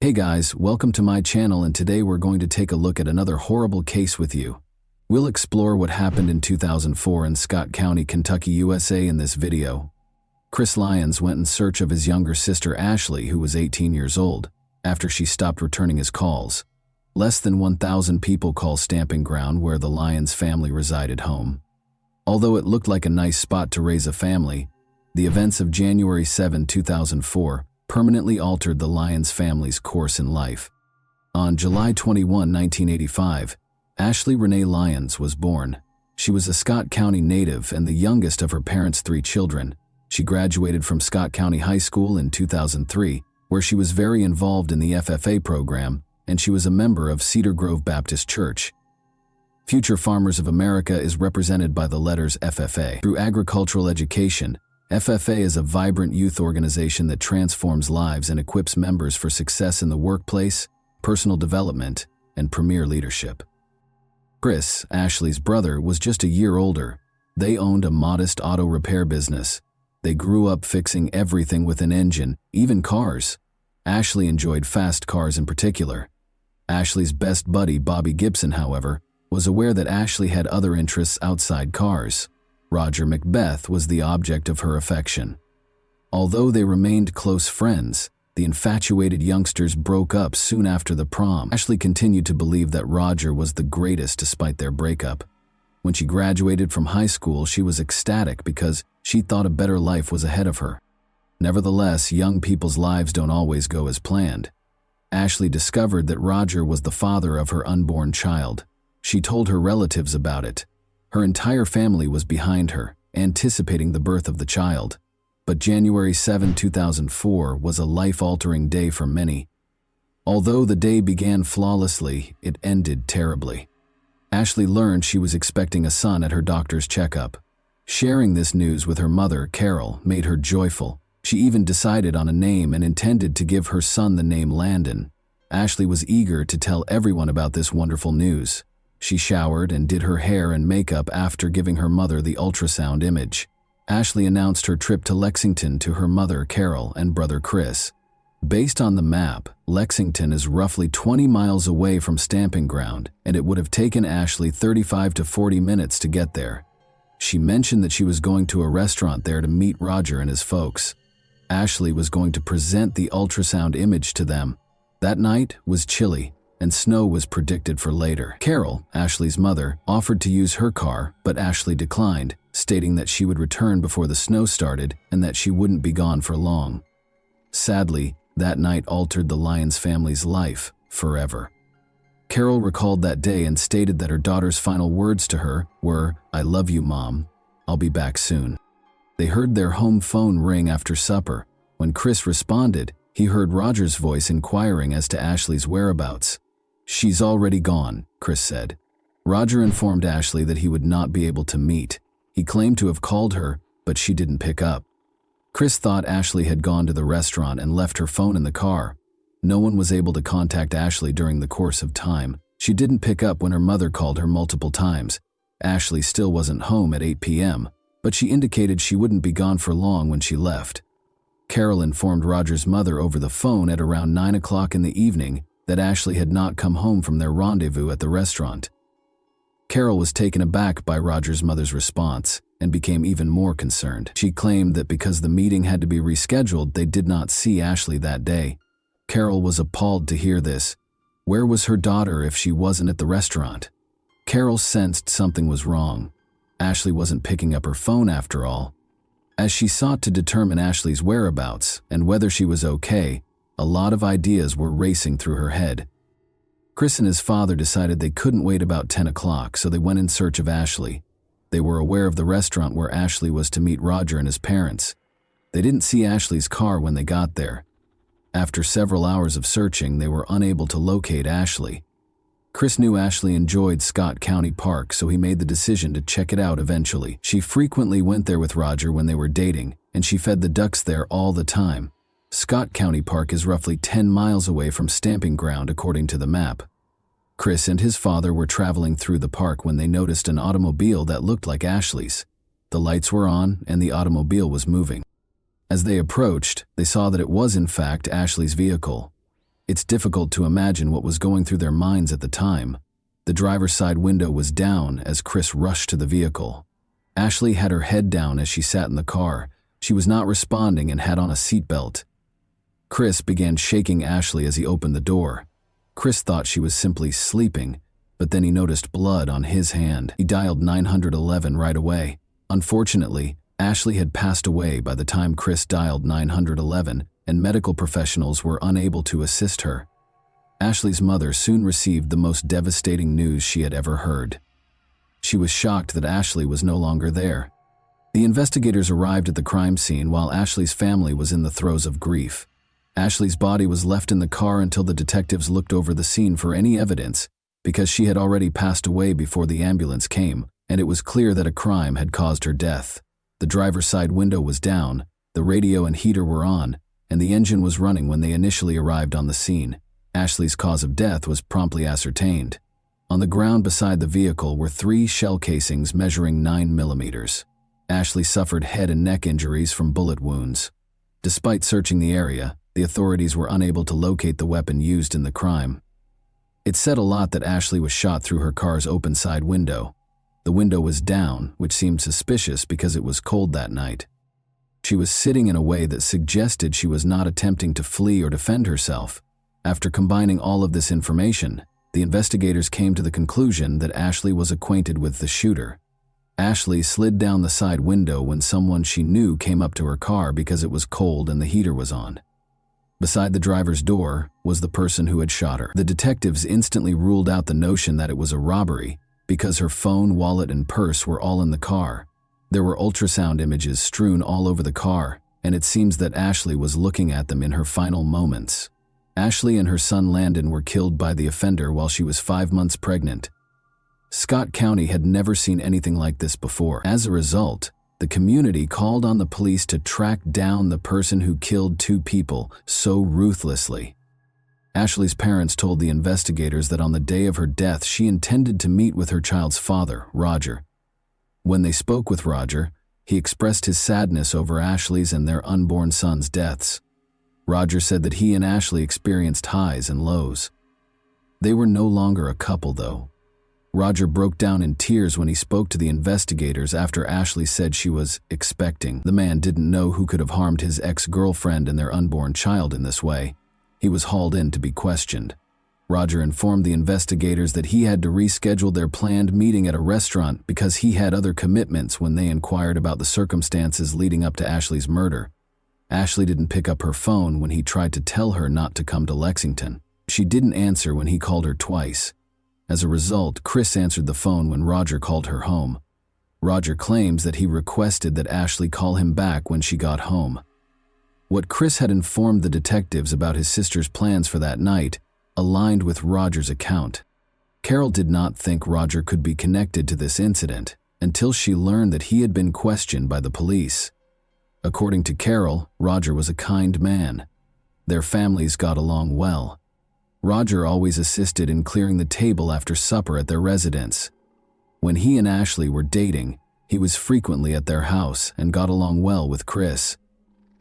Hey guys, welcome to my channel, and today we're going to take a look at another horrible case with you. We'll explore what happened in 2004 in Scott County, Kentucky, USA in this video. Chris Lyons went in search of his younger sister Ashley, who was 18 years old, after she stopped returning his calls. Less than 1,000 people call Stamping Ground where the Lyons family resided home. Although it looked like a nice spot to raise a family, the events of January 7, 2004 permanently altered the Lyons family's course in life. On July 21, 1985, Ashley Renee Lyons was born. She was a Scott County native and the youngest of her parents' 3 children. She graduated from Scott County High School in 2003, where she was very involved in the FFA program, and she was a member of Cedar Grove Baptist Church. Future Farmers of America is represented by the letters FFA. Through agricultural education, FFA is a vibrant youth organization that transforms lives and equips members for success in the workplace, personal development, and premier leadership. Chris, Ashley's brother, was just a year older. They owned a modest auto repair business. They grew up fixing everything with an engine, even cars. Ashley enjoyed fast cars in particular. Ashley's best buddy, Bobby Gibson, however, was aware that Ashley had other interests outside cars. Roger Macbeth was the object of her affection. Although they remained close friends, the infatuated youngsters broke up soon after the prom. Ashley continued to believe that Roger was the greatest despite their breakup. When she graduated from high school, she was ecstatic because she thought a better life was ahead of her. Nevertheless, young people's lives don't always go as planned. Ashley discovered that Roger was the father of her unborn child. She told her relatives about it. Her entire family was behind her, anticipating the birth of the child. But January 7, 2004 was a life-altering day for many. Although the day began flawlessly, it ended terribly. Ashley learned she was expecting a son at her doctor's checkup. Sharing this news with her mother, Carol, made her joyful. She even decided on a name and intended to give her son the name Landon. Ashley was eager to tell everyone about this wonderful news. She showered and did her hair and makeup after giving her mother the ultrasound image. Ashley announced her trip to Lexington to her mother, Carol, and brother, Chris. Based on the map, Lexington is roughly 20 miles away from Stamping Ground, and it would have taken Ashley 35 to 40 minutes to get there. She mentioned that she was going to a restaurant there to meet Roger and his folks. Ashley was going to present the ultrasound image to them. That night was chilly, and snow was predicted for later. Carol, Ashley's mother, offered to use her car, but Ashley declined, stating that she would return before the snow started and that she wouldn't be gone for long. Sadly, that night altered the Lyons family's life forever. Carol recalled that day and stated that her daughter's final words to her were, "I love you, Mom. I'll be back soon." They heard their home phone ring after supper. When Chris responded, he heard Roger's voice inquiring as to Ashley's whereabouts. "She's already gone," Chris said. Roger informed Ashley that he would not be able to meet. He claimed to have called her, but she didn't pick up. Chris thought Ashley had gone to the restaurant and left her phone in the car. No one was able to contact Ashley during the course of time. She didn't pick up when her mother called her multiple times. Ashley still wasn't home at 8 p.m., but she indicated she wouldn't be gone for long when she left. Carol informed Roger's mother over the phone at around 9 o'clock in the evening that Ashley had not come home from their rendezvous at the restaurant. Carol was taken aback by Roger's mother's response and became even more concerned. She claimed that because the meeting had to be rescheduled, they did not see Ashley that day. Carol was appalled to hear this. Where was her daughter if she wasn't at the restaurant? Carol sensed something was wrong. Ashley wasn't picking up her phone after all. As she sought to determine Ashley's whereabouts and whether she was okay, a lot of ideas were racing through her head. Chris and his father decided they couldn't wait about 10 o'clock, so they went in search of Ashley. They were aware of the restaurant where Ashley was to meet Roger and his parents. They didn't see Ashley's car when they got there. After several hours of searching, they were unable to locate Ashley. Chris knew Ashley enjoyed Scott County Park, so he made the decision to check it out eventually. She frequently went there with Roger when they were dating, and she fed the ducks there all the time. Scott County Park is roughly 10 miles away from Stamping Ground according to the map. Chris and his father were traveling through the park when they noticed an automobile that looked like Ashley's. The lights were on and the automobile was moving. As they approached, they saw that it was in fact Ashley's vehicle. It's difficult to imagine what was going through their minds at the time. The driver's side window was down as Chris rushed to the vehicle. Ashley had her head down as she sat in the car. She was not responding and had on a seatbelt. Chris began shaking Ashley as he opened the door. Chris thought she was simply sleeping, but then he noticed blood on his hand. He dialed 911 right away. Unfortunately, Ashley had passed away by the time Chris dialed 911, and medical professionals were unable to assist her. Ashley's mother soon received the most devastating news she had ever heard. She was shocked that Ashley was no longer there. The investigators arrived at the crime scene while Ashley's family was in the throes of grief. Ashley's body was left in the car until the detectives looked over the scene for any evidence, because she had already passed away before the ambulance came, and it was clear that a crime had caused her death. The driver's side window was down, the radio and heater were on, and the engine was running when they initially arrived on the scene. Ashley's cause of death was promptly ascertained. On the ground beside the vehicle were 3 shell casings measuring 9 millimeters. Ashley suffered head and neck injuries from bullet wounds. Despite searching the area, the authorities were unable to locate the weapon used in the crime. It said a lot that Ashley was shot through her car's open side window. The window was down, which seemed suspicious because it was cold that night. She was sitting in a way that suggested she was not attempting to flee or defend herself. After combining all of this information, the investigators came to the conclusion that Ashley was acquainted with the shooter. Ashley slid down the side window when someone she knew came up to her car because it was cold and the heater was on. Beside the driver's door was the person who had shot her. The detectives instantly ruled out the notion that it was a robbery because her phone, wallet, and purse were all in the car. There were ultrasound images strewn all over the car, and it seems that Ashley was looking at them in her final moments. Ashley and her son Landon were killed by the offender while she was 5 months pregnant. Scott County had never seen anything like this before. As a result, the community called on the police to track down the person who killed 2 people so ruthlessly. Ashley's parents told the investigators that on the day of her death she intended to meet with her child's father, Roger. When they spoke with Roger, he expressed his sadness over Ashley's and their unborn son's deaths. Roger said that he and Ashley experienced highs and lows. They were no longer a couple, though. Roger broke down in tears when he spoke to the investigators after Ashley said she was expecting. The man didn't know who could have harmed his ex-girlfriend and their unborn child in this way. He was hauled in to be questioned. Roger informed the investigators that he had to reschedule their planned meeting at a restaurant because he had other commitments when they inquired about the circumstances leading up to Ashley's murder. Ashley didn't pick up her phone when he tried to tell her not to come to Lexington. She didn't answer when he called her twice. As a result, Chris answered the phone when Roger called her home. Roger claims that he requested that Ashley call him back when she got home. What Chris had informed the detectives about his sister's plans for that night aligned with Roger's account. Carol did not think Roger could be connected to this incident until she learned that he had been questioned by the police. According to Carol, Roger was a kind man. Their families got along well. Roger always assisted in clearing the table after supper at their residence. When he and Ashley were dating, he was frequently at their house and got along well with Chris.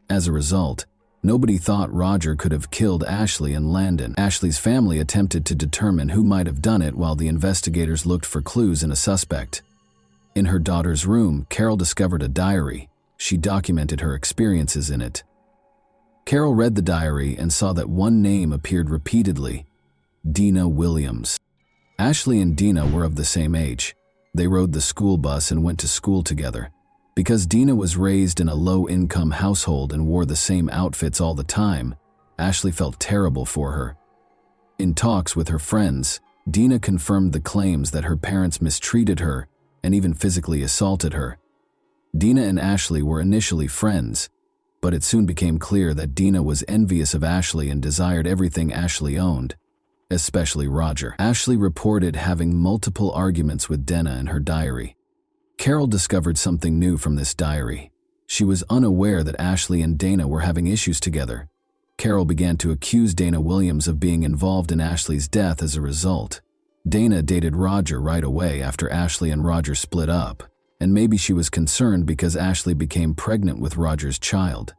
As a result, nobody thought Roger could have killed Ashley and Landon. Ashley's family attempted to determine who might have done it while the investigators looked for clues in a suspect. In her daughter's room, Carol discovered a diary. She documented her experiences in it. Carol read the diary and saw that one name appeared repeatedly: Dina Williams. Ashley and Dina were of the same age. They rode the school bus and went to school together. Because Dina was raised in a low-income household and wore the same outfits all the time, Ashley felt terrible for her. In talks with her friends, Dina confirmed the claims that her parents mistreated her and even physically assaulted her. Dina and Ashley were initially friends, but it soon became clear that Dina was envious of Ashley and desired everything Ashley owned, especially Roger. Ashley reported having multiple arguments with Dina in her diary. Carol discovered something new from this diary. She was unaware that Ashley and Dana were having issues together. Carol began to accuse Dana Williams of being involved in Ashley's death as a result. Dana dated Roger right away after Ashley and Roger split up, and maybe she was concerned because Ashley became pregnant with Roger's child.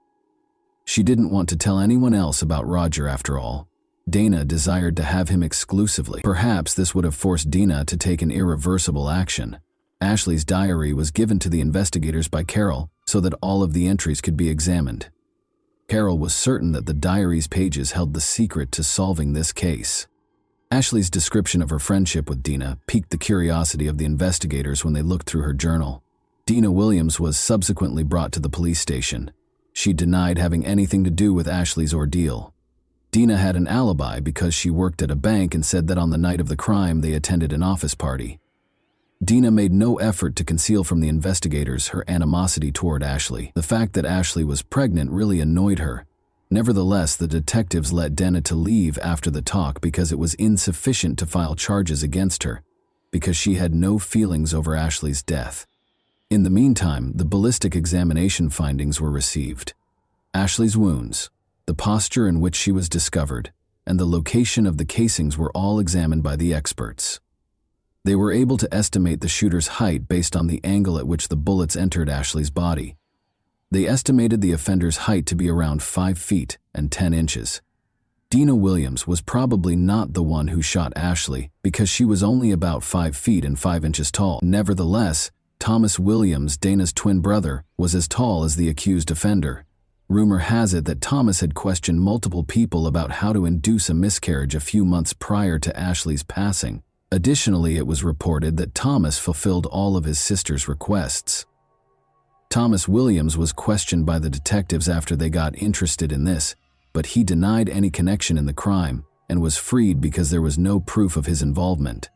She didn't want to tell anyone else about Roger after all. Dana desired to have him exclusively. Perhaps this would have forced Dina to take an irreversible action. Ashley's diary was given to the investigators by Carol so that all of the entries could be examined. Carol was certain that the diary's pages held the secret to solving this case. Ashley's description of her friendship with Dina piqued the curiosity of the investigators when they looked through her journal. Dina Williams was subsequently brought to the police station. She denied having anything to do with Ashley's ordeal. Dina had an alibi because she worked at a bank and said that on the night of the crime they attended an office party. Dina made no effort to conceal from the investigators her animosity toward Ashley. The fact that Ashley was pregnant really annoyed her. Nevertheless, the detectives let Dina to leave after the talk because it was insufficient to file charges against her, because she had no feelings over Ashley's death. In the meantime, the ballistic examination findings were received. Ashley's wounds, the posture in which she was discovered, and the location of the casings were all examined by the experts. They were able to estimate the shooter's height based on the angle at which the bullets entered Ashley's body. They estimated the offender's height to be around 5 feet and 10 inches. Dina Williams was probably not the one who shot Ashley because she was only about 5 feet and 5 inches tall. Nevertheless, Thomas Williams, Dana's twin brother, was as tall as the accused offender. Rumor has it that Thomas had questioned multiple people about how to induce a miscarriage a few months prior to Ashley's passing. Additionally, it was reported that Thomas fulfilled all of his sister's requests. Thomas Williams was questioned by the detectives after they got interested in this, but he denied any connection in the crime and was freed because there was no proof of his involvement.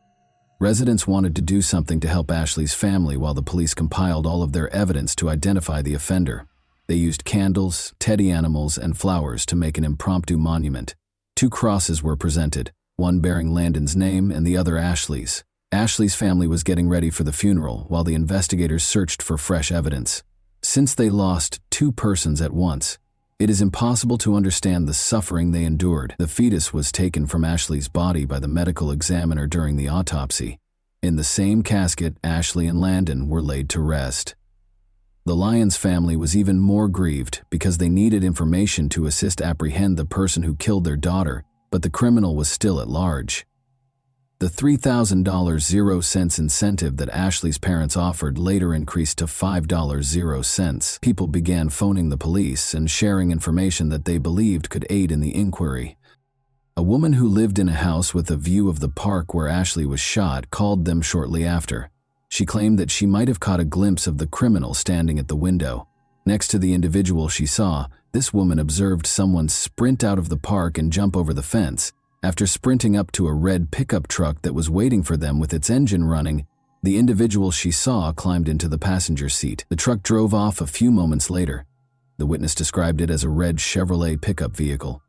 Residents wanted to do something to help Ashley's family while the police compiled all of their evidence to identify the offender. They used candles, teddy animals, and flowers to make an impromptu monument. 2 crosses were presented, one bearing Landon's name and the other Ashley's. Ashley's family was getting ready for the funeral while the investigators searched for fresh evidence. Since they lost 2 persons at once, it is impossible to understand the suffering they endured. The fetus was taken from Ashley's body by the medical examiner during the autopsy. In the same casket, Ashley and Landon were laid to rest. The Lyons family was even more grieved because they needed information to assist apprehend the person who killed their daughter, but the criminal was still at large. The $3,000 0 cents incentive that Ashley's parents offered later increased to $5 0 cents. People began phoning the police and sharing information that they believed could aid in the inquiry. A woman who lived in a house with a view of the park where Ashley was shot called them shortly after. She claimed that she might have caught a glimpse of the criminal standing at the window. Next to the individual she saw, this woman observed someone sprint out of the park and jump over the fence. After sprinting up to a red pickup truck that was waiting for them with its engine running, the individual she saw climbed into the passenger seat. The truck drove off a few moments later. The witness described it as a red Chevrolet pickup vehicle.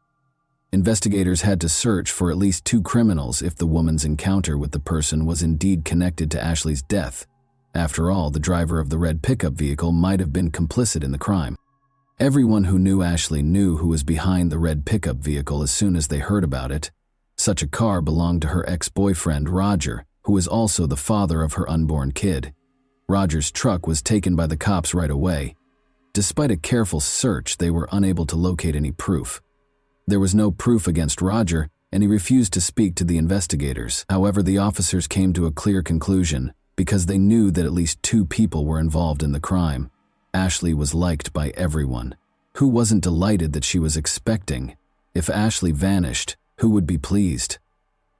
Investigators had to search for at least 2 criminals if the woman's encounter with the person was indeed connected to Ashley's death. After all, the driver of the red pickup vehicle might have been complicit in the crime. Everyone who knew Ashley knew who was behind the red pickup vehicle as soon as they heard about it. Such a car belonged to her ex-boyfriend, Roger, who was also the father of her unborn kid. Roger's truck was taken by the cops right away. Despite a careful search, they were unable to locate any proof. There was no proof against Roger, and he refused to speak to the investigators. However, the officers came to a clear conclusion because they knew that at least 2 people were involved in the crime. Ashley was liked by everyone. Who wasn't delighted that she was expecting? If Ashley vanished, who would be pleased?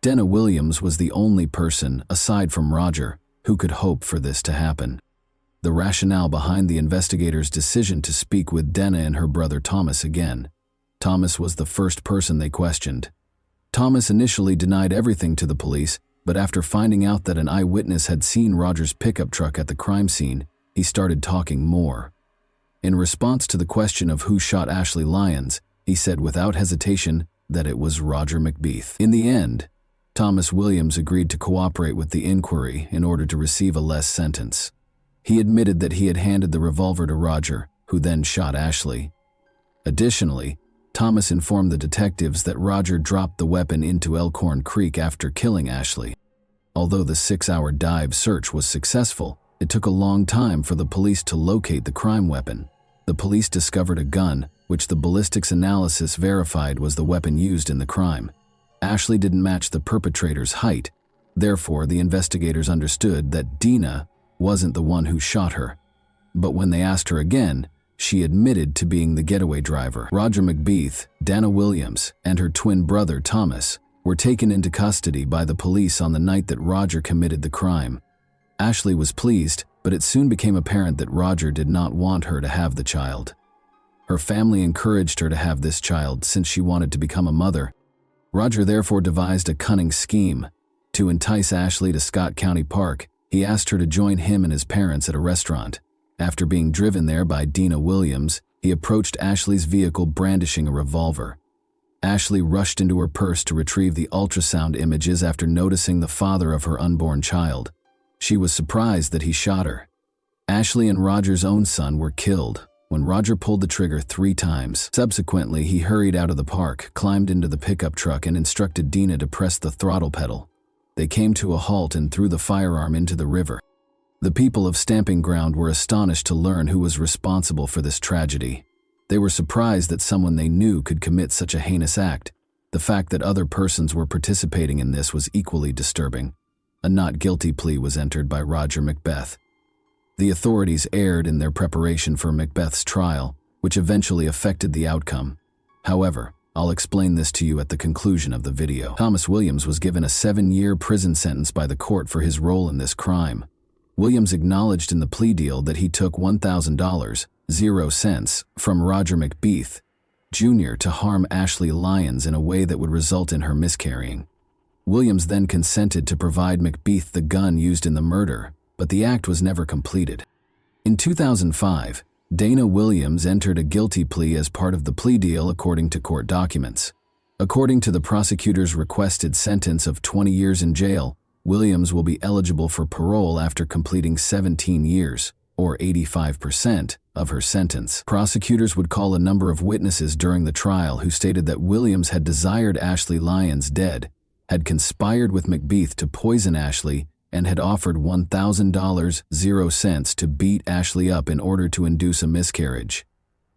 Dana Williams was the only person, aside from Roger, who could hope for this to happen. The rationale behind the investigators' decision to speak with Dana and her brother Thomas again. Thomas was the first person they questioned. Thomas initially denied everything to the police, but after finding out that an eyewitness had seen Roger's pickup truck at the crime scene, he started talking more. In response to the question of who shot Ashley Lyons, he said without hesitation that it was Roger McBeath. In the end, Thomas Williams agreed to cooperate with the inquiry in order to receive a less sentence. He admitted that he had handed the revolver to Roger, who then shot Ashley. Additionally, Thomas informed the detectives that Roger dropped the weapon into Elkhorn Creek after killing Ashley. Although the 6-hour dive search was successful, it took a long time for the police to locate the crime weapon. The police discovered a gun, which the ballistics analysis verified was the weapon used in the crime. Ashley didn't match the perpetrator's height. Therefore, the investigators understood that Dina wasn't the one who shot her. But when they asked her again, she admitted to being the getaway driver. Roger McBeath, Dana Williams, and her twin brother Thomas were taken into custody by the police on the night that Roger committed the crime. Ashley was pleased, but it soon became apparent that Roger did not want her to have the child. Her family encouraged her to have this child since she wanted to become a mother. Roger therefore devised a cunning scheme. To entice Ashley to Scott County Park, he asked her to join him and his parents at a restaurant. After being driven there by Dina Williams, he approached Ashley's vehicle brandishing a revolver. Ashley rushed into her purse to retrieve the ultrasound images after noticing the father of her unborn child. She was surprised that he shot her. Ashley and Roger's own son were killed when Roger pulled the trigger 3 times. Subsequently, he hurried out of the park, climbed into the pickup truck, and instructed Dina to press the throttle pedal. They came to a halt and threw the firearm into the river. The people of Stamping Ground were astonished to learn who was responsible for this tragedy. They were surprised that someone they knew could commit such a heinous act. The fact that other persons were participating in this was equally disturbing. A not guilty plea was entered by Roger McBeath. The authorities erred in their preparation for Macbeth's trial, which eventually affected the outcome. However, I'll explain this to you at the conclusion of the video. Thomas Williams was given a 7-year prison sentence by the court for his role in this crime. Williams acknowledged in the plea deal that he took $1,000, 0 cents, from Roger McBeath, Jr. to harm Ashley Lyons in a way that would result in her miscarrying. Williams then consented to provide McBeath the gun used in the murder, but the act was never completed. In 2005, Dana Williams entered a guilty plea as part of the plea deal according to court documents. According to the prosecutor's requested sentence of 20 years in jail, Williams will be eligible for parole after completing 17 years, or 85%, of her sentence. Prosecutors would call a number of witnesses during the trial who stated that Williams had desired Ashley Lyons dead, had conspired with McBeath to poison Ashley, and had offered $1,000, 0 cents to beat Ashley up in order to induce a miscarriage.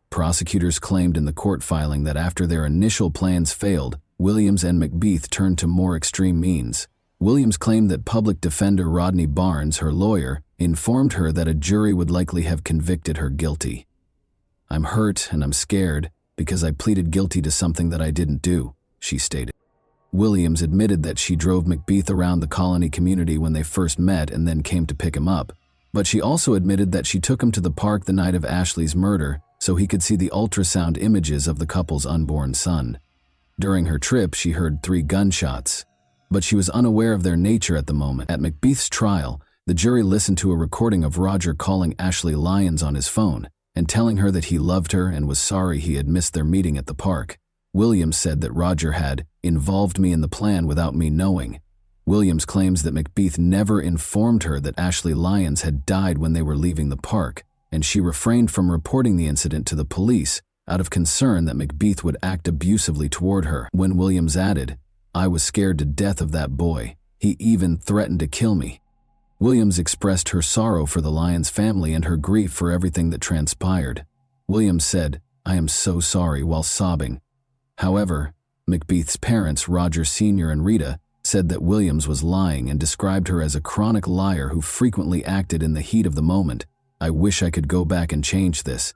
Prosecutors claimed in the court filing that after their initial plans failed, Williams and McBeath turned to more extreme means. Williams claimed that public defender Rodney Barnes, her lawyer, informed her that a jury would likely have convicted her guilty. "I'm hurt and I'm scared because I pleaded guilty to something that I didn't do," she stated. Williams admitted that she drove McBeath around the Colony community when they first met and then came to pick him up, but she also admitted that she took him to the park the night of Ashley's murder so he could see the ultrasound images of the couple's unborn son. During her trip, she heard 3 gunshots, but she was unaware of their nature at the moment. At McBeath's trial, the jury listened to a recording of Roger calling Ashley Lyons on his phone and telling her that he loved her and was sorry he had missed their meeting at the park. Williams said that Roger had involved me in the plan without me knowing. Williams claims that McBeath never informed her that Ashley Lyons had died when they were leaving the park, and she refrained from reporting the incident to the police out of concern that McBeath would act abusively toward her. When Williams added, "I was scared to death of that boy. He even threatened to kill me." Williams expressed her sorrow for the Lyons family and her grief for everything that transpired. Williams said, "I am so sorry," while sobbing. However, McBeath's parents, Roger Sr. and Rita, said that Williams was lying and described her as a chronic liar who frequently acted in the heat of the moment. "I wish I could go back and change this."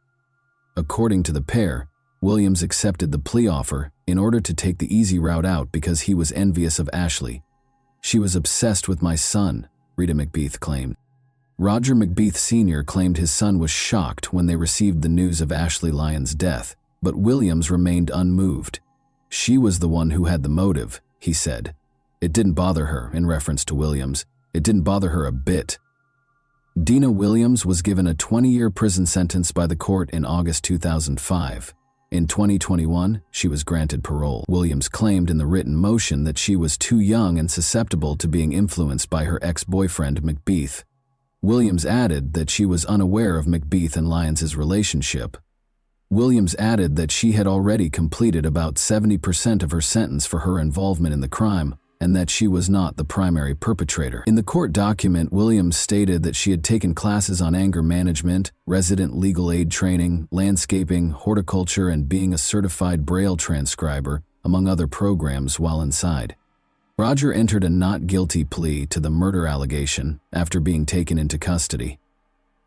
According to the pair, Williams accepted the plea offer in order to take the easy route out because he was envious of Ashley. "She was obsessed with my son," Rita McBeath claimed. Roger McBeath Sr. claimed his son was shocked when they received the news of Ashley Lyons' death, but Williams remained unmoved. "She was the one who had the motive," he said. "It didn't bother her," in reference to Williams. "It didn't bother her a bit." Dina Williams was given a 20-year prison sentence by the court in August 2005. In 2021, she was granted parole. Williams claimed in the written motion that she was too young and susceptible to being influenced by her ex-boyfriend McBeath. Williams added that she was unaware of McBeath and Lyons' relationship. Williams added that she had already completed about 70% of her sentence for her involvement in the crime, and that she was not the primary perpetrator. In the court document, Williams stated that she had taken classes on anger management, resident legal aid training, landscaping, horticulture, and being a certified Braille transcriber, among other programs while inside. Roger entered a not guilty plea to the murder allegation after being taken into custody.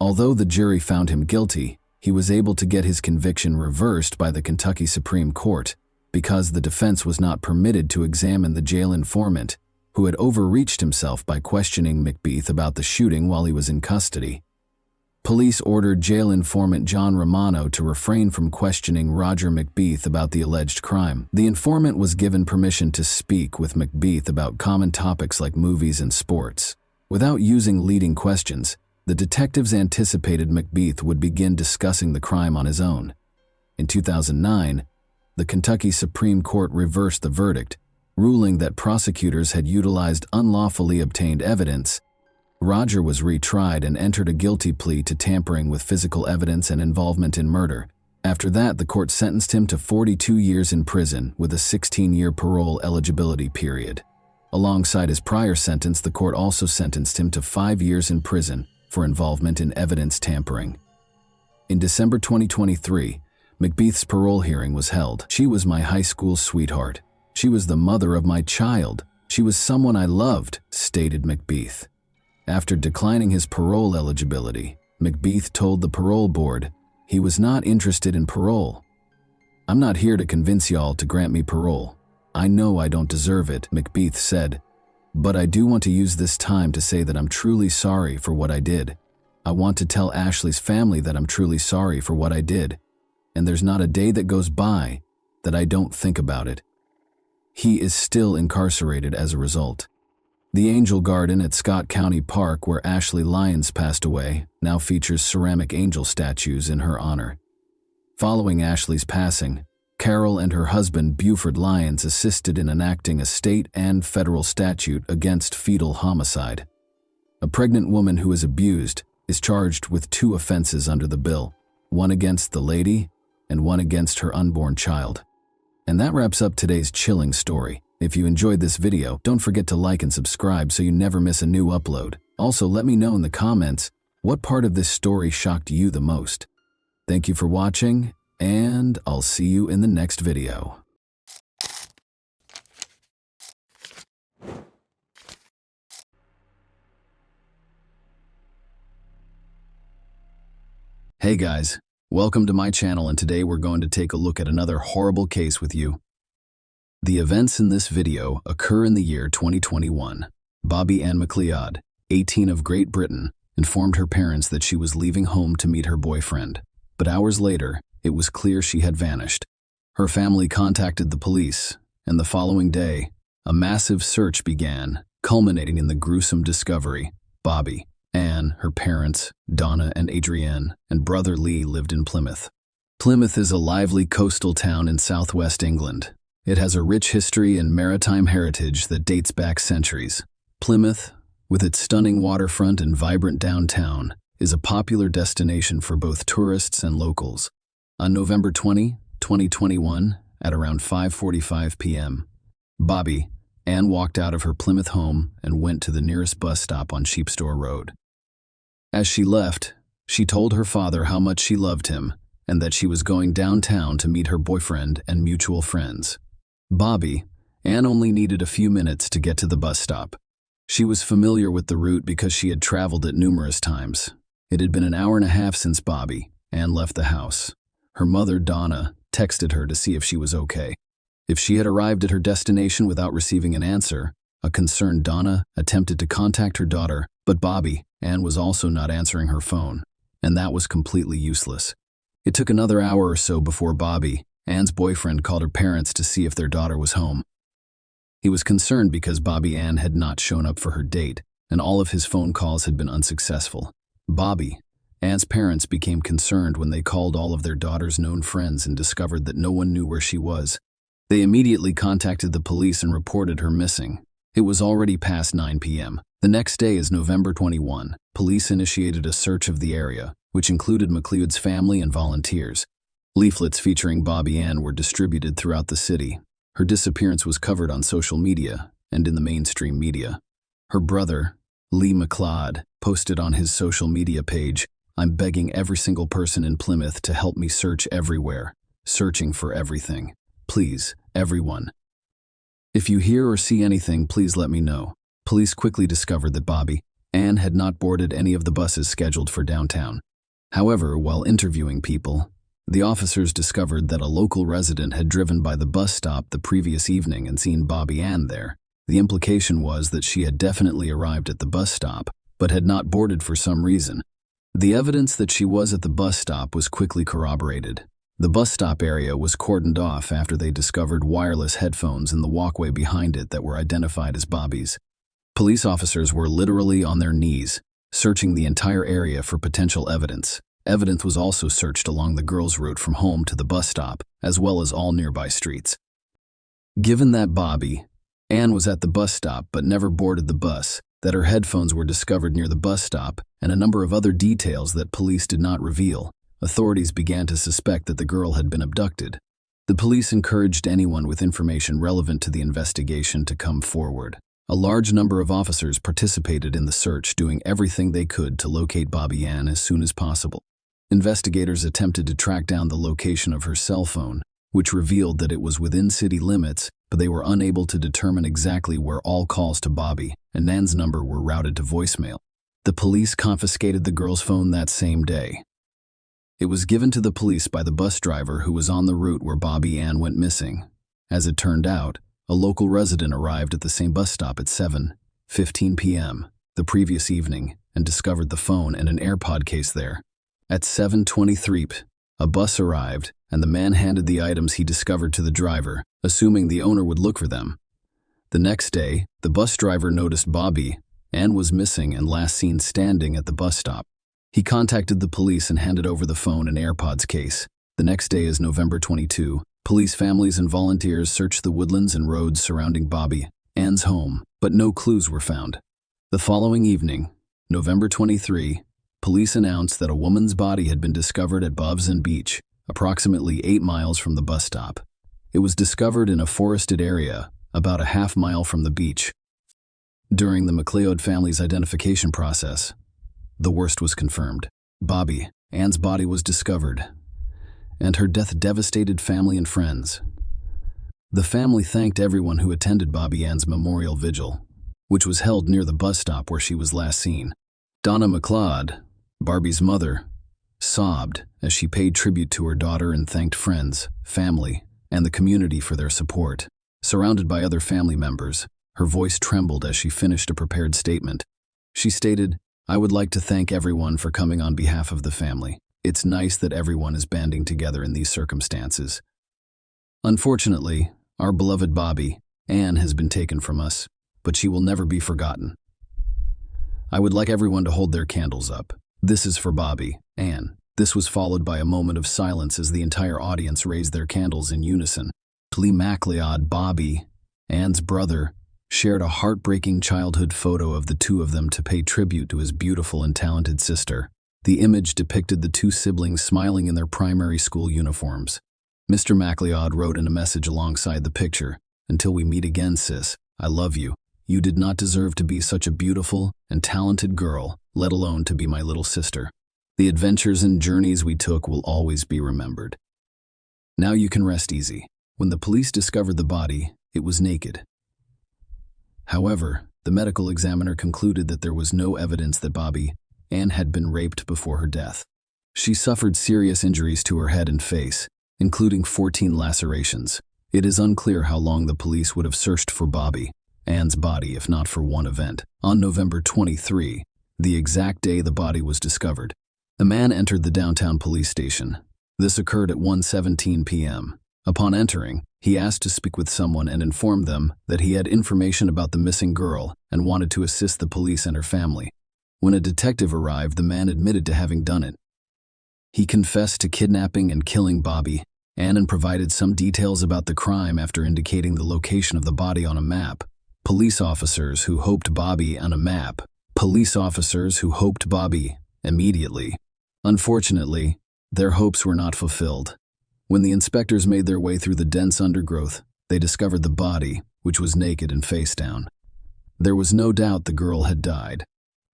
Although the jury found him guilty, he was able to get his conviction reversed by the Kentucky Supreme Court because the defense was not permitted to examine the jail informant, who had overreached himself by questioning McBeath about the shooting while he was in custody. Police ordered jail informant John Romano to refrain from questioning Roger McBeath about the alleged crime. The informant was given permission to speak with McBeath about common topics like movies and sports. Without using leading questions, the detectives anticipated McBeath would begin discussing the crime on his own. In 2009, the Kentucky Supreme Court reversed the verdict, ruling that prosecutors had utilized unlawfully obtained evidence. Roger was retried and entered a guilty plea to tampering with physical evidence and involvement in murder. After that, the court sentenced him to 42 years in prison with a 16-year parole eligibility period. Alongside his prior sentence, the court also sentenced him to 5 years in prison for involvement in evidence tampering. In December 2023, McBeath's parole hearing was held. "She was my high school sweetheart. She was the mother of my child. She was someone I loved," stated McBeath. After declining his parole eligibility, McBeath told the parole board he was not interested in parole. "I'm not here to convince y'all to grant me parole. I know I don't deserve it," McBeath said. "But I do want to use this time to say that I'm truly sorry for what I did. I want to tell Ashley's family that I'm truly sorry for what I did, and there's not a day that goes by that I don't think about it." He is still incarcerated as a result. The Angel Garden at Scott County Park, where Ashley Lyons passed away, now features ceramic angel statues in her honor. Following Ashley's passing, Carol and her husband Buford Lyons assisted in enacting a state and federal statute against fetal homicide. A pregnant woman who is abused is charged with 2 offenses under the bill, one against the lady and one against her unborn child. And that wraps up today's chilling story. If you enjoyed this video, don't forget to like and subscribe so you never miss a new upload. Also, let me know in the comments what part of this story shocked you the most. Thank you for watching, and I'll see you in the next video. Hey guys, welcome to my channel, and today we're going to take a look at another horrible case with you. The events in this video occur in the year 2021. Bobby Ann McLeod, 18 of Great Britain, informed her parents that she was leaving home to meet her boyfriend. But hours later, it was clear she had vanished. Her family contacted the police, and the following day, a massive search began, culminating in the gruesome discovery. Bobby, Ann, her parents, Donna and Adrienne, and brother Lee lived in Plymouth. Plymouth is a lively coastal town in southwest England. It has a rich history and maritime heritage that dates back centuries. Plymouth, with its stunning waterfront and vibrant downtown, is a popular destination for both tourists and locals. On November 20, 2021, at around 5:45 p.m., Bobby, Ann walked out of her Plymouth home and went to the nearest bus stop on Sheepstore Road. As she left, she told her father how much she loved him and that she was going downtown to meet her boyfriend and mutual friends. Bobby, Ann only needed a few minutes to get to the bus stop. She was familiar with the route because she had traveled it numerous times. It had been an hour and a half since Bobby, Ann, left the house. Her mother, Donna, texted her to see if she was okay. If she had arrived at her destination without receiving an answer, a concerned Donna attempted to contact her daughter, but Bobby, Ann, was also not answering her phone, and that was completely useless. It took another hour or so before Bobby, Ann's boyfriend, called her parents to see if their daughter was home. He was concerned because Bobby Ann had not shown up for her date, and all of his phone calls had been unsuccessful. Bobby, Ann's parents, became concerned when they called all of their daughter's known friends and discovered that no one knew where she was. They immediately contacted the police and reported her missing. It was already past 9 p.m. The next day is November 21. Police initiated a search of the area, which included McLeod's family and volunteers. Leaflets featuring Bobby Ann were distributed throughout the city. Her disappearance was covered on social media and in the mainstream media. Her brother, Lee McLeod, posted on his social media page, "I'm begging every single person in Plymouth to help me search everywhere, searching for everything. Please, everyone. If you hear or see anything, please let me know. Police quickly discovered that Bobby, Ann, had not boarded any of the buses scheduled for downtown. However, while interviewing people, the officers discovered that a local resident had driven by the bus stop the previous evening and seen Bobby Ann there. The implication was that she had definitely arrived at the bus stop, but had not boarded for some reason. The evidence that she was at the bus stop was quickly corroborated. The bus stop area was cordoned off after they discovered wireless headphones in the walkway behind it that were identified as Bobby's. Police officers were literally on their knees, searching the entire area for potential evidence. Evidence was also searched along the girl's route from home to the bus stop, as well as all nearby streets. Given that Bobby, Ann, was at the bus stop but never boarded the bus, that her headphones were discovered near the bus stop, and a number of other details that police did not reveal, authorities began to suspect that the girl had been abducted. The police encouraged anyone with information relevant to the investigation to come forward. A large number of officers participated in the search, doing everything they could to locate Bobby Ann as soon as possible. Investigators attempted to track down the location of her cell phone, which revealed that it was within city limits, but they were unable to determine exactly where all calls to Bobby and Ann's number were routed to voicemail. The police confiscated the girl's phone that same day. It was given to the police by the bus driver who was on the route where Bobby Ann went missing. As it turned out, a local resident arrived at the same bus stop at 7:15 p.m. the previous evening and discovered the phone and an AirPod case there. At 7:23 p.m., a bus arrived, and the man handed the items he discovered to the driver, assuming the owner would look for them. The next day, the bus driver noticed Bobby Ann was missing and last seen standing at the bus stop. He contacted the police and handed over the phone and AirPods case. The next day is November 22. Police, families, and volunteers searched the woodlands and roads surrounding Bobby Ann's home, but no clues were found. The following evening, November 23, police announced that a woman's body had been discovered at Bovs'n Beach, approximately 8 miles from the bus stop. It was discovered in a forested area, about a half-mile from the beach. During the McLeod family's identification process, the worst was confirmed. Bobby Ann's body was discovered, and her death devastated family and friends. The family thanked everyone who attended Bobby Ann's memorial vigil, which was held near the bus stop where she was last seen. Donna McLeod, Barbie's mother, sobbed as she paid tribute to her daughter and thanked friends, family, and the community for their support. Surrounded by other family members, her voice trembled as she finished a prepared statement. She stated, "I would like to thank everyone for coming on behalf of the family. It's nice that everyone is banding together in these circumstances. Unfortunately, our beloved Bobby Ann has been taken from us, but she will never be forgotten. I would like everyone to hold their candles up. This is for Bobby Ann." This was followed by a moment of silence as the entire audience raised their candles in unison. Lee MacLeod, Bobby Ann's brother, shared a heartbreaking childhood photo of the two of them to pay tribute to his beautiful and talented sister. The image depicted the two siblings smiling in their primary school uniforms. Mr. MacLeod wrote in a message alongside the picture, "Until we meet again, sis, I love you. You did not deserve to be such a beautiful and talented girl, let alone to be my little sister. The adventures and journeys we took will always be remembered." Now you can rest easy. When the police discovered the body, it was naked. However, the medical examiner concluded that there was no evidence that Bobby Ann had been raped before her death. She suffered serious injuries to her head and face, including 14 lacerations. It is unclear how long the police would have searched for Bobby Ann's body if not for one event. On November 23, the exact day the body was discovered, a man entered the downtown police station. This occurred at 1:17 p.m. Upon entering, he asked to speak with someone and informed them that he had information about the missing girl and wanted to assist the police and her family. When a detective arrived, the man admitted to having done it. He confessed to kidnapping and killing Bobby Ann and provided some details about the crime after indicating the location of the body on a map. Police officers who hoped Bobby immediately. Unfortunately, their hopes were not fulfilled. When the inspectors made their way through the dense undergrowth, they discovered the body, which was naked and face down. There was no doubt the girl had died.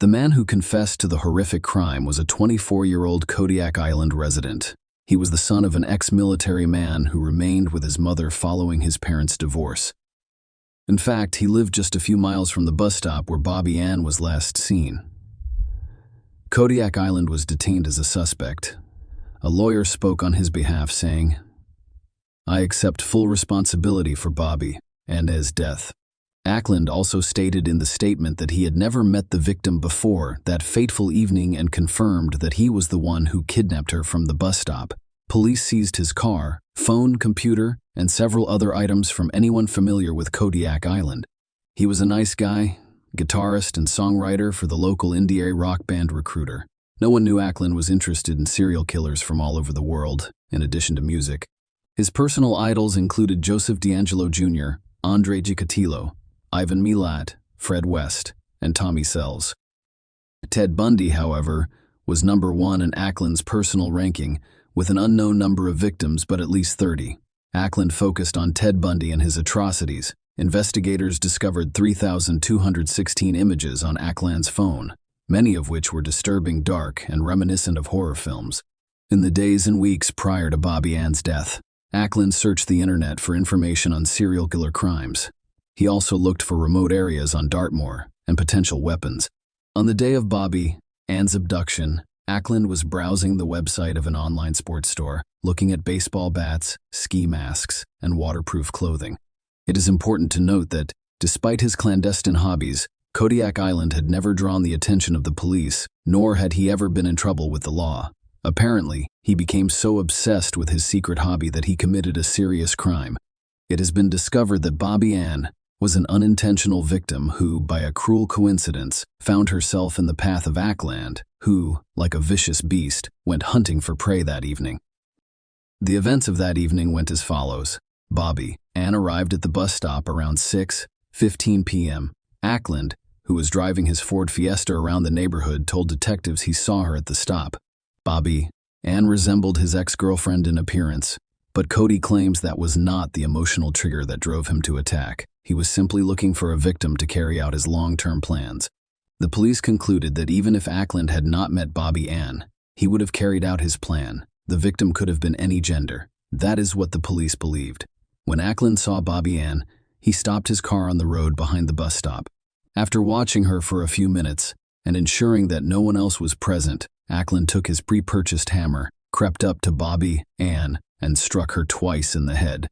The man who confessed to the horrific crime was a 24-year-old Kodiak Island resident. He was the son of an ex-military man who remained with his mother following his parents' divorce. In fact, he lived just a few miles from the bus stop where Bobby Ann was last seen. Kodiak Island was detained as a suspect. A lawyer spoke on his behalf, saying, "I accept full responsibility for Bobby and An's death." Ackland also stated in the statement that he had never met the victim before that fateful evening and confirmed that he was the one who kidnapped her from the bus stop. Police seized his car, phone, computer, and several other items from anyone familiar with Kodiak Island. He was a nice guy, guitarist and songwriter for the local indie rock band Recruiter. No one knew Ackland was interested in serial killers from all over the world, in addition to music. His personal idols included Joseph D'Angelo Jr., Andre Gicatilo, Ivan Milat, Fred West, and Tommy Sells. Ted Bundy, however, was number one in Ackland's personal ranking, with an unknown number of victims but at least 30. Ackland focused on Ted Bundy and his atrocities. Investigators discovered 3,216 images on Ackland's phone, many of which were disturbing, dark, and reminiscent of horror films. In the days and weeks prior to Bobby Ann's death, Ackland searched the internet for information on serial killer crimes. He also looked for remote areas on Dartmoor and potential weapons. On the day of Bobby Ann's abduction, Ackland was browsing the website of an online sports store, looking at baseball bats, ski masks, and waterproof clothing. It is important to note that, despite his clandestine hobbies, Kodiak Island had never drawn the attention of the police, nor had he ever been in trouble with the law. Apparently, he became so obsessed with his secret hobby that he committed a serious crime. It has been discovered that Bobby Ann was an unintentional victim who, by a cruel coincidence, found herself in the path of Ackland, who, like a vicious beast, went hunting for prey that evening. The events of that evening went as follows. Bobby Ann arrived at the bus stop around 6:15 p.m. Ackland, who was driving his Ford Fiesta around the neighborhood, told detectives he saw her at the stop. Bobby Ann resembled his ex-girlfriend in appearance, but Cody claims that was not the emotional trigger that drove him to attack. He was simply looking for a victim to carry out his long-term plans. The police concluded that even if Ackland had not met Bobby Ann, he would have carried out his plan. The victim could have been any gender. That is what the police believed. When Ackland saw Bobby Ann, he stopped his car on the road behind the bus stop. After watching her for a few minutes and ensuring that no one else was present, Ackland took his pre-purchased hammer, crept up to Bobby Ann, and struck her twice in the head.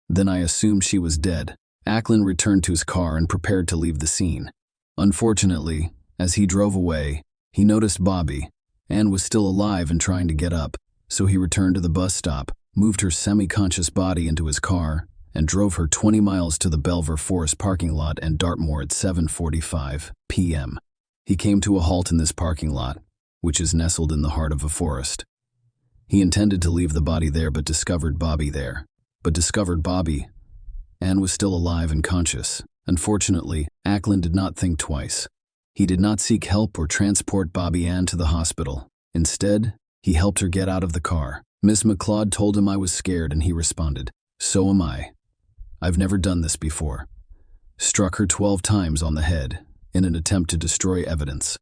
Then I assumed she was dead. Ackland returned to his car and prepared to leave the scene. Unfortunately, as he drove away, he noticed Bobby Ann was still alive and trying to get up, so he returned to the bus stop, moved her semi-conscious body into his car, and drove her 20 miles to the Belver Forest parking lot and Dartmoor at 7:45 p.m. He came to a halt in this parking lot, which is nestled in the heart of a forest. He intended to leave the body there but discovered Bobby Ann was still alive and conscious. Unfortunately, Ackland did not think twice. He did not seek help or transport Bobby Ann to the hospital. Instead, he helped her get out of the car. Miss McLeod told him I was scared and he responded, "So am I. I've never done this before." Struck her 12 times on the head in an attempt to destroy evidence.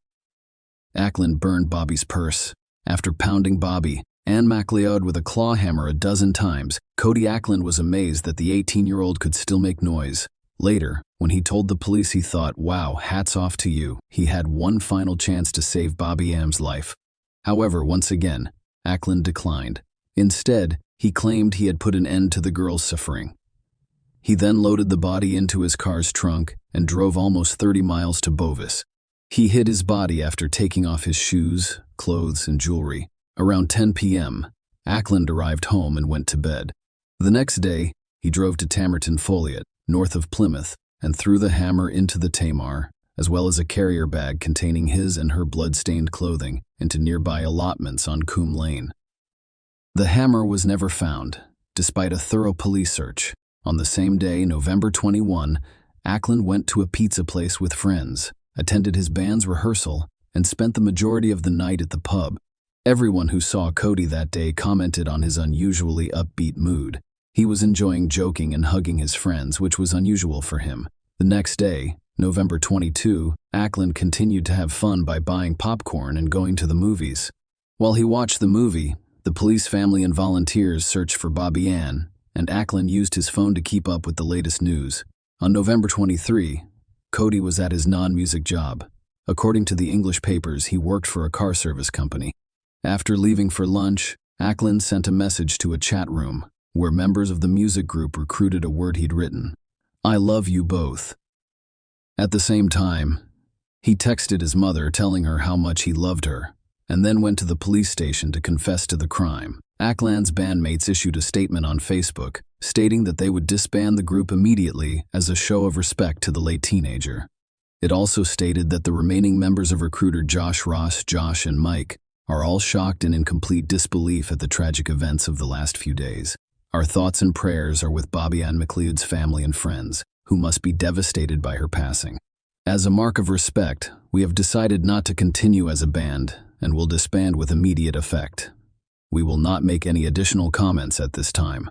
Ackland burned Bobby's purse. After pounding Bobby Ann McLeod with a claw hammer a dozen times, Cody Ackland was amazed that the 18-year-old could still make noise. Later, when he told the police, he thought, "Wow, hats off to you." He had one final chance to save Bobby Ann's life. However, once again, Ackland declined. Instead, he claimed he had put an end to the girl's suffering. He then loaded the body into his car's trunk and drove almost 30 miles to Bovis. He hid his body after taking off his shoes, clothes, and jewelry. Around 10 p.m., Ackland arrived home and went to bed. The next day, he drove to Tamerton Foliot, north of Plymouth, and threw the hammer into the Tamar, as well as a carrier bag containing his and her blood-stained clothing, into nearby allotments on Coombe Lane. The hammer was never found, despite a thorough police search. On the same day, November 21, Ackland went to a pizza place with friends, attended his band's rehearsal, and spent the majority of the night at the pub. Everyone who saw Cody that day commented on his unusually upbeat mood. He was enjoying joking and hugging his friends, which was unusual for him. The next day, November 22, Ackland continued to have fun by buying popcorn and going to the movies. While he watched the movie, The police, family, and volunteers searched for Bobby Ann, and Ackland used his phone to keep up with the latest news. On November 23, Cody was at his non-music job. According to the English papers, he worked for a car service company. After leaving for lunch, Ackland sent a message to a chat room where members of the music group recruited a word he'd written: "I love you both." At the same time, he texted his mother telling her how much he loved her, and then went to the police station to confess to the crime. Ackland's bandmates issued a statement on Facebook, stating that they would disband the group immediately as a show of respect to the late teenager. It also stated that the remaining members of recruiter Josh Ross, Josh, and Mike are all shocked and in complete disbelief at the tragic events of the last few days. Our thoughts and prayers are with Bobby Ann McLeod's family and friends, who must be devastated by her passing. As a mark of respect, we have decided not to continue as a band and will disband with immediate effect. We will not make any additional comments at this time.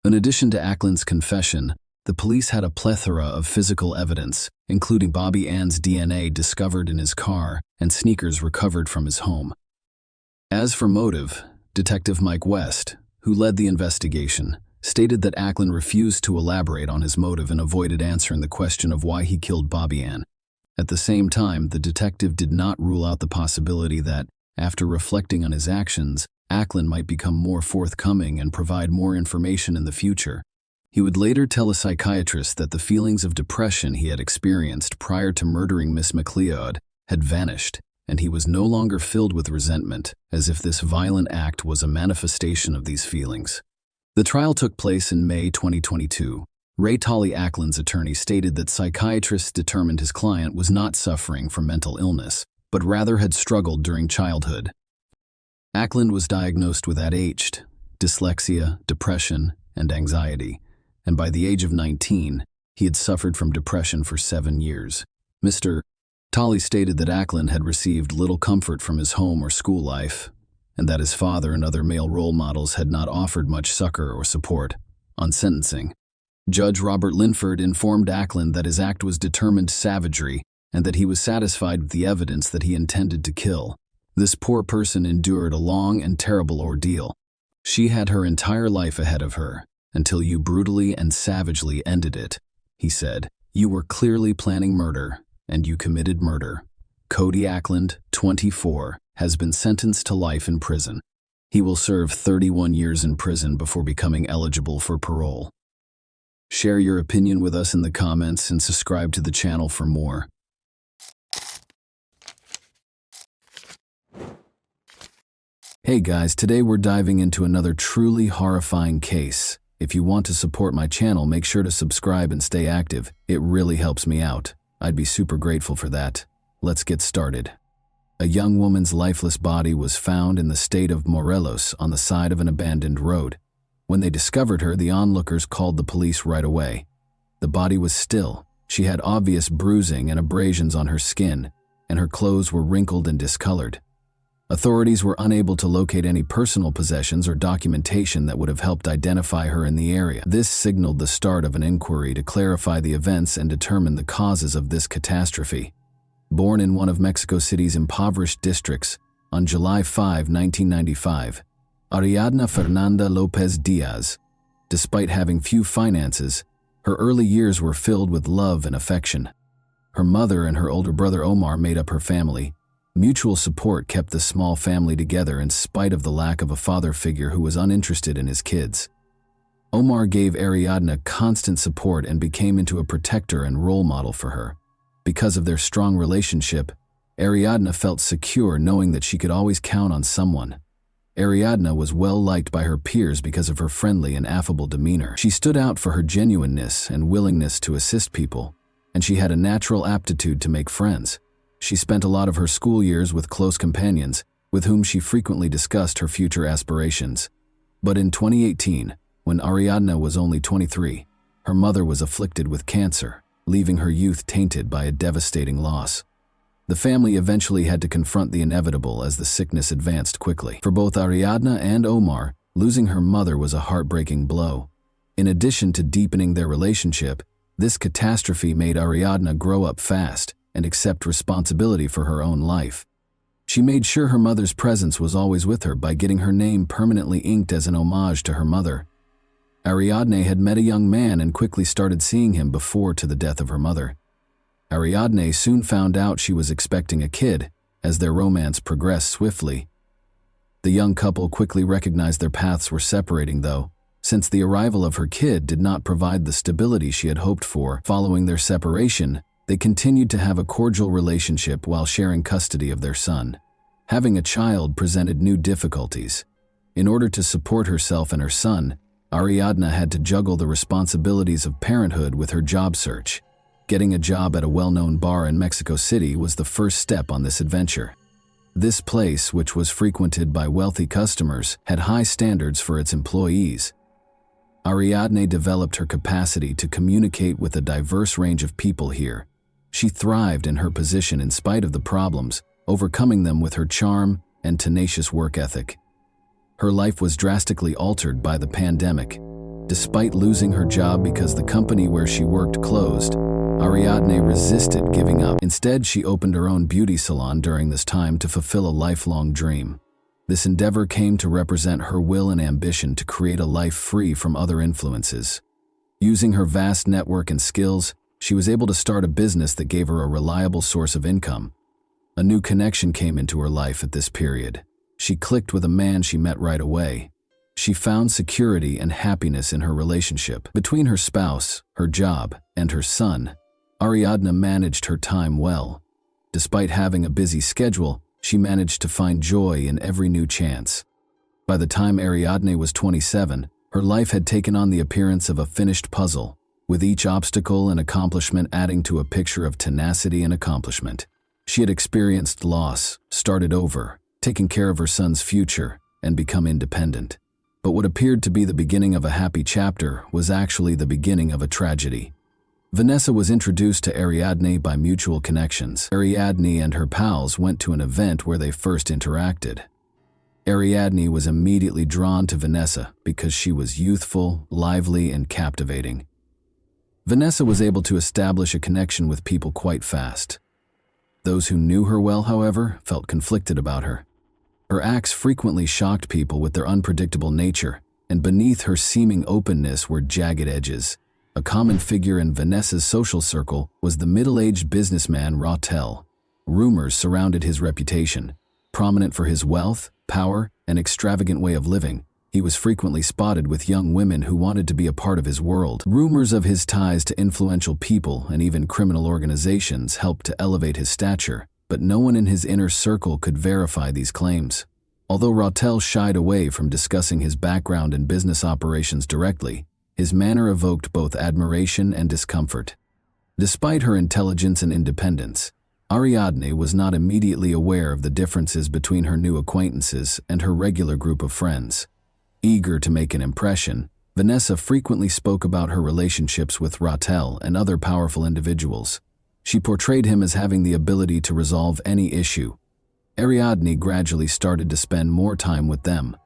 In addition to Ackland's confession, the police had a plethora of physical evidence, including Bobby Ann's DNA discovered in his car and sneakers recovered from his home. As for motive, Detective Mike West, who led the investigation, stated that Ackland refused to elaborate on his motive and avoided answering the question of why he killed Bobby Ann. At the same time, the detective did not rule out the possibility that, after reflecting on his actions, Ackland might become more forthcoming and provide more information in the future. He would later tell a psychiatrist that the feelings of depression he had experienced prior to murdering Miss McLeod had vanished, and he was no longer filled with resentment, as if this violent act was a manifestation of these feelings. The trial took place in May 2022. Ray Tolley, Ackland's attorney, stated that psychiatrists determined his client was not suffering from mental illness, but rather had struggled during childhood. Ackland was diagnosed with ADHD, dyslexia, depression, and anxiety, and by the age of 19, he had suffered from depression for 7 years. Mr. Tolley stated that Ackland had received little comfort from his home or school life, and that his father and other male role models had not offered much succor or support. On sentencing, Judge Robert Linford informed Ackland that his act was determined savagery and that he was satisfied with the evidence that he intended to kill. This poor person endured a long and terrible ordeal. She had her entire life ahead of her, until you brutally and savagely ended it, he said. You were clearly planning murder, and you committed murder. Cody Ackland, 24, has been sentenced to life in prison. He will serve 31 years in prison before becoming eligible for parole. Share your opinion with us in the comments and subscribe to the channel for more. Hey guys, today we're diving into another truly horrifying case. If you want to support my channel, make sure to subscribe and stay active. It really helps me out. I'd be super grateful for that. Let's get started. A young woman's lifeless body was found in the state of Morelos on the side of an abandoned road. When they discovered her, the onlookers called the police right away. The body was still. She had obvious bruising and abrasions on her skin, and her clothes were wrinkled and discolored. Authorities were unable to locate any personal possessions or documentation that would have helped identify her in the area. This signaled the start of an inquiry to clarify the events and determine the causes of this catastrophe. Born in one of Mexico City's impoverished districts on July 5, 1995, Ariadna Fernanda Lopez Diaz, despite having few finances, her early years were filled with love and affection. Her mother and her older brother Omar made up her family. Mutual support kept the small family together in spite of the lack of a father figure who was uninterested in his kids. Omar gave Ariadna constant support and became into a protector and role model for her. Because of their strong relationship, Ariadna felt secure knowing that she could always count on someone. Ariadna was well liked by her peers because of her friendly and affable demeanor. She stood out for her genuineness and willingness to assist people, and she had a natural aptitude to make friends. She spent a lot of her school years with close companions, with whom she frequently discussed her future aspirations. But in 2018, when Ariadna was only 23, her mother was afflicted with cancer, leaving her youth tainted by a devastating loss. The family eventually had to confront the inevitable as the sickness advanced quickly. For both Ariadna and Omar, losing her mother was a heartbreaking blow. In addition to deepening their relationship, this catastrophe made Ariadna grow up fast and accept responsibility for her own life. She made sure her mother's presence was always with her by getting her name permanently inked as an homage to her mother. Ariadne had met a young man and quickly started seeing him before to the death of her mother. Ariadne soon found out she was expecting a kid, as their romance progressed swiftly. The young couple quickly recognized their paths were separating though, since the arrival of her kid did not provide the stability she had hoped for. Following their separation, they continued to have a cordial relationship while sharing custody of their son. Having a child presented new difficulties. In order to support herself and her son, Ariadne had to juggle the responsibilities of parenthood with her job search. Getting a job at a well-known bar in Mexico City was the first step on this adventure. This place, which was frequented by wealthy customers, had high standards for its employees. Ariadne developed her capacity to communicate with a diverse range of people here. She thrived in her position in spite of the problems, overcoming them with her charm and tenacious work ethic. Her life was drastically altered by the pandemic. Despite losing her job because the company where she worked closed, Ariadne resisted giving up. Instead, she opened her own beauty salon during this time to fulfill a lifelong dream. This endeavor came to represent her will and ambition to create a life free from other influences. Using her vast network and skills, she was able to start a business that gave her a reliable source of income. A new connection came into her life at this period. She clicked with a man she met right away. She found security and happiness in her relationship. Between her spouse, her job, and her son, Ariadne managed her time well. Despite having a busy schedule, she managed to find joy in every new chance. By the time Ariadne was 27, her life had taken on the appearance of a finished puzzle, with each obstacle and accomplishment adding to a picture of tenacity and accomplishment. She had experienced loss, started over, taken care of her son's future, and become independent. But what appeared to be the beginning of a happy chapter was actually the beginning of a tragedy. Vanessa was introduced to Ariadne by mutual connections. Ariadne and her pals went to an event where they first interacted. Ariadne was immediately drawn to Vanessa because she was youthful, lively, and captivating. Vanessa was able to establish a connection with people quite fast. Those who knew her well, however, felt conflicted about her. Her acts frequently shocked people with their unpredictable nature, and beneath her seeming openness were jagged edges. A common figure in Vanessa's social circle was the middle-aged businessman Rautel. Rumors surrounded his reputation. Prominent for his wealth, power, and extravagant way of living, he was frequently spotted with young women who wanted to be a part of his world. Rumors of his ties to influential people and even criminal organizations helped to elevate his stature, but no one in his inner circle could verify these claims. Although Rautel shied away from discussing his background and business operations directly, his manner evoked both admiration and discomfort. Despite her intelligence and independence, Ariadne was not immediately aware of the differences between her new acquaintances and her regular group of friends. Eager to make an impression, Vanessa frequently spoke about her relationships with Rautel and other powerful individuals. She portrayed him as having the ability to resolve any issue. Ariadne gradually started to spend more time with them.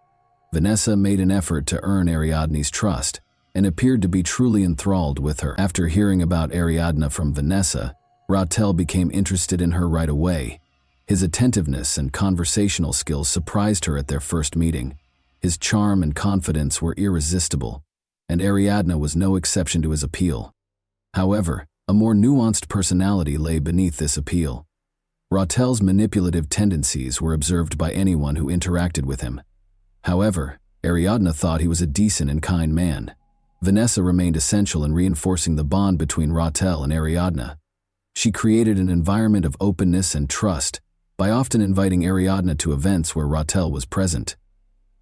Vanessa made an effort to earn Ariadne's trust and appeared to be truly enthralled with her. After hearing about Ariadne from Vanessa, Rautel became interested in her right away. His attentiveness and conversational skills surprised her at their first meeting. His charm and confidence were irresistible, and Ariadne was no exception to his appeal. However, a more nuanced personality lay beneath this appeal. Rautel's manipulative tendencies were observed by anyone who interacted with him. However, Ariadne thought he was a decent and kind man. Vanessa remained essential in reinforcing the bond between Rautel and Ariadne. She created an environment of openness and trust by often inviting Ariadne to events where Rautel was present.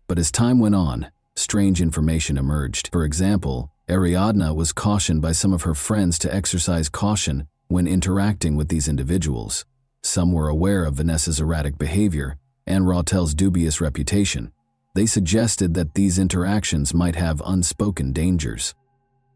But as time went on, strange information emerged. For example, Ariadne was cautioned by some of her friends to exercise caution when interacting with these individuals. Some were aware of Vanessa's erratic behavior and Rautel's dubious reputation. They suggested that these interactions might have unspoken dangers.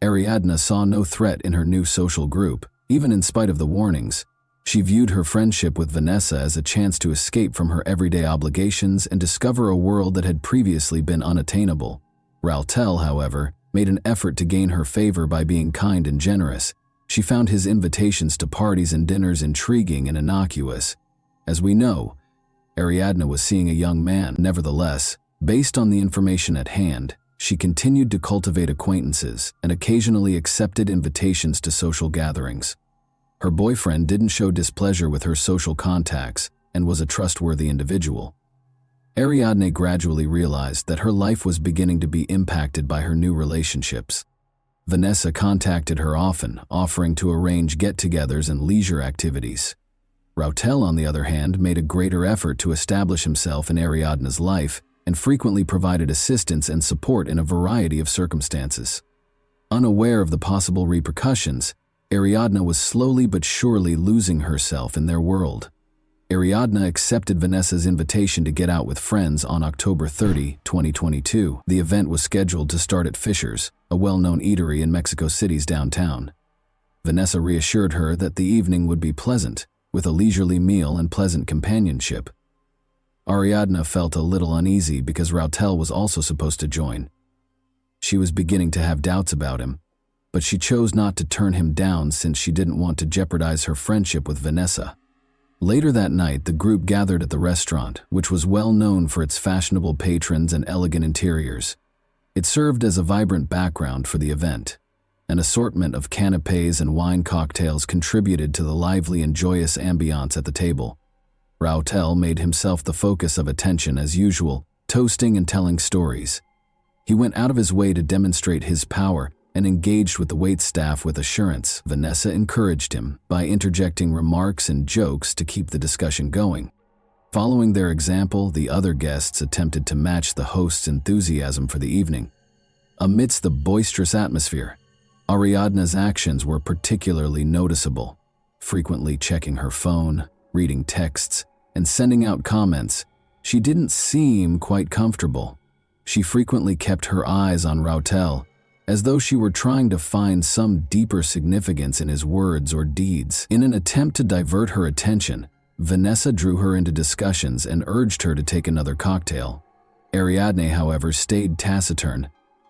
Ariadne saw no threat in her new social group, even in spite of the warnings. She viewed her friendship with Vanessa as a chance to escape from her everyday obligations and discover a world that had previously been unattainable. Rautel, however, made an effort to gain her favor by being kind and generous. She found his invitations to parties and dinners intriguing and innocuous. As we know, Ariadne was seeing a young man. Nevertheless, based on the information at hand, she continued to cultivate acquaintances and occasionally accepted invitations to social gatherings. Her boyfriend didn't show displeasure with her social contacts and was a trustworthy individual. Ariadne gradually realized that her life was beginning to be impacted by her new relationships. Vanessa contacted her often, offering to arrange get-togethers and leisure activities. Rautel, on the other hand, made a greater effort to establish himself in Ariadne's life and frequently provided assistance and support in a variety of circumstances. Unaware of the possible repercussions, Ariadne was slowly but surely losing herself in their world. Ariadne accepted Vanessa's invitation to get out with friends on October 30, 2022. The event was scheduled to start at Fisher's, a well-known eatery in Mexico City's downtown. Vanessa reassured her that the evening would be pleasant, with a leisurely meal and pleasant companionship. Ariadne felt a little uneasy because Rautel was also supposed to join. She was beginning to have doubts about him, but she chose not to turn him down since she didn't want to jeopardize her friendship with Vanessa. Later that night, the group gathered at the restaurant, which was well known for its fashionable patrons and elegant interiors. It served as a vibrant background for the event. An assortment of canapés and wine cocktails contributed to the lively and joyous ambiance at the table. Rautel made himself the focus of attention as usual, toasting and telling stories. He went out of his way to demonstrate his power and engaged with the waitstaff with assurance. Vanessa encouraged him by interjecting remarks and jokes to keep the discussion going. Following their example, the other guests attempted to match the host's enthusiasm for the evening. Amidst the boisterous atmosphere, Ariadne's actions were particularly noticeable, frequently checking her phone, reading texts, and sending out comments. She didn't seem quite comfortable. She frequently kept her eyes on Rautel, as though she were trying to find some deeper significance in his words or deeds. In an attempt to divert her attention, Vanessa drew her into discussions and urged her to take another cocktail. Ariadne, however, stayed taciturn.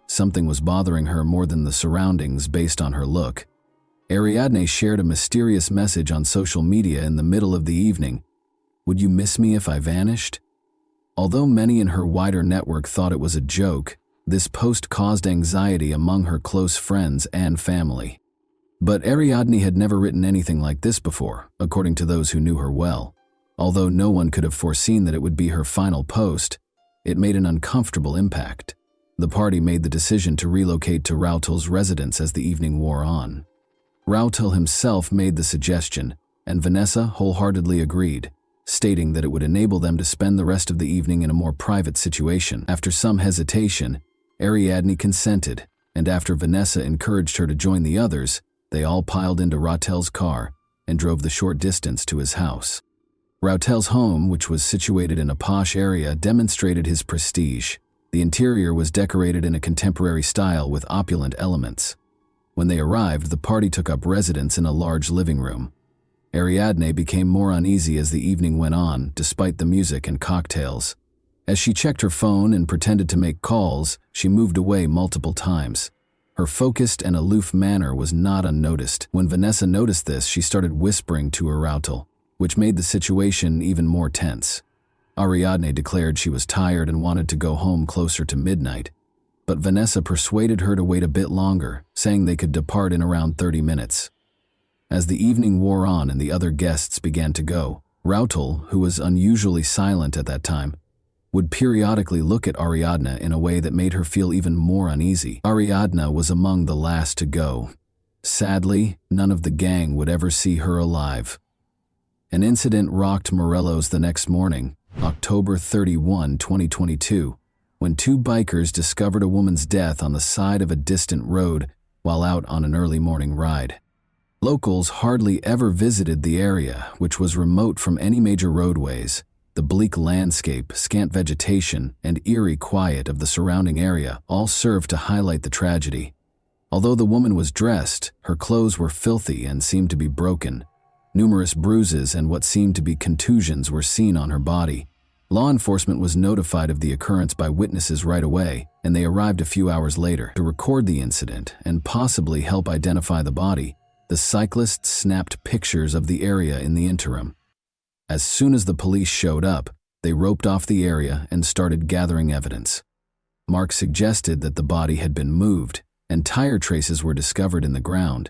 Something was bothering her more than the surroundings based on her look. Ariadne shared a mysterious message on social media in the middle of the evening. "Would you miss me if I vanished?" Although many in her wider network thought it was a joke, this post caused anxiety among her close friends and family. But Ariadne had never written anything like this before, according to those who knew her well. Although no one could have foreseen that it would be her final post, it made an uncomfortable impact. The party made the decision to relocate to Rautel's residence as the evening wore on. Rautel himself made the suggestion, and Vanessa wholeheartedly agreed, stating that it would enable them to spend the rest of the evening in a more private situation. After some hesitation, Ariadne consented, and after Vanessa encouraged her to join the others, they all piled into Rautel's car and drove the short distance to his house. Rautel's home, which was situated in a posh area, demonstrated his prestige. The interior was decorated in a contemporary style with opulent elements. When they arrived, the party took up residence in a large living room. Ariadne became more uneasy as the evening went on, despite the music and cocktails. As she checked her phone and pretended to make calls, she moved away multiple times. Her focused and aloof manner was not unnoticed. When Vanessa noticed this, she started whispering to her Rautel, which made the situation even more tense. Ariadne declared she was tired and wanted to go home closer to midnight, but Vanessa persuaded her to wait a bit longer, saying they could depart in around 30 minutes. As the evening wore on and the other guests began to go, Rautel, who was unusually silent at that time, would periodically look at Ariadne in a way that made her feel even more uneasy. Ariadne was among the last to go. Sadly, none of the gang would ever see her alive. An incident rocked Morelos the next morning, October 31, 2022, when two bikers discovered a woman's death on the side of a distant road while out on an early morning ride. Locals hardly ever visited the area, which was remote from any major roadways. The bleak landscape, scant vegetation, and eerie quiet of the surrounding area all served to highlight the tragedy. Although the woman was dressed, her clothes were filthy and seemed to be broken. Numerous bruises and what seemed to be contusions were seen on her body. Law enforcement was notified of the occurrence by witnesses right away, and they arrived a few hours later to record the incident and possibly help identify the body. The cyclists snapped pictures of the area in the interim. As soon as the police showed up, They roped off the area and started gathering evidence. Mark suggested that the body had been moved, and tire traces were discovered in the ground.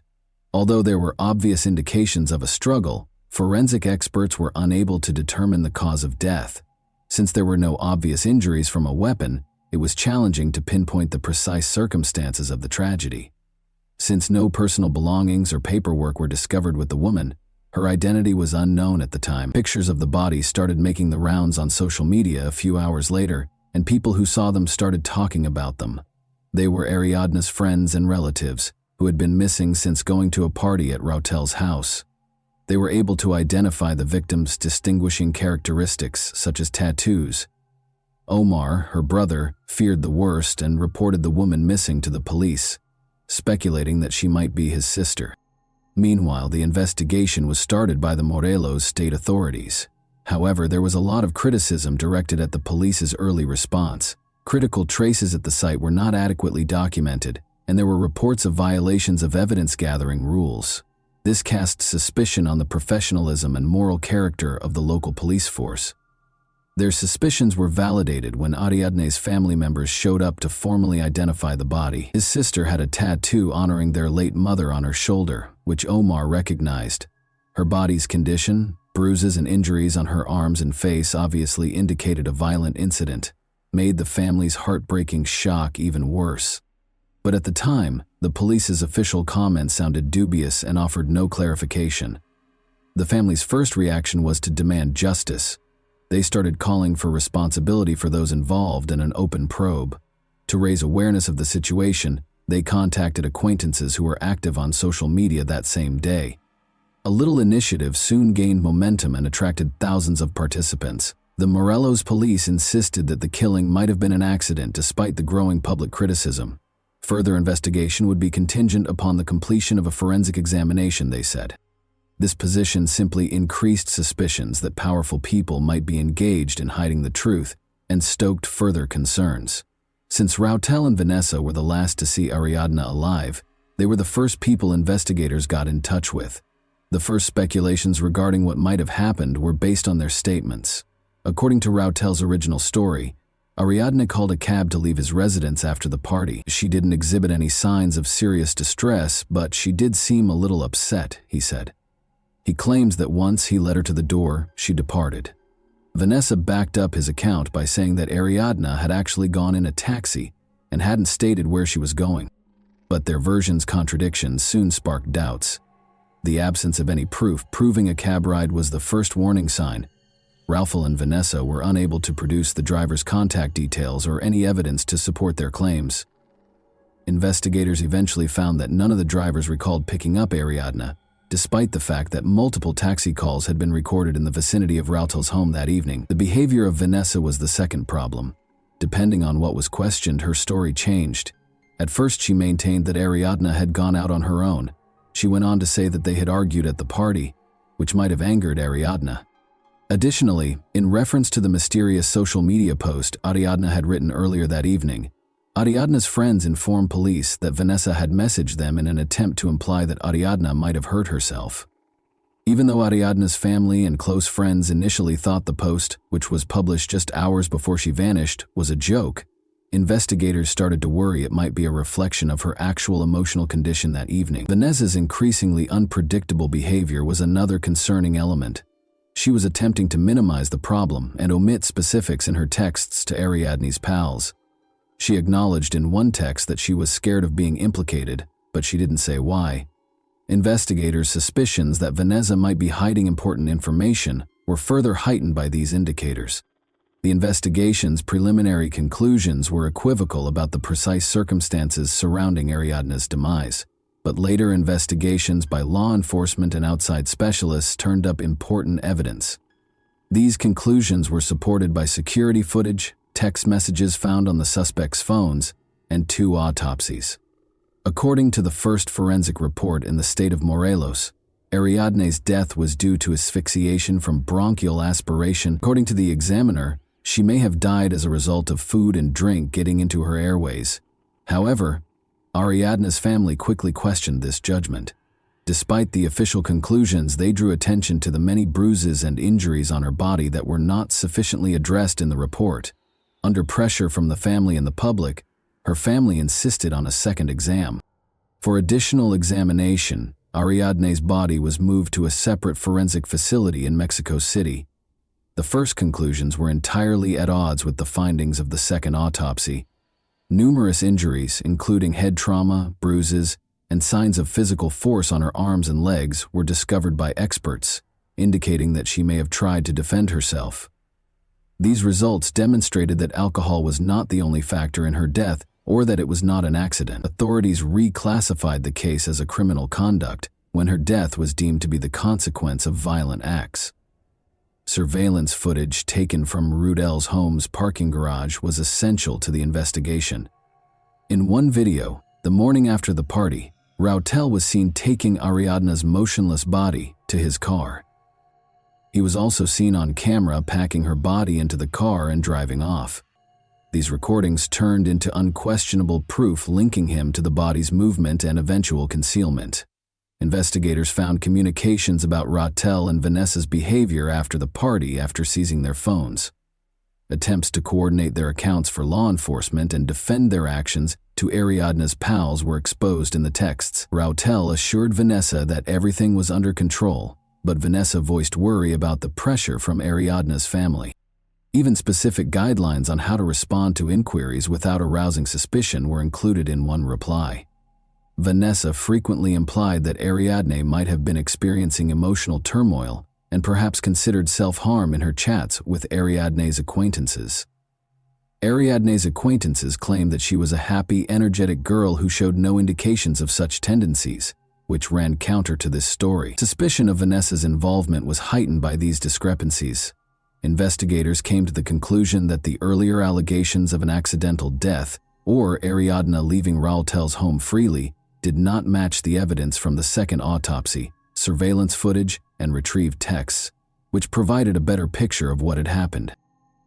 Although there were obvious indications of a struggle, forensic experts were unable to determine the cause of death. Since there were no obvious injuries from a weapon, it was challenging to pinpoint the precise circumstances of the tragedy. Since no personal belongings or paperwork were discovered with the woman, her identity was unknown at the time. Pictures of the body started making the rounds on social media a few hours later, and people who saw them started talking about them. They were Ariadna's friends and relatives, who had been missing since going to a party at Rautel's house. They were able to identify the victim's distinguishing characteristics, such as tattoos. Omar, her brother, feared the worst and reported the woman missing to the police, speculating that she might be his sister. Meanwhile, the investigation was started by the Morelos state authorities. However, there was a lot of criticism directed at the police's early response. Critical traces at the site were not adequately documented, and there were reports of violations of evidence-gathering rules. This cast suspicion on the professionalism and moral character of the local police force. Their suspicions were validated when Ariadne's family members showed up to formally identify the body. His sister had a tattoo honoring their late mother on her shoulder, which Omar recognized. Her body's condition, bruises and injuries on her arms and face obviously indicated a violent incident, made the family's heartbreaking shock even worse. But at the time, the police's official comments sounded dubious and offered no clarification. The family's first reaction was to demand justice. They started calling for responsibility for those involved in an open probe. To raise awareness of the situation, they contacted acquaintances who were active on social media that same day. A little initiative soon gained momentum and attracted thousands of participants. The Morelos police insisted that the killing might have been an accident despite the growing public criticism. Further investigation would be contingent upon the completion of a forensic examination, they said. This position simply increased suspicions that powerful people might be engaged in hiding the truth and stoked further concerns. Since Rautel and Vanessa were the last to see Ariadna alive, they were the first people investigators got in touch with. The first speculations regarding what might have happened were based on their statements. According to Rautel's original story, Ariadna called a cab to leave his residence after the party. She didn't exhibit any signs of serious distress, but she did seem a little upset, he said. He claims that once he led her to the door, she departed. Vanessa backed up his account by saying that Ariadna had actually gone in a taxi and hadn't stated where she was going. But their versions' contradictions soon sparked doubts. The absence of any proof proving a cab ride was the first warning sign. Raufel and Vanessa were unable to produce the driver's contact details or any evidence to support their claims. Investigators eventually found that none of the drivers recalled picking up Ariadna, despite the fact that multiple taxi calls had been recorded in the vicinity of Rautel's home that evening. The behavior of Vanessa was the second problem. Depending on what was questioned, her story changed. At first, she maintained that Ariadna had gone out on her own. She went on to say that they had argued at the party, which might have angered Ariadna. Additionally, in reference to the mysterious social media post Ariadna had written earlier that evening, Ariadna's friends informed police that Vanessa had messaged them in an attempt to imply that Ariadna might have hurt herself. Even though Ariadna's family and close friends initially thought the post, which was published just hours before she vanished, was a joke, investigators started to worry it might be a reflection of her actual emotional condition that evening. Vanessa's increasingly unpredictable behavior was another concerning element. She was attempting to minimize the problem and omit specifics in her texts to Ariadne's pals. She acknowledged in one text that she was scared of being implicated, but she didn't say why. Investigators' suspicions that Vanessa might be hiding important information were further heightened by these indicators. The investigation's preliminary conclusions were equivocal about the precise circumstances surrounding Ariadna's demise, but later investigations by law enforcement and outside specialists turned up important evidence. These conclusions were supported by security footage, text messages found on the suspect's phones, and 2 autopsies. According to the first forensic report in the state of Morelos, Ariadne's death was due to asphyxiation from bronchial aspiration. According to the examiner, she may have died as a result of food and drink getting into her airways. However, Ariadna's family quickly questioned this judgment. Despite the official conclusions, they drew attention to the many bruises and injuries on her body that were not sufficiently addressed in the report. Under pressure from the family and the public, her family insisted on a second exam. For additional examination, Ariadne's body was moved to a separate forensic facility in Mexico City. The first conclusions were entirely at odds with the findings of the second autopsy. Numerous injuries, including head trauma, bruises, and signs of physical force on her arms and legs, were discovered by experts, indicating that she may have tried to defend herself. These results demonstrated that alcohol was not the only factor in her death, or that it was not an accident. Authorities reclassified the case as a criminal conduct when her death was deemed to be the consequence of violent acts. Surveillance footage taken from Rudel's home's parking garage was essential to the investigation. In one video, the morning after the party, Rautel was seen taking Ariadne's motionless body to his car. He was also seen on camera packing her body into the car and driving off. These recordings turned into unquestionable proof linking him to the body's movement and eventual concealment. Investigators found communications about Rautel and Vanessa's behavior after the party after seizing their phones. Attempts to coordinate their accounts for law enforcement and defend their actions to Ariadne's pals were exposed in the texts. Rautel assured Vanessa that everything was under control, but Vanessa voiced worry about the pressure from Ariadne's family. Even specific guidelines on how to respond to inquiries without arousing suspicion were included in one reply. Vanessa frequently implied that Ariadne might have been experiencing emotional turmoil and perhaps considered self-harm in her chats with Ariadne's acquaintances. Ariadne's acquaintances claimed that she was a happy, energetic girl who showed no indications of such tendencies, which ran counter to this story. Suspicion of Vanessa's involvement was heightened by these discrepancies. Investigators came to the conclusion that the earlier allegations of an accidental death or Ariadne leaving Rautel's home freely did not match the evidence from the second autopsy, surveillance footage, and retrieved texts, which provided a better picture of what had happened.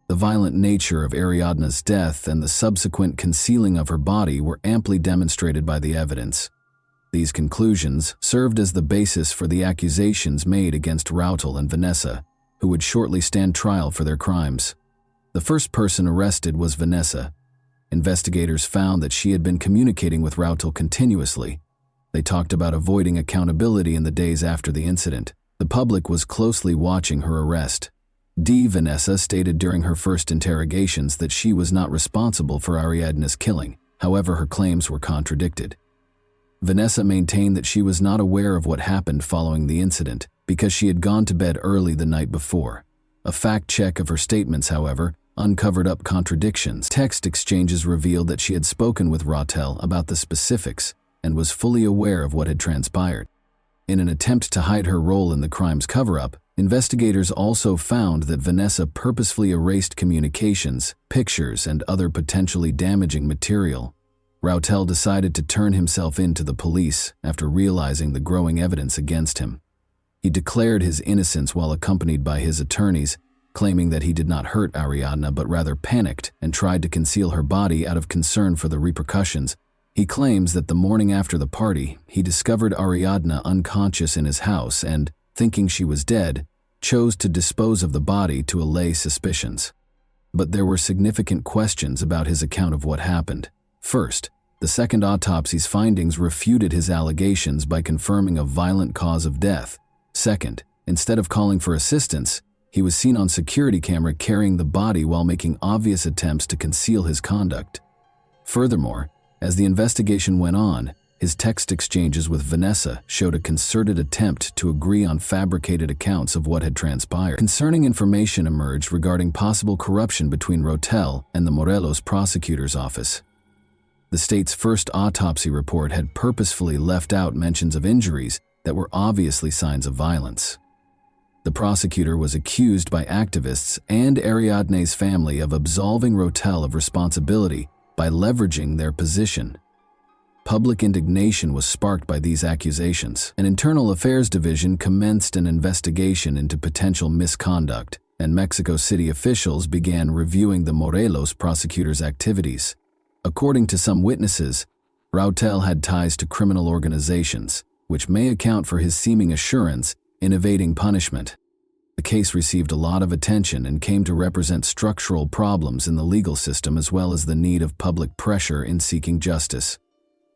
The violent nature of Ariadne's death and the subsequent concealing of her body were amply demonstrated by the evidence. These conclusions served as the basis for the accusations made against Rautel and Vanessa, who would shortly stand trial for their crimes. The first person arrested was Vanessa. Investigators found that she had been communicating with Rautel continuously. They talked about avoiding accountability in the days after the incident. The public was closely watching her arrest. Vanessa stated during her first interrogations that she was not responsible for Ariadne's killing. However, her claims were contradicted. Vanessa maintained that she was not aware of what happened following the incident because she had gone to bed early the night before. A fact check of her statements, however, uncovered up contradictions. Text exchanges revealed that she had spoken with Rautel about the specifics and was fully aware of what had transpired. In an attempt to hide her role in the crime's cover-up, investigators also found that Vanessa purposefully erased communications, pictures, and other potentially damaging material. Rautel decided to turn himself in to the police after realizing the growing evidence against him. He declared his innocence while accompanied by his attorneys, claiming that he did not hurt Ariadne but rather panicked and tried to conceal her body out of concern for the repercussions. He claims that the morning after the party, he discovered Ariadne unconscious in his house and, thinking she was dead, chose to dispose of the body to allay suspicions. But there were significant questions about his account of what happened. First, the second autopsy's findings refuted his allegations by confirming a violent cause of death. Second, instead of calling for assistance, he was seen on security camera carrying the body while making obvious attempts to conceal his conduct. Furthermore, as the investigation went on, his text exchanges with Vanessa showed a concerted attempt to agree on fabricated accounts of what had transpired. Concerning information emerged regarding possible corruption between Rautel and the Morelos prosecutor's office. The state's first autopsy report had purposefully left out mentions of injuries that were obviously signs of violence. The prosecutor was accused by activists and Ariadne's family of absolving Rautel of responsibility by leveraging their position. Public indignation was sparked by these accusations. An internal affairs division commenced an investigation into potential misconduct, and Mexico City officials began reviewing the Morelos prosecutor's activities. According to some witnesses, Rautel had ties to criminal organizations, which may account for his seeming assurance in evading punishment. The case received a lot of attention and came to represent structural problems in the legal system as well as the need of public pressure in seeking justice.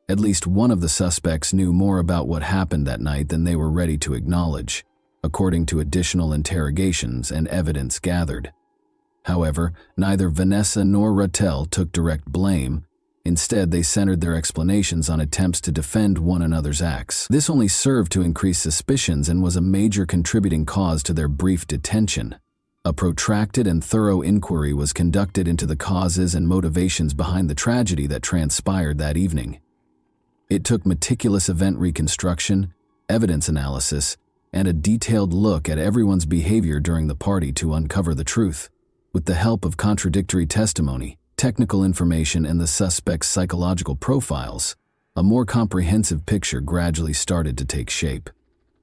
At least one of the suspects knew more about what happened that night than they were ready to acknowledge, according to additional interrogations and evidence gathered. However, neither Vanessa nor Rattel took direct blame. Instead, they centered their explanations on attempts to defend one another's acts. This only served to increase suspicions and was a major contributing cause to their brief detention. A protracted and thorough inquiry was conducted into the causes and motivations behind the tragedy that transpired that evening. It took meticulous event reconstruction, evidence analysis, and a detailed look at everyone's behavior during the party to uncover the truth. With the help of contradictory testimony, technical information, and the suspect's psychological profiles, a more comprehensive picture gradually started to take shape.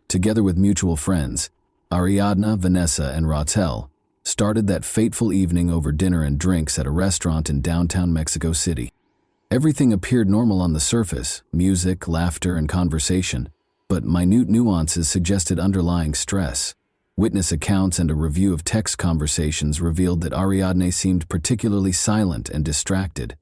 Together with mutual friends, Ariadna, Vanessa, and Rattel started that fateful evening over dinner and drinks at a restaurant in downtown Mexico City. Everything appeared normal on the surface: music, laughter, and conversation, but minute nuances suggested underlying stress. Witness accounts and a review of text conversations revealed that Ariadne seemed particularly silent and distracted.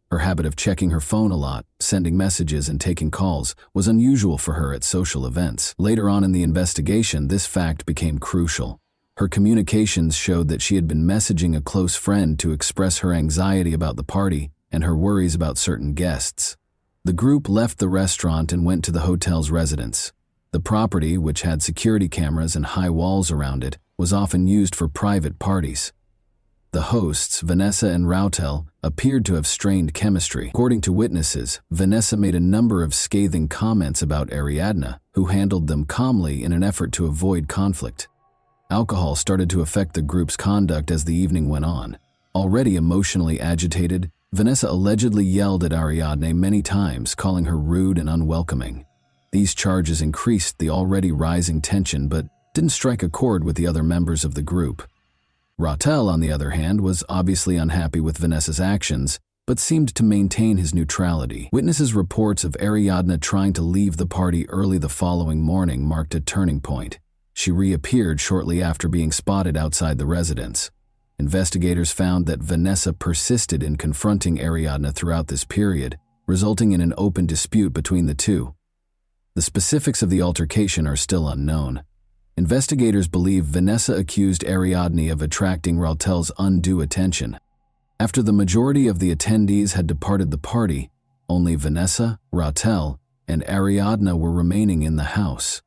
Her habit of checking her phone a lot, sending messages, and taking calls was unusual for her at social events. Later on in the investigation, this fact became crucial. Her communications showed that she had been messaging a close friend to express her anxiety about the party and her worries about certain guests. The group left the restaurant and went to the hotel's residence. The property, which had security cameras and high walls around it, was often used for private parties. The hosts, Vanessa and Rattel, appeared to have strained chemistry. According to witnesses, Vanessa made a number of scathing comments about Ariadna, who handled them calmly in an effort to avoid conflict. Alcohol started to affect the group's conduct as the evening went on. Already emotionally agitated, Vanessa allegedly yelled at Ariadne many times, calling her rude and unwelcoming. These charges increased the already rising tension but didn't strike a chord with the other members of the group. Rattel, on the other hand, was obviously unhappy with Vanessa's actions, but seemed to maintain his neutrality. Witnesses' reports of Ariadna trying to leave the party early the following morning marked a turning point. She reappeared shortly after being spotted outside the residence. Investigators found that Vanessa persisted in confronting Ariadna throughout this period, resulting in an open dispute between the two. The specifics of the altercation are still unknown. Investigators believe Vanessa accused Ariadne of attracting Rattel's undue attention. After the majority of the attendees had departed the party, only Vanessa, Rattel, and Ariadna were remaining in the house.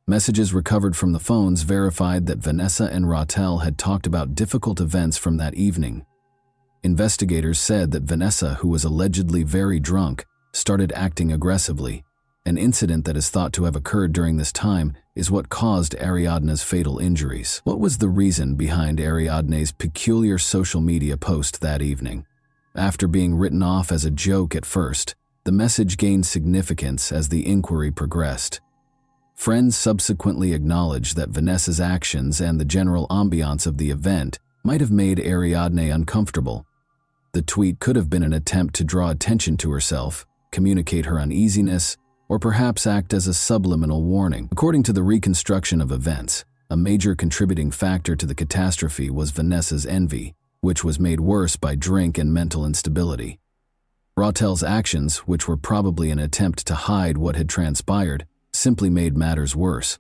Messages recovered from the phones verified that Vanessa and Rattel had talked about difficult events from that evening. Investigators said that Vanessa, who was allegedly very drunk, started acting aggressively. An incident that is thought to have occurred during this time is what caused Ariadna's fatal injuries. What was the reason behind Ariadne's peculiar social media post that evening? After being written off as a joke at first, the message gained significance as the inquiry progressed. Friends subsequently acknowledged that Vanessa's actions and the general ambiance of the event might have made Ariadne uncomfortable. The tweet could have been an attempt to draw attention to herself, communicate her uneasiness, or perhaps act as a subliminal warning. According to the reconstruction of events, a major contributing factor to the catastrophe was Vanessa's envy, which was made worse by drink and mental instability. Rattel's actions, which were probably an attempt to hide what had transpired, simply made matters worse.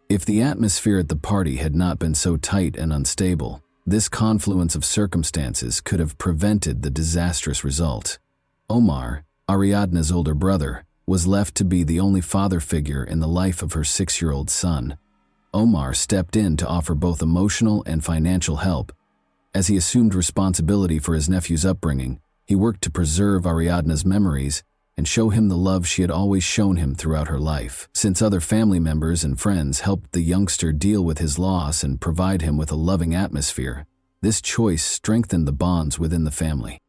If the atmosphere at the party had not been so tight and unstable, this confluence of circumstances could have prevented the disastrous result. Omar, Ariadna's older brother, was left to be the only father figure in the life of her 6-year-old son. Omar stepped in to offer both emotional and financial help. As he assumed responsibility for his nephew's upbringing, he worked to preserve Ariadna's memories and show him the love she had always shown him throughout her life. Since other family members and friends helped the youngster deal with his loss and provide him with a loving atmosphere, this choice strengthened the bonds within the family.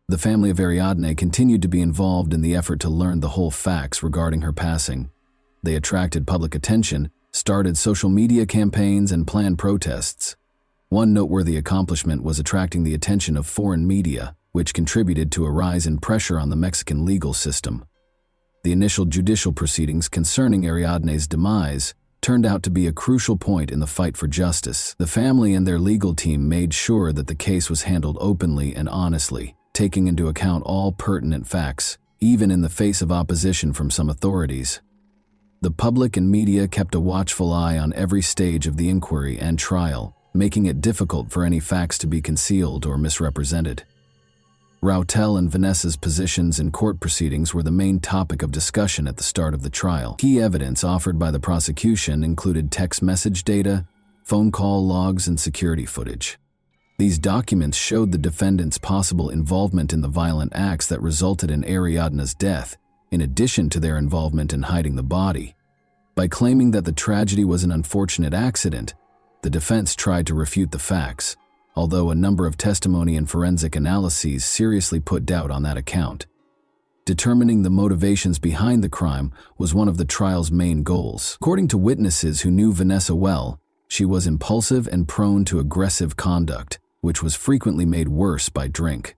The family of Ariadne continued to be involved in the effort to learn the whole facts regarding her passing. They attracted public attention, started social media campaigns, and planned protests. One noteworthy accomplishment was attracting the attention of foreign media, which contributed to a rise in pressure on the Mexican legal system. The initial judicial proceedings concerning Ariadne's demise turned out to be a crucial point in the fight for justice. The family and their legal team made sure that the case was handled openly and honestly, taking into account all pertinent facts, even in the face of opposition from some authorities. The public and media kept a watchful eye on every stage of the inquiry and trial, making it difficult for any facts to be concealed or misrepresented. Rautel and Vanessa's positions in court proceedings were the main topic of discussion at the start of the trial. Key evidence offered by the prosecution included text message data, phone call logs, and security footage. These documents showed the defendants' possible involvement in the violent acts that resulted in Ariadne's death, in addition to their involvement in hiding the body. By claiming that the tragedy was an unfortunate accident, the defense tried to refute the facts, although a number of testimony and forensic analyses seriously put doubt on that account. Determining the motivations behind the crime was one of the trial's main goals. According to witnesses who knew Vanessa well, she was impulsive and prone to aggressive conduct, which was frequently made worse by drink.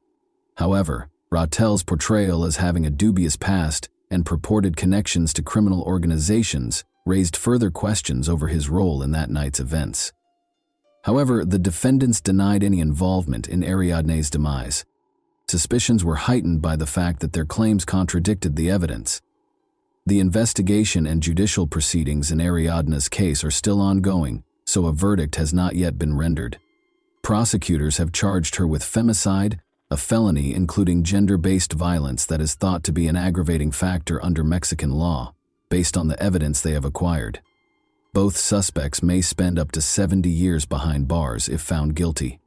However, Rautel's portrayal as having a dubious past and purported connections to criminal organizations raised further questions over his role in that night's events. However, the defendants denied any involvement in Ariadne's demise. Suspicions were heightened by the fact that their claims contradicted the evidence. The investigation and judicial proceedings in Ariadne's case are still ongoing, so a verdict has not yet been rendered. Prosecutors have charged her with femicide, a felony including gender-based violence that is thought to be an aggravating factor under Mexican law, based on the evidence they have acquired. Both suspects may spend up to 70 years behind bars if found guilty.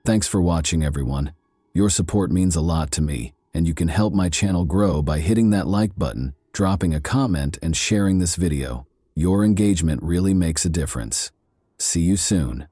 Thanks for watching, everyone. Your support means a lot to me, and you can help my channel grow by hitting that like button, dropping a comment, and sharing this video. Your engagement really makes a difference. See you soon.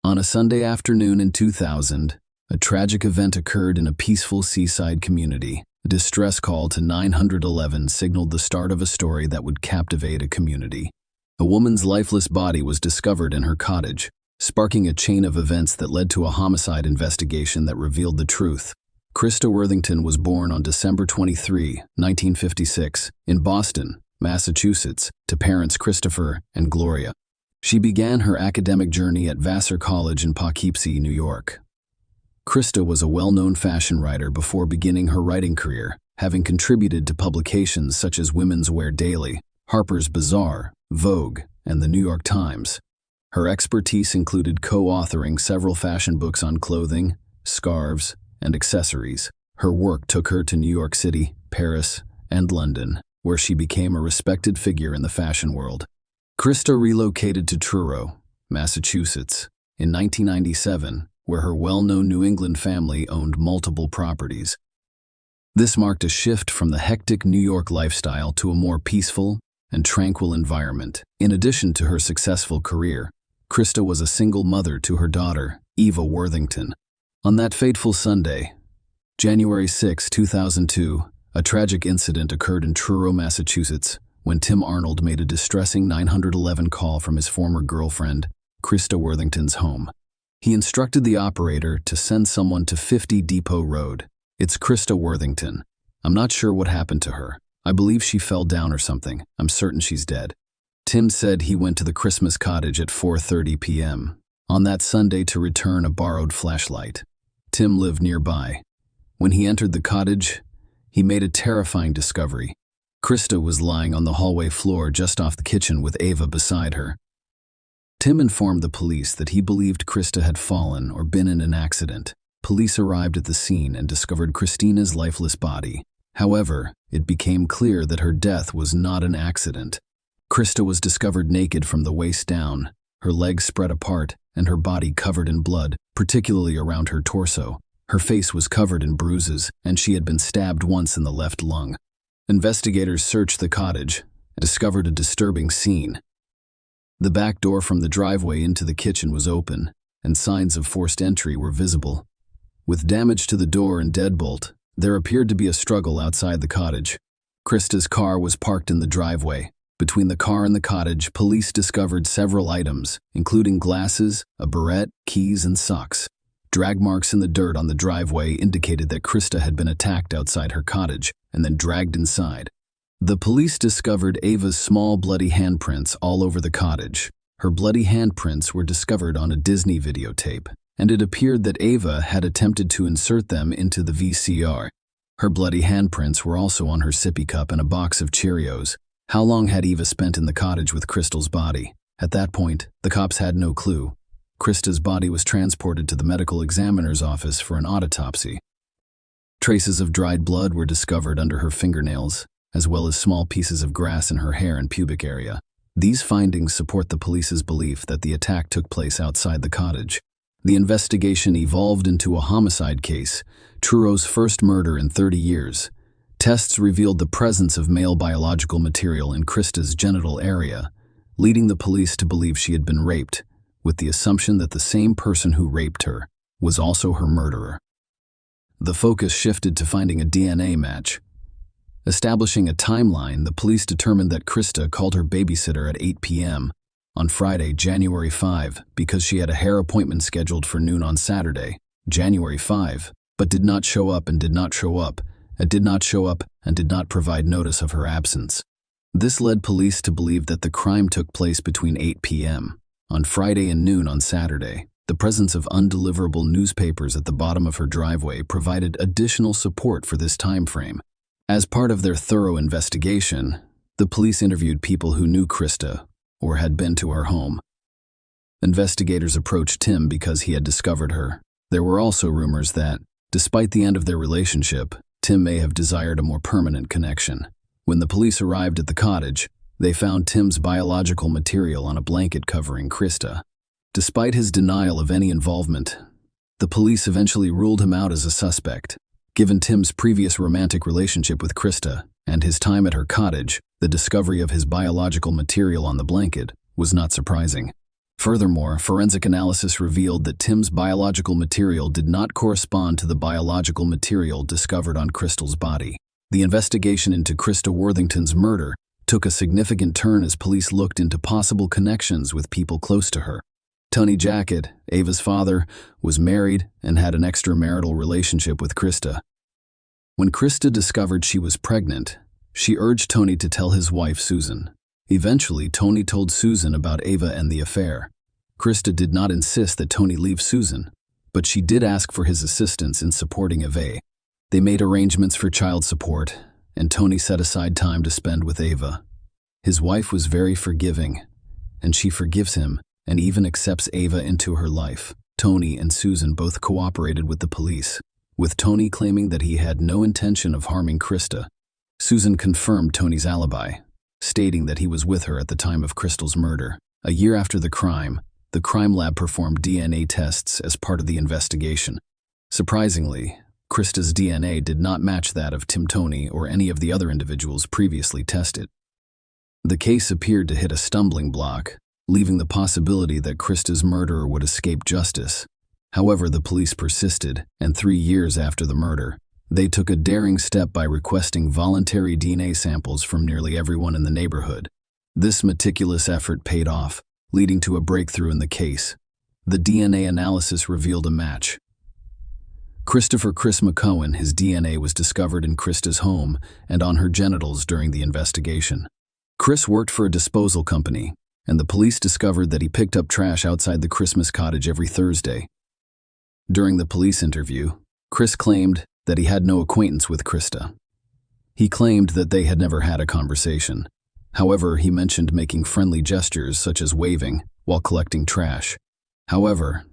On a Sunday afternoon in 2000, a tragic event occurred in a peaceful seaside community. A distress call to 911 signaled the start of a story that would captivate a community. A woman's lifeless body was discovered in her cottage, sparking a chain of events that led to a homicide investigation that revealed the truth. Krista Worthington was born on December 23, 1956, in Boston, Massachusetts, to parents Christopher and Gloria. She began her academic journey at Vassar College in Poughkeepsie, New York. Krista was a well-known fashion writer before beginning her writing career, having contributed to publications such as Women's Wear Daily, Harper's Bazaar, Vogue, and the New York Times. Her expertise included co-authoring several fashion books on clothing, scarves, and accessories. Her work took her to New York City, Paris, and London, where she became a respected figure in the fashion world. Krista relocated to Truro, Massachusetts, in 1997, where her well-known New England family owned multiple properties. This marked a shift from the hectic New York lifestyle to a more peaceful and tranquil environment. In addition to her successful career, Krista was a single mother to her daughter, Eva Worthington. On that fateful Sunday, January 6, 2002, a tragic incident occurred in Truro, Massachusetts, when Tim Arnold made a distressing 911 call from his former girlfriend, Krista Worthington's home. He instructed the operator to send someone to 50 Depot Road. "It's Krista Worthington. I'm not sure what happened to her. I believe she fell down or something. I'm certain she's dead." Tim said he went to the Christmas cottage at 4:30 p.m. on that Sunday to return a borrowed flashlight. Tim lived nearby. When he entered the cottage, he made a terrifying discovery. Krista was lying on the hallway floor just off the kitchen with Ava beside her. Tim informed the police that he believed Krista had fallen or been in an accident. Police arrived at the scene and discovered Christina's lifeless body. However, it became clear that her death was not an accident. Krista was discovered naked from the waist down, her legs spread apart, and her body covered in blood, particularly around her torso. Her face was covered in bruises, and she had been stabbed once in the left lung. Investigators searched the cottage and discovered a disturbing scene. The back door from the driveway into the kitchen was open, and signs of forced entry were visible. With damage to the door and deadbolt, there appeared to be a struggle outside the cottage. Krista's car was parked in the driveway, Between the car and the cottage, police discovered several items, including glasses, a barrette, keys, and socks. Drag marks in the dirt on the driveway indicated that Krista had been attacked outside her cottage and then dragged inside. The police discovered Ava's small bloody handprints all over the cottage. Her bloody handprints were discovered on a Disney videotape, and it appeared that Ava had attempted to insert them into the VCR. Her bloody handprints were also on her sippy cup and a box of Cheerios. How long had Ava spent in the cottage with Crystal's body? At that point, the cops had no clue. Krista's body was transported to the medical examiner's office for an autopsy. Traces of dried blood were discovered under her fingernails, as well as small pieces of grass in her hair and pubic area. These findings support the police's belief that the attack took place outside the cottage. The investigation evolved into a homicide case, Truro's first murder in 30 years. Tests revealed the presence of male biological material in Krista's genital area, leading the police to believe she had been raped, with the assumption that the same person who raped her was also her murderer. The focus shifted to finding a DNA match. Establishing a timeline, the police determined that Krista called her babysitter at 8 p.m. on Friday, January 5, because she had a hair appointment scheduled for noon on Saturday, January 5, but did not show up and did not show up, and did not show up and did not provide notice of her absence. This led police to believe that the crime took place between 8 p.m. on Friday and noon on Saturday. The presence of undeliverable newspapers at the bottom of her driveway provided additional support for this time frame. As part of their thorough investigation, the police interviewed people who knew Krista or had been to her home. Investigators approached Tim because he had discovered her. There were also rumors that, despite the end of their relationship, Tim may have desired a more permanent connection. When the police arrived at the cottage, they found Tim's biological material on a blanket covering Krista. Despite his denial of any involvement, the police eventually ruled him out as a suspect. Given Tim's previous romantic relationship with Krista and his time at her cottage, the discovery of his biological material on the blanket was not surprising. Furthermore, forensic analysis revealed that Tim's biological material did not correspond to the biological material discovered on Crystal's body. The investigation into Krista Worthington's murder took a significant turn as police looked into possible connections with people close to her. Tony Jackett, Ava's father, was married and had an extramarital relationship with Krista. When Krista discovered she was pregnant, she urged Tony to tell his wife, Susan. Eventually, Tony told Susan about Ava and the affair. Krista did not insist that Tony leave Susan, but she did ask for his assistance in supporting Ava. They made arrangements for child support, and Tony set aside time to spend with Ava. His wife was very forgiving, and she forgives him and even accepts Ava into her life. Tony and Susan both cooperated with the police, with Tony claiming that he had no intention of harming Krista. Susan confirmed Tony's alibi, stating that he was with her at the time of Crystal's murder. A year after the crime lab performed DNA tests as part of the investigation. Surprisingly, Krista's DNA did not match that of Tim Tony or any of the other individuals previously tested. The case appeared to hit a stumbling block, leaving the possibility that Krista's murderer would escape justice. However, the police persisted, and 3 years after the murder, they took a daring step by requesting voluntary DNA samples from nearly everyone in the neighborhood. This meticulous effort paid off, leading to a breakthrough in the case. The DNA analysis revealed a match. Christopher Chris McCohen, his DNA was discovered in Krista's home and on her genitals during the investigation. Chris worked for a disposal company, and the police discovered that he picked up trash outside the Christmas cottage every Thursday. During the police interview, Chris claimed that he had no acquaintance with Krista. He claimed that they had never had a conversation. However, he mentioned making friendly gestures such as waving while collecting trash. However,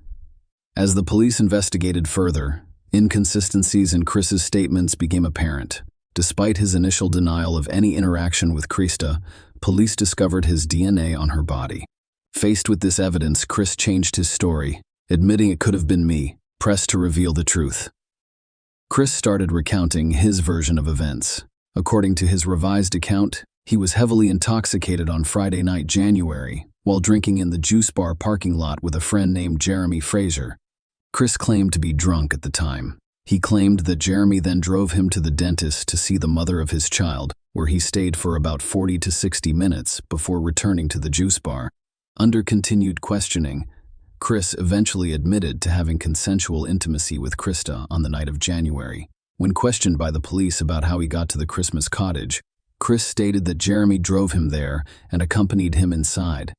as the police investigated further, inconsistencies in Chris's statements became apparent. Despite his initial denial of any interaction with Krista, police discovered his DNA on her body. Faced with this evidence, Chris changed his story, admitting it could have been me, pressed to reveal the truth. Chris started recounting his version of events. According to his revised account, he was heavily intoxicated on Friday night, January, while drinking in the juice bar parking lot with a friend named Jeremy Fraser. Chris claimed to be drunk at the time. He claimed that Jeremy then drove him to the dentist to see the mother of his child, where he stayed for about 40 to 60 minutes before returning to the juice bar. Under continued questioning, Chris eventually admitted to having consensual intimacy with Krista on the night of January. When questioned by the police about how he got to the Christmas cottage, Chris stated that Jeremy drove him there and accompanied him inside.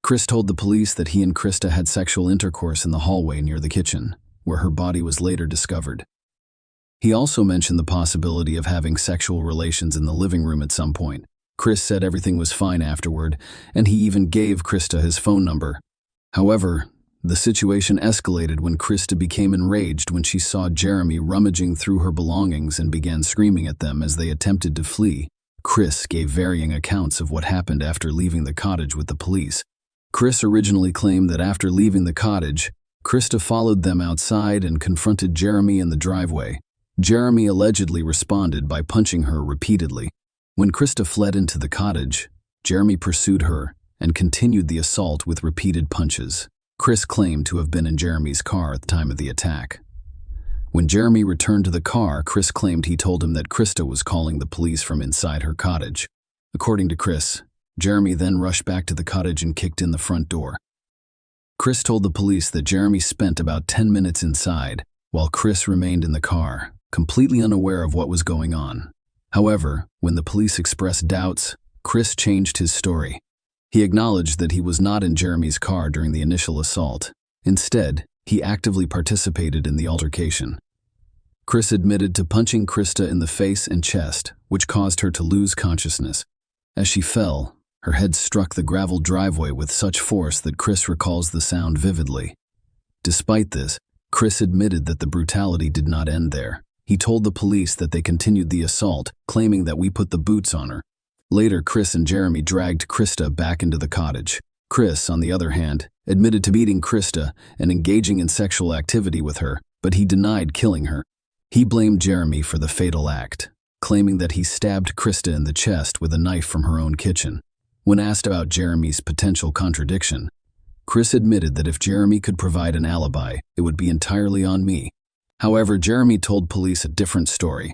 Chris told the police that he and Krista had sexual intercourse in the hallway near the kitchen, where her body was later discovered. He also mentioned the possibility of having sexual relations in the living room at some point. Chris said everything was fine afterward, and he even gave Krista his phone number. However, the situation escalated when Krista became enraged when she saw Jeremy rummaging through her belongings and began screaming at them as they attempted to flee. Chris gave varying accounts of what happened after leaving the cottage with the police. Chris originally claimed that after leaving the cottage, Krista followed them outside and confronted Jeremy in the driveway. Jeremy allegedly responded by punching her repeatedly. When Krista fled into the cottage, Jeremy pursued her and continued the assault with repeated punches. Chris claimed to have been in Jeremy's car at the time of the attack. When Jeremy returned to the car, Chris claimed he told him that Krista was calling the police from inside her cottage. According to Chris, Jeremy then rushed back to the cottage and kicked in the front door. Chris told the police that Jeremy spent about 10 minutes inside, while Chris remained in the car, completely unaware of what was going on. However, when the police expressed doubts, Chris changed his story. He acknowledged that he was not in Jeremy's car during the initial assault. Instead, he actively participated in the altercation. Chris admitted to punching Krista in the face and chest, which caused her to lose consciousness. As she fell, her head struck the gravel driveway with such force that Chris recalls the sound vividly. Despite this, Chris admitted that the brutality did not end there. He told the police that they continued the assault, claiming that we put the boots on her. Later, Chris and Jeremy dragged Krista back into the cottage. Chris, on the other hand, admitted to beating Krista and engaging in sexual activity with her, but he denied killing her. He blamed Jeremy for the fatal act, claiming that he stabbed Krista in the chest with a knife from her own kitchen. When asked about Jeremy's potential contradiction, Chris admitted that if Jeremy could provide an alibi, it would be entirely on me. However, Jeremy told police a different story.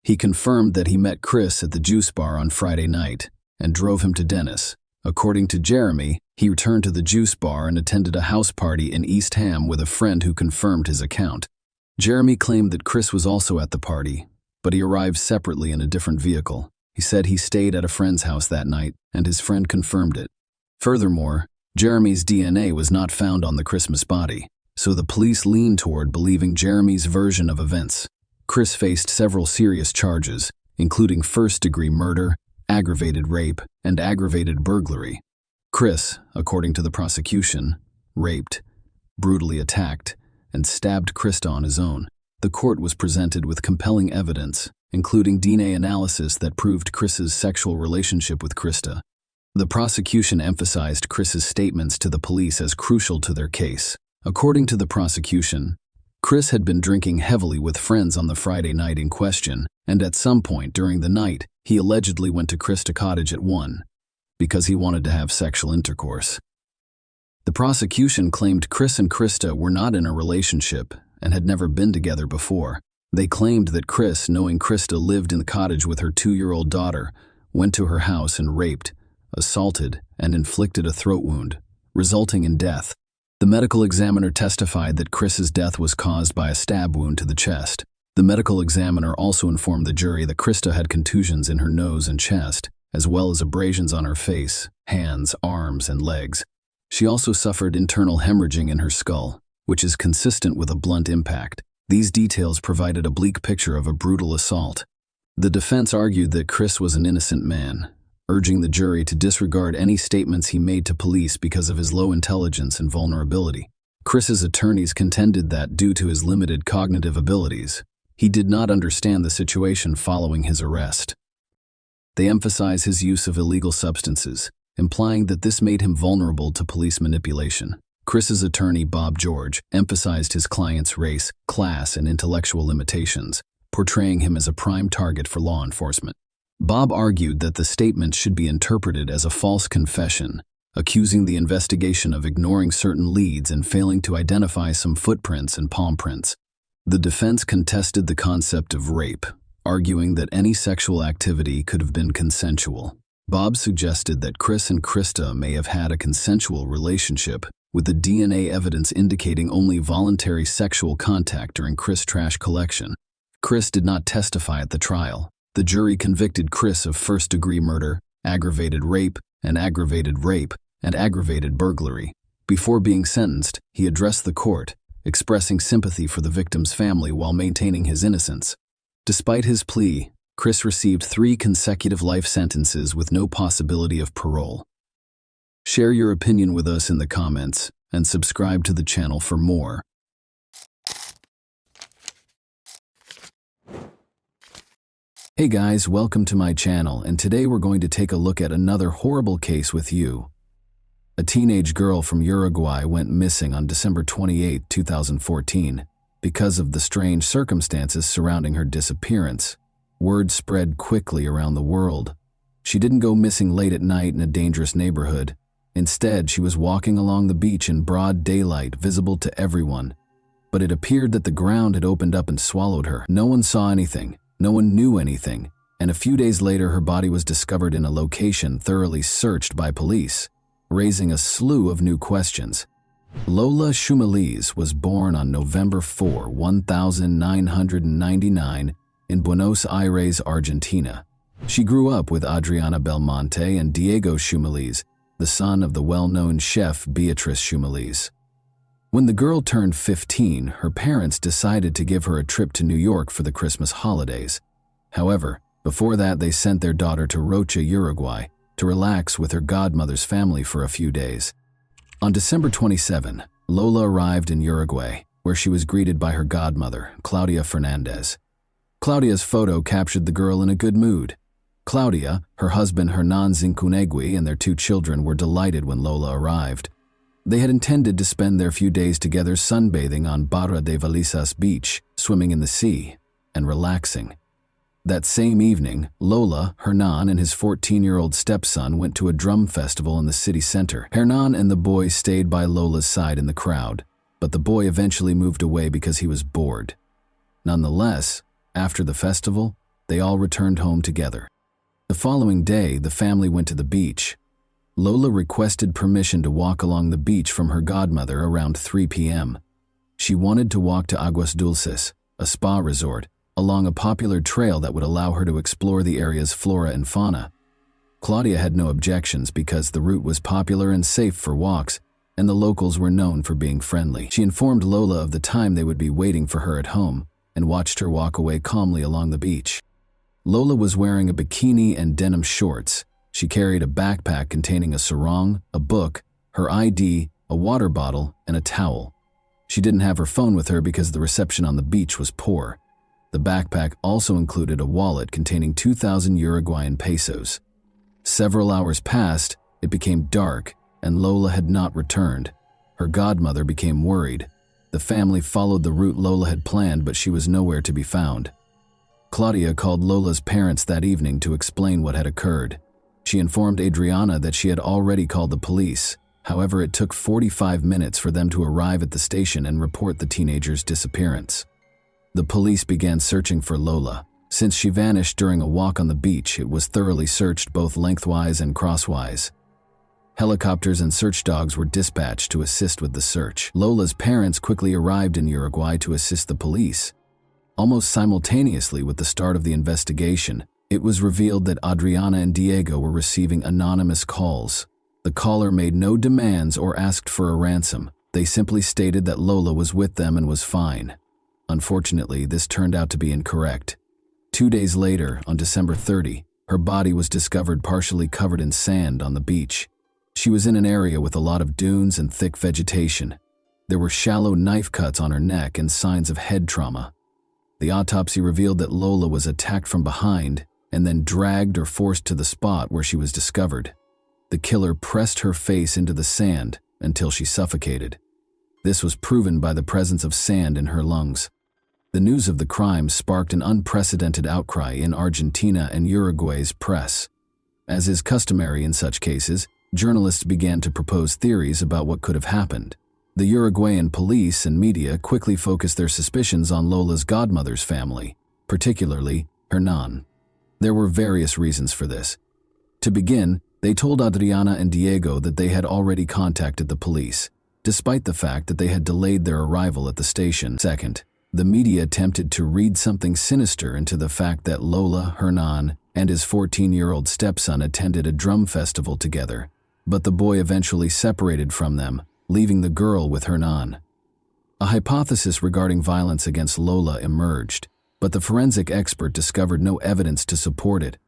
He confirmed that he met Chris at the juice bar on Friday night and drove him to Dennis. According to Jeremy, he returned to the juice bar and attended a house party in East Ham with a friend who confirmed his account. Jeremy claimed that Chris was also at the party, but he arrived separately in a different vehicle. He said he stayed at a friend's house that night, and his friend confirmed it. Furthermore, Jeremy's DNA was not found on the Christmas body, so the police leaned toward believing Jeremy's version of events. Chris faced several serious charges, including first-degree murder, aggravated rape, and aggravated burglary. Chris, according to the prosecution, raped, brutally attacked, and stabbed Krista on his own. The court was presented with compelling evidence, including DNA analysis that proved Chris's sexual relationship with Krista. The prosecution emphasized Chris's statements to the police as crucial to their case. According to the prosecution, Chris had been drinking heavily with friends on the Friday night in question, and at some point during the night, he allegedly went to Krista Cottage at 1 because he wanted to have sexual intercourse. The prosecution claimed Chris and Krista were not in a relationship and had never been together before. They claimed that Chris, knowing Krista lived in the cottage with her 2-year-old daughter, went to her house and raped, assaulted, and inflicted a throat wound, resulting in death. The medical examiner testified that Chris's death was caused by a stab wound to the chest. The medical examiner also informed the jury that Krista had contusions in her nose and chest, as well as abrasions on her face, hands, arms, and legs. She also suffered internal hemorrhaging in her skull, which is consistent with a blunt impact. These details provided a bleak picture of a brutal assault. The defense argued that Chris was an innocent man, urging the jury to disregard any statements he made to police because of his low intelligence and vulnerability. Chris's attorneys contended that, due to his limited cognitive abilities, he did not understand the situation following his arrest. They emphasize his use of illegal substances, implying that this made him vulnerable to police manipulation. Chris's attorney, Bob George, emphasized his client's race, class, and intellectual limitations, portraying him as a prime target for law enforcement. Bob argued that the statement should be interpreted as a false confession, accusing the investigation of ignoring certain leads and failing to identify some footprints and palm prints. The defense contested the concept of rape, arguing that any sexual activity could have been consensual. Bob suggested that Chris and Krista may have had a consensual relationship, with the DNA evidence indicating only voluntary sexual contact during Chris' trash collection. Chris did not testify at the trial. The jury convicted Chris of first-degree murder, aggravated rape, and aggravated burglary. Before being sentenced, he addressed the court, expressing sympathy for the victim's family while maintaining his innocence. Despite his plea, Chris received 3 consecutive life sentences with no possibility of parole. Share your opinion with us in the comments and subscribe to the channel for more. Hey guys, welcome to my channel, and today we're going to take a look at another horrible case with you. A teenage girl from Uruguay went missing on December 28, 2014. Because of the strange circumstances surrounding her disappearance, word spread quickly around the world. She didn't go missing late at night in a dangerous neighborhood. Instead, she was walking along the beach in broad daylight, visible to everyone. But it appeared that the ground had opened up and swallowed her. No one saw anything, no one knew anything, and a few days later her body was discovered in a location thoroughly searched by police, raising a slew of new questions. Lola Shumaliz was born on November 4, 1999 in Buenos Aires, Argentina. She grew up with Adriana Belmonte and Diego Shumaliz, the son of the well-known chef Beatriz Shumaliz. When the girl turned 15, her parents decided to give her a trip to New York for the Christmas holidays. However, before that they sent their daughter to Rocha, Uruguay, to relax with her godmother's family for a few days. On December 27, Lola arrived in Uruguay, where she was greeted by her godmother, Claudia Fernandez. Claudia's photo captured the girl in a good mood. Claudia, her husband Hernan Zincunegui, and their 2 children were delighted when Lola arrived. They had intended to spend their few days together sunbathing on Barra de Valisas beach, swimming in the sea, and relaxing. That same evening, Lola, Hernan, and his 14-year-old stepson went to a drum festival in the city center. Hernan and the boy stayed by Lola's side in the crowd, but the boy eventually moved away because he was bored. Nonetheless, after the festival, they all returned home together. The following day, the family went to the beach. Lola requested permission to walk along the beach from her godmother around 3 p.m. She wanted to walk to Aguas Dulces, a spa resort, along a popular trail that would allow her to explore the area's flora and fauna. Claudia had no objections because the route was popular and safe for walks, and the locals were known for being friendly. She informed Lola of the time they would be waiting for her at home and watched her walk away calmly along the beach. Lola was wearing a bikini and denim shorts. She carried a backpack containing a sarong, a book, her ID, a water bottle, and a towel. She didn't have her phone with her because the reception on the beach was poor. The backpack also included a wallet containing 2,000 Uruguayan pesos. Several hours passed, it became dark, and Lola had not returned. Her godmother became worried. The family followed the route Lola had planned, but she was nowhere to be found. Claudia called Lola's parents that evening to explain what had occurred. She informed Adriana that she had already called the police. However, it took 45 minutes for them to arrive at the station and report the teenager's disappearance. The police began searching for Lola. Since she vanished during a walk on the beach, it was thoroughly searched both lengthwise and crosswise. Helicopters and search dogs were dispatched to assist with the search. Lola's parents quickly arrived in Uruguay to assist the police. Almost simultaneously with the start of the investigation, it was revealed that Adriana and Diego were receiving anonymous calls. The caller made no demands or asked for a ransom. They simply stated that Lola was with them and was fine. Unfortunately, this turned out to be incorrect. 2 days later, on December 30, her body was discovered partially covered in sand on the beach. She was in an area with a lot of dunes and thick vegetation. There were shallow knife cuts on her neck and signs of head trauma. The autopsy revealed that Lola was attacked from behind and then dragged or forced to the spot where she was discovered. The killer pressed her face into the sand until she suffocated. This was proven by the presence of sand in her lungs. The news of the crime sparked an unprecedented outcry in Argentina and Uruguay's press. As is customary in such cases, journalists began to propose theories about what could have happened. The Uruguayan police and media quickly focused their suspicions on Lola's godmother's family, particularly Hernan. There were various reasons for this. To begin, they told Adriana and Diego that they had already contacted the police, despite the fact that they had delayed their arrival at the station. Second, the media attempted to read something sinister into the fact that Lola, Hernan, and his 14-year-old stepson attended a drum festival together, but the boy eventually separated from them, leaving the girl with Hernan. A hypothesis regarding violence against Lola emerged, but the forensic expert discovered no evidence to support it.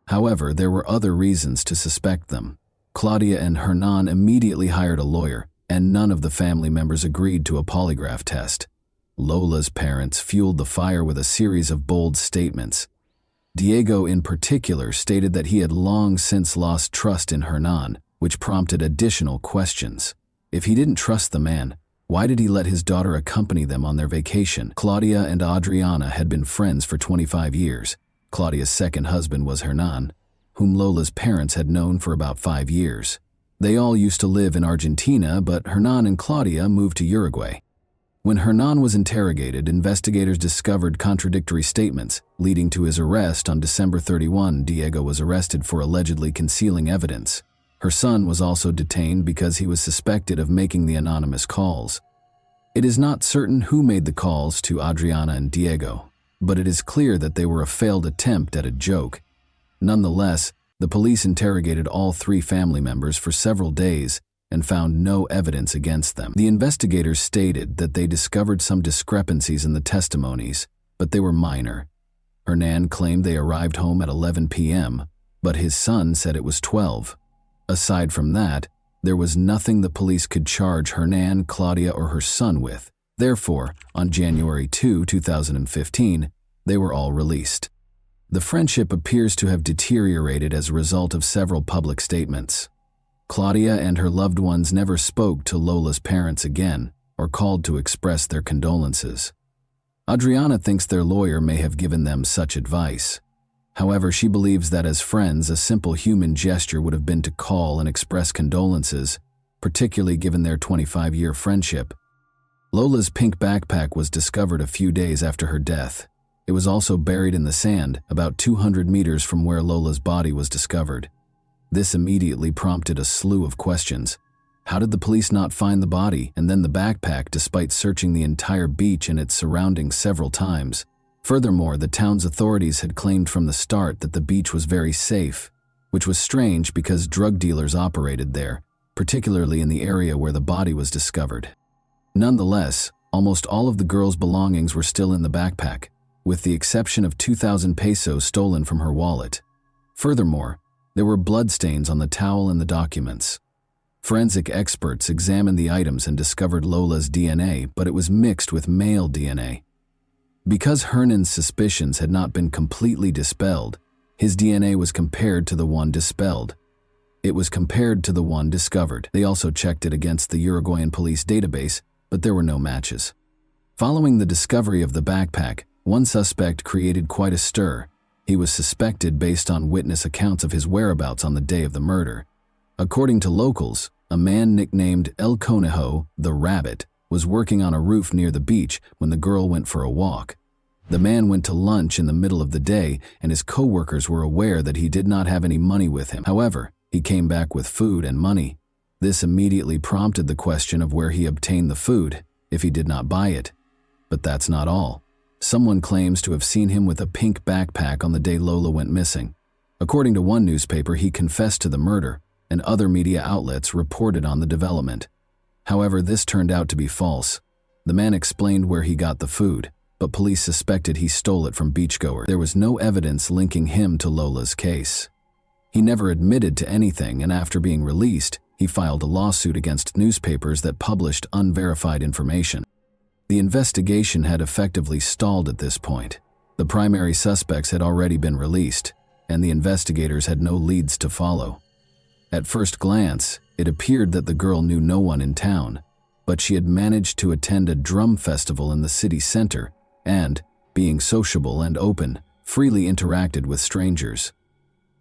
However, there were other reasons to suspect them. Claudia and Hernan immediately hired a lawyer, and none of the family members agreed to a polygraph test. Lola's parents fueled the fire with a series of bold statements. Diego in particular stated that he had long since lost trust in Hernan, which prompted additional questions. If he didn't trust the man, why did he let his daughter accompany them on their vacation? Claudia and Adriana had been friends for 25 years. Claudia's second husband was Hernan, whom Lola's parents had known for about 5 years. They all used to live in Argentina, but Hernan and Claudia moved to Uruguay. When Hernan was interrogated, investigators discovered contradictory statements, leading to his arrest on December 31. Diego was arrested for allegedly concealing evidence. Her son was also detained because he was suspected of making the anonymous calls. It is not certain who made the calls to Adriana and Diego, but it is clear that they were a failed attempt at a joke. Nonetheless, the police interrogated all 3 family members for several days and found no evidence against them. The investigators stated that they discovered some discrepancies in the testimonies, but they were minor. Hernan claimed they arrived home at 11 p.m., but his son said it was 12. Aside from that, there was nothing the police could charge Hernan, Claudia, or her son with. Therefore, on January 2, 2015, they were all released. The friendship appears to have deteriorated as a result of several public statements. Claudia and her loved ones never spoke to Lola's parents again or called to express their condolences. Adriana thinks their lawyer may have given them such advice. However, she believes that as friends, a simple human gesture would have been to call and express condolences, particularly given their 25-year friendship. Lola's pink backpack was discovered a few days after her death. It was also buried in the sand, about 200 meters from where Lola's body was discovered. This immediately prompted a slew of questions. How did the police not find the body and then the backpack despite searching the entire beach and its surroundings several times? Furthermore, the town's authorities had claimed from the start that the beach was very safe, which was strange because drug dealers operated there, particularly in the area where the body was discovered. Nonetheless, almost all of the girl's belongings were still in the backpack, with the exception of 2,000 pesos stolen from her wallet. Furthermore, there were bloodstains on the towel and the documents. Forensic experts examined the items and discovered Lola's DNA, but it was mixed with male DNA. Because Hernan's suspicions had not been completely dispelled, his DNA was compared to the one dispelled. It was compared to the one discovered. They also checked it against the Uruguayan police database, but there were no matches. Following the discovery of the backpack, one suspect created quite a stir. He was suspected based on witness accounts of his whereabouts on the day of the murder. According to locals, a man nicknamed El Conejo, the Rabbit, was working on a roof near the beach when the girl went for a walk. The man went to lunch in the middle of the day, and his co-workers were aware that he did not have any money with him. However, he came back with food and money. This immediately prompted the question of where he obtained the food, if he did not buy it. But that's not all. Someone claims to have seen him with a pink backpack on the day Lola went missing. According to one newspaper, he confessed to the murder, and other media outlets reported on the development. However, this turned out to be false. The man explained where he got the food, but police suspected he stole it from beachgoers. There was no evidence linking him to Lola's case. He never admitted to anything, and after being released, he filed a lawsuit against newspapers that published unverified information. The investigation had effectively stalled at this point. The primary suspects had already been released, and the investigators had no leads to follow. At first glance, it appeared that the girl knew no one in town, but she had managed to attend a drum festival in the city center and, being sociable and open, freely interacted with strangers.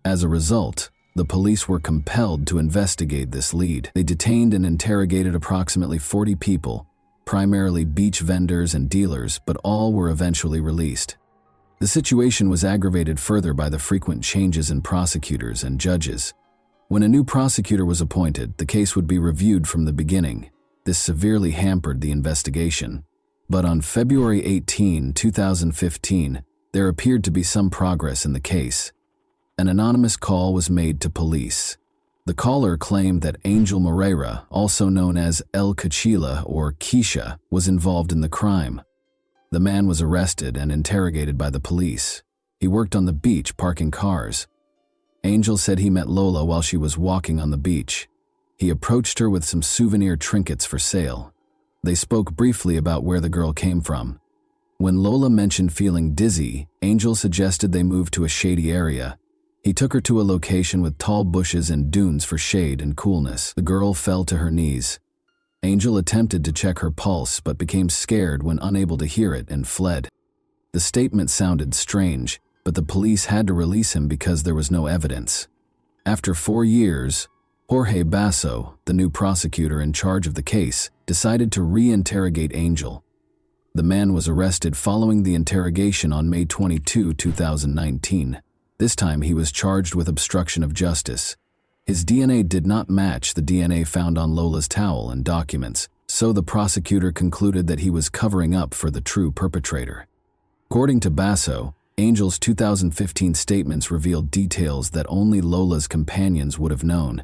As a result, the police were compelled to investigate this lead. They detained and interrogated approximately 40 people, primarily beach vendors and dealers, but all were eventually released. The situation was aggravated further by the frequent changes in prosecutors and judges. When a new prosecutor was appointed, the case would be reviewed from the beginning. This severely hampered the investigation. But on February 18, 2015, there appeared to be some progress in the case. An anonymous call was made to police. The caller claimed that Angel Moreira, also known as El Cachila or Keisha, was involved in the crime. The man was arrested and interrogated by the police. He worked on the beach parking cars. Angel said he met Lola while she was walking on the beach. He approached her with some souvenir trinkets for sale. They spoke briefly about where the girl came from. When Lola mentioned feeling dizzy, Angel suggested they move to a shady area. He took her to a location with tall bushes and dunes for shade and coolness. The girl fell to her knees. Angel attempted to check her pulse but became scared when unable to hear it and fled. The statement sounded strange, but the police had to release him because there was no evidence. After 4 years, Jorge Basso, the new prosecutor in charge of the case, decided to re-interrogate Angel. The man was arrested following the interrogation on May 22, 2019. This time he was charged with obstruction of justice. His DNA did not match the DNA found on Lola's towel and documents, so the prosecutor concluded that he was covering up for the true perpetrator. According to Basso, Angel's 2015 statements revealed details that only Lola's companions would have known.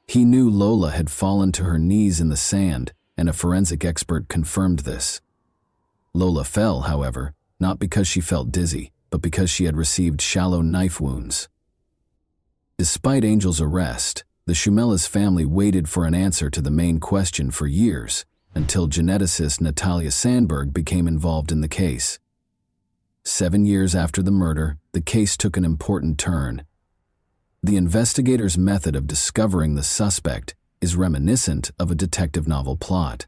He knew Lola had fallen to her knees in the sand, and a forensic expert confirmed this. Lola fell, however, not because she felt dizzy, but because she had received shallow knife wounds. Despite Angel's arrest, the Shumela's family waited for an answer to the main question for years, until geneticist Natalia Sandberg became involved in the case. 7 years after the murder, the case took an important turn. The investigator's method of discovering the suspect is reminiscent of a detective novel plot.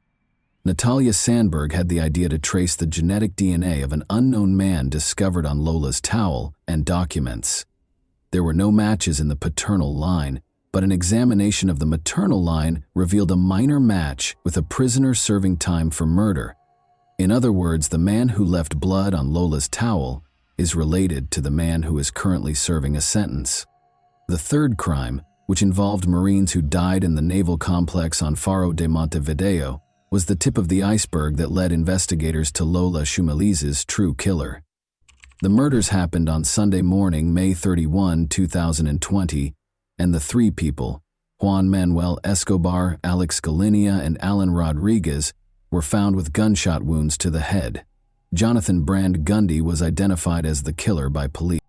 Natalia Sandberg had the idea to trace the genetic DNA of an unknown man discovered on Lola's towel and documents. There were no matches in the paternal line, but an examination of the maternal line revealed a minor match with a prisoner serving time for murder. In other words, the man who left blood on Lola's towel is related to the man who is currently serving a sentence. The third crime, which involved Marines who died in the naval complex on Faro de Montevideo, was the tip of the iceberg that led investigators to Lola Shumeli's true killer. The murders happened on Sunday morning, May 31, 2020, and the three people, Juan Manuel Escobar, Alex Galinia, and Alan Rodriguez, were found with gunshot wounds to the head. Jonathan Brand Gundy was identified as the killer by police.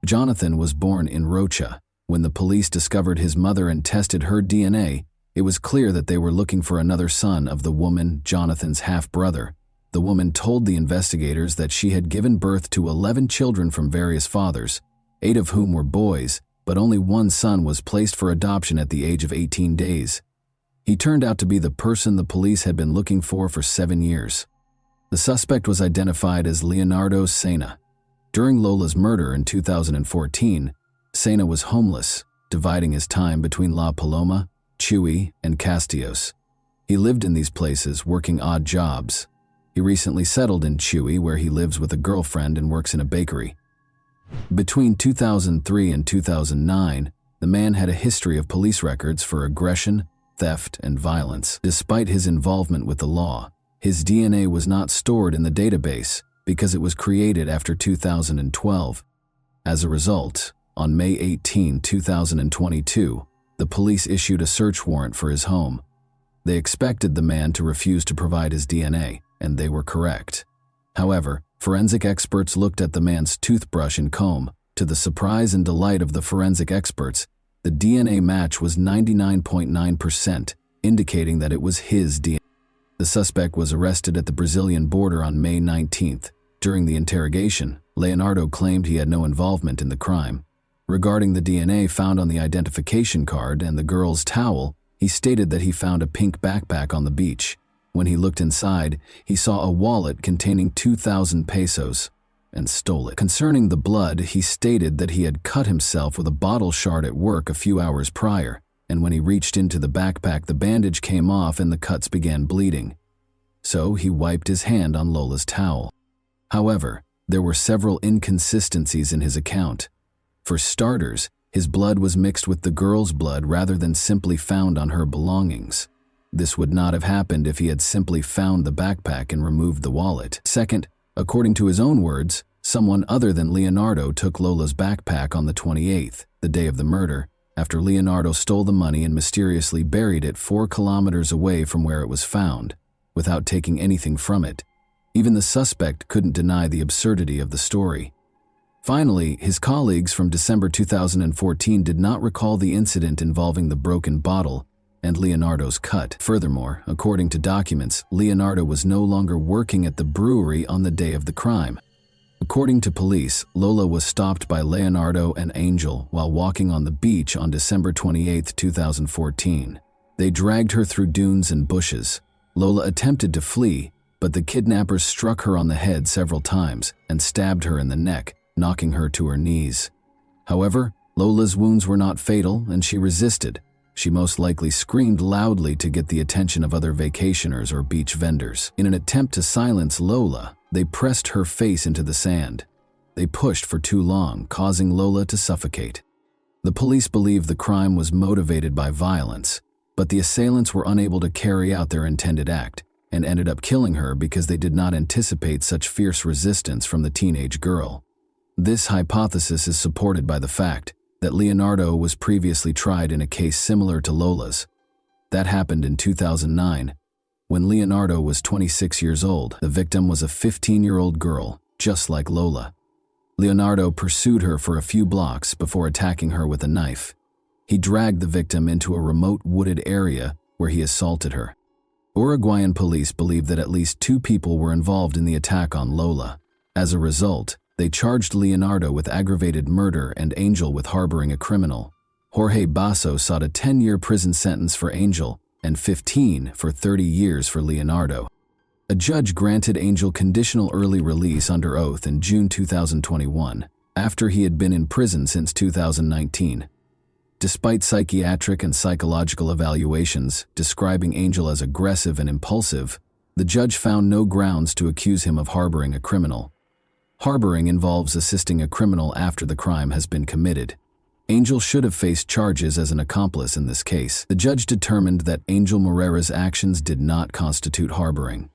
Jonathan was born in Rocha. When the police discovered his mother and tested her DNA, it was clear that they were looking for another son of the woman, Jonathan's half-brother. The woman told the investigators that she had given birth to 11 children from various fathers, 8 of whom were boys, but only one son was placed for adoption at the age of 18 days. He turned out to be the person the police had been looking for 7 years. The suspect was identified as Leonardo Sena. During Lola's murder in 2014, Sena was homeless, dividing his time between La Paloma, Chuy, and Castillos. He lived in these places, working odd jobs. He recently settled in Chuy, where he lives with a girlfriend and works in a bakery. Between 2003 and 2009, the man had a history of police records for aggression, theft, and violence. Despite his involvement with the law, his DNA was not stored in the database because it was created after 2012. As a result, on May 18, 2022, the police issued a search warrant for his home. They expected the man to refuse to provide his DNA, and they were correct. However, forensic experts looked at the man's toothbrush and comb. To the surprise and delight of the forensic experts, the DNA match was 99.9%, indicating that it was his DNA. The suspect was arrested at the Brazilian border on May 19th. During the interrogation, Leonardo claimed he had no involvement in the crime. Regarding the DNA found on the identification card and the girl's towel, he stated that he found a pink backpack on the beach. When he looked inside, he saw a wallet containing 2,000 pesos and stole it. Concerning the blood, he stated that he had cut himself with a bottle shard at work a few hours prior, and when he reached into the backpack, the bandage came off and the cuts began bleeding. So he wiped his hand on Lola's towel. However, there were several inconsistencies in his account. For starters, his blood was mixed with the girl's blood rather than simply found on her belongings. This would not have happened if he had simply found the backpack and removed the wallet. Second, according to his own words, someone other than Leonardo took Lola's backpack on the 28th, the day of the murder, after Leonardo stole the money and mysteriously buried it 4 kilometers away from where it was found, without taking anything from it. Even the suspect couldn't deny the absurdity of the story. Finally, his colleagues from December 2014 did not recall the incident involving the broken bottle and Leonardo's cut. Furthermore, according to documents, Leonardo was no longer working at the brewery on the day of the crime. According to police, Lola was stopped by Leonardo and Angel while walking on the beach on December 28, 2014. They dragged her through dunes and bushes. Lola attempted to flee, but the kidnappers struck her on the head several times and stabbed her in the neck, knocking her to her knees. However, Lola's wounds were not fatal and she resisted. She most likely screamed loudly to get the attention of other vacationers or beach vendors. In an attempt to silence Lola, they pressed her face into the sand. They pushed for too long, causing Lola to suffocate. The police believe the crime was motivated by violence, but the assailants were unable to carry out their intended act and ended up killing her because they did not anticipate such fierce resistance from the teenage girl. This hypothesis is supported by the fact that Leonardo was previously tried in a case similar to Lola's. That happened in 2009. When Leonardo was 26 years old, the victim was a 15-year-old girl, just like Lola. Leonardo pursued her for a few blocks before attacking her with a knife. He dragged the victim into a remote wooded area where he assaulted her. Uruguayan police believe that at least 2 people were involved in the attack on Lola. As a result, they charged Leonardo with aggravated murder and Angel with harboring a criminal. Jorge Basso sought a 10-year prison sentence for Angel and 15 for 30 years for Leonardo. A judge granted Angel conditional early release under oath in June 2021, after he had been in prison since 2019. Despite psychiatric and psychological evaluations describing Angel as aggressive and impulsive, the judge found no grounds to accuse him of harboring a criminal. Harboring involves assisting a criminal after the crime has been committed. Angel should have faced charges as an accomplice in this case. The judge determined that Angel Morera's actions did not constitute harboring.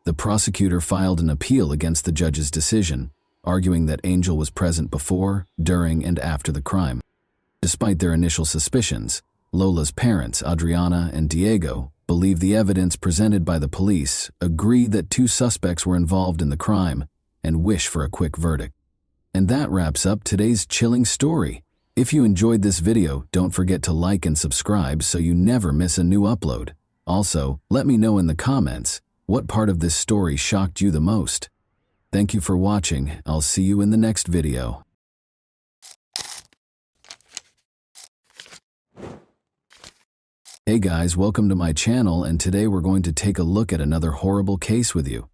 The prosecutor filed an appeal against the judge's decision, arguing that Angel was present before, during, and after the crime. Despite their initial suspicions, Lola's parents, Adriana and Diego, believe the evidence presented by the police agree that 2 suspects were involved in the crime and wish for a quick verdict. And that wraps up today's chilling story. If you enjoyed this video, don't forget to like and subscribe so you never miss a new upload. Also, let me know in the comments what part of this story shocked you the most. Thank you for watching. I'll see you in the next video. Hey guys, welcome to my channel, and today we're going to take a look at another horrible case with you.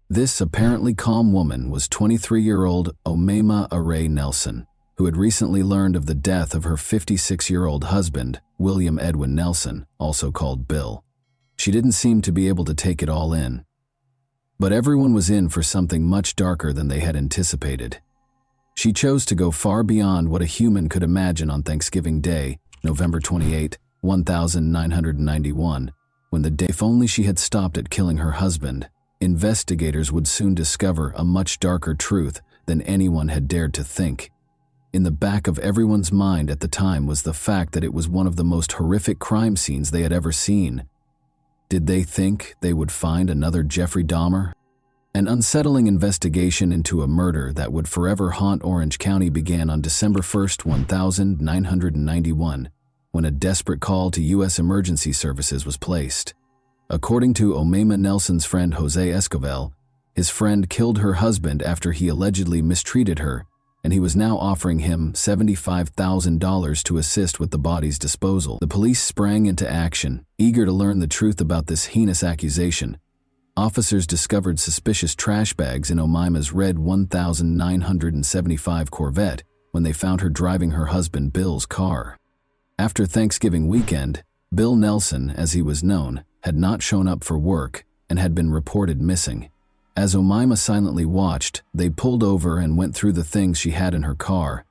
This apparently calm woman was 23-year-old Omaima Aray Nelson, who had recently learned of the death of her 56-year-old husband, William Edwin Nelson, also called Bill. She didn't seem to be able to take it all in. But everyone was in for something much darker than they had anticipated. She chose to go far beyond what a human could imagine on Thanksgiving Day, November 28, 1991, when the day if only she had stopped at killing her husband. Investigators would soon discover a much darker truth than anyone had dared to think. In the back of everyone's mind at the time was the fact that it was one of the most horrific crime scenes they had ever seen. Did they think they would find another Jeffrey Dahmer? An unsettling investigation into a murder that would forever haunt Orange County began on December 1, 1991, when a desperate call to U.S. emergency services was placed. According to Omaima Nelson's friend Jose Escovel, his friend killed her husband after he allegedly mistreated her, and he was now offering him $75,000 to assist with the body's disposal. The police sprang into action, eager to learn the truth about this heinous accusation. Officers discovered suspicious trash bags in Omaima's red 1975 Corvette when they found her driving her husband Bill's car. After Thanksgiving weekend, Bill Nelson, as he was known, had not shown up for work and had been reported missing. As Omaima silently watched, they pulled over and went through the things she had in her car.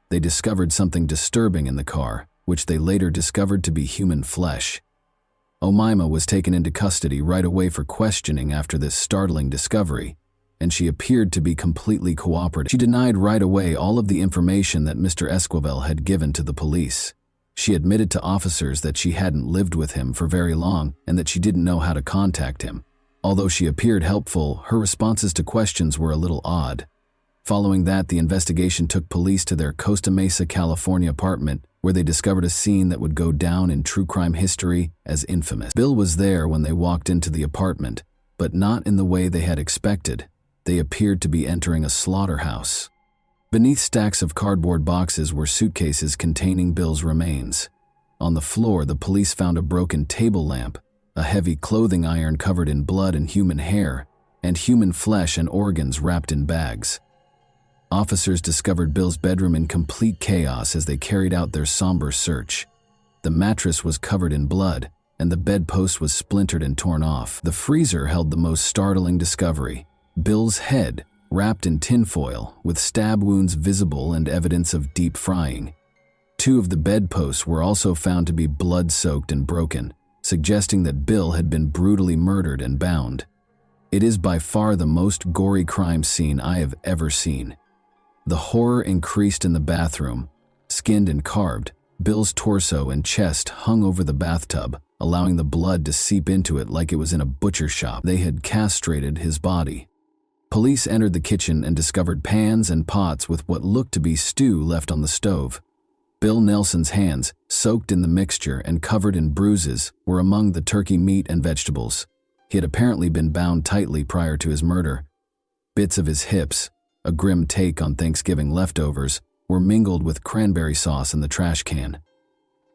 They discovered something disturbing in the car, which they later discovered to be human flesh. Omaima was taken into custody right away for questioning after this startling discovery, and she appeared to be completely cooperative. She denied right away all of the information that Mr. Esquivel had given to the police. She admitted to officers that she hadn't lived with him for very long and that she didn't know how to contact him. Although she appeared helpful, her responses to questions were a little odd. Following that, the investigation took police to their Costa Mesa, California apartment, where they discovered a scene that would go down in true crime history as infamous. Bill was there when they walked into the apartment, but not in the way they had expected. They appeared to be entering a slaughterhouse. Beneath stacks of cardboard boxes were suitcases containing Bill's remains. On the floor, the police found a broken table lamp, a heavy clothing iron covered in blood and human hair, and human flesh and organs wrapped in bags. Officers discovered Bill's bedroom in complete chaos as they carried out their somber search. The mattress was covered in blood, and the bedpost was splintered and torn off. The freezer held the most startling discovery: Bill's head, wrapped in tinfoil, with stab wounds visible and evidence of deep frying. 2 of the bedposts were also found to be blood-soaked and broken, suggesting that Bill had been brutally murdered and bound. It is by far the most gory crime scene I have ever seen. The horror increased in the bathroom. Skinned and carved, Bill's torso and chest hung over the bathtub, allowing the blood to seep into it like it was in a butcher shop. They had castrated his body. Police entered the kitchen and discovered pans and pots with what looked to be stew left on the stove. Bill Nelson's hands, soaked in the mixture and covered in bruises, were among the turkey meat and vegetables. He had apparently been bound tightly prior to his murder. Bits of his hips, a grim take on Thanksgiving leftovers, were mingled with cranberry sauce in the trash can.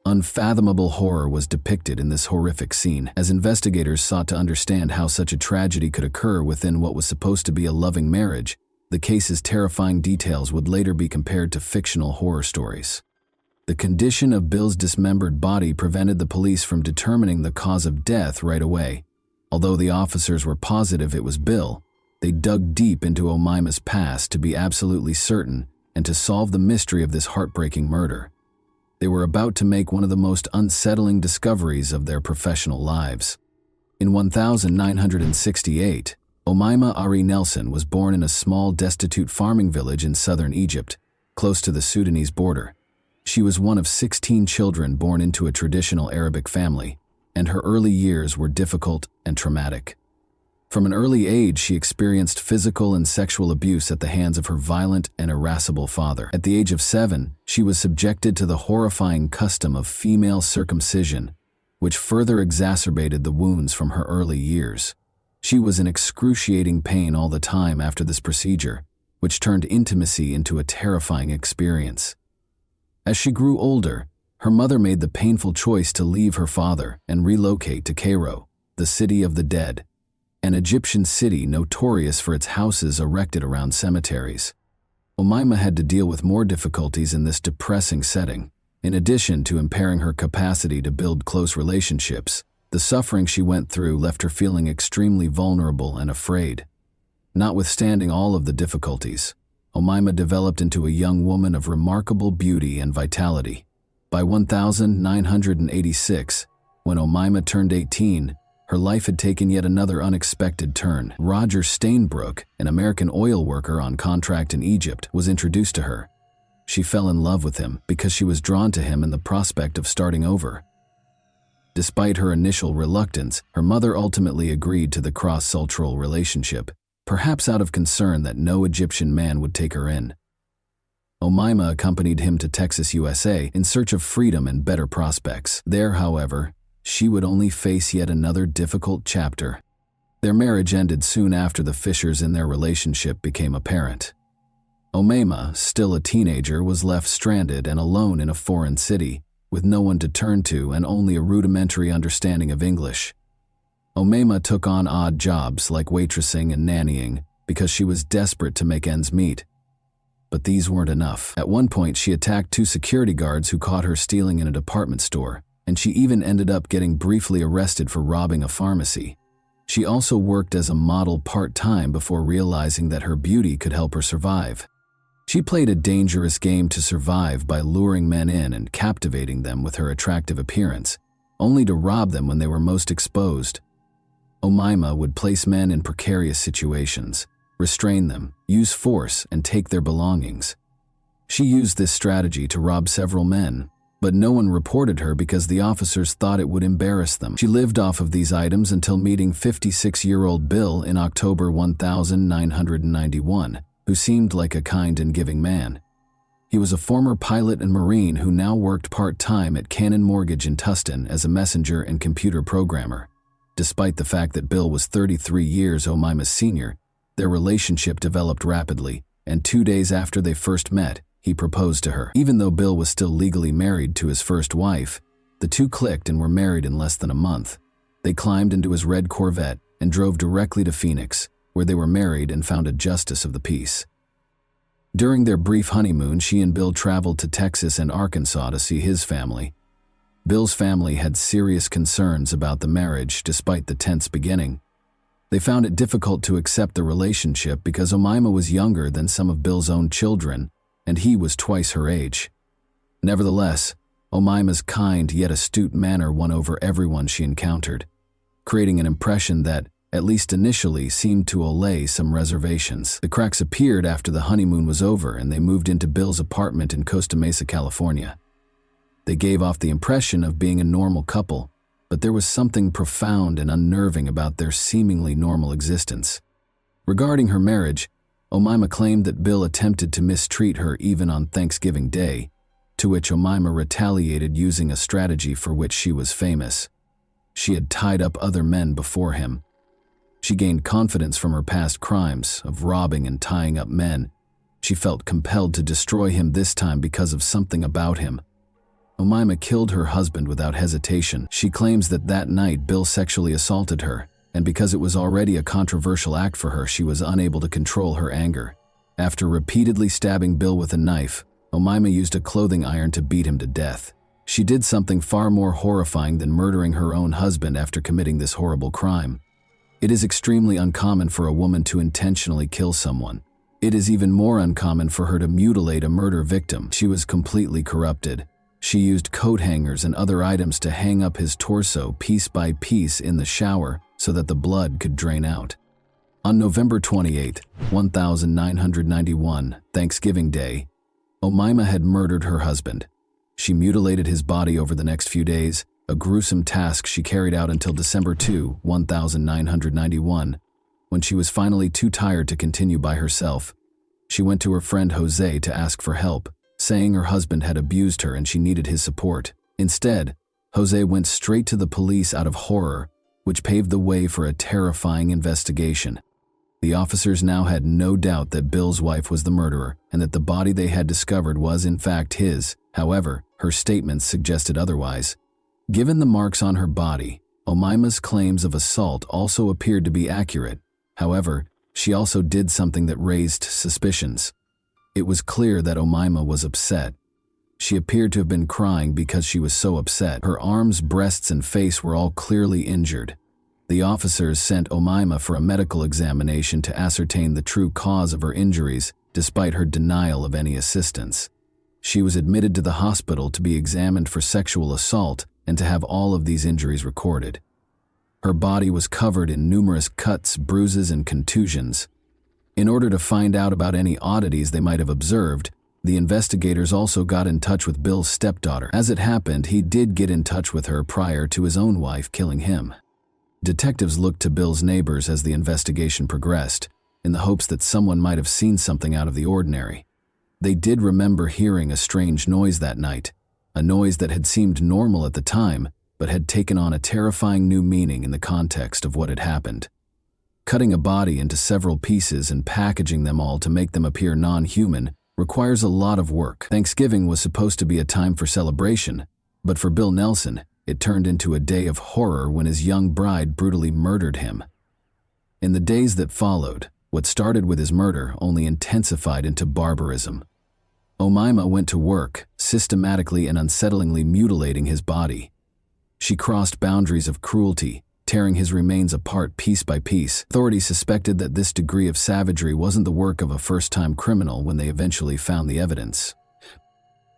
Unfathomable horror was depicted in this horrific scene as investigators sought to understand how such a tragedy could occur within what was supposed to be a loving marriage. The case's terrifying details would later be compared to fictional horror stories. The condition of Bill's dismembered body prevented the police from determining the cause of death right away. Although the officers were positive it was Bill, they dug deep into Omaima's past to be absolutely certain and to solve the mystery of this heartbreaking murder. They were about to make one of the most unsettling discoveries of their professional lives. In 1968, Omaima Ari Nelson was born in a small, destitute farming village in southern Egypt, close to the Sudanese border. She was one of 16 children born into a traditional Arabic family, and her early years were difficult and traumatic. From an early age, she experienced physical and sexual abuse at the hands of her violent and irascible father. At the age of 7, she was subjected to the horrifying custom of female circumcision, which further exacerbated the wounds from her early years. She was in excruciating pain all the time after this procedure, which turned intimacy into a terrifying experience. As she grew older, her mother made the painful choice to leave her father and relocate to Cairo, the city of the dead, an Egyptian city notorious for its houses erected around cemeteries. Omaima had to deal with more difficulties in this depressing setting. In addition to impairing her capacity to build close relationships, the suffering she went through left her feeling extremely vulnerable and afraid. Notwithstanding all of the difficulties, Omaima developed into a young woman of remarkable beauty and vitality. By 1986, when Omaima turned 18, her life had taken yet another unexpected turn. Roger Stainbrook, an American oil worker on contract in Egypt, was introduced to her. She fell in love with him because she was drawn to him in the prospect of starting over. Despite her initial reluctance, her mother ultimately agreed to the cross-cultural relationship, perhaps out of concern that no Egyptian man would take her in. Omaima accompanied him to Texas, USA, in search of freedom and better prospects. There, however, she would only face yet another difficult chapter. Their marriage ended soon after the fissures in their relationship became apparent. Omaima, still a teenager, was left stranded and alone in a foreign city, with no one to turn to and only a rudimentary understanding of English. Omaima took on odd jobs like waitressing and nannying because she was desperate to make ends meet. But these weren't enough. At one point, she attacked 2 security guards who caught her stealing in a department store, and she even ended up getting briefly arrested for robbing a pharmacy. She also worked as a model part-time before realizing that her beauty could help her survive. She played a dangerous game to survive by luring men in and captivating them with her attractive appearance, only to rob them when they were most exposed. Omaima would place men in precarious situations, restrain them, use force, and take their belongings. She used this strategy to rob several men, but no one reported her because the officers thought it would embarrass them. She lived off of these items until meeting 56-year-old Bill in October 1991, who seemed like a kind and giving man. He was a former pilot and Marine who now worked part-time at Cannon Mortgage in Tustin as a messenger and computer programmer. Despite the fact that Bill was 33 years Omaima's senior, their relationship developed rapidly, and 2 days after they first met, he proposed to her. Even though Bill was still legally married to his first wife, the two clicked and were married in less than a month. They climbed into his red Corvette and drove directly to Phoenix, where they were married and found a justice of the peace. During their brief honeymoon, she and Bill traveled to Texas and Arkansas to see his family. Bill's family had serious concerns about the marriage despite the tense beginning. They found it difficult to accept the relationship because Omaima was younger than some of Bill's own children, and he was twice her age. Nevertheless, Omaima's kind yet astute manner won over everyone she encountered, creating an impression that, at least initially, seemed to allay some reservations. The cracks appeared after the honeymoon was over and they moved into Bill's apartment in Costa Mesa, California. They gave off the impression of being a normal couple, but there was something profound and unnerving about their seemingly normal existence. Regarding her marriage, Omaima claimed that Bill attempted to mistreat her even on Thanksgiving Day, to which Omaima retaliated using a strategy for which she was famous. She had tied up other men before him. She gained confidence from her past crimes of robbing and tying up men. She felt compelled to destroy him this time because of something about him. Omaima killed her husband without hesitation. She claims that that night Bill sexually assaulted her, and because it was already a controversial act for her, she was unable to control her anger. After repeatedly stabbing Bill with a knife, Omaima used a clothing iron to beat him to death. She did something far more horrifying than murdering her own husband after committing this horrible crime. It is extremely uncommon for a woman to intentionally kill someone. It is even more uncommon for her to mutilate a murder victim. She was completely corrupted. She used coat hangers and other items to hang up his torso piece by piece in the shower so that the blood could drain out. On November 28, 1991, Thanksgiving Day, Omaima had murdered her husband. She mutilated his body over the next few days, a gruesome task she carried out until December 2, 1991, when she was finally too tired to continue by herself. She went to her friend Jose to ask for help, saying her husband had abused her and she needed his support. Instead, Jose went straight to the police out of horror, which paved the way for a terrifying investigation. The officers now had no doubt that Bill's wife was the murderer and that the body they had discovered was in fact his. However, her statements suggested otherwise. Given the marks on her body, Omaima's claims of assault also appeared to be accurate. However, she also did something that raised suspicions. It was clear that Omaima was upset. She appeared to have been crying because she was so upset. Her arms, breasts, and face were all clearly injured. The officers sent Omaima for a medical examination to ascertain the true cause of her injuries, despite her denial of any assistance. She was admitted to the hospital to be examined for sexual assault and to have all of these injuries recorded. Her body was covered in numerous cuts, bruises, and contusions. In order to find out about any oddities they might have observed, the investigators also got in touch with Bill's stepdaughter. As it happened, he did get in touch with her prior to his own wife killing him. Detectives looked to Bill's neighbors as the investigation progressed, in the hopes that someone might have seen something out of the ordinary. They did remember hearing a strange noise that night, a noise that had seemed normal at the time, but had taken on a terrifying new meaning in the context of what had happened. Cutting a body into several pieces and packaging them all to make them appear non-human requires a lot of work. Thanksgiving was supposed to be a time for celebration, but for Bill Nelson, it turned into a day of horror when his young bride brutally murdered him. In the days that followed, what started with his murder only intensified into barbarism. Omaima went to work, systematically and unsettlingly mutilating his body. She crossed boundaries of cruelty, tearing his remains apart piece by piece. Authorities suspected that this degree of savagery wasn't the work of a first-time criminal when they eventually found the evidence.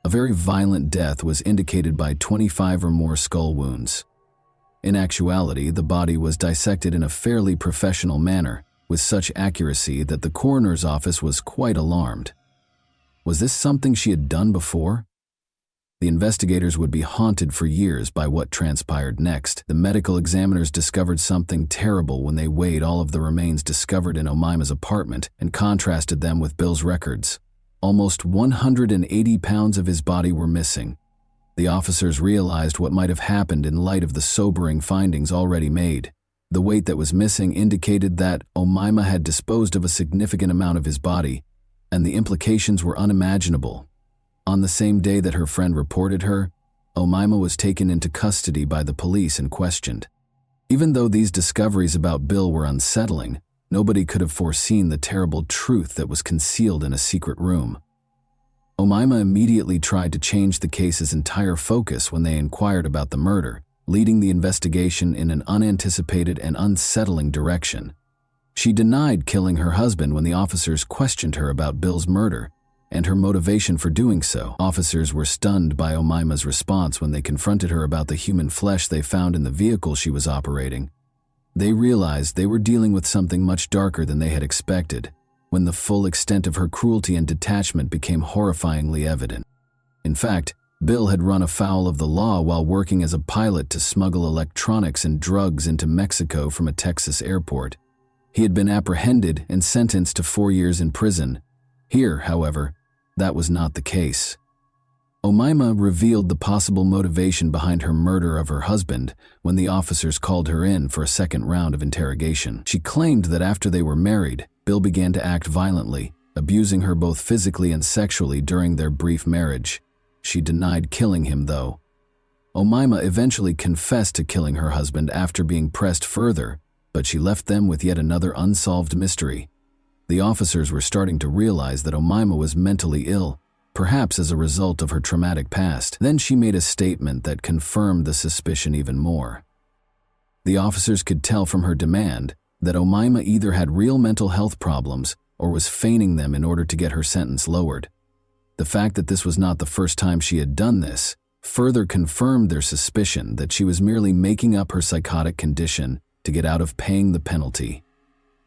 A very violent death was indicated by 25 or more skull wounds. In actuality, the body was dissected in a fairly professional manner, with such accuracy that the coroner's office was quite alarmed. Was this something she had done before? The investigators would be haunted for years by what transpired next. The medical examiners discovered something terrible when they weighed all of the remains discovered in Omaima's apartment and contrasted them with Bill's records. Almost 180 pounds of his body were missing. The officers realized what might have happened in light of the sobering findings already made. The weight that was missing indicated that Omaima had disposed of a significant amount of his body, and the implications were unimaginable. On the same day that her friend reported her, Omaima was taken into custody by the police and questioned. Even though these discoveries about Bill were unsettling, nobody could have foreseen the terrible truth that was concealed in a secret room. Omaima immediately tried to change the case's entire focus when they inquired about the murder, leading the investigation in an unanticipated and unsettling direction. She denied killing her husband when the officers questioned her about Bill's murder and her motivation for doing so. Officers were stunned by Omaima's response when they confronted her about the human flesh they found in the vehicle she was operating. They realized they were dealing with something much darker than they had expected, when the full extent of her cruelty and detachment became horrifyingly evident. In fact, Bill had run afoul of the law while working as a pilot to smuggle electronics and drugs into Mexico from a Texas airport. He had been apprehended and sentenced to 4 years in prison. Here, however, that was not the case. Omaima revealed the possible motivation behind her murder of her husband when the officers called her in for a second round of interrogation. She claimed that after they were married, Bill began to act violently, abusing her both physically and sexually during their brief marriage. She denied killing him, though. Omaima eventually confessed to killing her husband after being pressed further, but she left them with yet another unsolved mystery. The officers were starting to realize that Omaima was mentally ill, perhaps as a result of her traumatic past. Then she made a statement that confirmed the suspicion even more. The officers could tell from her demand that Omaima either had real mental health problems or was feigning them in order to get her sentence lowered. The fact that this was not the first time she had done this further confirmed their suspicion that she was merely making up her psychotic condition to get out of paying the penalty.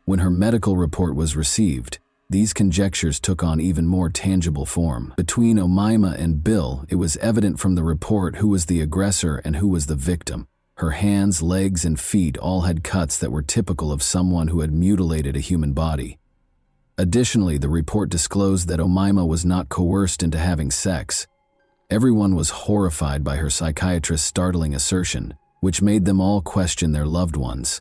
When her medical report was received, these conjectures took on even more tangible form. Between Omaima and Bill, it was evident from the report who was the aggressor and who was the victim. Her hands, legs, and feet all had cuts that were typical of someone who had mutilated a human body. Additionally, the report disclosed that Omaima was not coerced into having sex. Everyone was horrified by her psychiatrist's startling assertion, which made them all question their loved ones.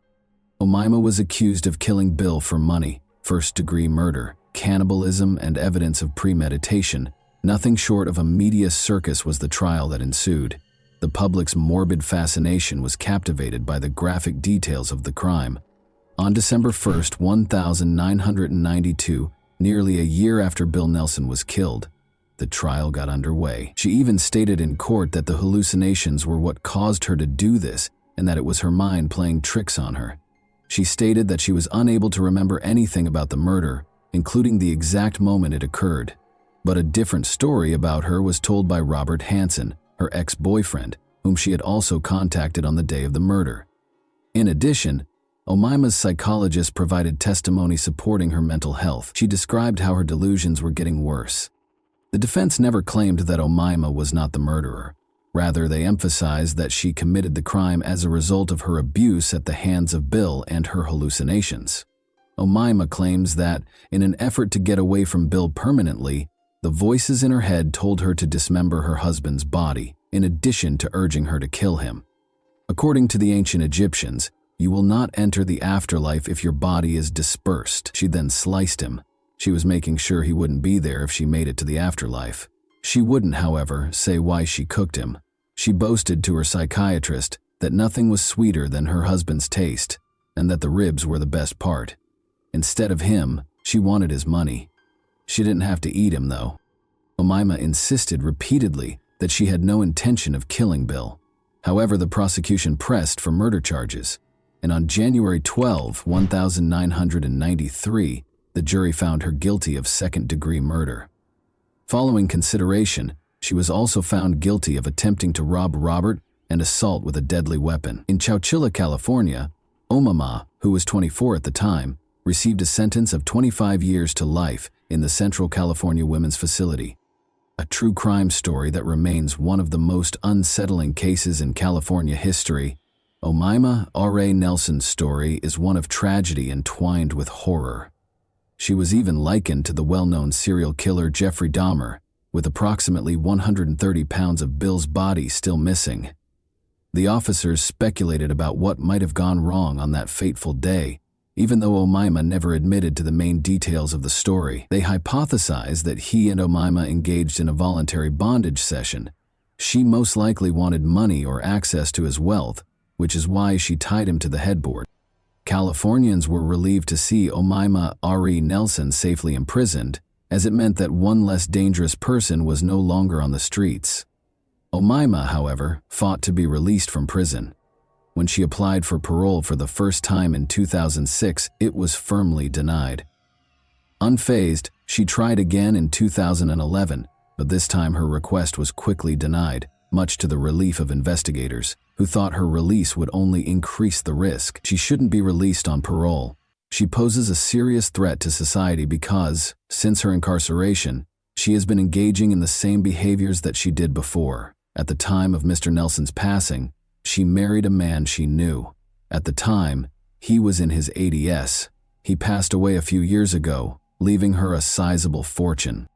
Omaima was accused of killing Bill for money, first-degree murder, cannibalism, and evidence of premeditation. Nothing short of a media circus was the trial that ensued. The public's morbid fascination was captivated by the graphic details of the crime. On December 1st, 1992, nearly a year after Bill Nelson was killed, the trial got underway. She even stated in court that the hallucinations were what caused her to do this and that it was her mind playing tricks on her. She stated that she was unable to remember anything about the murder, including the exact moment it occurred. But a different story about her was told by Robert Hansen, her ex-boyfriend, whom she had also contacted on the day of the murder. In addition, Omaima's psychologist provided testimony supporting her mental health. She described how her delusions were getting worse. The defense never claimed that Omaima was not the murderer. Rather, they emphasized that she committed the crime as a result of her abuse at the hands of Bill and her hallucinations. Omaima claims that, in an effort to get away from Bill permanently, the voices in her head told her to dismember her husband's body, in addition to urging her to kill him. According to the ancient Egyptians, you will not enter the afterlife if your body is dispersed. She then sliced him. She was making sure he wouldn't be there if she made it to the afterlife. She wouldn't, however, say why she cooked him. She boasted to her psychiatrist that nothing was sweeter than her husband's taste, and that the ribs were the best part. Instead of him, she wanted his money. She didn't have to eat him, though. Omaima insisted repeatedly that she had no intention of killing Bill. However, the prosecution pressed for murder charges. and on January 12, 1993, the jury found her guilty of second-degree murder. Following consideration, she was also found guilty of attempting to rob Robert and assault with a deadly weapon. In Chowchilla, California, Omama, who was 24 at the time, received a sentence of 25 years to life in the Central California Women's Facility. A true crime story that remains one of the most unsettling cases in California history, Omaima R.A. Nelson's story is one of tragedy entwined with horror. She was even likened to the well-known serial killer Jeffrey Dahmer, with approximately 130 pounds of Bill's body still missing. The officers speculated about what might have gone wrong on that fateful day. Even though Omaima never admitted to the main details of the story, they hypothesized that he and Omaima engaged in a voluntary bondage session. She most likely wanted money or access to his wealth, which is why she tied him to the headboard. Californians were relieved to see Omaima R.E. Nelson safely imprisoned, as it meant that one less dangerous person was no longer on the streets. Omaima, however, fought to be released from prison. When she applied for parole for the first time in 2006, it was firmly denied. Unfazed, she tried again in 2011, but this time her request was quickly denied, much to the relief of investigators, who thought her release would only increase the risk. She shouldn't be released on parole. She poses a serious threat to society because, since her incarceration, she has been engaging in the same behaviors that she did before. At the time of Mr. Nelson's passing, she married a man she knew. At the time, he was in his 80s. He passed away a few years ago, leaving her a sizable fortune.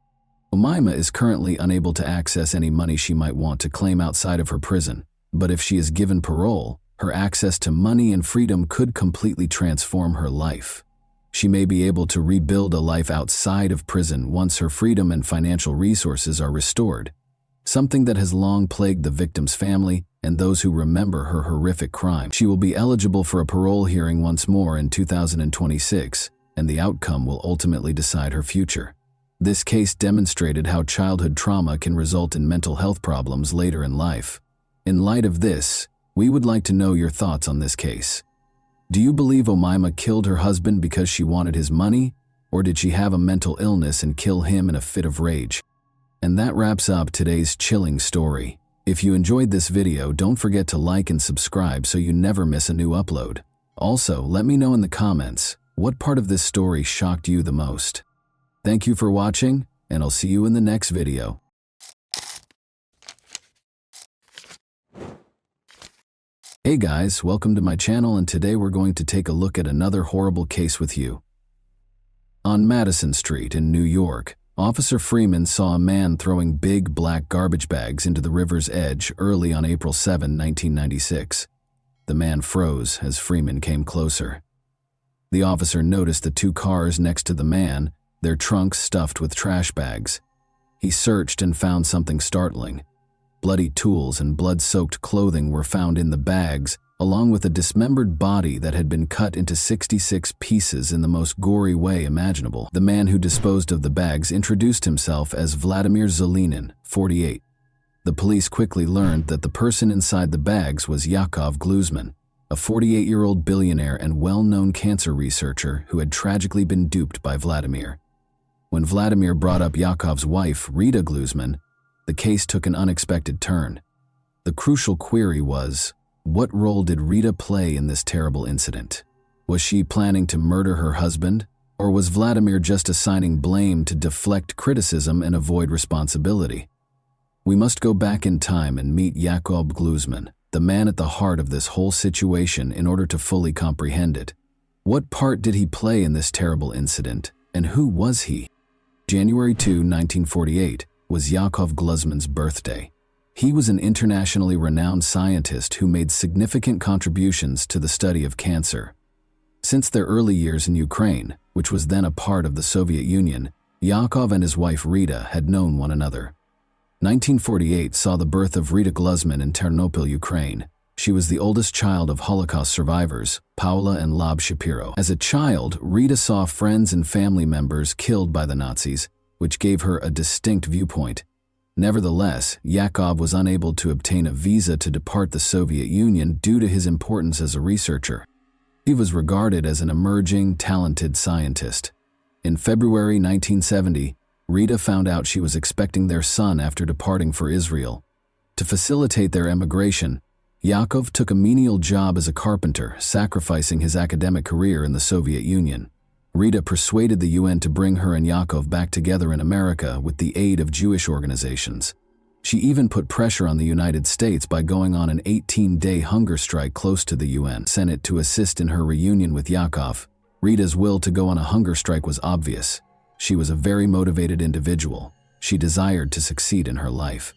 Omaima is currently unable to access any money she might want to claim outside of her prison, but if she is given parole, her access to money and freedom could completely transform her life. She may be able to rebuild a life outside of prison once her freedom and financial resources are restored, something that has long plagued the victim's family and those who remember her horrific crime. She will be eligible for a parole hearing once more in 2026, and the outcome will ultimately decide her future. This case demonstrated how childhood trauma can result in mental health problems later in life. In light of this, we would like to know your thoughts on this case. Do you believe Omaima killed her husband because she wanted his money, or did she have a mental illness and kill him in a fit of rage? And that wraps up today's chilling story. If you enjoyed this video, don't forget to like and subscribe so you never miss a new upload. Also, let me know in the comments, what part of this story shocked you the most? Thank you for watching, and I'll see you in the next video. Hey guys, welcome to my channel, and today we're going to take a look at another horrible case with you. On Madison Street in New York, Officer Freeman saw a man throwing big black garbage bags into the river's edge early on April 7, 1996. The man froze as Freeman came closer. The officer noticed the two cars next to the man, their trunks stuffed with trash bags. He searched and found something startling. Bloody tools and blood-soaked clothing were found in the bags, along with a dismembered body that had been cut into 66 pieces in the most gory way imaginable. The man who disposed of the bags introduced himself as Vladimir Zelinin, 48. The police quickly learned that the person inside the bags was Yakov Gluzman, a 48-year-old billionaire and well-known cancer researcher who had tragically been duped by Vladimir. When Vladimir brought up Yakov's wife, Rita Gluzman, the case took an unexpected turn. The crucial query was, what role did Rita play in this terrible incident? Was she planning to murder her husband, or was Vladimir just assigning blame to deflect criticism and avoid responsibility? We must go back in time and meet Yakov Gluzman, the man at the heart of this whole situation, in order to fully comprehend it. What part did he play in this terrible incident, and who was he? January 2, 1948, was Yakov Gluzman's birthday. He was an internationally renowned scientist who made significant contributions to the study of cancer. Since their early years in Ukraine, which was then a part of the Soviet Union, Yakov and his wife Rita had known one another. 1948 saw the birth of Rita Gluzman in Ternopil, Ukraine. She was the oldest child of Holocaust survivors, Paula and Lob Shapiro. As a child, Rita saw friends and family members killed by the Nazis, which gave her a distinct viewpoint. Nevertheless, Yakov was unable to obtain a visa to depart the Soviet Union due to his importance as a researcher. He was regarded as an emerging, talented scientist. In February 1970, Rita found out she was expecting their son after departing for Israel. To facilitate their emigration, Yaakov took a menial job as a carpenter, sacrificing his academic career in the Soviet Union. Rita persuaded the UN to bring her and Yaakov back together in America with the aid of Jewish organizations. She even put pressure on the United States by going on an 18-day hunger strike close to the UN Senate to assist in her reunion with Yaakov. Rita's will to go on a hunger strike was obvious. She was a very motivated individual. She desired to succeed in her life.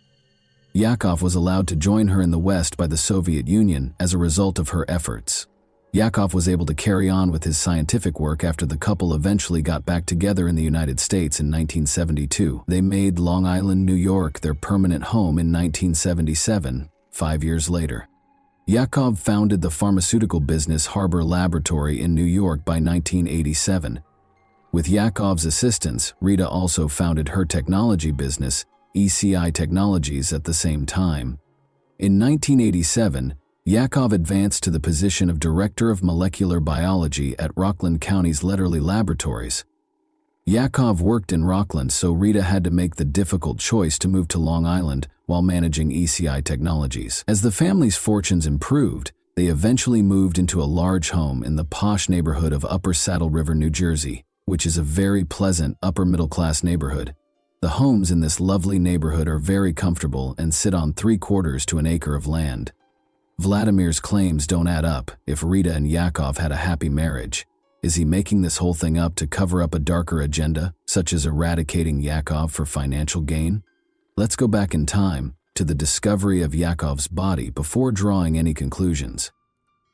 Yaakov was allowed to join her in the West by the Soviet Union as a result of her efforts. Yaakov was able to carry on with his scientific work after the couple eventually got back together in the United States in 1972. They made Long Island, New York their permanent home in 1977, 5 years later. Yaakov founded the pharmaceutical business Harbor Laboratory in New York by 1987. With Yaakov's assistance, Rita also founded her technology business, ECI Technologies, at the same time. In 1987, Yaakov advanced to the position of Director of Molecular Biology at Rockland County's Letterly Laboratories. Yaakov worked in Rockland, so Rita had to make the difficult choice to move to Long Island while managing ECI Technologies. As the family's fortunes improved, they eventually moved into a large home in the posh neighborhood of Upper Saddle River, New Jersey, which is a very pleasant upper-middle-class neighborhood. The homes in this lovely neighborhood are very comfortable and sit on 3/4 to an acre of land. Vladimir's claims don't add up. If Rita and Yaakov had a happy marriage, is he making this whole thing up to cover up a darker agenda, such as eradicating Yaakov for financial gain? Let's go back in time to the discovery of Yaakov's body before drawing any conclusions.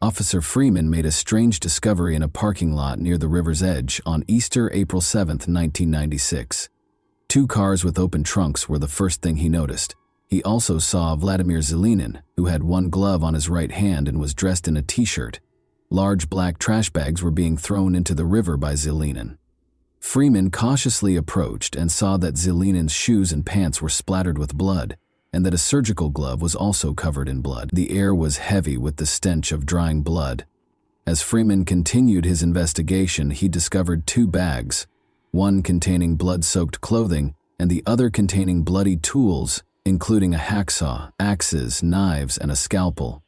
Officer Freeman made a strange discovery in a parking lot near the river's edge on Easter, April 7, 1996. 2 cars with open trunks were the first thing he noticed. He also saw Vladimir Zelinin, who had one glove on his right hand and was dressed in a t-shirt. Large black trash bags were being thrown into the river by Zelinin. Freeman cautiously approached and saw that Zelinin's shoes and pants were splattered with blood, and that a surgical glove was also covered in blood. The air was heavy with the stench of drying blood. As Freeman continued his investigation, he discovered 2 bags, one containing blood-soaked clothing and the other containing bloody tools, including a hacksaw, axes, knives, and a scalpel.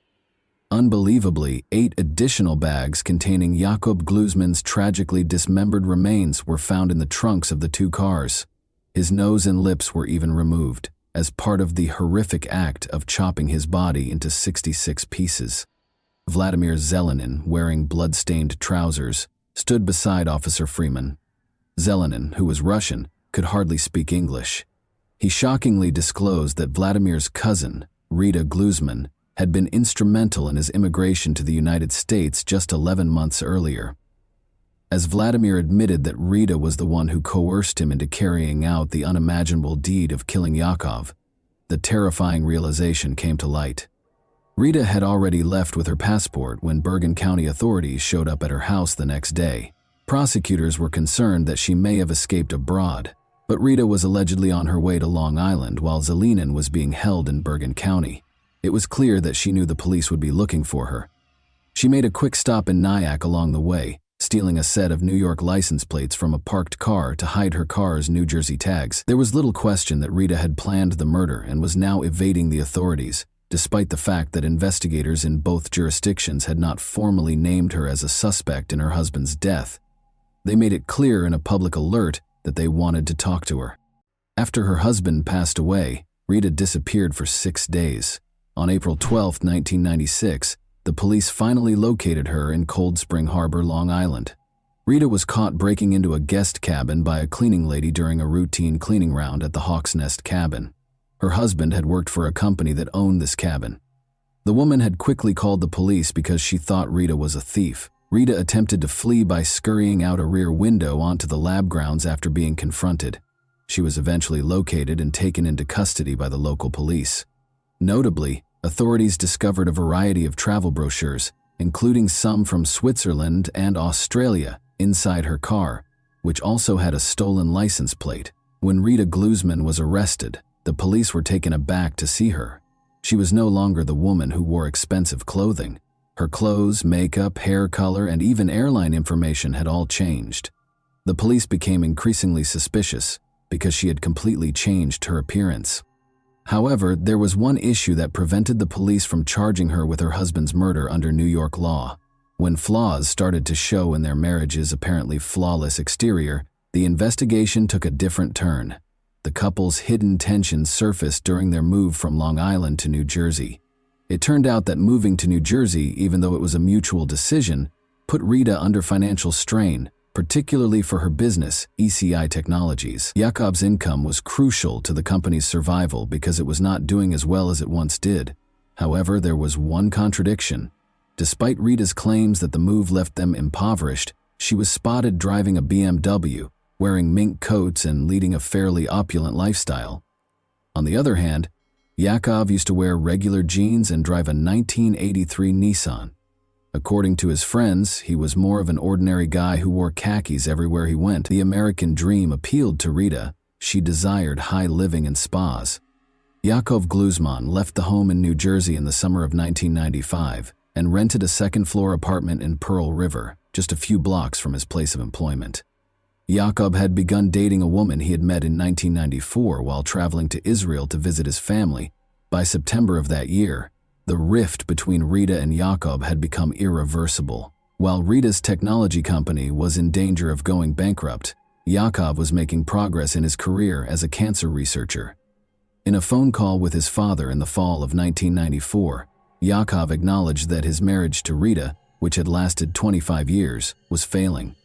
Unbelievably, 8 additional bags containing Jakob Glusman's tragically dismembered remains were found in the trunks of the 2 cars. His nose and lips were even removed, as part of the horrific act of chopping his body into 66 pieces. Vladimir Zelinin, wearing blood-stained trousers, stood beside Officer Freeman. Zelinin, who was Russian, could hardly speak English. He shockingly disclosed that Vladimir's cousin, Rita Glusman, had been instrumental in his immigration to the United States just 11 months earlier. As Vladimir admitted that Rita was the one who coerced him into carrying out the unimaginable deed of killing Yaakov, the terrifying realization came to light. Rita had already left with her passport when Bergen County authorities showed up at her house the next day. Prosecutors were concerned that she may have escaped abroad, but Rita was allegedly on her way to Long Island while Zelinin was being held in Bergen County. It was clear that she knew the police would be looking for her. She made a quick stop in Nyack along the way, stealing a set of New York license plates from a parked car to hide her car's New Jersey tags. There was little question that Rita had planned the murder and was now evading the authorities, despite the fact that investigators in both jurisdictions had not formally named her as a suspect in her husband's death. They made it clear in a public alert that they wanted to talk to her. After her husband passed away, Rita disappeared for 6 days. On April 12, 1996, the police finally located her in Cold Spring Harbor, Long Island. Rita was caught breaking into a guest cabin by a cleaning lady during a routine cleaning round at the Hawk's Nest cabin. Her husband had worked for a company that owned this cabin. The woman had quickly called the police because she thought Rita was a thief. Rita attempted to flee by scurrying out a rear window onto the lab grounds after being confronted. She was eventually located and taken into custody by the local police. Notably, authorities discovered a variety of travel brochures, including some from Switzerland and Australia, inside her car, which also had a stolen license plate. When Rita Glusman was arrested, the police were taken aback to see her. She was no longer the woman who wore expensive clothing. Her clothes, makeup, hair color, and even airline information had all changed. The police became increasingly suspicious because she had completely changed her appearance. However, there was one issue that prevented the police from charging her with her husband's murder under New York law. When flaws started to show in their marriage's apparently flawless exterior, the investigation took a different turn. The couple's hidden tensions surfaced during their move from Long Island to New Jersey. It turned out that moving to New Jersey, even though it was a mutual decision, put Rita under financial strain, particularly for her business, ECI Technologies. Yakov's income was crucial to the company's survival because it was not doing as well as it once did. However, there was one contradiction. Despite Rita's claims that the move left them impoverished, she was spotted driving a BMW, wearing mink coats and leading a fairly opulent lifestyle. On the other hand, Yakov used to wear regular jeans and drive a 1983 Nissan. According to his friends, he was more of an ordinary guy who wore khakis everywhere he went. The American dream appealed to Rita. She desired high living and spas. Yakov Gluzman left the home in New Jersey in the summer of 1995 and rented a second-floor apartment in Pearl River, just a few blocks from his place of employment. Yakov had begun dating a woman he had met in 1994 while traveling to Israel to visit his family. By September of that year, the rift between Rita and Yakov had become irreversible. While Rita's technology company was in danger of going bankrupt, Yakov was making progress in his career as a cancer researcher. In a phone call with his father in the fall of 1994, Yakov acknowledged that his marriage to Rita, which had lasted 25 years, was failing.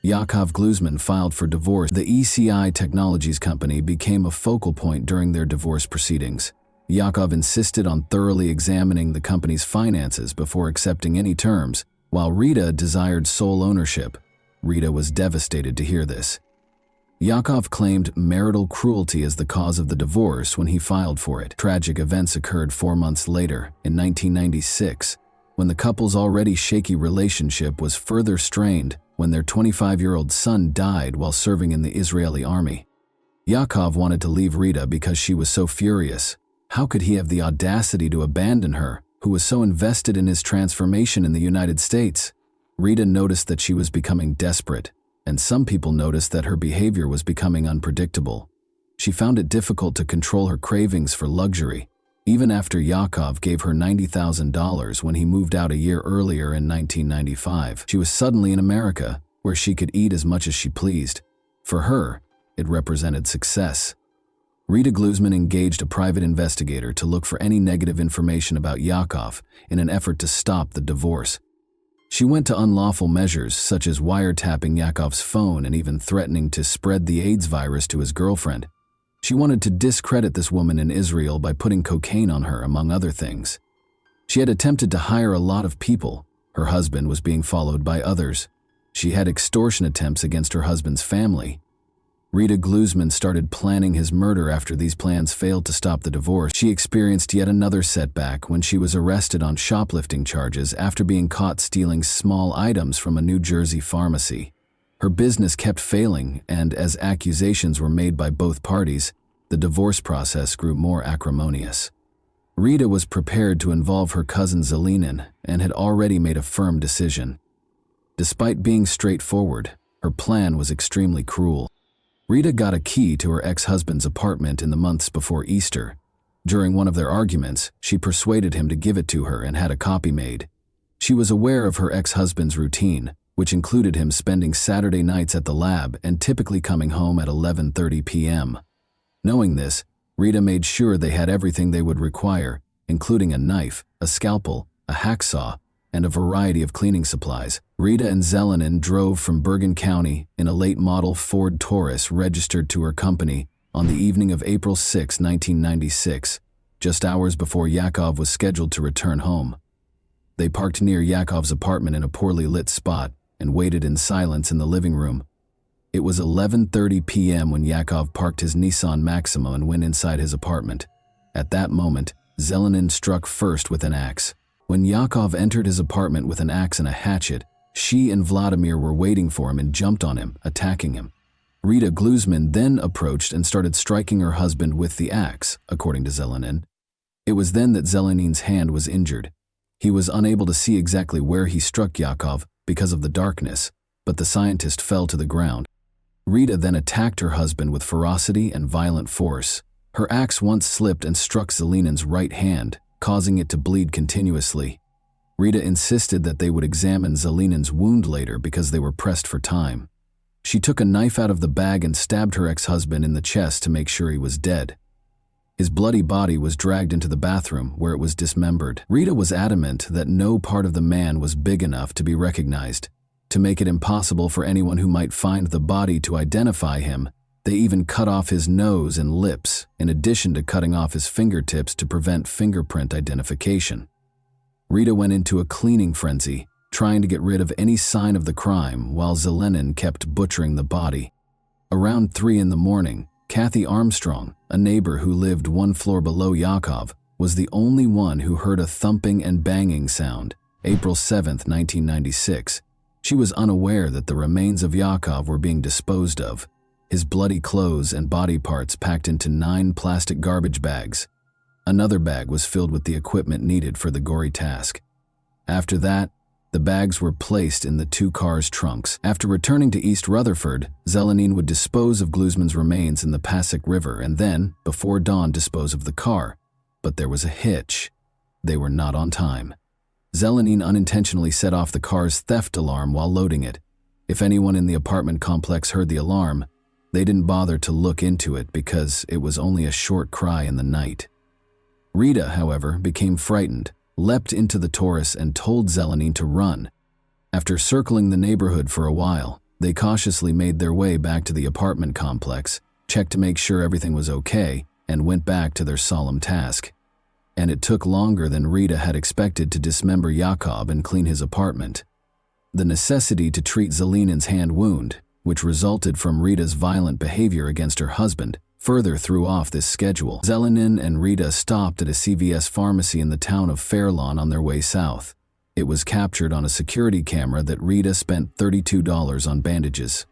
Yakov Gluzman filed for divorce. The ECI Technologies company became a focal point during their divorce proceedings. Yakov insisted on thoroughly examining the company's finances before accepting any terms, while Rita desired sole ownership. Rita was devastated to hear this. Yakov claimed marital cruelty as the cause of the divorce when he filed for it. Tragic events occurred 4 months later, in 1996, when the couple's already shaky relationship was further strained when their 25-year-old son died while serving in the Israeli army. Yakov wanted to leave Rita because she was so furious. How could he have the audacity to abandon her, who was so invested in his transformation in the United States? Rita noticed that she was becoming desperate, and some people noticed that her behavior was becoming unpredictable. She found it difficult to control her cravings for luxury, even after Yakov gave her $90,000 when he moved out a year earlier in 1995. She was suddenly in America, where she could eat as much as she pleased. For her, it represented success. Rita Gluzman engaged a private investigator to look for any negative information about Yakov in an effort to stop the divorce. She went to unlawful measures such as wiretapping Yakov's phone and even threatening to spread the AIDS virus to his girlfriend. She wanted to discredit this woman in Israel by putting cocaine on her, among other things. She had attempted to hire a lot of people. Her husband was being followed by others. She had extortion attempts against her husband's family. Rita Gluzman started planning his murder after these plans failed to stop the divorce. She experienced yet another setback when she was arrested on shoplifting charges after being caught stealing small items from a New Jersey pharmacy. Her business kept failing, and as accusations were made by both parties, the divorce process grew more acrimonious. Rita was prepared to involve her cousin Zelinin and had already made a firm decision. Despite being straightforward, her plan was extremely cruel. Rita got a key to her ex-husband's apartment in the months before Easter. During one of their arguments, she persuaded him to give it to her and had a copy made. She was aware of her ex-husband's routine, which included him spending Saturday nights at the lab and typically coming home at 11:30 p.m. Knowing this, Rita made sure they had everything they would require, including a knife, a scalpel, a hacksaw, and a variety of cleaning supplies. Rita and Zelinin drove from Bergen County in a late-model Ford Taurus registered to her company on the evening of April 6, 1996, just hours before Yakov was scheduled to return home. They parked near Yakov's apartment in a poorly lit spot and waited in silence in the living room. It was 11:30 p.m. when Yakov parked his Nissan Maxima and went inside his apartment. At that moment, Zelinin struck first with an axe. When Yakov entered his apartment with an axe and a hatchet, she and Vladimir were waiting for him and jumped on him, attacking him. Rita Gluzman then approached and started striking her husband with the axe, according to Zelinin. It was then that Zelinin's hand was injured. He was unable to see exactly where he struck Yakov because of the darkness, but the scientist fell to the ground. Rita then attacked her husband with ferocity and violent force. Her axe once slipped and struck Zelenin's right hand, causing it to bleed continuously. Rita insisted that they would examine Zelenin's wound later because they were pressed for time. She took a knife out of the bag and stabbed her ex-husband in the chest to make sure he was dead. His bloody body was dragged into the bathroom, where it was dismembered. Rita was adamant that no part of the man was big enough to be recognized. To make it impossible for anyone who might find the body to identify him, they even cut off his nose and lips, in addition to cutting off his fingertips to prevent fingerprint identification. Rita went into a cleaning frenzy, trying to get rid of any sign of the crime, while Zelenin kept butchering the body. Around 3 a.m, Kathy Armstrong, a neighbor who lived 1 floor below Yakov, was the only one who heard a thumping and banging sound. April 7, 1996. She was unaware that the remains of Yakov were being disposed of, his bloody clothes and body parts packed into 9 plastic garbage bags. Another bag was filled with the equipment needed for the gory task. After that, the bags were placed in the 2 cars' trunks. After returning to East Rutherford, Zelenin would dispose of Gluzman's remains in the Passaic River and then, before dawn, dispose of the car. But there was a hitch. They were not on time. Zelenin unintentionally set off the car's theft alarm while loading it. If anyone in the apartment complex heard the alarm, they didn't bother to look into it because it was only a short cry in the night. Rita, however, became frightened, leapt into the Taurus and told Zelenin to run. After circling the neighborhood for a while, they cautiously made their way back to the apartment complex, checked to make sure everything was okay, and went back to their solemn task. And it took longer than Rita had expected to dismember Yakov and clean his apartment. The necessity to treat Zelenin's hand wound, which resulted from Rita's violent behavior against her husband, further threw off this schedule. Zelenin and Rita stopped at a CVS pharmacy in the town of Fairlawn on their way south. It was captured on a security camera that Rita spent $32 on bandages.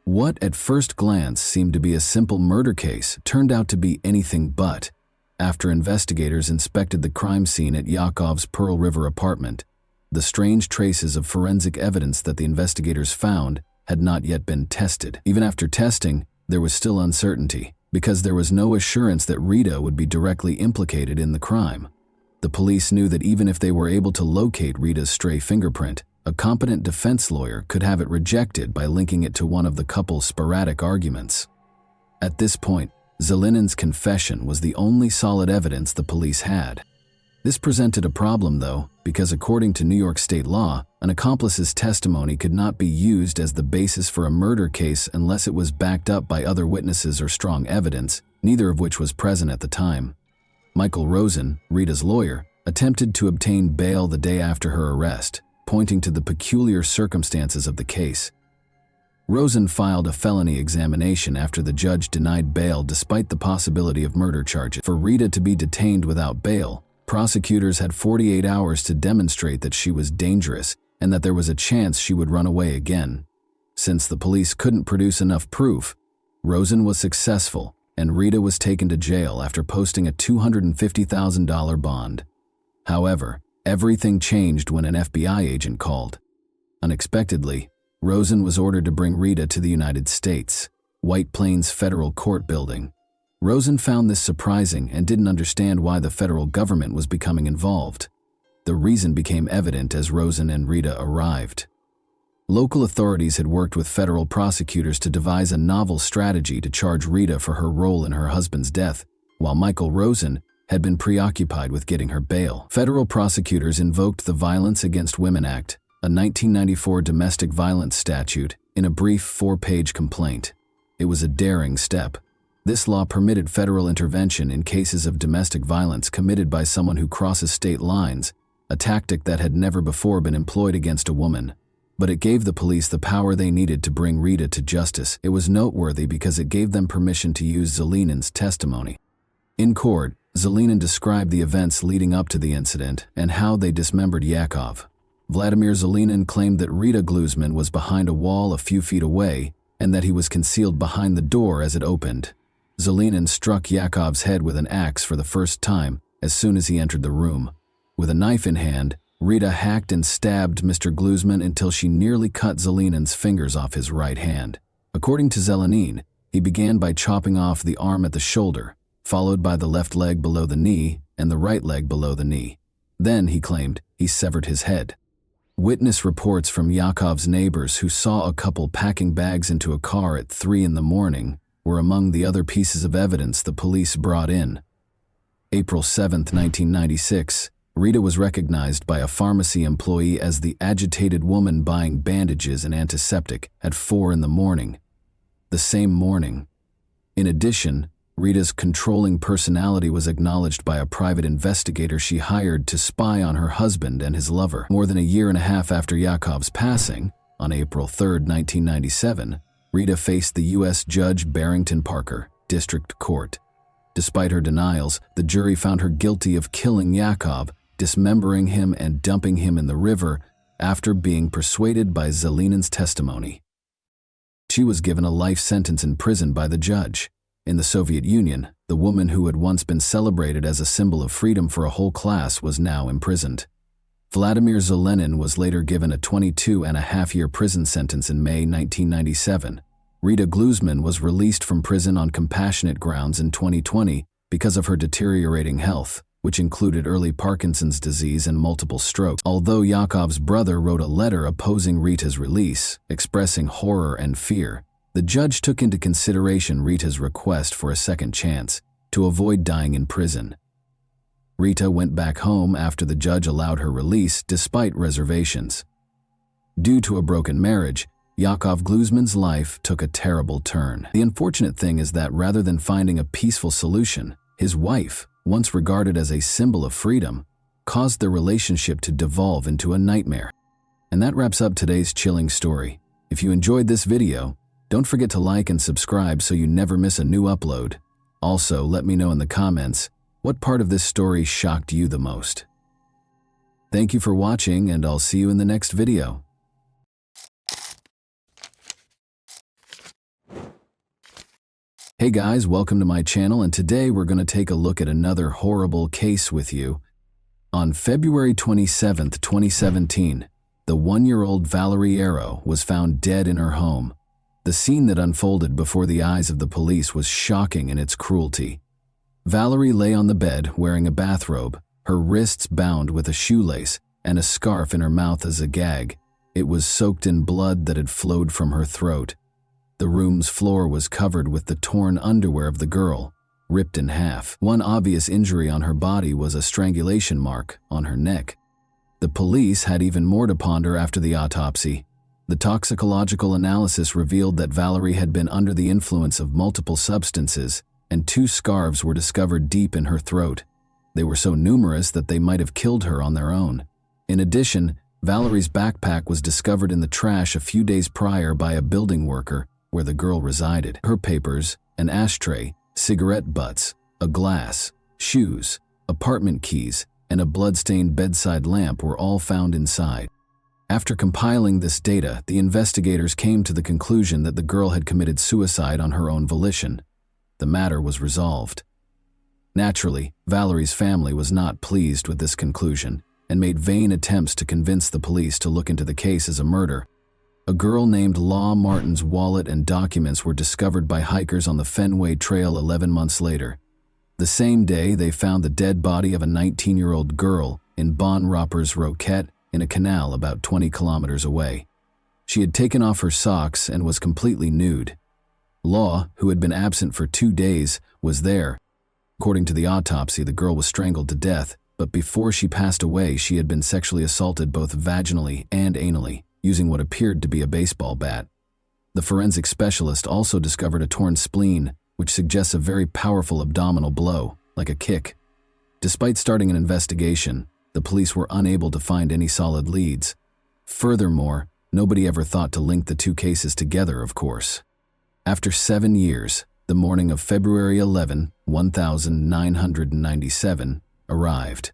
What at first glance seemed to be a simple murder case turned out to be anything but. After investigators inspected the crime scene at Yakov's Pearl River apartment, the strange traces of forensic evidence that the investigators found had not yet been tested. Even after testing, there was still uncertainty, because there was no assurance that Rita would be directly implicated in the crime. The police knew that even if they were able to locate Rita's stray fingerprint, a competent defense lawyer could have it rejected by linking it to one of the couple's sporadic arguments. At this point, Zelenin's confession was the only solid evidence the police had. This presented a problem, though, because according to New York state law, an accomplice's testimony could not be used as the basis for a murder case unless it was backed up by other witnesses or strong evidence, neither of which was present at the time. Michael Rosen, Rita's lawyer, attempted to obtain bail the day after her arrest, pointing to the peculiar circumstances of the case. Rosen filed a felony examination after the judge denied bail despite the possibility of murder charges. For Rita to be detained without bail, prosecutors had 48 hours to demonstrate that she was dangerous and that there was a chance she would run away again. Since the police couldn't produce enough proof, Rosen was successful and Rita was taken to jail after posting a $250,000 bond. However, everything changed when an FBI agent called. Unexpectedly, Rosen was ordered to bring Rita to the United States, White Plains Federal Court Building. Rosen found this surprising and didn't understand why the federal government was becoming involved. The reason became evident as Rosen and Rita arrived. Local authorities had worked with federal prosecutors to devise a novel strategy to charge Rita for her role in her husband's death, while Michael Rosen had been preoccupied with getting her bail. Federal prosecutors invoked the Violence Against Women Act, a 1994 domestic violence statute, in a brief 4-page complaint. It was a daring step. This law permitted federal intervention in cases of domestic violence committed by someone who crosses state lines, a tactic that had never before been employed against a woman. But it gave the police the power they needed to bring Rita to justice. It was noteworthy because it gave them permission to use Zelenin's testimony. In court, Zelenin described the events leading up to the incident and how they dismembered Yakov. Vladimir Zelenin claimed that Rita Gluzman was behind a wall a few feet away and that he was concealed behind the door as it opened. Zelenin struck Yakov's head with an axe for the first time as soon as he entered the room. With a knife in hand, Rita hacked and stabbed Mr. Glusman until she nearly cut Zelenin's fingers off his right hand. According to Zelenin, he began by chopping off the arm at the shoulder, followed by the left leg below the knee and the right leg below the knee. Then, he claimed, he severed his head. Witness reports from Yakov's neighbors who saw a couple packing bags into a car at 3 in the morning were among the other pieces of evidence the police brought in. April 7, 1996, Rita was recognized by a pharmacy employee as the agitated woman buying bandages and antiseptic at 4 in the morning. The same morning. In addition, Rita's controlling personality was acknowledged by a private investigator she hired to spy on her husband and his lover. More than a year and a half after Yakov's passing, on April 3, 1997, Rita faced the U.S. Judge Barrington Parker, District Court. Despite her denials, the jury found her guilty of killing Yakov, dismembering him and dumping him in the river after being persuaded by Zelenin's testimony. She was given a life sentence in prison by the judge. In the Soviet Union, the woman who had once been celebrated as a symbol of freedom for a whole class was now imprisoned. Vladimir Zelenin was later given a 22-and-a-half-year prison sentence in May 1997. Rita Glusman was released from prison on compassionate grounds in 2020 because of her deteriorating health, which included early Parkinson's disease and multiple strokes. Although Yakov's brother wrote a letter opposing Rita's release, expressing horror and fear, the judge took into consideration Rita's request for a second chance to avoid dying in prison. Rita went back home after the judge allowed her release despite reservations. Due to a broken marriage, Yakov Glusman's life took a terrible turn. The unfortunate thing is that rather than finding a peaceful solution, his wife, once regarded as a symbol of freedom, caused their relationship to devolve into a nightmare. And that wraps up today's chilling story. If you enjoyed this video, don't forget to like and subscribe so you never miss a new upload. Also, let me know in the comments what part of this story shocked you the most. Thank you for watching, and I'll see you in the next video. Hey guys, welcome to my channel, and today we're going to take a look at another horrible case with you. On February 27, 2017, the 1-year-old Valerie Arrow was found dead in her home. The scene that unfolded before the eyes of the police was shocking in its cruelty. Valerie lay on the bed wearing a bathrobe, her wrists bound with a shoelace, and a scarf in her mouth as a gag. It was soaked in blood that had flowed from her throat. The room's floor was covered with the torn underwear of the girl, ripped in half. One obvious injury on her body was a strangulation mark on her neck. The police had even more to ponder after the autopsy. The toxicological analysis revealed that Valerie had been under the influence of multiple substances, and 2 scarves were discovered deep in her throat. They were so numerous that they might have killed her on their own. In addition, Valerie's backpack was discovered in the trash a few days prior by a building worker where the girl resided. Her papers, an ashtray, cigarette butts, a glass, shoes, apartment keys, and a blood-stained bedside lamp were all found inside. After compiling this data, the investigators came to the conclusion that the girl had committed suicide on her own volition. The matter was resolved. Naturally, Valerie's family was not pleased with this conclusion and made vain attempts to convince the police to look into the case as a murder. A girl named Law Martin's wallet and documents were discovered by hikers on the Fenway Trail 11 months later. The same day, they found the dead body of a 19-year-old girl in Bon Roppers Roquette in a canal about 20 kilometers away. She had taken off her socks and was completely nude. Law, who had been absent for 2 days, was there. According to the autopsy, the girl was strangled to death, but before she passed away, she had been sexually assaulted both vaginally and anally, using what appeared to be a baseball bat. The forensic specialist also discovered a torn spleen, which suggests a very powerful abdominal blow, like a kick. Despite starting an investigation, the police were unable to find any solid leads. Furthermore, nobody ever thought to link the 2 cases together, of course. After 7 years, the morning of February 11, 1997, arrived.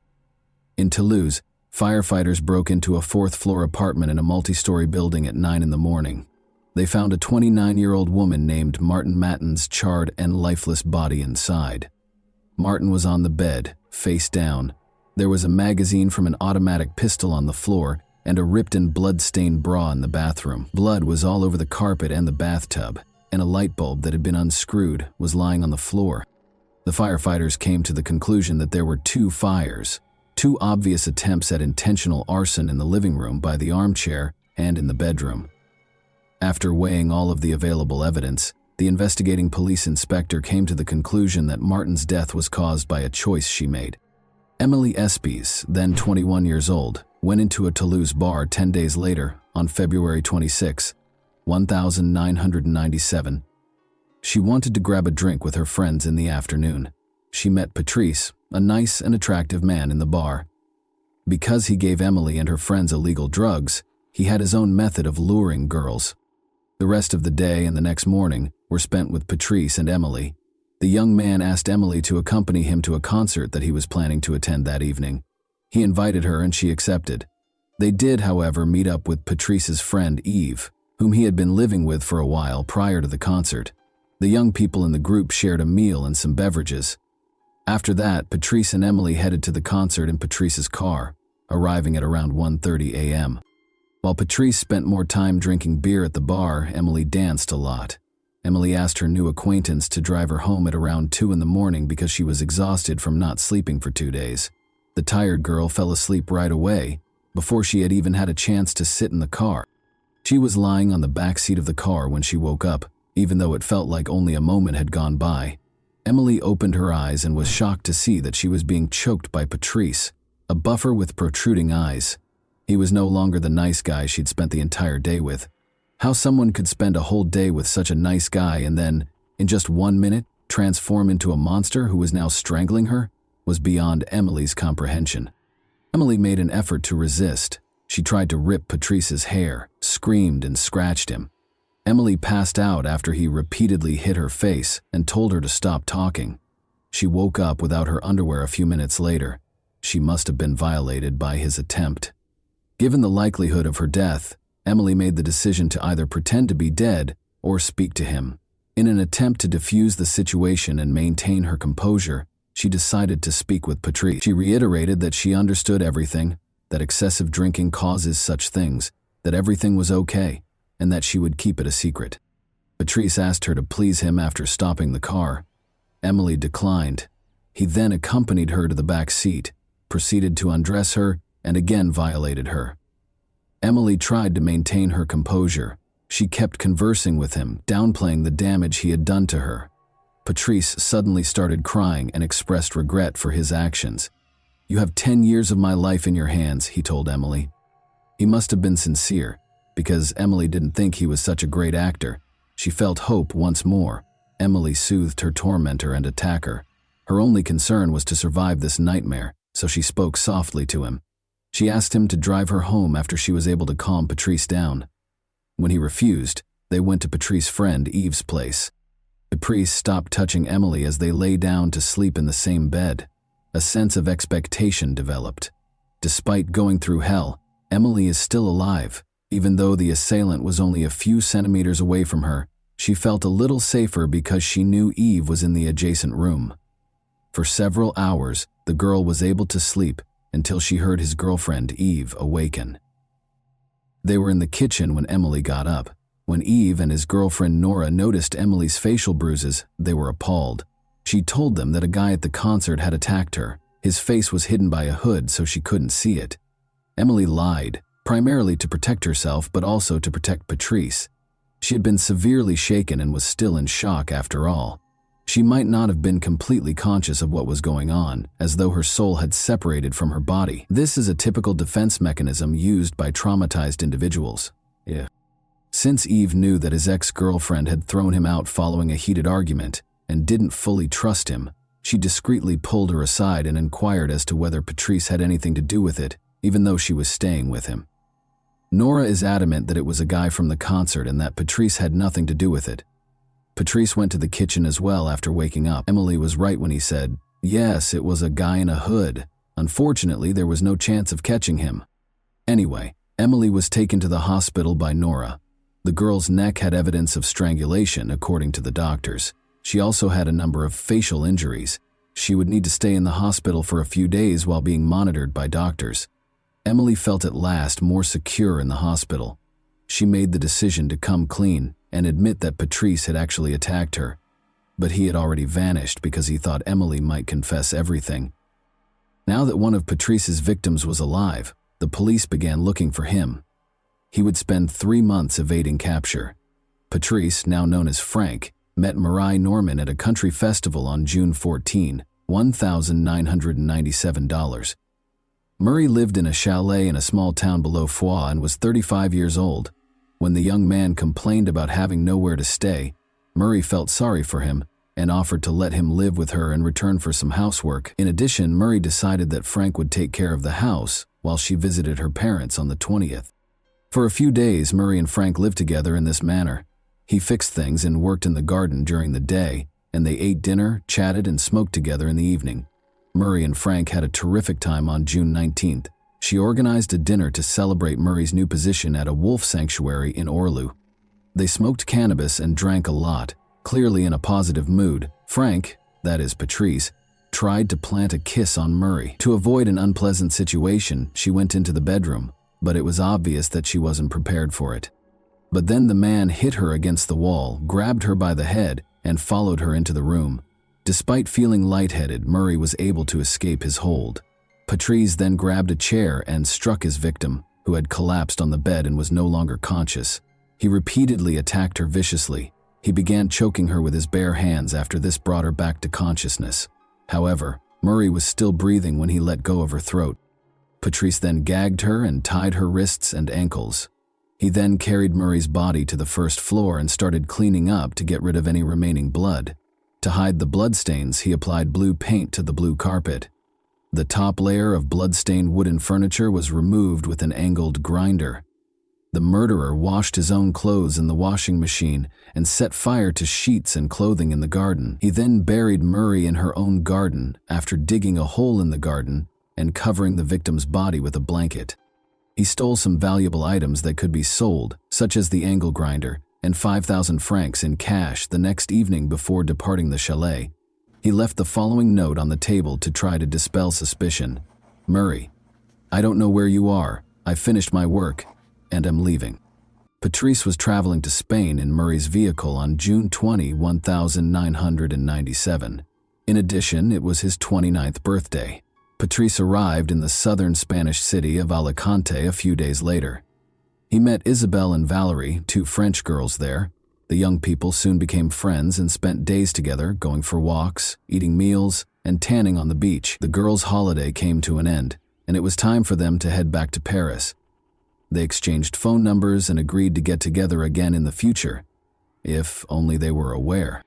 In Toulouse, firefighters broke into a 4th-floor apartment in a multi-story building at 9 in the morning. They found a 29-year-old woman named Martin Matten's charred and lifeless body inside. Martin was on the bed, face down. There was a magazine from an automatic pistol on the floor and a ripped and blood-stained bra in the bathroom. Blood was all over the carpet and the bathtub, and a light bulb that had been unscrewed was lying on the floor. The firefighters came to the conclusion that there were two fires, two obvious attempts at intentional arson in the living room by the armchair and in the bedroom. After weighing all of the available evidence, the investigating police inspector came to the conclusion that Martin's death was caused by a choice she made. Emily Espies, then 21 years old, went into a Toulouse bar 10 days later, on February 26, 1997. She wanted to grab a drink with her friends in the afternoon. She met Patrice, a nice and attractive man in the bar. Because he gave Emily and her friends illegal drugs, he had his own method of luring girls. The rest of the day and the next morning were spent with Patrice and Emily. The young man asked Emily to accompany him to a concert that he was planning to attend that evening. He invited her and she accepted. They did, however, meet up with Patrice's friend Eve, whom he had been living with for a while prior to the concert. The young people in the group shared a meal and some beverages. After that, Patrice and Emily headed to the concert in Patrice's car, arriving at around 1:30 a.m. While Patrice spent more time drinking beer at the bar, Emily danced a lot. Emily asked her new acquaintance to drive her home at around 2 in the morning because she was exhausted from not sleeping for 2 days. The tired girl fell asleep right away, before she had even had a chance to sit in the car. She was lying on the back seat of the car when she woke up, even though it felt like only a moment had gone by. Emily opened her eyes and was shocked to see that she was being choked by Patrice, a buffer with protruding eyes. He was no longer the nice guy she'd spent the entire day with. How someone could spend a whole day with such a nice guy and then, in just 1 minute, transform into a monster who was now strangling her was beyond Emily's comprehension. Emily made an effort to resist. She tried to rip Patrice's hair, screamed and scratched him. Emily passed out after he repeatedly hit her face and told her to stop talking. She woke up without her underwear a few minutes later. She must have been violated by his attempt. Given the likelihood of her death, Emily made the decision to either pretend to be dead or speak to him. In an attempt to defuse the situation and maintain her composure, she decided to speak with Patrice. She reiterated that she understood everything, that excessive drinking causes such things, that everything was okay, and that she would keep it a secret. Patrice asked her to please him after stopping the car. Emily declined. He then accompanied her to the back seat, proceeded to undress her, and again violated her. Emily tried to maintain her composure. She kept conversing with him, downplaying the damage he had done to her. Patrice suddenly started crying and expressed regret for his actions. "You have 10 years of my life in your hands," he told Emily. He must have been sincere, because Emily didn't think he was such a great actor. She felt hope once more. Emily soothed her tormentor and attacker. Her only concern was to survive this nightmare, so she spoke softly to him. She asked him to drive her home after she was able to calm Patrice down. When he refused, they went to Patrice's friend Eve's place. Patrice stopped touching Emily as they lay down to sleep in the same bed. A sense of expectation developed. Despite going through hell, Emily is still alive. Even though the assailant was only a few centimeters away from her, she felt a little safer because she knew Eve was in the adjacent room. For several hours, the girl was able to sleep until she heard his girlfriend Eve awaken. They were in the kitchen when Emily got up. When Eve and his girlfriend Nora noticed Emily's facial bruises, they were appalled. She told them that a guy at the concert had attacked her. His face was hidden by a hood so she couldn't see it. Emily lied, primarily to protect herself but also to protect Patrice. She had been severely shaken and was still in shock after all. She might not have been completely conscious of what was going on, as though her soul had separated from her body. This is a typical defense mechanism used by traumatized individuals. Since Eve knew that his ex-girlfriend had thrown him out following a heated argument and didn't fully trust him, she discreetly pulled her aside and inquired as to whether Patrice had anything to do with it, even though she was staying with him. Nora is adamant that it was a guy from the concert and that Patrice had nothing to do with it. Patrice went to the kitchen as well after waking up. Emily was right when he said, yes, it was a guy in a hood. Unfortunately, there was no chance of catching him. Anyway, Emily was taken to the hospital by Nora. The girl's neck had evidence of strangulation, according to the doctors. She also had a number of facial injuries. She would need to stay in the hospital for a few days while being monitored by doctors. Emily felt at last more secure in the hospital. She made the decision to come clean and admit that Patrice had actually attacked her. But he had already vanished because he thought Emily might confess everything. Now that one of Patrice's victims was alive, the police began looking for him. He would spend 3 months evading capture. Patrice, now known as Frank, met Marie Norman at a country festival on June 14, $1,997. Murray lived in a chalet in a small town below Foix and was 35 years old. When the young man complained about having nowhere to stay, Murray felt sorry for him and offered to let him live with her in return for some housework. In addition, Murray decided that Frank would take care of the house while she visited her parents on the 20th. For a few days, Murray and Frank lived together in this manner. He fixed things and worked in the garden during the day, and they ate dinner, chatted, and smoked together in the evening. Murray and Frank had a terrific time on June 19th. She organized a dinner to celebrate Murray's new position at a wolf sanctuary in Orlu. They smoked cannabis and drank a lot, clearly in a positive mood. Frank, that is Patrice, tried to plant a kiss on Murray. To avoid an unpleasant situation, she went into the bedroom, but it was obvious that she wasn't prepared for it. But then the man hit her against the wall, grabbed her by the head, and followed her into the room. Despite feeling lightheaded, Murray was able to escape his hold. Patrice then grabbed a chair and struck his victim, who had collapsed on the bed and was no longer conscious. He repeatedly attacked her viciously. He began choking her with his bare hands after this brought her back to consciousness. However, Murray was still breathing when he let go of her throat. Patrice then gagged her and tied her wrists and ankles. He then carried Murray's body to the first floor and started cleaning up to get rid of any remaining blood. To hide the bloodstains, he applied blue paint to the blue carpet. The top layer of blood-stained wooden furniture was removed with an angled grinder. The murderer washed his own clothes in the washing machine and set fire to sheets and clothing in the garden. He then buried Murray in her own garden after digging a hole in the garden and covering the victim's body with a blanket. He stole some valuable items that could be sold, such as the angle grinder, and 5,000 francs in cash the next evening before departing the chalet. He left the following note on the table to try to dispel suspicion. Murray, I don't know where you are. I finished my work and am leaving. Patrice was traveling to Spain in Murray's vehicle on June 20, 1997. In addition, it was his 29th birthday. Patrice arrived in the southern Spanish city of Alicante a few days later. He met Isabelle and Valerie, 2 French girls there. The young people soon became friends and spent days together, going for walks, eating meals, and tanning on the beach. The girls' holiday came to an end, and it was time for them to head back to Paris. They exchanged phone numbers and agreed to get together again in the future, if only they were aware.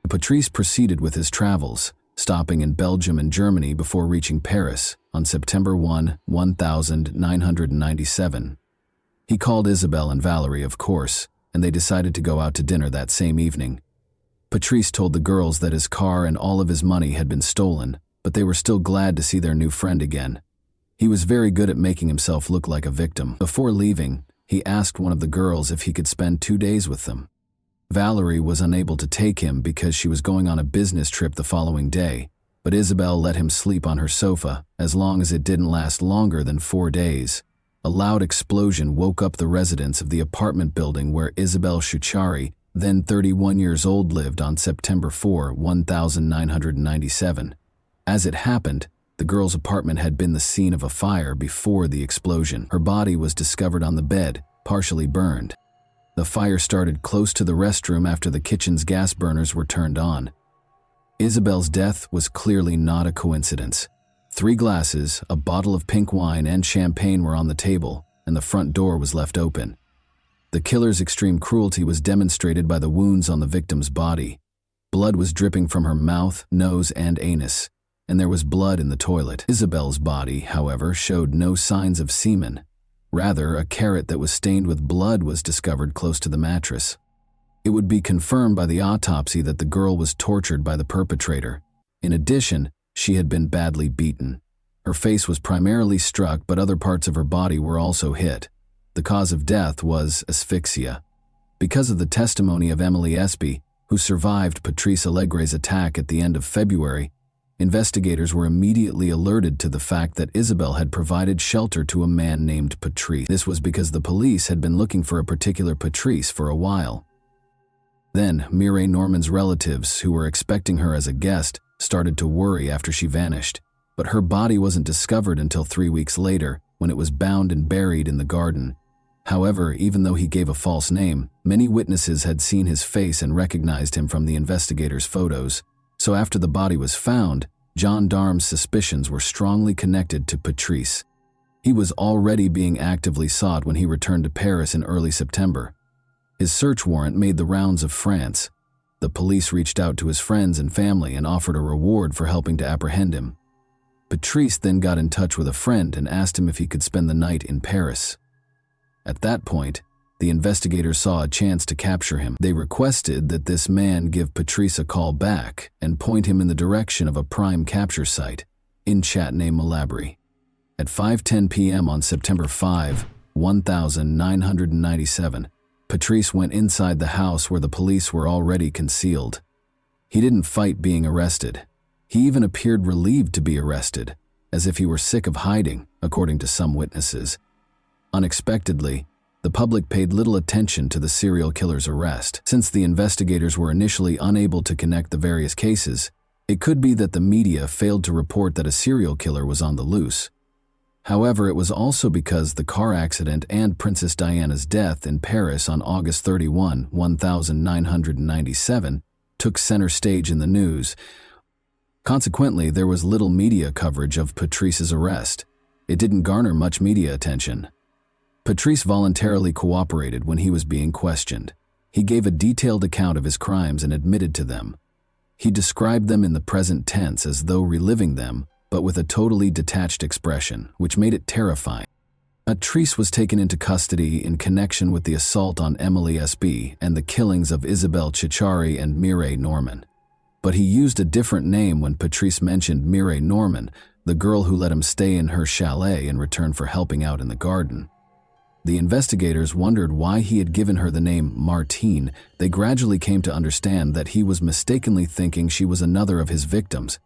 Patrice proceeded with his travels, stopping in Belgium and Germany before reaching Paris on September 1, 1997. He called Isabelle and Valerie, of course, and they decided to go out to dinner that same evening. Patrice told the girls that his car and all of his money had been stolen, but they were still glad to see their new friend again. He was very good at making himself look like a victim. Before leaving, he asked one of the girls if he could spend 2 days with them. Valerie was unable to take him because she was going on a business trip the following day, but Isabelle let him sleep on her sofa as long as it didn't last longer than 4 days. A loud explosion woke up the residents of the apartment building where Isabelle Chouchari, then 31 years old, lived on September 4, 1997. As it happened, the girl's apartment had been the scene of a fire before the explosion. Her body was discovered on the bed, partially burned. The fire started close to the restroom after the kitchen's gas burners were turned on. Isabelle's death was clearly not a coincidence. 3 glasses, a bottle of pink wine, and champagne were on the table, and the front door was left open. The killer's extreme cruelty was demonstrated by the wounds on the victim's body. Blood was dripping from her mouth, nose, and anus, and there was blood in the toilet. Isabelle's body, however, showed no signs of semen. Rather, a carrot that was stained with blood was discovered close to the mattress. It would be confirmed by the autopsy that the girl was tortured by the perpetrator. In addition, she had been badly beaten. Her face was primarily struck, but other parts of her body were also hit. The cause of death was asphyxia. Because of the testimony of Emily Espy, who survived Patrice Allegre's attack at the end of February, Investigators were immediately alerted to the fact that Isabel had provided shelter to a man named Patrice. This was because the police had been looking for a particular Patrice for a while. Then, Mireille Norman's relatives, who were expecting her as a guest, started to worry after she vanished. But her body wasn't discovered until 3 weeks later, when it was bound and buried in the garden. However, even though he gave a false name, many witnesses had seen his face and recognized him from the investigators' photos. So after the body was found, gendarmes' suspicions were strongly connected to Patrice. He was already being actively sought when he returned to Paris in early September. His search warrant made the rounds of France. The police reached out to his friends and family and offered a reward for helping to apprehend him. Patrice then got in touch with a friend and asked him if he could spend the night in Paris. At that point, the investigators saw a chance to capture him. They requested that this man give Patrice a call back and point him in the direction of a prime capture site in Châtenay-Malabry. At 5:10 p.m. on September 5, 1997, Patrice went inside the house where the police were already concealed. He didn't fight being arrested. He even appeared relieved to be arrested, as if he were sick of hiding, according to some witnesses. Unexpectedly, the public paid little attention to the serial killer's arrest. Since the investigators were initially unable to connect the various cases, it could be that the media failed to report that a serial killer was on the loose. However, it was also because the car accident and Princess Diana's death in Paris on August 31, 1997, took center stage in the news. Consequently, there was little media coverage of Patrice's arrest. It didn't garner much media attention. Patrice voluntarily cooperated when he was being questioned. He gave a detailed account of his crimes and admitted to them. He described them in the present tense as though reliving them, but with a totally detached expression, which made it terrifying. Patrice was taken into custody in connection with the assault on Emily S.B. and the killings of Isabelle Chichari and Mireille Norman. But he used a different name when Patrice mentioned Mireille Norman, the girl who let him stay in her chalet in return for helping out in the garden. The investigators wondered why he had given her the name Martine. They gradually came to understand that he was mistakenly thinking she was another of his victims.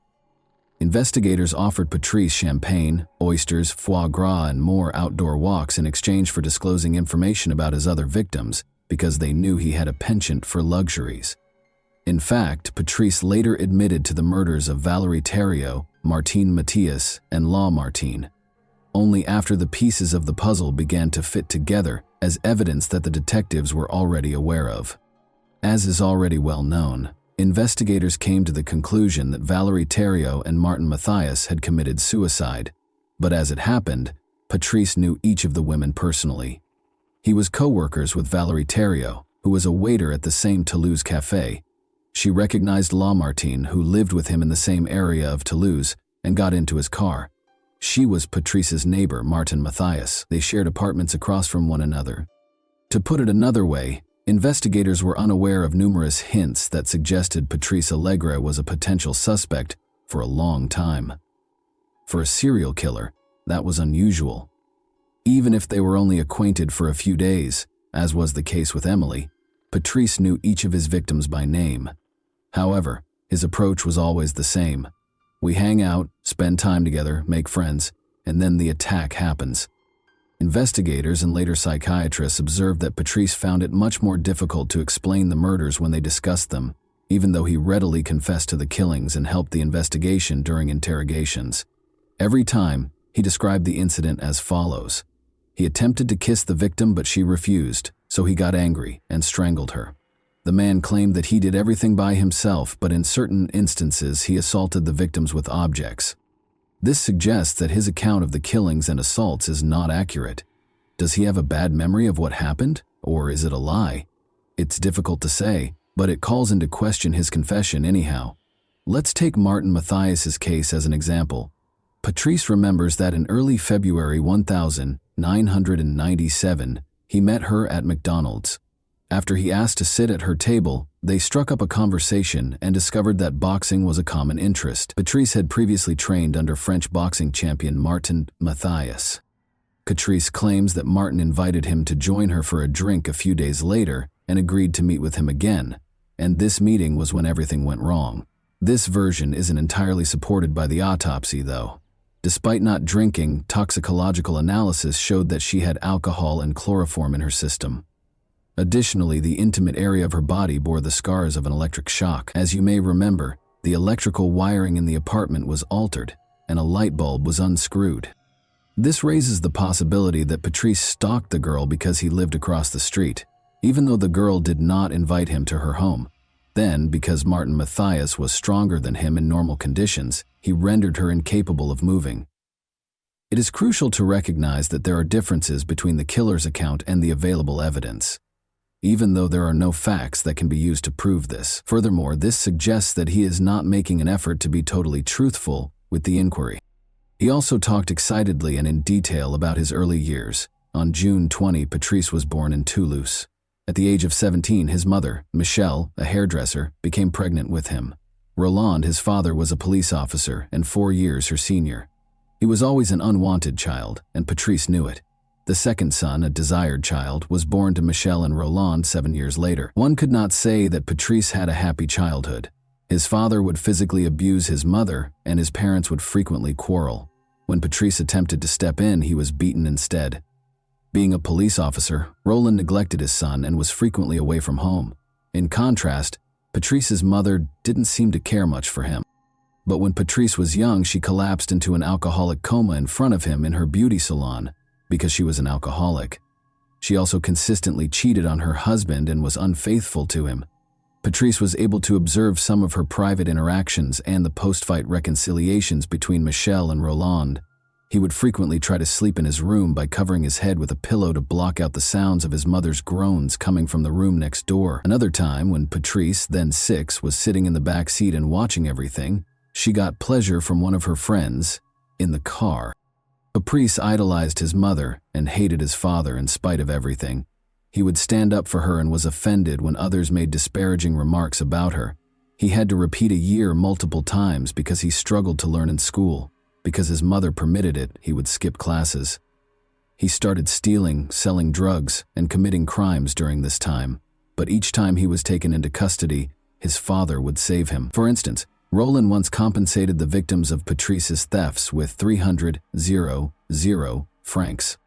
Investigators offered Patrice champagne, oysters, foie gras, and more outdoor walks in exchange for disclosing information about his other victims, because they knew he had a penchant for luxuries. In fact, Patrice later admitted to the murders of Valérie Thériault, Martine Mathias, and Laure Martine, only after the pieces of the puzzle began to fit together as evidence that the detectives were already aware of. As is already well known, investigators came to the conclusion that Valérie Thériault and Martin Mathias had committed suicide, but as it happened, Patrice knew each of the women personally. He was co-workers with Valérie Thériault, who was a waiter at the same Toulouse cafe. She recognized Laure Martine, who lived with him in the same area of Toulouse, and got into his car. She was Patrice's neighbor, Martin Mathias. They shared apartments across from one another. To put it another way, investigators were unaware of numerous hints that suggested Patrice Allegre was a potential suspect for a long time. For a serial killer, that was unusual. Even if they were only acquainted for a few days, as was the case with Emily, Patrice knew each of his victims by name. However, his approach was always the same. We hang out, spend time together, make friends, and then the attack happens. Investigators and later psychiatrists observed that Patrice found it much more difficult to explain the murders when they discussed them, even though he readily confessed to the killings and helped the investigation during interrogations. Every time, he described the incident as follows. He attempted to kiss the victim, but she refused, so he got angry and strangled her. The man claimed that he did everything by himself, but in certain instances he assaulted the victims with objects. This suggests that his account of the killings and assaults is not accurate. Does he have a bad memory of what happened, or is it a lie? It's difficult to say, but it calls into question his confession anyhow. Let's take Martin Mathias's case as an example. Patrice remembers that in early February 1997, he met her at McDonald's. After he asked to sit at her table, they struck up a conversation and discovered that boxing was a common interest. Patrice had previously trained under French boxing champion Martin Mathias. Patrice claims that Martin invited him to join her for a drink a few days later and agreed to meet with him again, and this meeting was when everything went wrong. This version isn't entirely supported by the autopsy, though. Despite not drinking, toxicological analysis showed that she had alcohol and chloroform in her system. Additionally, the intimate area of her body bore the scars of an electric shock. As you may remember, the electrical wiring in the apartment was altered, and a light bulb was unscrewed. This raises the possibility that Patrice stalked the girl because he lived across the street, even though the girl did not invite him to her home. Then, because Martin Matthias was stronger than him in normal conditions, he rendered her incapable of moving. It is crucial to recognize that there are differences between the killer's account and the available evidence, even though there are no facts that can be used to prove this. Furthermore, this suggests that he is not making an effort to be totally truthful with the inquiry. He also talked excitedly and in detail about his early years. On June 20, Patrice was born in Toulouse. At the age of 17, his mother, Michelle, a hairdresser, became pregnant with him. Roland, his father, was a police officer and 4 years her senior. He was always an unwanted child, and Patrice knew it. The second son, a desired child, was born to Michelle and Roland 7 years later. One could not say that Patrice had a happy childhood. His father would physically abuse his mother, and his parents would frequently quarrel. When Patrice attempted to step in, he was beaten instead. Being a police officer, Roland neglected his son and was frequently away from home. In contrast, Patrice's mother didn't seem to care much for him. But when Patrice was young, she collapsed into an alcoholic coma in front of him in her beauty salon because she was an alcoholic. She also consistently cheated on her husband and was unfaithful to him. Patrice was able to observe some of her private interactions and the post-fight reconciliations between Michelle and Roland. He would frequently try to sleep in his room by covering his head with a pillow to block out the sounds of his mother's groans coming from the room next door. Another time, when Patrice, then 6, was sitting in the back seat and watching everything, she got pleasure from one of her friends in the car. Patrice idolized his mother and hated his father in spite of everything. He would stand up for her and was offended when others made disparaging remarks about her. He had to repeat a year multiple times because he struggled to learn in school. Because his mother permitted it, he would skip classes. He started stealing, selling drugs, and committing crimes during this time. But each time he was taken into custody, his father would save him. For instance, Roland once compensated the victims of Patrice's thefts with 300 francs.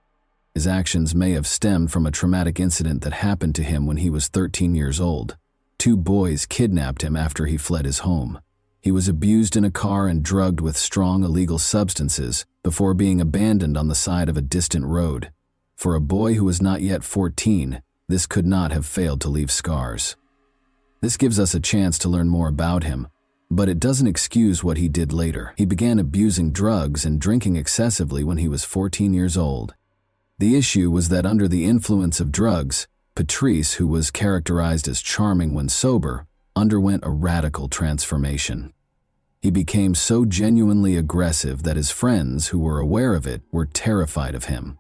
His actions may have stemmed from a traumatic incident that happened to him when he was 13 years old. 2 boys kidnapped him after he fled his home. He was abused in a car and drugged with strong illegal substances before being abandoned on the side of a distant road. For a boy who was not yet 14, this could not have failed to leave scars. This gives us a chance to learn more about him, but it doesn't excuse what he did later. He began abusing drugs and drinking excessively when he was 14 years old. The issue was that under the influence of drugs, Patrice, who was characterized as charming when sober, underwent a radical transformation. He became so genuinely aggressive that his friends, who were aware of it, were terrified of him.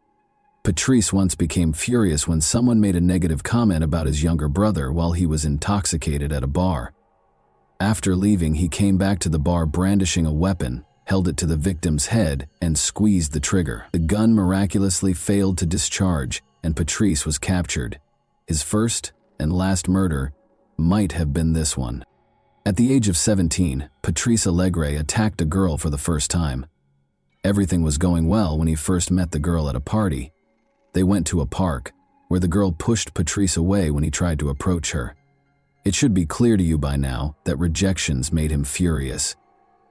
Patrice once became furious when someone made a negative comment about his younger brother while he was intoxicated at a bar. After leaving, he came back to the bar brandishing a weapon, held it to the victim's head, and squeezed the trigger. The gun miraculously failed to discharge, and Patrice was captured. His first and last murder might have been this one. At the age of 17, Patrice Allegre attacked a girl for the first time. Everything was going well when he first met the girl at a party. They went to a park, where the girl pushed Patrice away when he tried to approach her. It should be clear to you by now that rejections made him furious.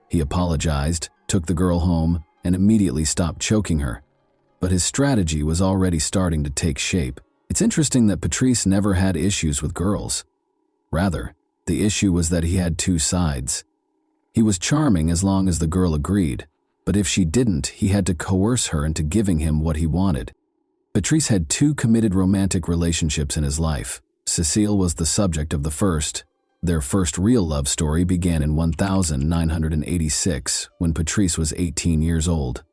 He apologized, took the girl home, and immediately stopped choking her. But his strategy was already starting to take shape. It's interesting that Patrice never had issues with girls. Rather, the issue was that he had 2 sides. He was charming as long as the girl agreed, but if she didn't, he had to coerce her into giving him what he wanted. Patrice had 2 committed romantic relationships in his life. Cécile was the subject of the first. Their first real love story began in 1986, when Patrice was 18 years old.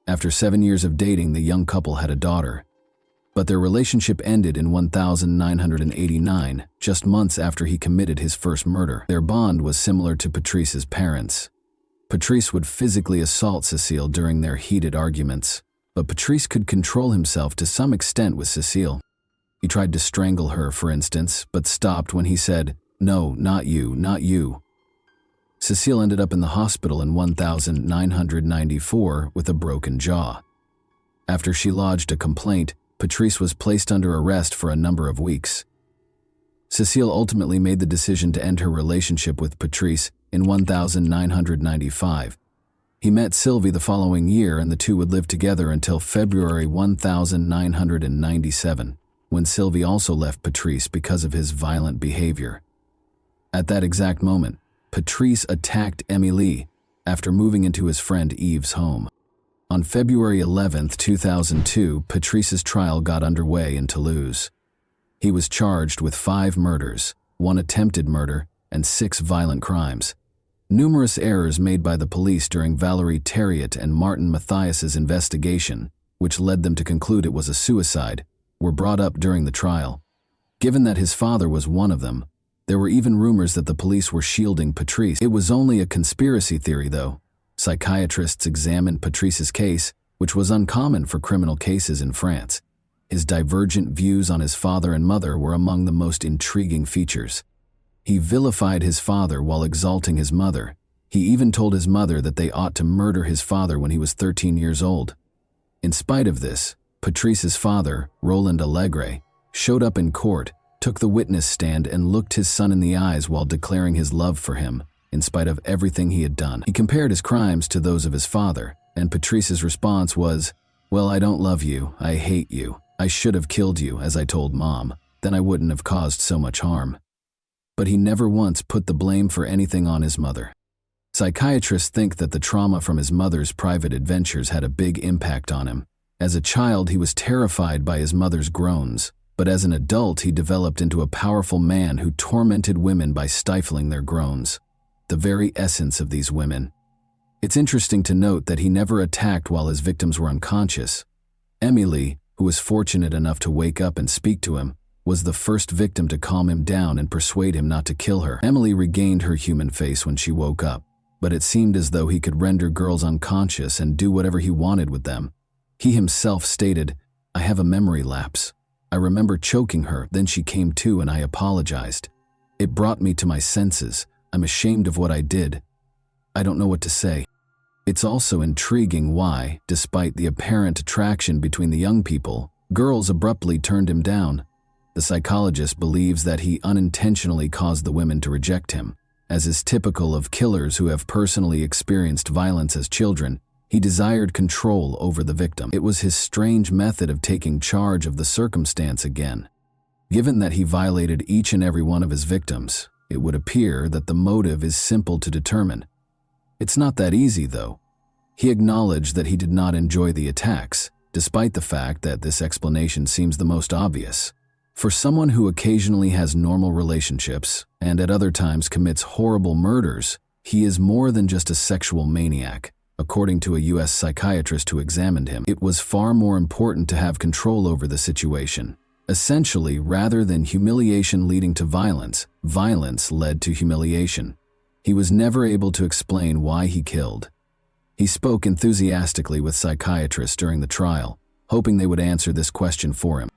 After 7 years of dating, the young couple had a daughter. But their relationship ended in 1989, just months after he committed his first murder. Their bond was similar to Patrice's parents. Patrice would physically assault Cécile during their heated arguments, but Patrice could control himself to some extent with Cécile. He tried to strangle her, for instance, but stopped when he said, "No, not you, not you." Cecile ended up in the hospital in 1994 with a broken jaw. After she lodged a complaint, Patrice was placed under arrest for a number of weeks. Cecile ultimately made the decision to end her relationship with Patrice in 1995. He met Sylvie the following year, and the two would live together until February 1997, when Sylvie also left Patrice because of his violent behavior. At that exact moment, Patrice attacked Émilie after moving into his friend Yves' home. On February 11, 2002, Patrice's trial got underway in Toulouse. He was charged with 5 murders, 1 attempted murder, and 6 violent crimes. Numerous errors made by the police during Valérie Thériault and Martin Mathias's investigation, which led them to conclude it was a suicide, were brought up during the trial. Given that his father was one of them, there were even rumors that the police were shielding Patrice. It was only a conspiracy theory, though. Psychiatrists examined Patrice's case, which was uncommon for criminal cases in France. His divergent views on his father and mother were among the most intriguing features. He vilified his father while exalting his mother. He even told his mother that they ought to murder his father when he was 13 years old. In spite of this, Patrice's father, Roland Allegre, showed up in court, took the witness stand, and looked his son in the eyes while declaring his love for him, in spite of everything he had done. He compared his crimes to those of his father, and Patrice's response was, "Well, I don't love you, I hate you. I should have killed you, as I told Mom, then I wouldn't have caused so much harm." But he never once put the blame for anything on his mother. Psychiatrists think that the trauma from his mother's private adventures had a big impact on him. As a child, he was terrified by his mother's groans, but as an adult, he developed into a powerful man who tormented women by stifling their groans, the very essence of these women. It's interesting to note that he never attacked while his victims were unconscious. Émilie, who was fortunate enough to wake up and speak to him, was the first victim to calm him down and persuade him not to kill her. Émilie regained her human face when she woke up, but it seemed as though he could render girls unconscious and do whatever he wanted with them. He himself stated, "I have a memory lapse. I remember choking her, then she came to and I apologized. It brought me to my senses. I'm ashamed of what I did. I don't know what to say." It's also intriguing why, despite the apparent attraction between the young people, girls abruptly turned him down. The psychologist believes that he unintentionally caused the women to reject him. As is typical of killers who have personally experienced violence as children, he desired control over the victim. It was his strange method of taking charge of the circumstance again. Given that he violated each and every one of his victims, it would appear that the motive is simple to determine. It's not that easy, though. He acknowledged that he did not enjoy the attacks, despite the fact that this explanation seems the most obvious. For someone who occasionally has normal relationships and at other times commits horrible murders, he is more than just a sexual maniac. According to a U.S. psychiatrist who examined him, it was far more important to have control over the situation. Essentially, rather than humiliation leading to violence, violence led to humiliation. He was never able to explain why he killed. He spoke enthusiastically with psychiatrists during the trial, hoping they would answer this question for him.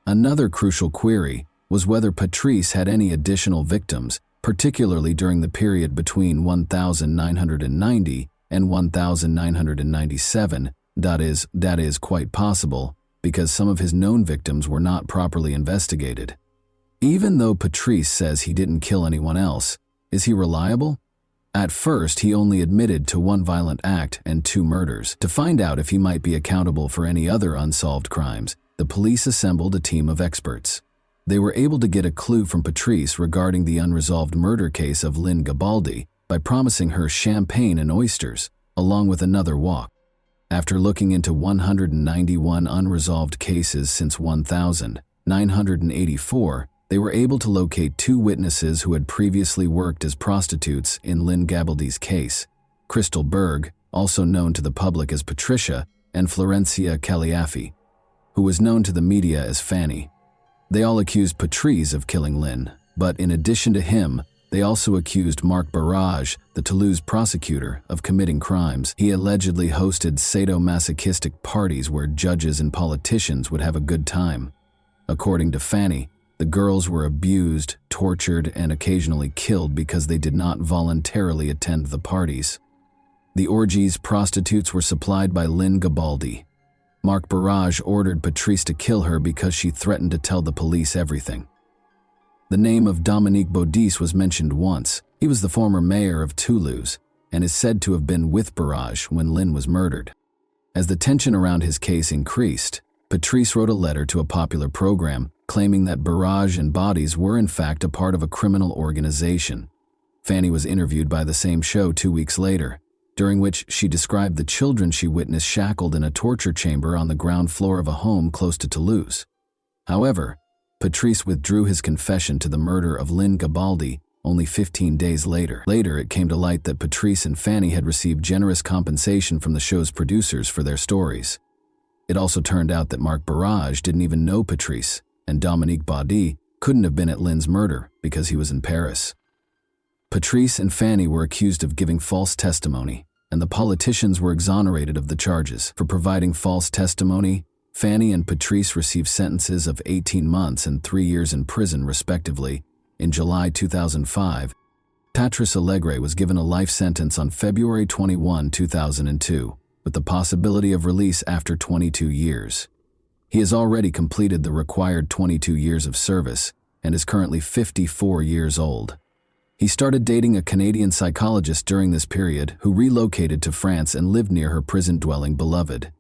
Another crucial query was whether Patrice had any additional victims, particularly during the period between 1990 and 1997. That is quite possible, because some of his known victims were not properly investigated. Even though Patrice says he didn't kill anyone else, is he reliable? At first, he only admitted to 1 violent act and 2 murders. To find out if he might be accountable for any other unsolved crimes, the police assembled a team of experts. They were able to get a clue from Patrice regarding the unresolved murder case of Lynn Gabaldi by promising her champagne and oysters, along with another walk. After looking into 191 unresolved cases since 1984, they were able to locate 2 witnesses who had previously worked as prostitutes in Lynn Gabaldi's case: Crystal Berg, also known to the public as Patricia, and Florencia Caliafi, who was known to the media as Fanny. They all accused Patrice of killing Lynn, but in addition to him, they also accused Marc Barrage, the Toulouse prosecutor, of committing crimes. He allegedly hosted sadomasochistic parties where judges and politicians would have a good time. According to Fanny, The girls were abused, tortured, and occasionally killed because they did not voluntarily attend the parties. The orgies prostitutes were supplied by Lynn Gabaldi. Marc Barrage ordered Patrice to kill her because she threatened to tell the police everything. The name of Dominique Baudis was mentioned once. He was the former mayor of Toulouse and is said to have been with Barrage when Lynn was murdered. As the tension around his case increased, Patrice wrote a letter to a popular program claiming that Barrage and Baudis were in fact a part of a criminal organization. Fanny was interviewed by the same show 2 weeks later, during which she described the children she witnessed shackled in a torture chamber on the ground floor of a home close to Toulouse. However, Patrice withdrew his confession to the murder of Lynn Gabaldi only 15 days later. Later, it came to light that Patrice and Fanny had received generous compensation from the show's producers for their stories. It also turned out that Marc Barrage didn't even know Patrice, and Dominique Baudis couldn't have been at Lynn's murder because he was in Paris. Patrice and Fanny were accused of giving false testimony, and the politicians were exonerated of the charges. For providing false testimony, Fanny and Patrice received sentences of 18 months and 3 years in prison, respectively. In July 2005, Patrice Allegre was given a life sentence on February 21, 2002, with the possibility of release after 22 years. He has already completed the required 22 years of service and is currently 54 years old. He started dating a Canadian psychologist during this period who relocated to France and lived near her prison-dwelling beloved.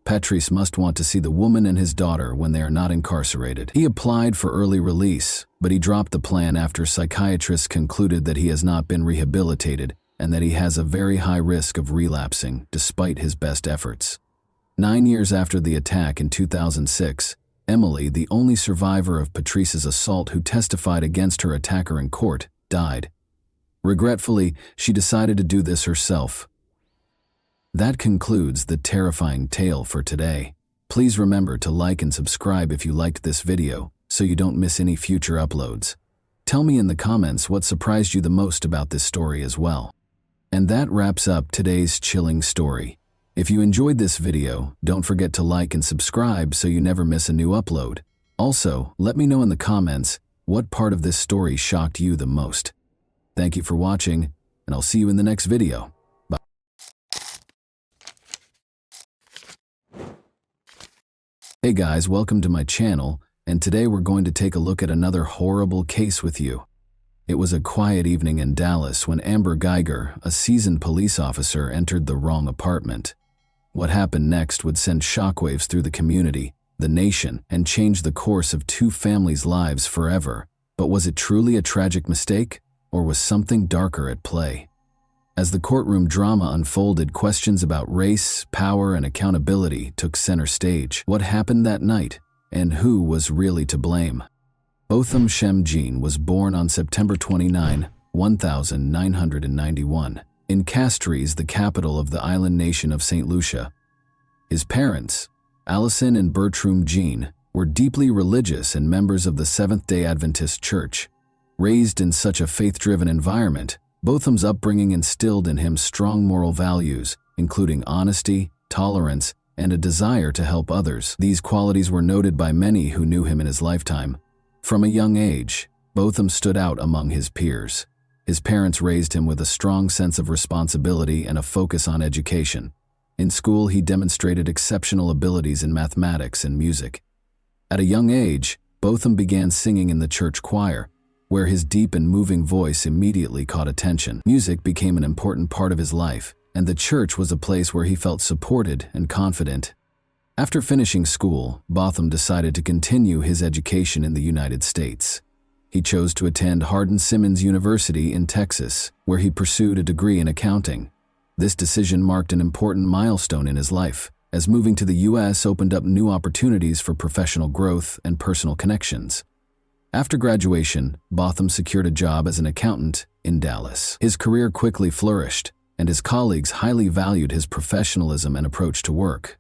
Patrice must want to see the woman and his daughter when they are not incarcerated. He applied for early release, but he dropped the plan after psychiatrists concluded that he has not been rehabilitated and that he has a very high risk of relapsing despite his best efforts. 9 years after the attack in 2006, Emily, the only survivor of Patrice's assault who testified against her attacker in court, died. Regretfully, she decided to do this herself. That concludes the terrifying tale for today. Please remember to like and subscribe if you liked this video so you don't miss any future uploads. Tell me in the comments what surprised you the most about this story as well. And that wraps up today's chilling story. If you enjoyed this video, don't forget to like and subscribe so you never miss a new upload. Also, let me know in the comments what part of this story shocked you the most. Thank you for watching, and I'll see you in the next video. Bye. Hey guys, welcome to my channel, and today we're going to take a look at another horrible case with you. It was a quiet evening in Dallas when Amber Geiger, a seasoned police officer, entered the wrong apartment. What happened next would send shockwaves through the community, the nation, and change the course of two families' lives forever. But was it truly a tragic mistake, or was something darker at play? As the courtroom drama unfolded, questions about race, power, and accountability took center stage. What happened that night, and who was really to blame? Botham Shem Jean was born on September 29, 1991, in Castries, the capital of the island nation of St. Lucia. His parents, Allison and Bertram Jean, were deeply religious and members of the Seventh-day Adventist Church. Raised in such a faith-driven environment, Botham's upbringing instilled in him strong moral values, including honesty, tolerance, and a desire to help others. These qualities were noted by many who knew him in his lifetime. From a young age, Botham stood out among his peers. His parents raised him with a strong sense of responsibility and a focus on education. In school, he demonstrated exceptional abilities in mathematics and music. At a young age, Botham began singing in the church choir, where his deep and moving voice immediately caught attention. Music became an important part of his life, and the church was a place where he felt supported and confident. After finishing school, Botham decided to continue his education in the United States. He chose to attend Hardin-Simmons University in Texas, where he pursued a degree in accounting. This decision marked an important milestone in his life, as moving to the U.S. opened up new opportunities for professional growth and personal connections. After graduation, Botham secured a job as an accountant in Dallas. His career quickly flourished, and his colleagues highly valued his professionalism and approach to work.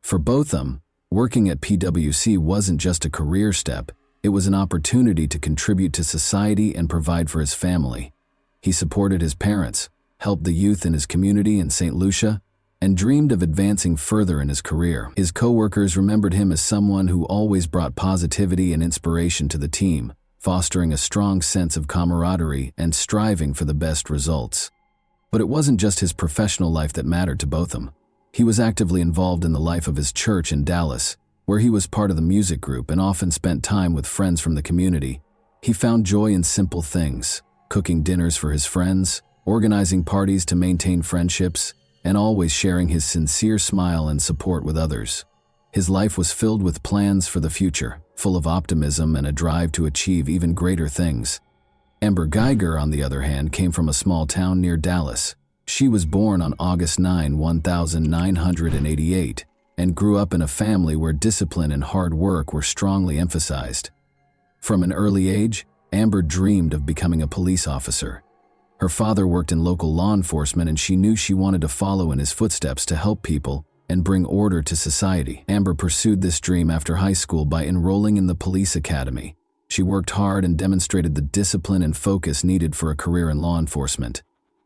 For Botham, working at PwC wasn't just a career step, it was an opportunity to contribute to society and provide for his family. He supported his parents, helped the youth in his community in St. Lucia, and dreamed of advancing further in his career. His coworkers remembered him as someone who always brought positivity and inspiration to the team, fostering a strong sense of camaraderie and striving for the best results. But it wasn't just his professional life that mattered to Botham. He was actively involved in the life of his church in Dallas, where he was part of the music group and often spent time with friends from the community. He found joy in simple things, cooking dinners for his friends, organizing parties to maintain friendships, and always sharing his sincere smile and support with others. His life was filled with plans for the future, full of optimism and a drive to achieve even greater things. Amber Geiger, on the other hand, came from a small town near Dallas. She was born on August 9, 1988, and grew up in a family where discipline and hard work were strongly emphasized. From an early age, Amber dreamed of becoming a police officer. Her father worked in local law enforcement, and she knew she wanted to follow in his footsteps to help people and bring order to society. Amber pursued this dream after high school by enrolling in the police academy. She worked hard and demonstrated the discipline and focus needed for a career in law enforcement.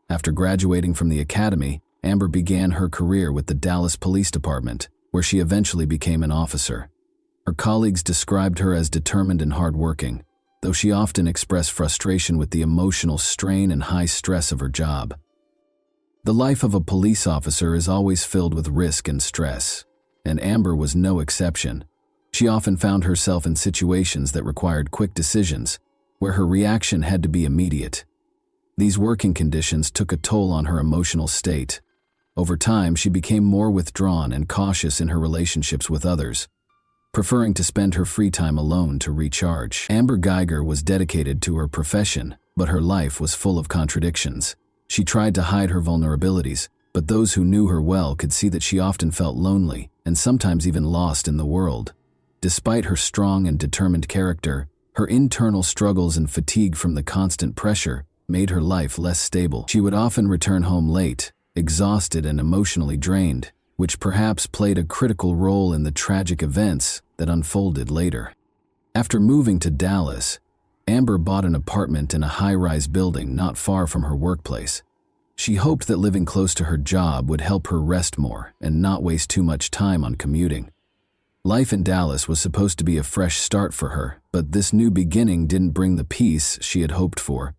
After graduating from the academy, Amber began her career with the Dallas Police Department, where she eventually became an officer. Her colleagues described her as determined and hardworking, though she often expressed frustration with the emotional strain and high stress of her job. The life of a police officer is always filled with risk and stress, and Amber was no exception. She often found herself in situations that required quick decisions, where her reaction had to be immediate. These working conditions took a toll on her emotional state. Over time, she became more withdrawn and cautious in her relationships with others, preferring to spend her free time alone to recharge. Amber Geiger was dedicated to her profession, but her life was full of contradictions. She tried to hide her vulnerabilities, but those who knew her well could see that she often felt lonely and sometimes even lost in the world. Despite her strong and determined character, her internal struggles and fatigue from the constant pressure made her life less stable. She would often return home late, exhausted and emotionally drained, which perhaps played a critical role in the tragic events that unfolded later. After moving to Dallas, Amber bought an apartment in a high-rise building not far from her workplace. She hoped that living close to her job would help her rest more and not waste too much time on commuting. Life in Dallas was supposed to be a fresh start for her, but this new beginning didn't bring the peace she had hoped for.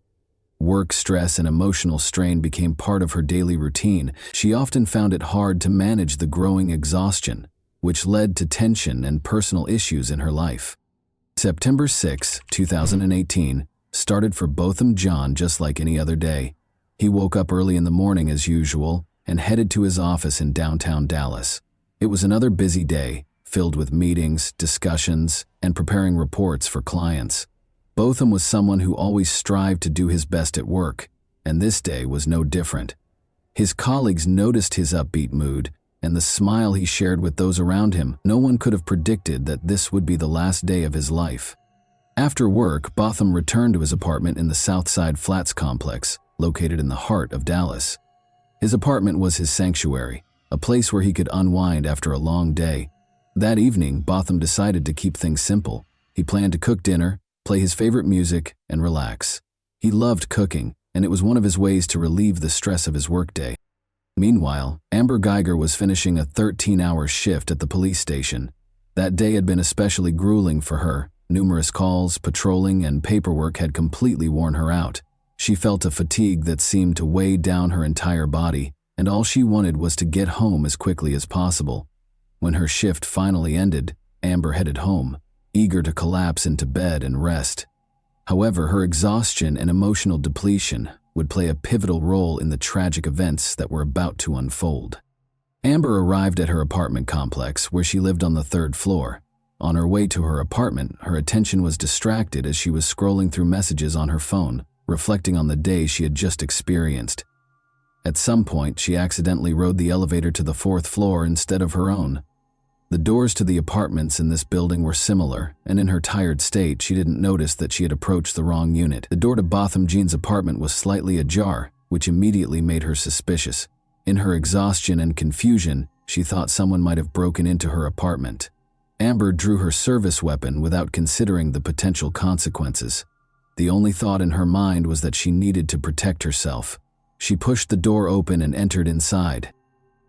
Work stress and emotional strain became part of her daily routine. She often found it hard to manage the growing exhaustion, which led to tension and personal issues in her life. September 6, 2018, started for Botham Jean just like any other day. He woke up early in the morning as usual and headed to his office in downtown Dallas. It was another busy day, filled with meetings, discussions, and preparing reports for clients. Botham was someone who always strived to do his best at work, and this day was no different. His colleagues noticed his upbeat mood and the smile he shared with those around him. No one could have predicted that this would be the last day of his life. After work, Botham returned to his apartment in the Southside Flats complex, located in the heart of Dallas. His apartment was his sanctuary, a place where he could unwind after a long day. That evening, Botham decided to keep things simple. He planned to cook dinner, play his favorite music, and relax. He loved cooking, and it was one of his ways to relieve the stress of his workday. Meanwhile, Amber Geiger was finishing a 13-hour shift at the police station. That day had been especially grueling for her. Numerous calls, patrolling, and paperwork had completely worn her out. She felt a fatigue that seemed to weigh down her entire body, and all she wanted was to get home as quickly as possible. When her shift finally ended, Amber headed home, eager to collapse into bed and rest. However, her exhaustion and emotional depletion would play a pivotal role in the tragic events that were about to unfold. Amber arrived at her apartment complex, where she lived on the 3rd floor. On her way to her apartment, her attention was distracted as she was scrolling through messages on her phone, reflecting on the day she had just experienced. At some point, she accidentally rode the elevator to the 4th floor instead of her own. The doors to the apartments in this building were similar, and in her tired state, she didn't notice that she had approached the wrong unit. The door to Botham Jean's apartment was slightly ajar, which immediately made her suspicious. In her exhaustion and confusion, she thought someone might have broken into her apartment. Amber drew her service weapon without considering the potential consequences. The only thought in her mind was that she needed to protect herself. She pushed the door open and entered inside.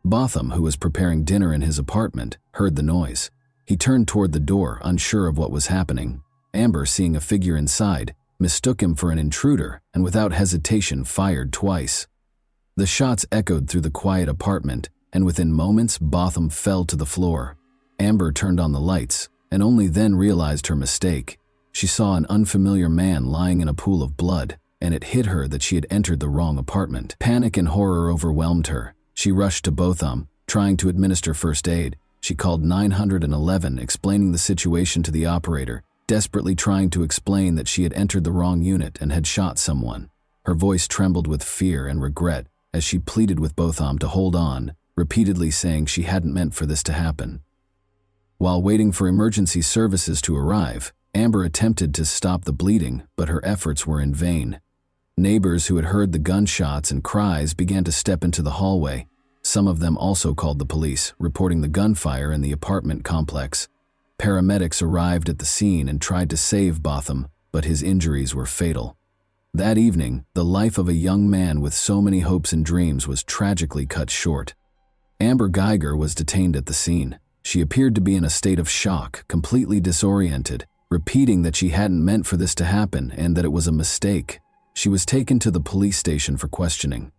Botham, who was preparing dinner in his apartment, heard the noise. He turned toward the door, unsure of what was happening. Amber, seeing a figure inside, mistook him for an intruder and without hesitation fired twice. The shots echoed through the quiet apartment, and within moments Botham fell to the floor. Amber turned on the lights, and only then realized her mistake. She saw an unfamiliar man lying in a pool of blood, and it hit her that she had entered the wrong apartment. Panic and horror overwhelmed her. She rushed to Botham, trying to administer first aid. She called 911, explaining the situation to the operator, desperately trying to explain that she had entered the wrong unit and had shot someone. Her voice trembled with fear and regret as she pleaded with Botham to hold on, repeatedly saying she hadn't meant for this to happen. While waiting for emergency services to arrive, Amber attempted to stop the bleeding, but her efforts were in vain. Neighbors who had heard the gunshots and cries began to step into the hallway. Some of them also called the police, reporting the gunfire in the apartment complex. Paramedics arrived at the scene and tried to save Botham, but his injuries were fatal. That evening, the life of a young man with so many hopes and dreams was tragically cut short. Amber Geiger was detained at the scene. She appeared to be in a state of shock, completely disoriented, repeating that she hadn't meant for this to happen and that it was a mistake. She was taken to the police station for questioning.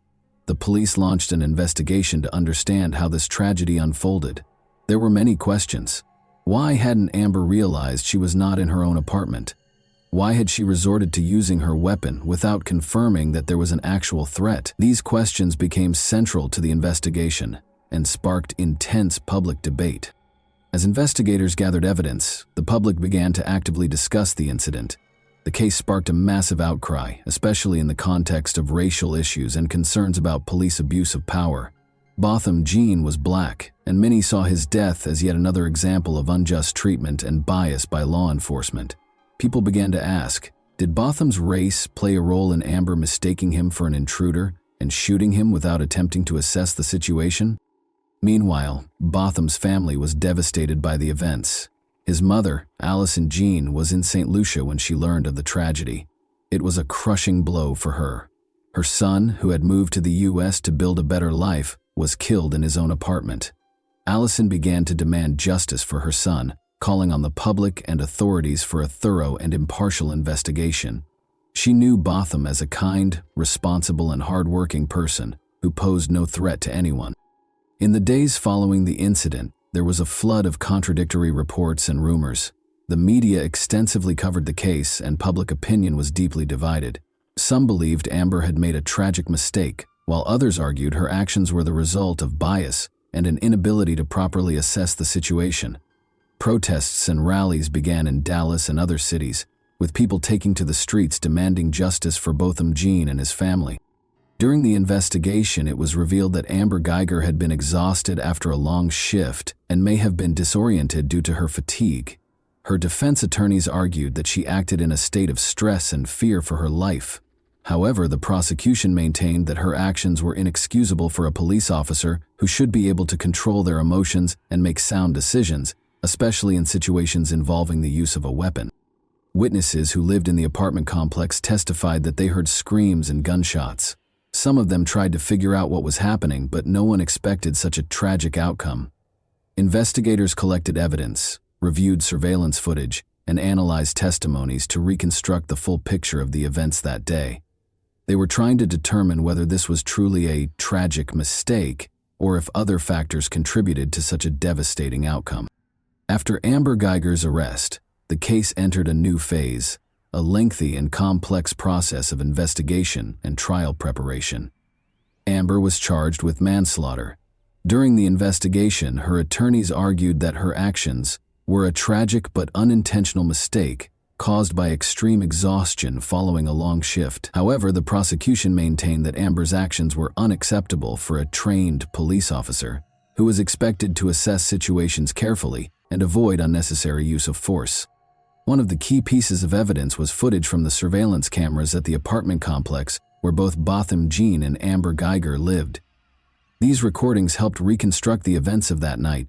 The police launched an investigation to understand how this tragedy unfolded. There were many questions. Why hadn't Amber realized she was not in her own apartment? Why had she resorted to using her weapon without confirming that there was an actual threat? These questions became central to the investigation and sparked intense public debate. As investigators gathered evidence, the public began to actively discuss the incident. The case sparked a massive outcry, especially in the context of racial issues and concerns about police abuse of power. Botham Jean was black, and many saw his death as yet another example of unjust treatment and bias by law enforcement. People began to ask, did Botham's race play a role in Amber mistaking him for an intruder and shooting him without attempting to assess the situation? Meanwhile, Botham's family was devastated by the events. His mother, Allison Jean, was in St. Lucia when she learned of the tragedy. It was a crushing blow for her. Her son, who had moved to the U.S. to build a better life, was killed in his own apartment. Allison began to demand justice for her son, calling on the public and authorities for a thorough and impartial investigation. She knew Botham as a kind, responsible, and hard-working person who posed no threat to anyone. In the days following the incident, there was a flood of contradictory reports and rumors. The media extensively covered the case, and public opinion was deeply divided. Some believed Amber had made a tragic mistake, while others argued her actions were the result of bias and an inability to properly assess the situation. Protests and rallies began in Dallas and other cities, with people taking to the streets demanding justice for Botham Jean and his family. During the investigation, it was revealed that Amber Geiger had been exhausted after a long shift and may have been disoriented due to her fatigue. Her defense attorneys argued that she acted in a state of stress and fear for her life. However, the prosecution maintained that her actions were inexcusable for a police officer who should be able to control their emotions and make sound decisions, especially in situations involving the use of a weapon. Witnesses who lived in the apartment complex testified that they heard screams and gunshots. Some of them tried to figure out what was happening, but no one expected such a tragic outcome. Investigators collected evidence, reviewed surveillance footage, and analyzed testimonies to reconstruct the full picture of the events that day. They were trying to determine whether this was truly a tragic mistake or if other factors contributed to such a devastating outcome. After Amber Geiger's arrest, the case entered a new phase, a lengthy and complex process of investigation and trial preparation. Amber was charged with manslaughter. During the investigation, her attorneys argued that her actions were a tragic but unintentional mistake caused by extreme exhaustion following a long shift. However, the prosecution maintained that Amber's actions were unacceptable for a trained police officer who was expected to assess situations carefully and avoid unnecessary use of force. One of the key pieces of evidence was footage from the surveillance cameras at the apartment complex where both Botham Jean and Amber Geiger lived. These recordings helped reconstruct the events of that night.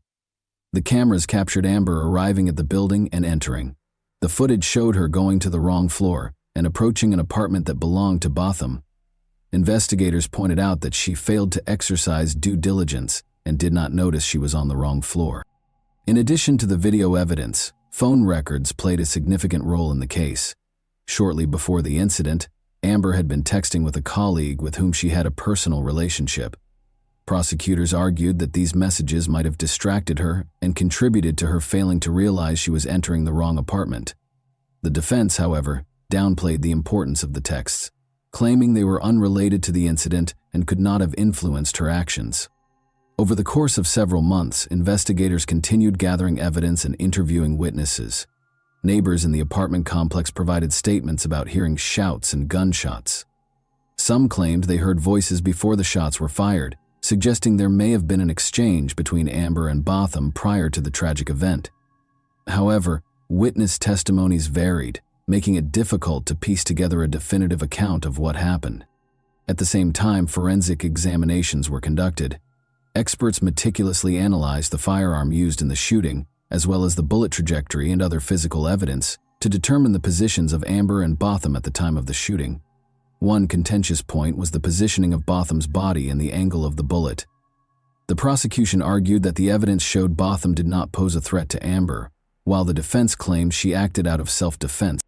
The cameras captured Amber arriving at the building and entering. The footage showed her going to the wrong floor and approaching an apartment that belonged to Botham. Investigators pointed out that she failed to exercise due diligence and did not notice she was on the wrong floor. In addition to the video evidence, phone records played a significant role in the case. Shortly before the incident, Amber had been texting with a colleague with whom she had a personal relationship. Prosecutors argued that these messages might have distracted her and contributed to her failing to realize she was entering the wrong apartment. The defense, however, downplayed the importance of the texts, claiming they were unrelated to the incident and could not have influenced her actions. Over the course of several months, investigators continued gathering evidence and interviewing witnesses. Neighbors in the apartment complex provided statements about hearing shouts and gunshots. Some claimed they heard voices before the shots were fired, suggesting there may have been an exchange between Amber and Botham prior to the tragic event. However, witness testimonies varied, making it difficult to piece together a definitive account of what happened. At the same time, forensic examinations were conducted. Experts meticulously analyzed the firearm used in the shooting, as well as the bullet trajectory and other physical evidence, to determine the positions of Amber and Botham at the time of the shooting. One contentious point was the positioning of Botham's body and the angle of the bullet. The prosecution argued that the evidence showed Botham did not pose a threat to Amber, while the defense claimed she acted out of self-defense.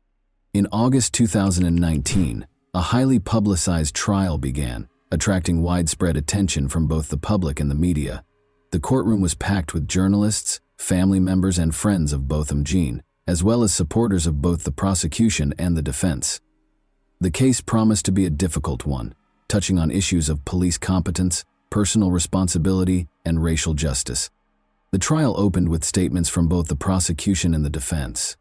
In August 2019, a highly publicized trial began, attracting widespread attention from both the public and the media. The courtroom was packed with journalists, family members, and friends of Botham Jean, as well as supporters of both the prosecution and the defense. The case promised to be a difficult one, touching on issues of police competence, personal responsibility, and racial justice. The trial opened with statements from both the prosecution and the defense.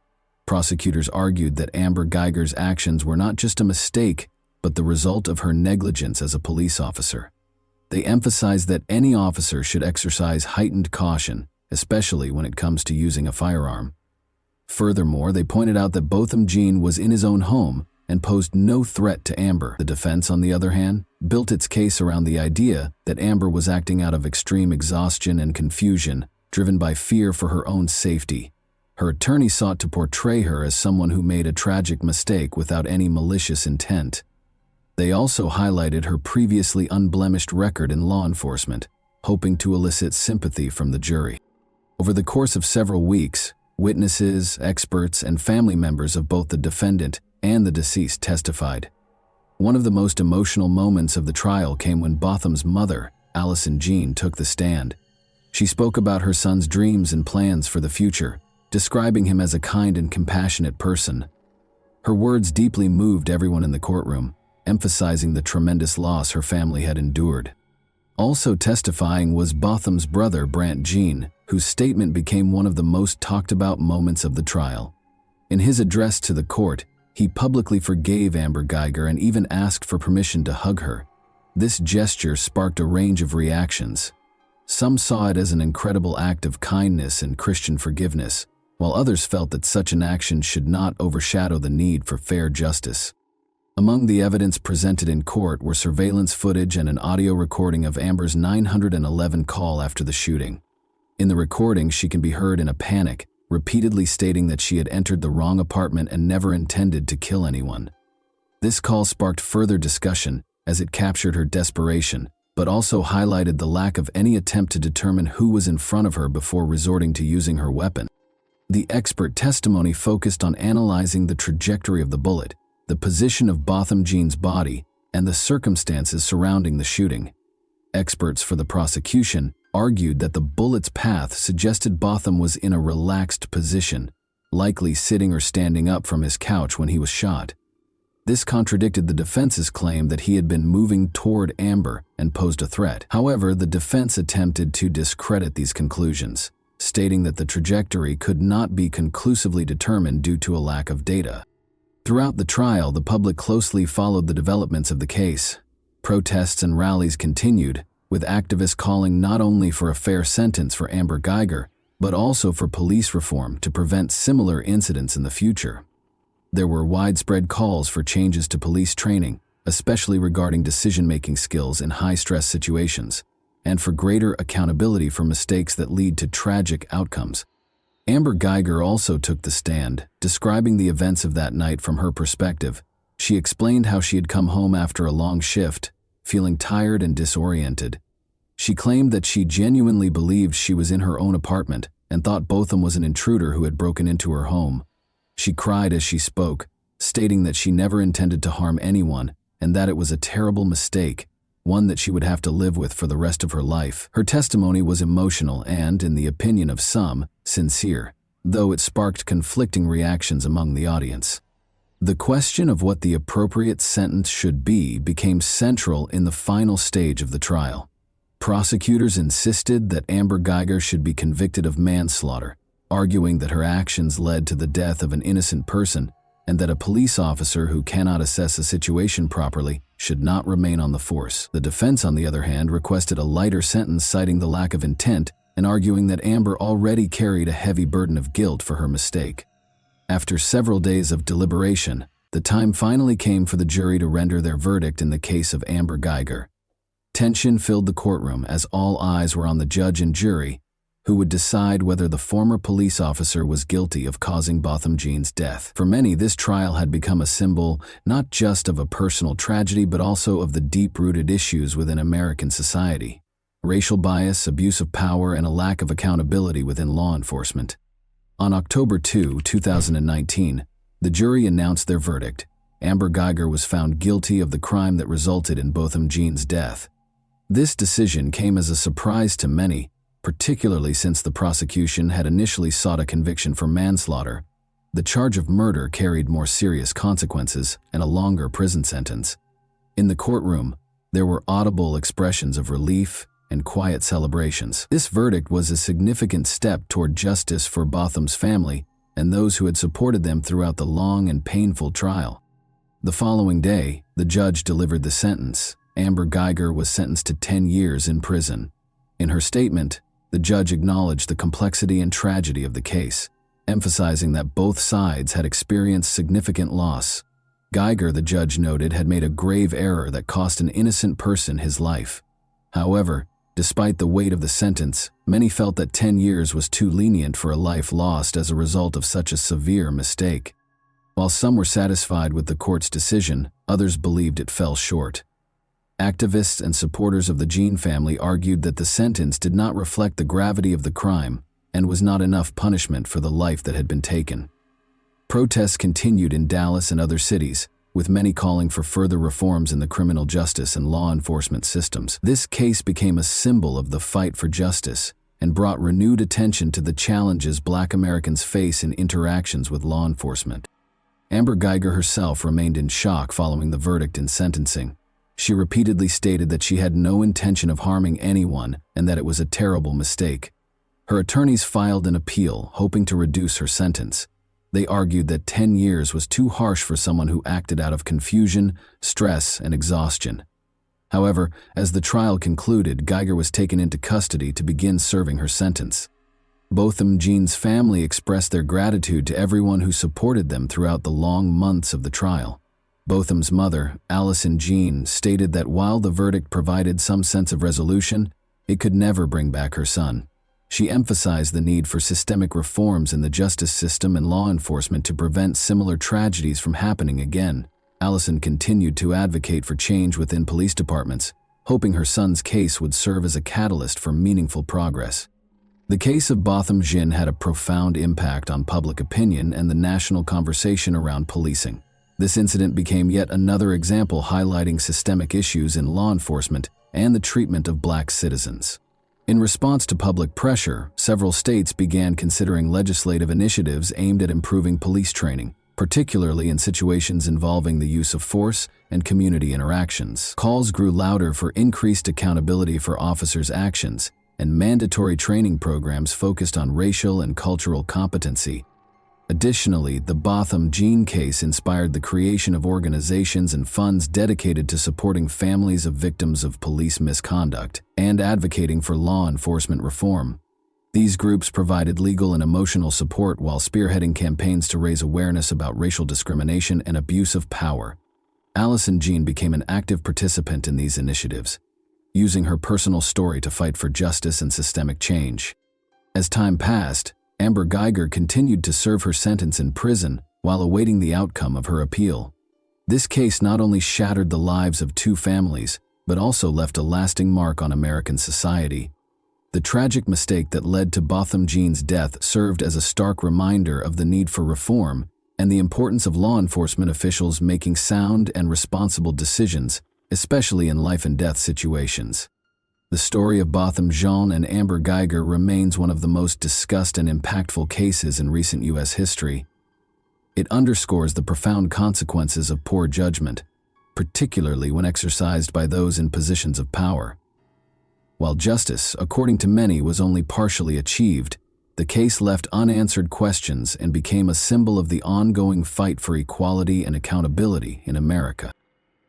Prosecutors argued that Amber Geiger's actions were not just a mistake, but the result of her negligence as a police officer. They emphasized that any officer should exercise heightened caution, especially when it comes to using a firearm. Furthermore, they pointed out that Botham Jean was in his own home and posed no threat to Amber. The defense, on the other hand, built its case around the idea that Amber was acting out of extreme exhaustion and confusion, driven by fear for her own safety. Her attorney sought to portray her as someone who made a tragic mistake without any malicious intent. They also highlighted her previously unblemished record in law enforcement, hoping to elicit sympathy from the jury. Over the course of several weeks, witnesses, experts, and family members of both the defendant and the deceased testified. One of the most emotional moments of the trial came when Botham's mother, Allison Jean, took the stand. She spoke about her son's dreams and plans for the future, describing him as a kind and compassionate person. Her words deeply moved everyone in the courtroom, emphasizing the tremendous loss her family had endured. Also testifying was Botham's brother, Brant Jean, whose statement became one of the most talked about moments of the trial. In his address to the court, he publicly forgave Amber Geiger and even asked for permission to hug her. This gesture sparked a range of reactions. Some saw it as an incredible act of kindness and Christian forgiveness, while others felt that such an action should not overshadow the need for fair justice. Among the evidence presented in court were surveillance footage and an audio recording of Amber's 911 call after the shooting. In the recording, she can be heard in a panic, repeatedly stating that she had entered the wrong apartment and never intended to kill anyone. This call sparked further discussion as it captured her desperation, but also highlighted the lack of any attempt to determine who was in front of her before resorting to using her weapon. The expert testimony focused on analyzing the trajectory of the bullet, the position of Botham Jean's body, and the circumstances surrounding the shooting. Experts for the prosecution argued that the bullet's path suggested Botham was in a relaxed position, likely sitting or standing up from his couch when he was shot. This contradicted the defense's claim that he had been moving toward Amber and posed a threat. However, the defense attempted to discredit these conclusions, stating that the trajectory could not be conclusively determined due to a lack of data. Throughout the trial, the public closely followed the developments of the case. Protests and rallies continued, with activists calling not only for a fair sentence for Amber Geiger, but also for police reform to prevent similar incidents in the future. There were widespread calls for changes to police training, especially regarding decision-making skills in high-stress situations, and for greater accountability for mistakes that lead to tragic outcomes. Amber Geiger also took the stand, describing the events of that night from her perspective. She explained how she had come home after a long shift, feeling tired and disoriented. She claimed that she genuinely believed she was in her own apartment and thought Botham was an intruder who had broken into her home. She cried as she spoke, stating that she never intended to harm anyone and that it was a terrible mistake, one that she would have to live with for the rest of her life. Her testimony was emotional and, in the opinion of some, sincere, though it sparked conflicting reactions among the audience. The question of what the appropriate sentence should be became central in the final stage of the trial. Prosecutors insisted that Amber Geiger should be convicted of manslaughter, arguing that her actions led to the death of an innocent person and that a police officer who cannot assess a situation properly should not remain on the force. The defense, on the other hand, requested a lighter sentence, citing the lack of intent and arguing that Amber already carried a heavy burden of guilt for her mistake. After several days of deliberation, the time finally came for the jury to render their verdict in the case of Amber Geiger. Tension filled the courtroom as all eyes were on the judge and jury, who would decide whether the former police officer was guilty of causing Botham Jean's death. For many, this trial had become a symbol not just of a personal tragedy but also of the deep-rooted issues within American society: racial bias, abuse of power, and a lack of accountability within law enforcement. On October 2, 2019, the jury announced their verdict. Amber Geiger was found guilty of the crime that resulted in Botham Jean's death. This decision came as a surprise to many, particularly since the prosecution had initially sought a conviction for manslaughter. The charge of murder carried more serious consequences and a longer prison sentence. In the courtroom, there were audible expressions of relief and quiet celebrations. This verdict was a significant step toward justice for Botham's family and those who had supported them throughout the long and painful trial. The following day, the judge delivered the sentence. Amber Geiger was sentenced to 10 years in prison. In her statement, the judge acknowledged the complexity and tragedy of the case, emphasizing that both sides had experienced significant loss. Geiger, the judge noted, had made a grave error that cost an innocent person his life. However, despite the weight of the sentence, many felt that 10 years was too lenient for a life lost as a result of such a severe mistake. While some were satisfied with the court's decision, others believed it fell short. Activists and supporters of the Jean family argued that the sentence did not reflect the gravity of the crime and was not enough punishment for the life that had been taken. Protests continued in Dallas and other cities, with many calling for further reforms in the criminal justice and law enforcement systems. This case became a symbol of the fight for justice and brought renewed attention to the challenges Black Americans face in interactions with law enforcement. Amber Geiger herself remained in shock following the verdict and sentencing. She repeatedly stated that she had no intention of harming anyone and that it was a terrible mistake. Her attorneys filed an appeal, hoping to reduce her sentence. They argued that 10 years was too harsh for someone who acted out of confusion, stress, and exhaustion. However, as the trial concluded, Geiger was taken into custody to begin serving her sentence. Botham Jean's family expressed their gratitude to everyone who supported them throughout the long months of the trial. Botham's mother, Allison Jean, stated that while the verdict provided some sense of resolution, it could never bring back her son. She emphasized the need for systemic reforms in the justice system and law enforcement to prevent similar tragedies from happening again. Allison continued to advocate for change within police departments, hoping her son's case would serve as a catalyst for meaningful progress. The case of Botham Jean had a profound impact on public opinion and the national conversation around policing. This incident became yet another example highlighting systemic issues in law enforcement and the treatment of Black citizens. In response to public pressure, several states began considering legislative initiatives aimed at improving police training, particularly in situations involving the use of force and community interactions. Calls grew louder for increased accountability for officers' actions, and mandatory training programs focused on racial and cultural competency. Additionally, the Botham Jean case inspired the creation of organizations and funds dedicated to supporting families of victims of police misconduct and advocating for law enforcement reform. These groups provided legal and emotional support while spearheading campaigns to raise awareness about racial discrimination and abuse of power. Allison Jean became an active participant in these initiatives, using her personal story to fight for justice and systemic change. As time passed, Amber Geiger continued to serve her sentence in prison while awaiting the outcome of her appeal. This case not only shattered the lives of two families, but also left a lasting mark on American society. The tragic mistake that led to Botham Jean's death served as a stark reminder of the need for reform and the importance of law enforcement officials making sound and responsible decisions, especially in life-and-death situations. The story of Botham Jean and Amber Geiger remains one of the most discussed and impactful cases in recent U.S. history. It underscores the profound consequences of poor judgment, particularly when exercised by those in positions of power. While justice, according to many, was only partially achieved, the case left unanswered questions and became a symbol of the ongoing fight for equality and accountability in America.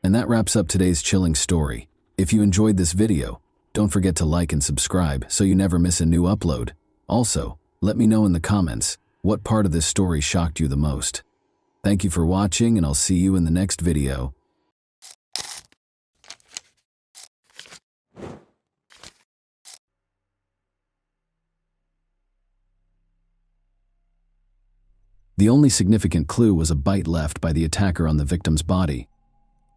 And that wraps up today's chilling story. If you enjoyed this video, don't forget to like and subscribe so you never miss a new upload. Also, let me know in the comments what part of this story shocked you the most. Thank you for watching, and I'll see you in the next video. The only significant clue was a bite left by the attacker on the victim's body.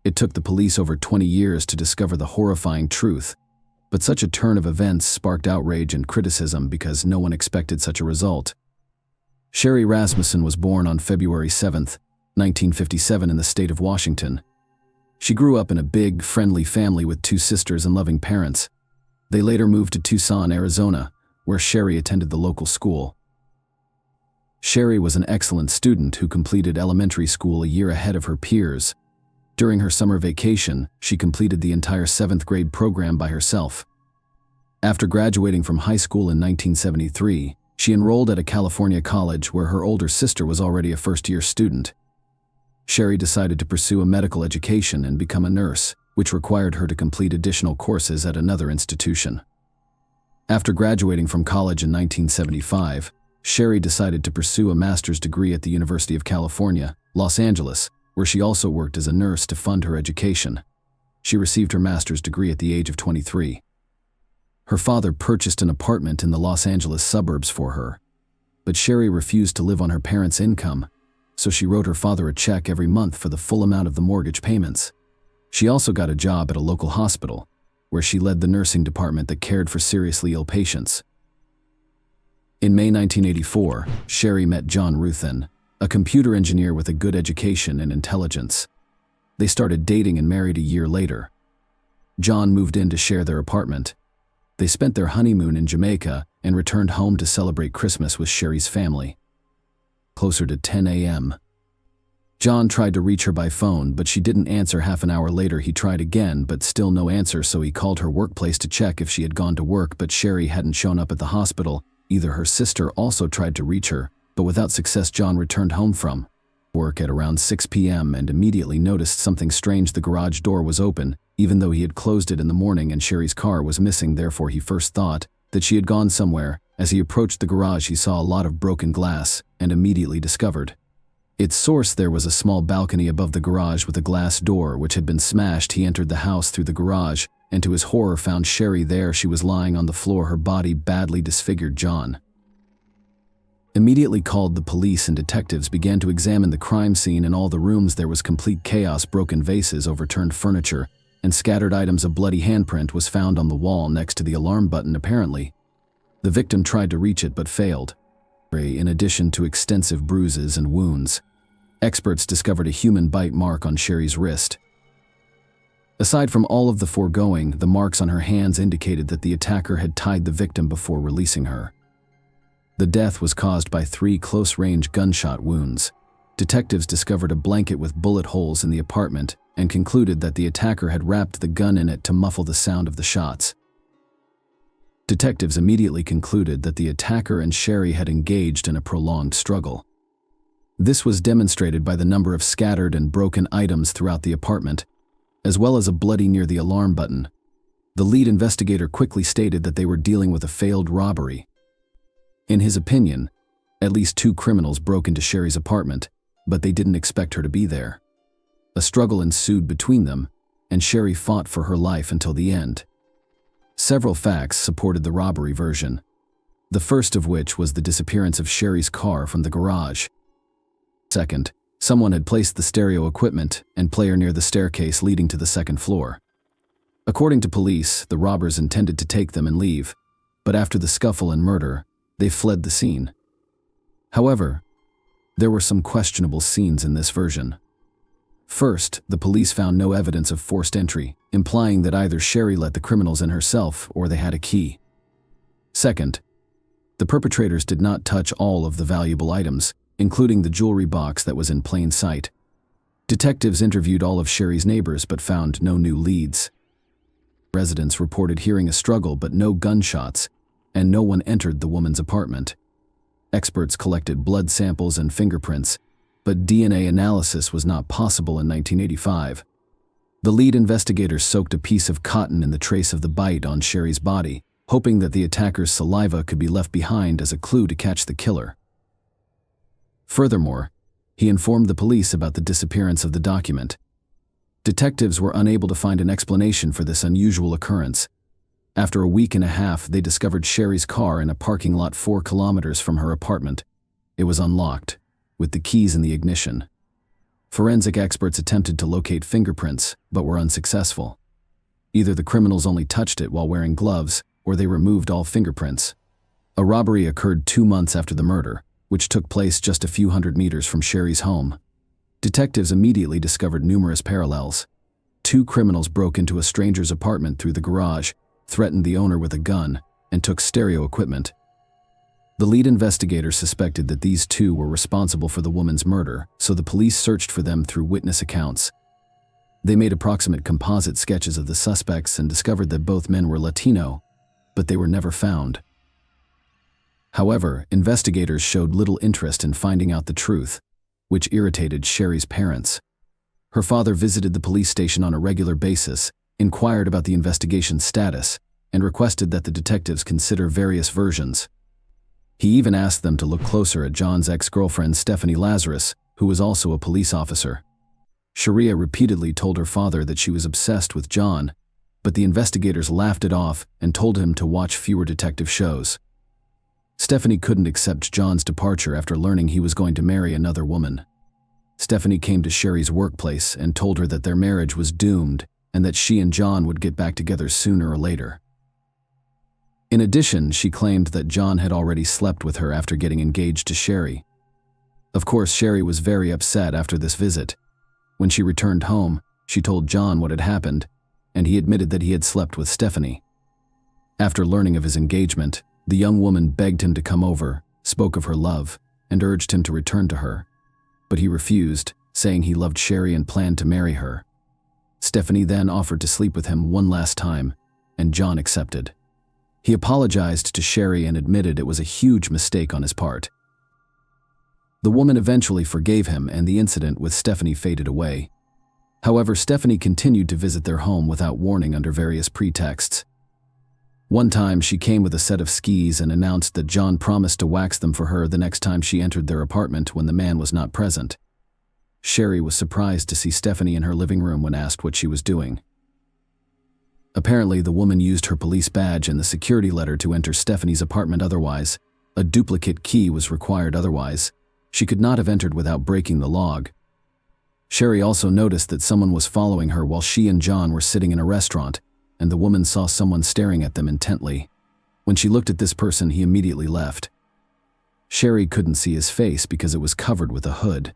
It took the police over 20 years to discover the horrifying truth, but such a turn of events sparked outrage and criticism because no one expected such a result. Sherry Rasmussen was born on February 7, 1957 in the state of Washington. She grew up in a big, friendly family with 2 sisters and loving parents. They later moved to Tucson, Arizona, where Sherry attended the local school. Sherry was an excellent student who completed elementary school a year ahead of her peers. During her summer vacation, she completed the entire 7th grade program by herself. After graduating from high school in 1973, she enrolled at a California college where her older sister was already a first-year student. Sherry decided to pursue a medical education and become a nurse, which required her to complete additional courses at another institution. After graduating from college in 1975, Sherry decided to pursue a master's degree at the University of California, Los Angeles, where she also worked as a nurse to fund her education. She received her master's degree at the age of 23. Her father purchased an apartment in the Los Angeles suburbs for her, but Sherry refused to live on her parents' income, so she wrote her father a check every month for the full amount of the mortgage payments. She also got a job at a local hospital, where she led the nursing department that cared for seriously ill patients. In May 1984, Sherry met John Ruthin, a computer engineer with a good education and intelligence. They started dating and married a year later. John moved in to share their apartment. They spent their honeymoon in Jamaica and returned home to celebrate Christmas with Sherry's family. Closer to 10 a.m. John tried to reach her by phone, but she didn't answer. Half an hour later, he tried again, but still no answer, so he called her workplace to check if she had gone to work, but Sherry hadn't shown up at the hospital. Either her sister also tried to reach her, but without success. John returned home from work at around 6 p.m. and immediately noticed something strange. The garage door was open, even though he had closed it in the morning, and Sherry's car was missing. Therefore, he first thought that she had gone somewhere. As he approached the garage, he saw a lot of broken glass and immediately discovered its source. There was a small balcony above the garage with a glass door which had been smashed. He entered the house through the garage, and to his horror found Sherry there. She was lying on the floor, her body badly disfigured. John immediately called the police, and detectives began to examine the crime scene. In all the rooms there was complete chaos. Broken vases, overturned furniture, and scattered items. A bloody handprint was found on the wall next to the alarm button. Apparently, the victim tried to reach it but failed. In addition to extensive bruises and wounds, experts discovered a human bite mark on Sherry's wrist. Aside from all of the foregoing, the marks on her hands indicated that the attacker had tied the victim before releasing her. The death was caused by 3 close-range gunshot wounds. Detectives discovered a blanket with bullet holes in the apartment and concluded that the attacker had wrapped the gun in it to muffle the sound of the shots. Detectives immediately concluded that the attacker and Sherry had engaged in a prolonged struggle. This was demonstrated by the number of scattered and broken items throughout the apartment, as well as a bloody near the alarm button. The lead investigator quickly stated that they were dealing with a failed robbery. In his opinion, at least 2 criminals broke into Sherry's apartment, but they didn't expect her to be there. A struggle ensued between them, and Sherry fought for her life until the end. Several facts supported the robbery version, the first of which was the disappearance of Sherry's car from the garage. Second, someone had placed the stereo equipment and player near the staircase leading to the second floor. According to police, the robbers intended to take them and leave, but after the scuffle and murder, they fled the scene. However, there were some questionable scenes in this version. First, the police found no evidence of forced entry, implying that either Sherry let the criminals in herself or they had a key. Second, the perpetrators did not touch all of the valuable items, including the jewelry box that was in plain sight. Detectives interviewed all of Sherry's neighbors but found no new leads. Residents reported hearing a struggle but no gunshots, and no one entered the woman's apartment. Experts collected blood samples and fingerprints, but DNA analysis was not possible in 1985. The lead investigator soaked a piece of cotton in the trace of the bite on Sherry's body, hoping that the attacker's saliva could be left behind as a clue to catch the killer. Furthermore, he informed the police about the disappearance of the document. Detectives were unable to find an explanation for this unusual occurrence. After a week and a half, they discovered Sherry's car in a parking lot 4 kilometers from her apartment. It was unlocked, with the keys in the ignition. Forensic experts attempted to locate fingerprints, but were unsuccessful. Either the criminals only touched it while wearing gloves, or they removed all fingerprints. A robbery occurred 2 months after the murder, which took place just a few hundred meters from Sherry's home. Detectives immediately discovered numerous parallels. 2 criminals broke into a stranger's apartment through the garage, threatened the owner with a gun, and took stereo equipment. The lead investigator suspected that these 2 were responsible for the woman's murder, so the police searched for them through witness accounts. They made approximate composite sketches of the suspects and discovered that both men were Latino, but they were never found. However, investigators showed little interest in finding out the truth, which irritated Sherry's parents. Her father visited the police station on a regular basis, inquired about the investigation's status, and requested that the detectives consider various versions. He even asked them to look closer at John's ex-girlfriend Stephanie Lazarus, who was also a police officer. Sharia repeatedly told her father that she was obsessed with John, but the investigators laughed it off and told him to watch fewer detective shows. Stephanie couldn't accept John's departure after learning he was going to marry another woman. Stephanie came to Sherry's workplace and told her that their marriage was doomed and that she and John would get back together sooner or later. In addition, she claimed that John had already slept with her after getting engaged to Sherry. Of course, Sherry was very upset after this visit. When she returned home, she told John what had happened, and he admitted that he had slept with Stephanie. After learning of his engagement, the young woman begged him to come over, spoke of her love, and urged him to return to her. But he refused, saying he loved Sherry and planned to marry her. Stephanie then offered to sleep with him one last time, and John accepted. He apologized to Sherry and admitted it was a huge mistake on his part. The woman eventually forgave him and the incident with Stephanie faded away. However, Stephanie continued to visit their home without warning under various pretexts. One time, she came with a set of skis and announced that John promised to wax them for her the next time she entered their apartment when the man was not present. Sherry was surprised to see Stephanie in her living room when asked what she was doing. Apparently, the woman used her police badge and the security letter to enter Stephanie's apartment otherwise. A duplicate key was required otherwise. She could not have entered without breaking the log. Sherry also noticed that someone was following her while she and John were sitting in a restaurant, and the woman saw someone staring at them intently. When she looked at this person, he immediately left. Sherry couldn't see his face because it was covered with a hood.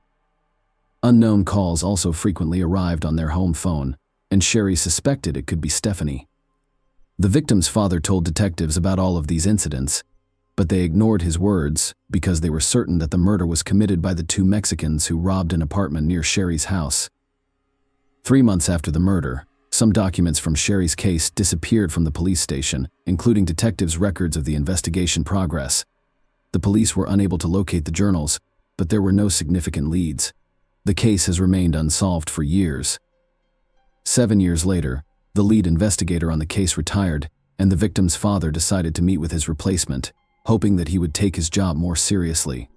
Unknown calls also frequently arrived on their home phone, and Sherry suspected it could be Stephanie. The victim's father told detectives about all of these incidents, but they ignored his words because they were certain that the murder was committed by the 2 Mexicans who robbed an apartment near Sherry's house. 3 months after the murder, some documents from Sherry's case disappeared from the police station, including detectives' records of the investigation progress. The police were unable to locate the journals, but there were no significant leads. The case has remained unsolved for years. 7 years later, the lead investigator on the case retired, and the victim's father decided to meet with his replacement, hoping that he would take his job more seriously.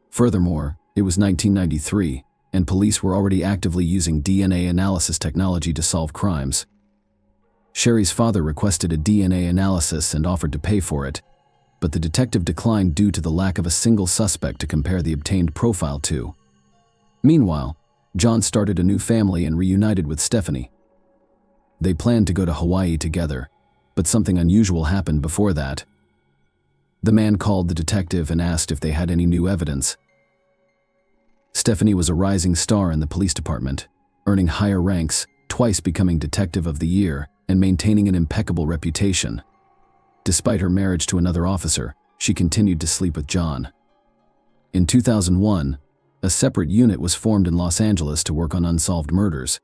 Furthermore, it was 1993, and police were already actively using DNA analysis technology to solve crimes. Sherry's father requested a DNA analysis and offered to pay for it, but the detective declined due to the lack of a single suspect to compare the obtained profile to. Meanwhile, John started a new family and reunited with Stephanie. They planned to go to Hawaii together, but something unusual happened before that. The man called the detective and asked if they had any new evidence. Stephanie was a rising star in the police department, earning higher ranks, twice becoming Detective of the Year, and maintaining an impeccable reputation. Despite her marriage to another officer, she continued to sleep with John. In 2001, a separate unit was formed in Los Angeles to work on unsolved murders.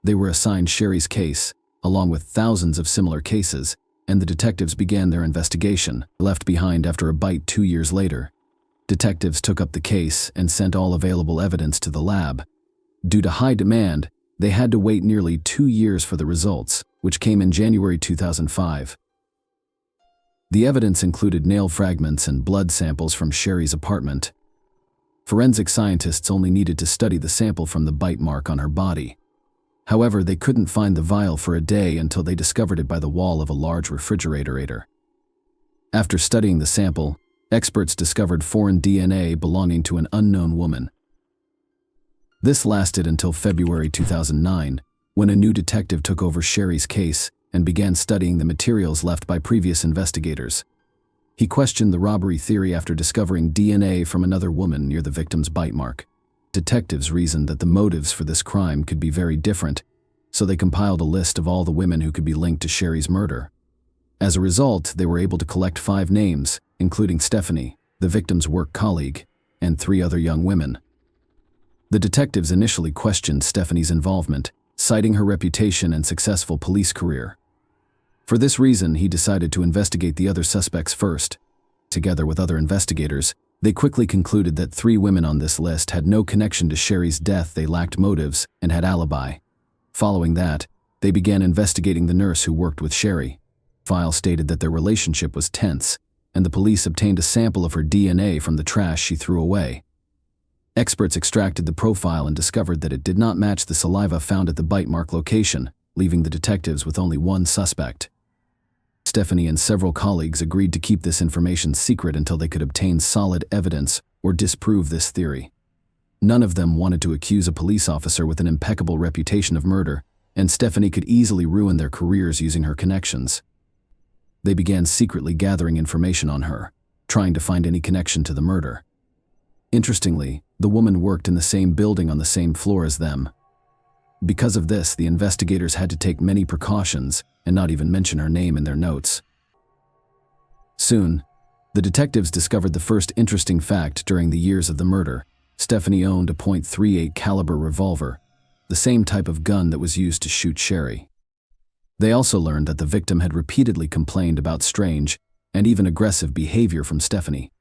They were assigned Sherry's case, along with thousands of similar cases, and the detectives began their investigation, left behind after a bite 2 years later. Detectives took up the case and sent all available evidence to the lab. Due to high demand, they had to wait nearly 2 years for the results, which came in January 2005. The evidence included nail fragments and blood samples from Sherry's apartment. Forensic scientists only needed to study the sample from the bite mark on her body. However, they couldn't find the vial for a day until they discovered it by the wall of a large refrigerator. After studying the sample, experts discovered foreign DNA belonging to an unknown woman. This lasted until February 2009, when a new detective took over Sherry's case and began studying the materials left by previous investigators. He questioned the robbery theory after discovering DNA from another woman near the victim's bite mark. Detectives reasoned that the motives for this crime could be very different, so they compiled a list of all the women who could be linked to Sherry's murder. As a result, they were able to collect 5 names, including Stephanie, the victim's work colleague, and 3 other young women. The detectives initially questioned Stephanie's involvement, citing her reputation and successful police career. For this reason, he decided to investigate the other suspects first. Together with other investigators, they quickly concluded that 3 women on this list had no connection to Sherry's death. They lacked motives and had alibi. Following that, they began investigating the nurse who worked with Sherry. The file stated that their relationship was tense, and the police obtained a sample of her DNA from the trash she threw away. Experts extracted the profile and discovered that it did not match the saliva found at the bite mark location, leaving the detectives with only one suspect. Stephanie and several colleagues agreed to keep this information secret until they could obtain solid evidence or disprove this theory. None of them wanted to accuse a police officer with an impeccable reputation of murder, and Stephanie could easily ruin their careers using her connections. They began secretly gathering information on her, trying to find any connection to the murder. Interestingly, the woman worked in the same building on the same floor as them. Because of this, the investigators had to take many precautions and not even mention her name in their notes. Soon, the detectives discovered the first interesting fact during the years of the murder. Stephanie owned a .38 caliber revolver, the same type of gun that was used to shoot Sherry. They also learned that the victim had repeatedly complained about strange and even aggressive behavior from Stephanie.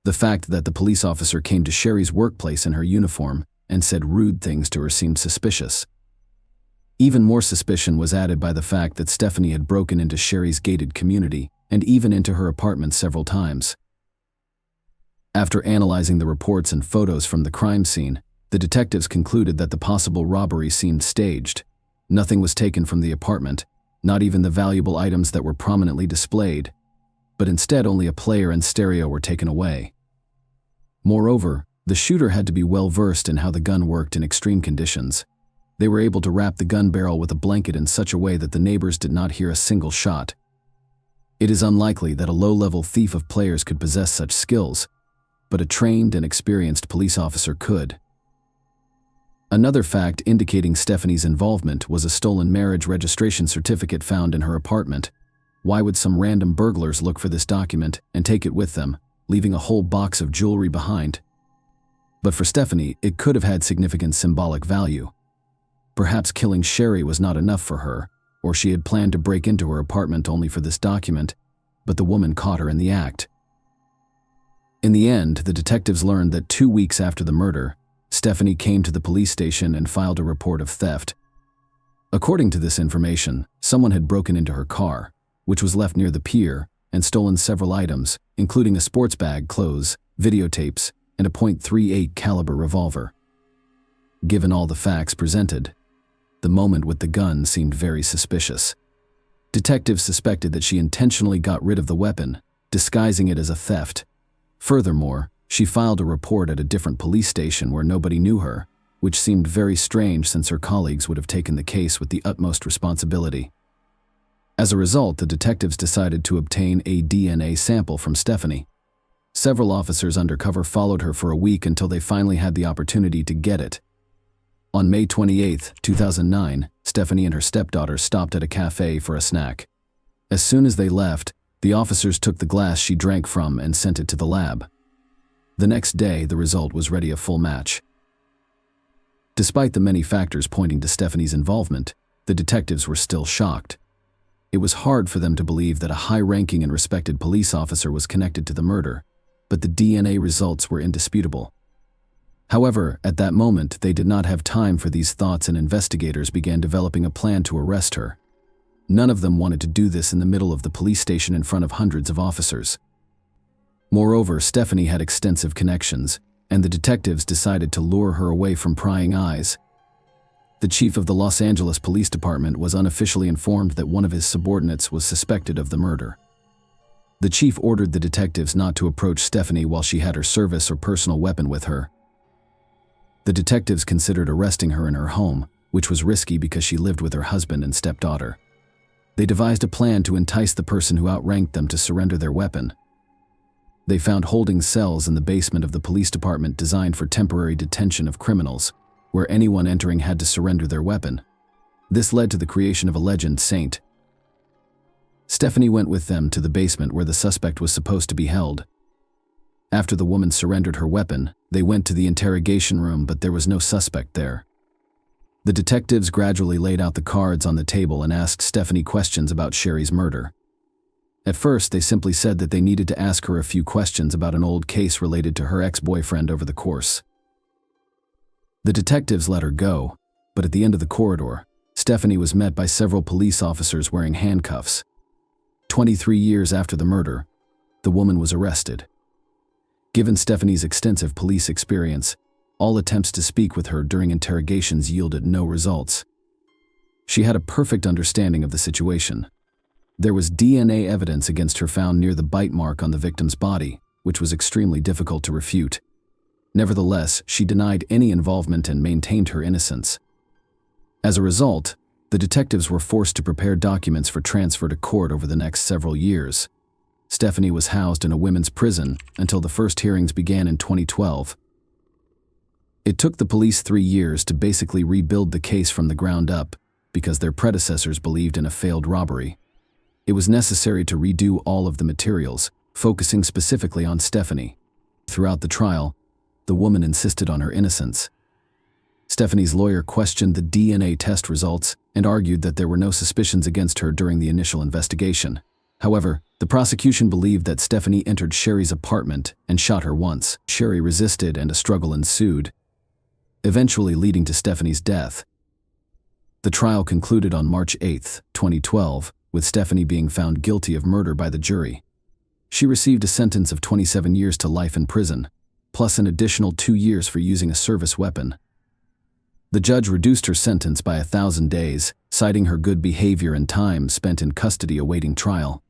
The fact that the police officer came to Sherry's workplace in her uniform and said rude things to her seemed suspicious. Even more suspicion was added by the fact that Stephanie had broken into Sherry's gated community and even into her apartment several times. After analyzing the reports and photos from the crime scene, the detectives concluded that the possible robbery seemed staged. Nothing was taken from the apartment, not even the valuable items that were prominently displayed, but instead only a player and stereo were taken away. Moreover, the shooter had to be well versed in how the gun worked in extreme conditions. They were able to wrap the gun barrel with a blanket in such a way that the neighbors did not hear a single shot. It is unlikely that a low-level thief of players could possess such skills, but a trained and experienced police officer could. Another fact indicating Stephanie's involvement was a stolen marriage registration certificate found in her apartment. Why would some random burglars look for this document and take it with them, leaving a whole box of jewelry behind? But for Stephanie, it could have had significant symbolic value. Perhaps killing Sherry was not enough for her, or she had planned to break into her apartment only for this document, but the woman caught her in the act. In the end, the detectives learned that 2 weeks after the murder, Stephanie came to the police station and filed a report of theft. According to this information, someone had broken into her car, which was left near the pier, and stolen several items, including a sports bag, clothes, videotapes, and a .38 caliber revolver. Given all the facts presented, the moment with the gun seemed very suspicious. Detectives suspected that she intentionally got rid of the weapon, disguising it as a theft. Furthermore, she filed a report at a different police station where nobody knew her, which seemed very strange since her colleagues would have taken the case with the utmost responsibility. As a result, the detectives decided to obtain a DNA sample from Stephanie. Several officers undercover followed her for a week until they finally had the opportunity to get it. On May 28, 2009, Stephanie and her stepdaughter stopped at a cafe for a snack. As soon as they left, the officers took the glass she drank from and sent it to the lab. The next day, the result was ready, a full match. Despite the many factors pointing to Stephanie's involvement, the detectives were still shocked. It was hard for them to believe that a high-ranking and respected police officer was connected to the murder, but the DNA results were indisputable. However, at that moment, they did not have time for these thoughts, and investigators began developing a plan to arrest her. None of them wanted to do this in the middle of the police station in front of hundreds of officers. Moreover, Stephanie had extensive connections, and the detectives decided to lure her away from prying eyes. The chief of the Los Angeles Police Department was unofficially informed that one of his subordinates was suspected of the murder. The chief ordered the detectives not to approach Stephanie while she had her service or personal weapon with her. The detectives considered arresting her in her home, which was risky because she lived with her husband and stepdaughter. They devised a plan to entice the person who outranked them to surrender their weapon. They found holding cells in the basement of the police department designed for temporary detention of criminals, where anyone entering had to surrender their weapon. This led to the creation of a legend saint. Stephanie went with them to the basement where the suspect was supposed to be held. After the woman surrendered her weapon, they went to the interrogation room, but there was no suspect there. The detectives gradually laid out the cards on the table and asked Stephanie questions about Sherry's murder. At first, they simply said that they needed to ask her a few questions about an old case related to her ex-boyfriend over the course. The detectives let her go, but at the end of the corridor, Stephanie was met by several police officers wearing handcuffs. 23 years after the murder, the woman was arrested. Given Stephanie's extensive police experience, all attempts to speak with her during interrogations yielded no results. She had a perfect understanding of the situation. There was DNA evidence against her found near the bite mark on the victim's body, which was extremely difficult to refute. Nevertheless, she denied any involvement and maintained her innocence. As a result, the detectives were forced to prepare documents for transfer to court over the next several years. Stephanie was housed in a women's prison until the first hearings began in 2012. It took the police 3 years to basically rebuild the case from the ground up because their predecessors believed in a failed robbery. It was necessary to redo all of the materials, focusing specifically on Stephanie. Throughout the trial, the woman insisted on her innocence. Stephanie's lawyer questioned the DNA test results and argued that there were no suspicions against her during the initial investigation. However, the prosecution believed that Stephanie entered Sherry's apartment and shot her once. Sherry resisted and a struggle ensued, eventually leading to Stephanie's death. The trial concluded on March 8, 2012, with Stephanie being found guilty of murder by the jury. She received a sentence of 27 years to life in prison, plus an additional 2 years for using a service weapon. The judge reduced her sentence by 1,000 days, citing her good behavior and time spent in custody awaiting trial.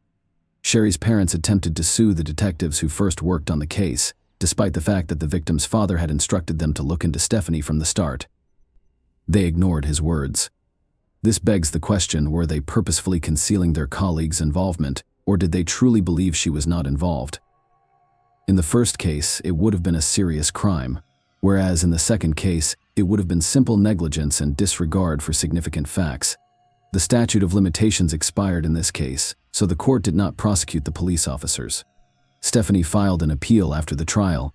Sherry's parents attempted to sue the detectives who first worked on the case, despite the fact that the victim's father had instructed them to look into Stephanie from the start. They ignored his words. This begs the question, were they purposefully concealing their colleagues' involvement, or did they truly believe she was not involved? In the first case, it would have been a serious crime, whereas in the second case, it would have been simple negligence and disregard for significant facts. The statute of limitations expired in this case, so the court did not prosecute the police officers. Stephanie filed an appeal after the trial,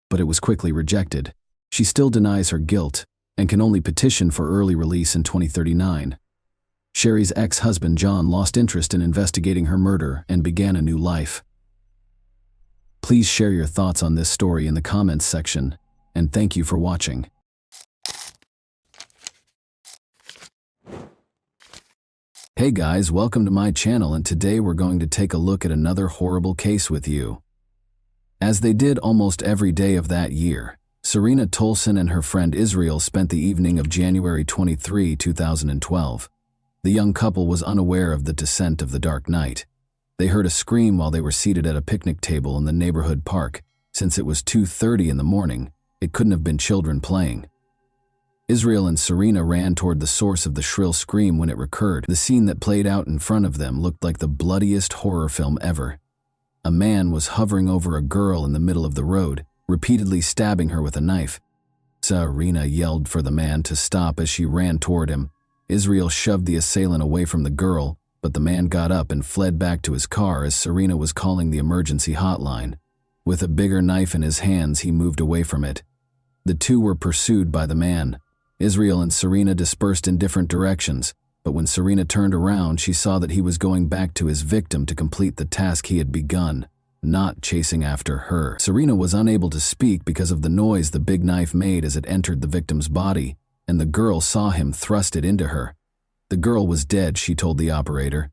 but it was quickly rejected. She still denies her guilt and can only petition for early release in 2039. Sherry's ex-husband John lost interest in investigating her murder and began a new life. Please share your thoughts on this story in the comments section, and thank you for watching. Hey guys, welcome to my channel, and today we're going to take a look at another horrible case with you. As they did almost every day of that year, Serena Tolson and her friend Israel spent the evening of January 23, 2012. The young couple was unaware of the descent of the dark night. They heard a scream while they were seated at a picnic table in the neighborhood park. Since it was 2:30 in the morning, it couldn't have been children playing. Israel and Serena ran toward the source of the shrill scream when it recurred. The scene that played out in front of them looked like the bloodiest horror film ever. A man was hovering over a girl in the middle of the road, repeatedly stabbing her with a knife. Serena yelled for the man to stop as she ran toward him. Israel shoved the assailant away from the girl, but the man got up and fled back to his car as Serena was calling the emergency hotline. With a bigger knife in his hands, he moved away from it. The two were pursued by the man. Israel and Serena dispersed in different directions, but when Serena turned around, she saw that he was going back to his victim to complete the task he had begun, not chasing after her. Serena was unable to speak because of the noise the big knife made as it entered the victim's body, and the girl saw him thrust it into her. The girl was dead, she told the operator.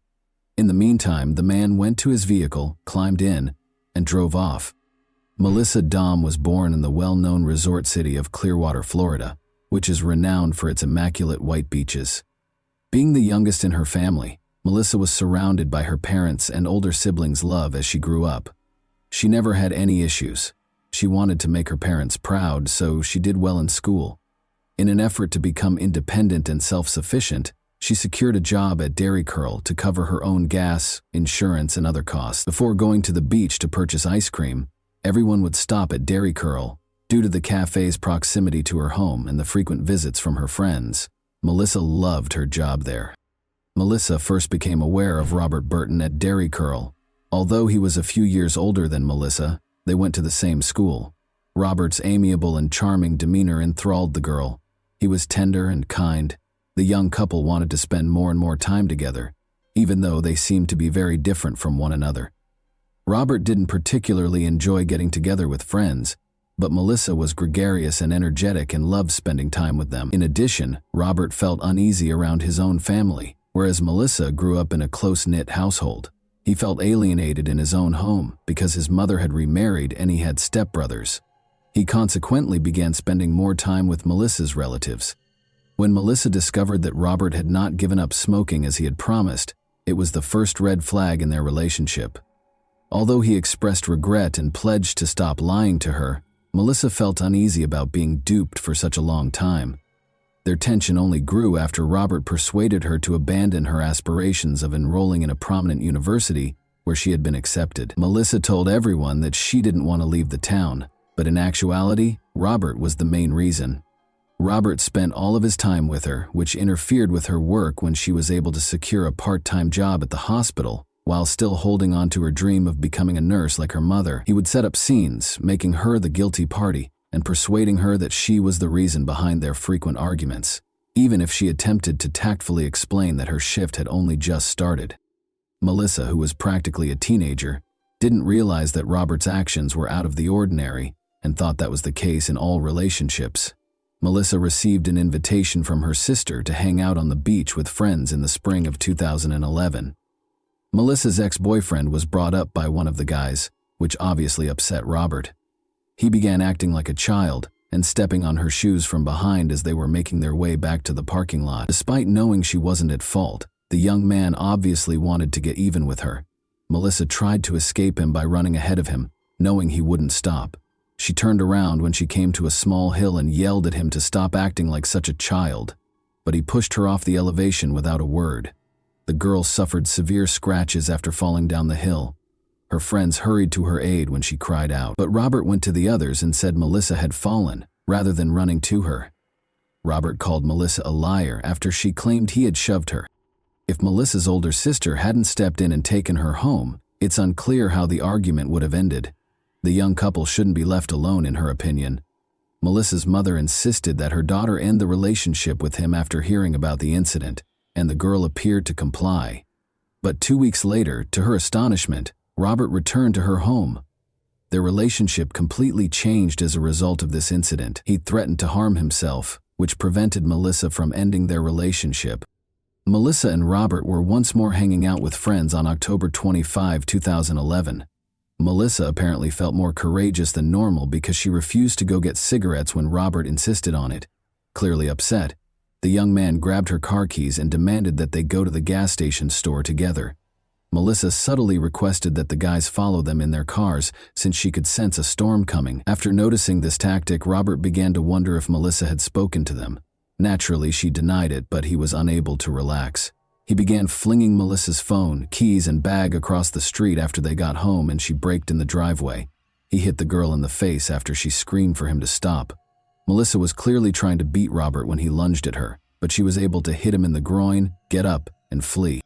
In the meantime, the man went to his vehicle, climbed in, and drove off. Melissa Dahm was born in the well-known resort city of Clearwater, Florida, which is renowned for its immaculate white beaches. Being the youngest in her family, Melissa was surrounded by her parents' and older siblings' love as she grew up. She never had any issues. She wanted to make her parents proud, so she did well in school. In an effort to become independent and self-sufficient, she secured a job at Dairy Curl to cover her own gas, insurance, and other costs. Before going to the beach to purchase ice cream, everyone would stop at Dairy Curl due to the cafe's proximity to her home and the frequent visits from her friends. Melissa loved her job there. Melissa first became aware of Robert Burton at Dairy Curl. Although he was a few years older than Melissa, they went to the same school. Robert's amiable and charming demeanor enthralled the girl. He was tender and kind. The young couple wanted to spend more and more time together, even though they seemed to be very different from one another. Robert didn't particularly enjoy getting together with friends, but Melissa was gregarious and energetic and loved spending time with them. In addition, Robert felt uneasy around his own family, whereas Melissa grew up in a close-knit household. He felt alienated in his own home because his mother had remarried and he had stepbrothers. He consequently began spending more time with Melissa's relatives. When Melissa discovered that Robert had not given up smoking as he had promised, it was the first red flag in their relationship. Although he expressed regret and pledged to stop lying to her, Melissa felt uneasy about being duped for such a long time. Their tension only grew after Robert persuaded her to abandon her aspirations of enrolling in a prominent university where she had been accepted. Melissa told everyone that she didn't want to leave the town, but in actuality, Robert was the main reason. Robert spent all of his time with her, which interfered with her work when she was able to secure a part-time job at the hospital, while still holding on to her dream of becoming a nurse like her mother. He would set up scenes, making her the guilty party, and persuading her that she was the reason behind their frequent arguments, even if she attempted to tactfully explain that her shift had only just started. Melissa, who was practically a teenager, didn't realize that Robert's actions were out of the ordinary and thought that was the case in all relationships. Melissa received an invitation from her sister to hang out on the beach with friends in the spring of 2011. Melissa's ex-boyfriend was brought up by one of the guys, which obviously upset Robert. He began acting like a child and stepping on her shoes from behind as they were making their way back to the parking lot. Despite knowing she wasn't at fault, the young man obviously wanted to get even with her. Melissa tried to escape him by running ahead of him, knowing he wouldn't stop. She turned around when she came to a small hill and yelled at him to stop acting like such a child, but he pushed her off the elevation without a word. The girl suffered severe scratches after falling down the hill. Her friends hurried to her aid when she cried out, but Robert went to the others and said Melissa had fallen, rather than running to her. Robert called Melissa a liar after she claimed he had shoved her. If Melissa's older sister hadn't stepped in and taken her home, it's unclear how the argument would have ended. The young couple shouldn't be left alone, in her opinion. Melissa's mother insisted that her daughter end the relationship with him after hearing about the incident, and the girl appeared to comply. But 2 weeks later, to her astonishment, Robert returned to her home. Their relationship completely changed as a result of this incident. He threatened to harm himself, which prevented Melissa from ending their relationship. Melissa and Robert were once more hanging out with friends on October 25, 2011. Melissa apparently felt more courageous than normal because she refused to go get cigarettes when Robert insisted on it. Clearly upset, the young man grabbed her car keys and demanded that they go to the gas station store together. Melissa subtly requested that the guys follow them in their cars since she could sense a storm coming. After noticing this tactic, Robert began to wonder if Melissa had spoken to them. Naturally, she denied it, but he was unable to relax. He began flinging Melissa's phone, keys, and bag across the street after they got home and she braked in the driveway. He hit the girl in the face after she screamed for him to stop. Melissa was clearly trying to beat Robert when he lunged at her, but she was able to hit him in the groin, get up, and flee.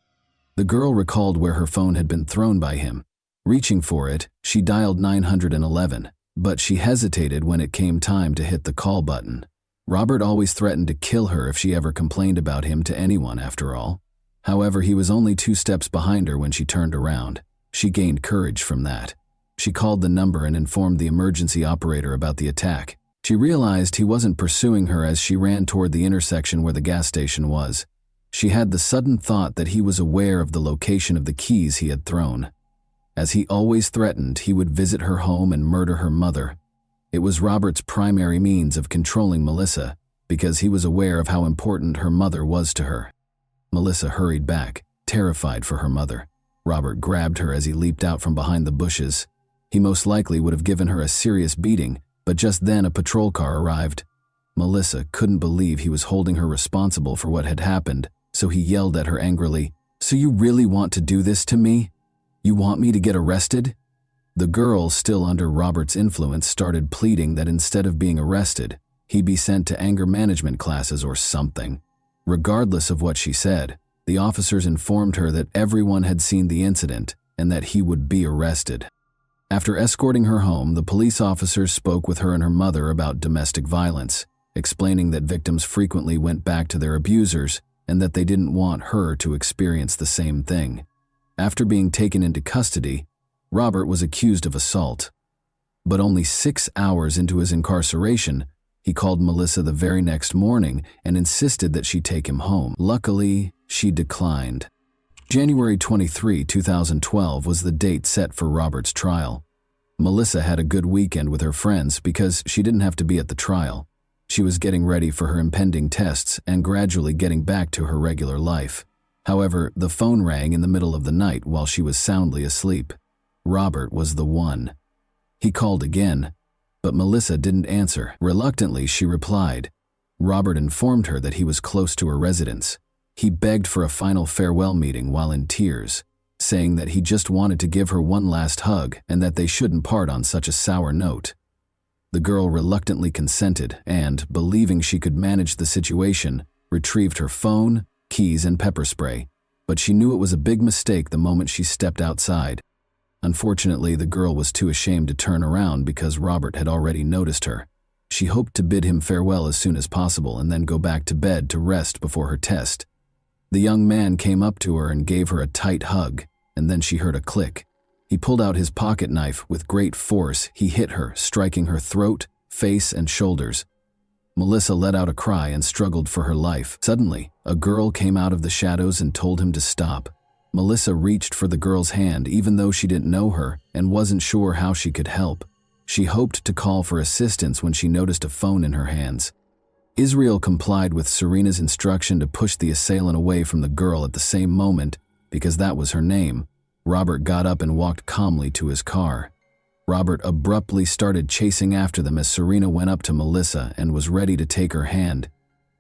The girl recalled where her phone had been thrown by him. Reaching for it, she dialed 911, but she hesitated when it came time to hit the call button. Robert always threatened to kill her if she ever complained about him to anyone, after all. However, he was only 2 steps behind her when she turned around. She gained courage from that. She called the number and informed the emergency operator about the attack. She realized he wasn't pursuing her as she ran toward the intersection where the gas station was. She had the sudden thought that he was aware of the location of the keys he had thrown. As he always threatened, he would visit her home and murder her mother. It was Robert's primary means of controlling Melissa, because he was aware of how important her mother was to her. Melissa hurried back, terrified for her mother. Robert grabbed her as he leaped out from behind the bushes. He most likely would have given her a serious beating, but just then a patrol car arrived. Melissa couldn't believe he was holding her responsible for what had happened, so he yelled at her angrily, "So you really want to do this to me? You want me to get arrested?" The girl, still under Robert's influence, started pleading that instead of being arrested, he be sent to anger management classes or something. Regardless of what she said, the officers informed her that everyone had seen the incident and that he would be arrested. After escorting her home, the police officers spoke with her and her mother about domestic violence, explaining that victims frequently went back to their abusers and that they didn't want her to experience the same thing. After being taken into custody, Robert was accused of assault. But only 6 hours into his incarceration, he called Melissa the very next morning and insisted that she take him home. Luckily, she declined. January 23, 2012 was the date set for Robert's trial. Melissa had a good weekend with her friends because she didn't have to be at the trial. She was getting ready for her impending tests and gradually getting back to her regular life. However, the phone rang in the middle of the night while she was soundly asleep. Robert was the one. He called again, but Melissa didn't answer. Reluctantly, she replied. Robert informed her that he was close to her residence. He begged for a final farewell meeting while in tears, saying that he just wanted to give her one last hug and that they shouldn't part on such a sour note. The girl reluctantly consented and, believing she could manage the situation, retrieved her phone, keys, and pepper spray, but she knew it was a big mistake the moment she stepped outside. Unfortunately, the girl was too ashamed to turn around because Robert had already noticed her. She hoped to bid him farewell as soon as possible and then go back to bed to rest before her test. The young man came up to her and gave her a tight hug, and then she heard a click. He pulled out his pocket knife. With great force, he hit her, striking her throat, face, and shoulders. Melissa let out a cry and struggled for her life. Suddenly, a girl came out of the shadows and told him to stop. Melissa reached for the girl's hand even though she didn't know her and wasn't sure how she could help. She hoped to call for assistance when she noticed a phone in her hands. Israel complied with Serena's instruction to push the assailant away from the girl at the same moment, because that was her name. Robert got up and walked calmly to his car. Robert abruptly started chasing after them as Serena went up to Melissa and was ready to take her hand.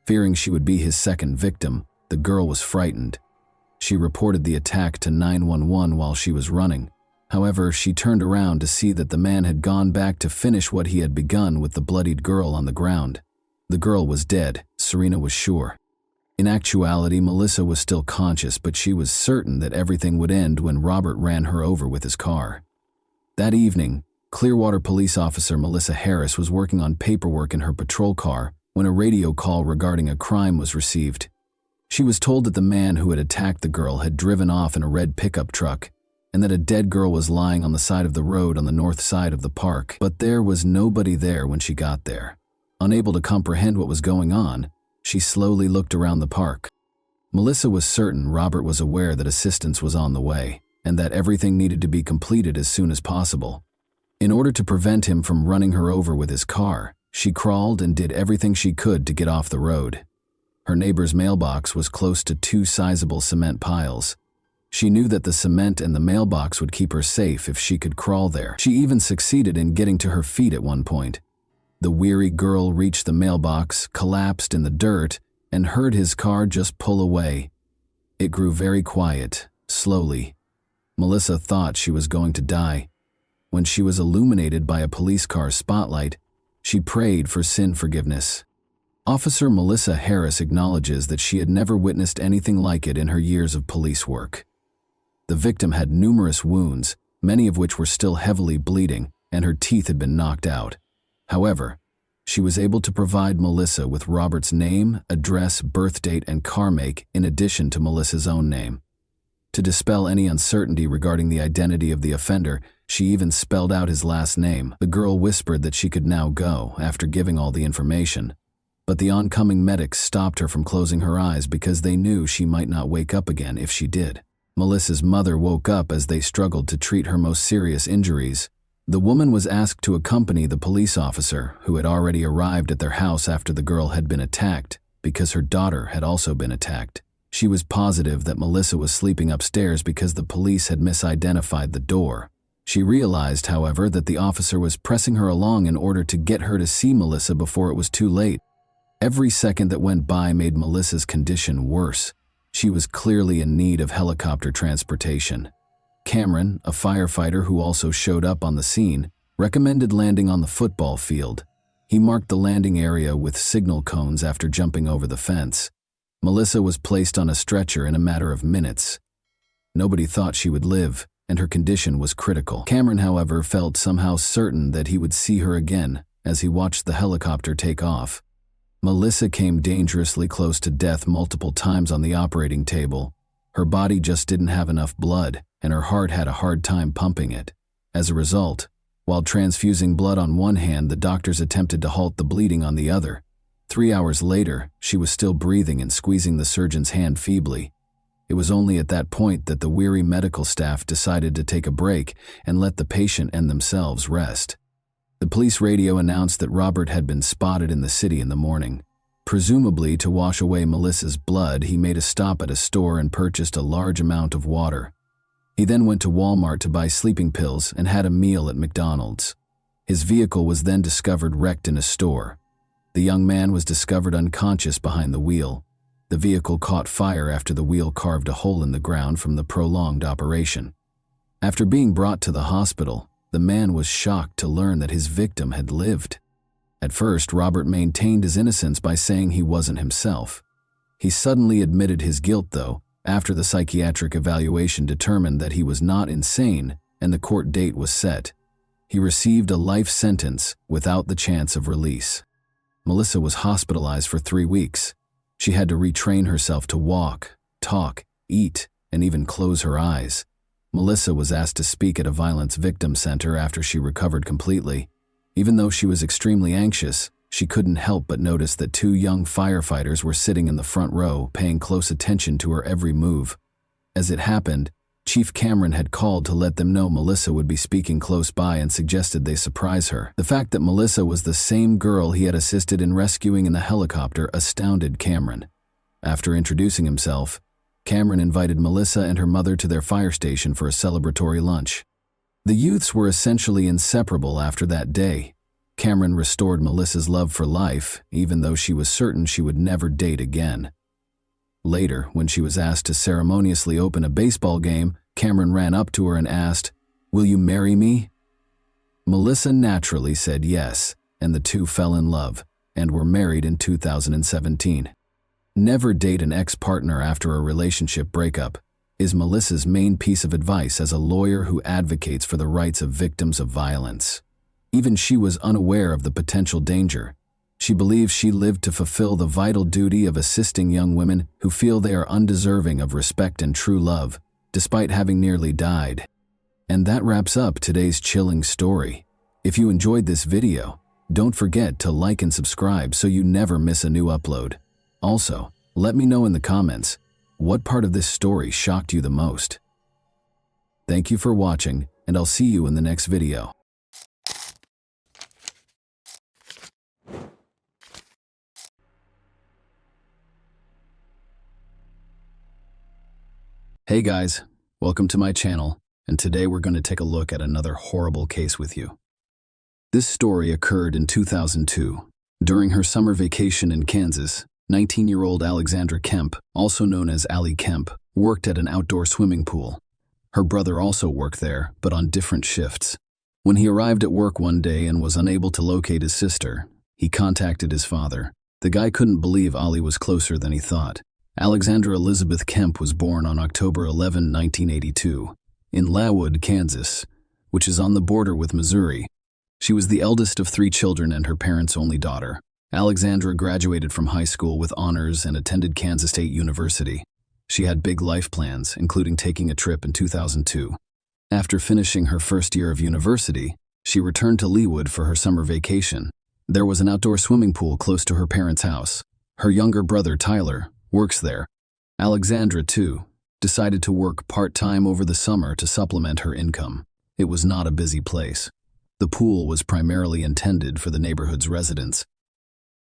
Fearing she would be his second victim, the girl was frightened. She reported the attack to 911 while she was running. However, she turned around to see that the man had gone back to finish what he had begun with the bloodied girl on the ground. The girl was dead, Serena was sure. In actuality, Melissa was still conscious, but she was certain that everything would end when Robert ran her over with his car. That evening, Clearwater police officer Melissa Harris was working on paperwork in her patrol car when a radio call regarding a crime was received. She was told that the man who had attacked the girl had driven off in a red pickup truck and that a dead girl was lying on the side of the road on the north side of the park, but there was nobody there when she got there. Unable to comprehend what was going on, she slowly looked around the park. Melissa was certain Robert was aware that assistance was on the way and that everything needed to be completed as soon as possible. In order to prevent him from running her over with his car, she crawled and did everything she could to get off the road. Her neighbor's mailbox was close to 2 sizable cement piles. She knew that the cement and the mailbox would keep her safe if she could crawl there. She even succeeded in getting to her feet at one point. The weary girl reached the mailbox, collapsed in the dirt, and heard his car just pull away. It grew very quiet, slowly. Melissa thought she was going to die. When she was illuminated by a police car's spotlight, she prayed for sin forgiveness. Officer Melissa Harris acknowledges that she had never witnessed anything like it in her years of police work. The victim had numerous wounds, many of which were still heavily bleeding, and her teeth had been knocked out. However, she was able to provide Melissa with Robert's name, address, birth date, and car make in addition to Melissa's own name. To dispel any uncertainty regarding the identity of the offender, she even spelled out his last name. The girl whispered that she could now go after giving all the information. But the oncoming medics stopped her from closing her eyes because they knew she might not wake up again if she did. Melissa's mother woke up as they struggled to treat her most serious injuries. The woman was asked to accompany the police officer, who had already arrived at their house after the girl had been attacked, because her daughter had also been attacked. She was positive that Melissa was sleeping upstairs because the police had misidentified the door. She realized, however, that the officer was pressing her along in order to get her to see Melissa before it was too late. Every second that went by made Melissa's condition worse. She was clearly in need of helicopter transportation. Cameron, a firefighter who also showed up on the scene, recommended landing on the football field. He marked the landing area with signal cones after jumping over the fence. Melissa was placed on a stretcher in a matter of minutes. Nobody thought she would live, and her condition was critical. Cameron, however, felt somehow certain that he would see her again as he watched the helicopter take off. Melissa came dangerously close to death multiple times on the operating table. Her body just didn't have enough blood, and her heart had a hard time pumping it. As a result, while transfusing blood on one hand, the doctors attempted to halt the bleeding on the other. 3 hours later, she was still breathing and squeezing the surgeon's hand feebly. It was only at that point that the weary medical staff decided to take a break and let the patient and themselves rest. The police radio announced that Robert had been spotted in the city in the morning. Presumably to wash away Melissa's blood, he made a stop at a store and purchased a large amount of water. He then went to Walmart to buy sleeping pills and had a meal at McDonald's. His vehicle was then discovered wrecked in a store. The young man was discovered unconscious behind the wheel. The vehicle caught fire after the wheel carved a hole in the ground from the prolonged operation. After being brought to the hospital, the man was shocked to learn that his victim had lived. At first, Robert maintained his innocence by saying he wasn't himself. He suddenly admitted his guilt, though, after the psychiatric evaluation determined that he was not insane and the court date was set. He received a life sentence without the chance of release. Melissa was hospitalized for 3 weeks. She had to retrain herself to walk, talk, eat, and even close her eyes. Melissa was asked to speak at a violence victim center after she recovered completely. Even though she was extremely anxious, she couldn't help but notice that 2 young firefighters were sitting in the front row, paying close attention to her every move. As it happened, Chief Cameron had called to let them know Melissa would be speaking close by and suggested they surprise her. The fact that Melissa was the same girl he had assisted in rescuing in the helicopter astounded Cameron. After introducing himself, Cameron invited Melissa and her mother to their fire station for a celebratory lunch. The youths were essentially inseparable after that day. Cameron restored Melissa's love for life, even though she was certain she would never date again. Later, when she was asked to ceremoniously open a baseball game, Cameron ran up to her and asked, "Will you marry me?" Melissa naturally said yes, and the two fell in love, and were married in 2017. Never date an ex-partner after a relationship breakup is Melissa's main piece of advice as a lawyer who advocates for the rights of victims of violence. Even she was unaware of the potential danger. She believes she lived to fulfill the vital duty of assisting young women who feel they are undeserving of respect and true love, despite having nearly died. And that wraps up today's chilling story. If you enjoyed this video, don't forget to like and subscribe so you never miss a new upload. Also, let me know in the comments, what part of this story shocked you the most? Thank you for watching, and I'll see you in the next video. Hey guys, welcome to my channel, and today we're going to take a look at another horrible case with you. This story occurred in 2002. During her summer vacation in Kansas, 19-year-old Alexandra Kemp, also known as Allie Kemp, worked at an outdoor swimming pool. Her brother also worked there, but on different shifts. When he arrived at work one day and was unable to locate his sister, he contacted his father. The guy couldn't believe Allie was closer than he thought. Alexandra Elizabeth Kemp was born on October 11, 1982, in Lawood, Kansas, which is on the border with Missouri. She was the eldest of 3 children and her parents' only daughter. Alexandra graduated from high school with honors and attended Kansas State University. She had big life plans, including taking a trip in 2002. After finishing her first year of university, she returned to Leawood for her summer vacation. There was an outdoor swimming pool close to her parents' house. Her younger brother, Tyler, works there. Alexandra, too, decided to work part-time over the summer to supplement her income. It was not a busy place. The pool was primarily intended for the neighborhood's residents.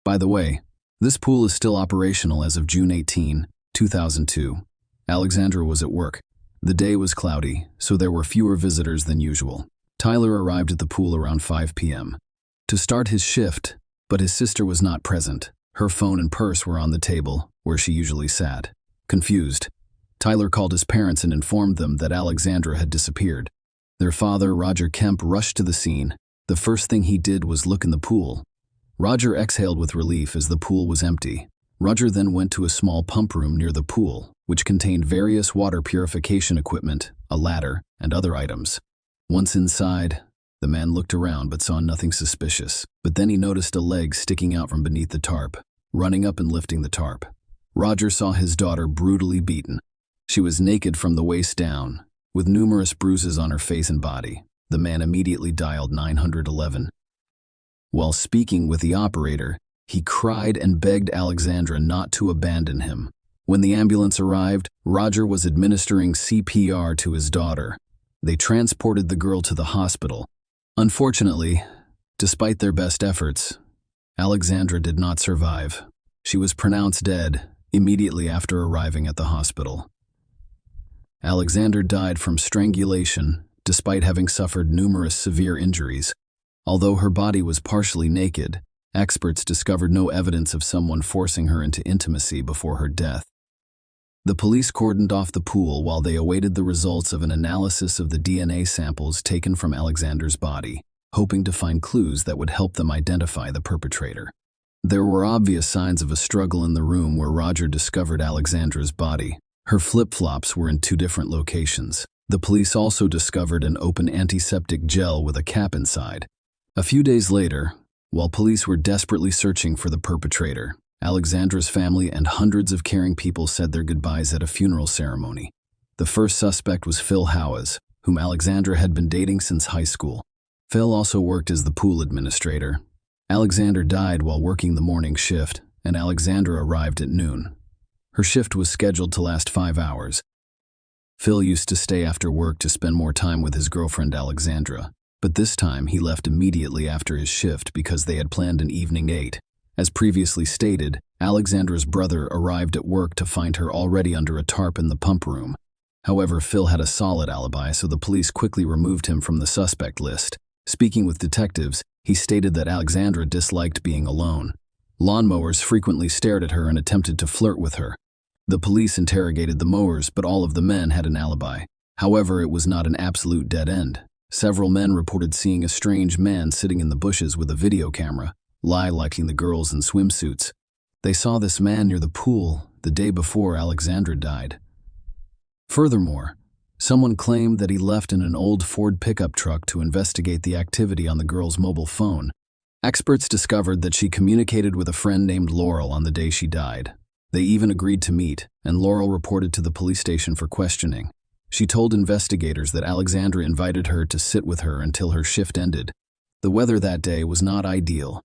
By the way, this pool is still operational as of June 18, 2002. Alexandra was at work. The day was cloudy, so there were fewer visitors than usual. Tyler arrived at the pool around 5 p.m. to start his shift, but his sister was not present. Her phone and purse were on the table, where she usually sat. Confused, Tyler called his parents and informed them that Alexandra had disappeared. Their father, Roger Kemp, rushed to the scene. The first thing he did was look in the pool. Roger exhaled with relief as the pool was empty. Roger then went to a small pump room near the pool, which contained various water purification equipment, a ladder, and other items. Once inside, the man looked around but saw nothing suspicious. But then he noticed a leg sticking out from beneath the tarp. Running up and lifting the tarp, Roger saw his daughter brutally beaten. She was naked from the waist down, with numerous bruises on her face and body. The man immediately dialed 911. While speaking with the operator, he cried and begged Alexandra not to abandon him. When the ambulance arrived, Roger was administering CPR to his daughter. They transported the girl to the hospital. Unfortunately, despite their best efforts, Alexandra did not survive. She was pronounced dead immediately after arriving at the hospital. Alexandra died from strangulation, despite having suffered numerous severe injuries. Although her body was partially naked, experts discovered no evidence of someone forcing her into intimacy before her death. The police cordoned off the pool while they awaited the results of an analysis of the DNA samples taken from Alexandra's body, hoping to find clues that would help them identify the perpetrator. There were obvious signs of a struggle in the room where Roger discovered Alexandra's body. Her flip-flops were in 2 different locations. The police also discovered an open antiseptic gel with a cap inside. A few days later, while police were desperately searching for the perpetrator, Alexandra's family and hundreds of caring people said their goodbyes at a funeral ceremony. The first suspect was Phil Howes, whom Alexandra had been dating since high school. Phil also worked as the pool administrator. Alexandra died while working the morning shift, and Alexandra arrived at noon. Her shift was scheduled to last 5 hours. Phil used to stay after work to spend more time with his girlfriend Alexandra, but this time he left immediately after his shift because they had planned an evening date. As previously stated, Alexandra's brother arrived at work to find her already under a tarp in the pump room. However, Phil had a solid alibi, so the police quickly removed him from the suspect list. Speaking with detectives, he stated that Alexandra disliked being alone. Lawnmowers frequently stared at her and attempted to flirt with her. The police interrogated the mowers, but all of the men had an alibi. However, it was not an absolute dead end. Several men reported seeing a strange man sitting in the bushes with a video camera, liking the girls in swimsuits. They saw this man near the pool the day before Alexandra died. Furthermore, someone claimed that he left in an old Ford pickup truck to investigate the activity on the girl's mobile phone. Experts discovered that she communicated with a friend named Laurel on the day she died. They even agreed to meet, and Laurel reported to the police station for questioning. She told investigators that Alexandra invited her to sit with her until her shift ended. The weather that day was not ideal,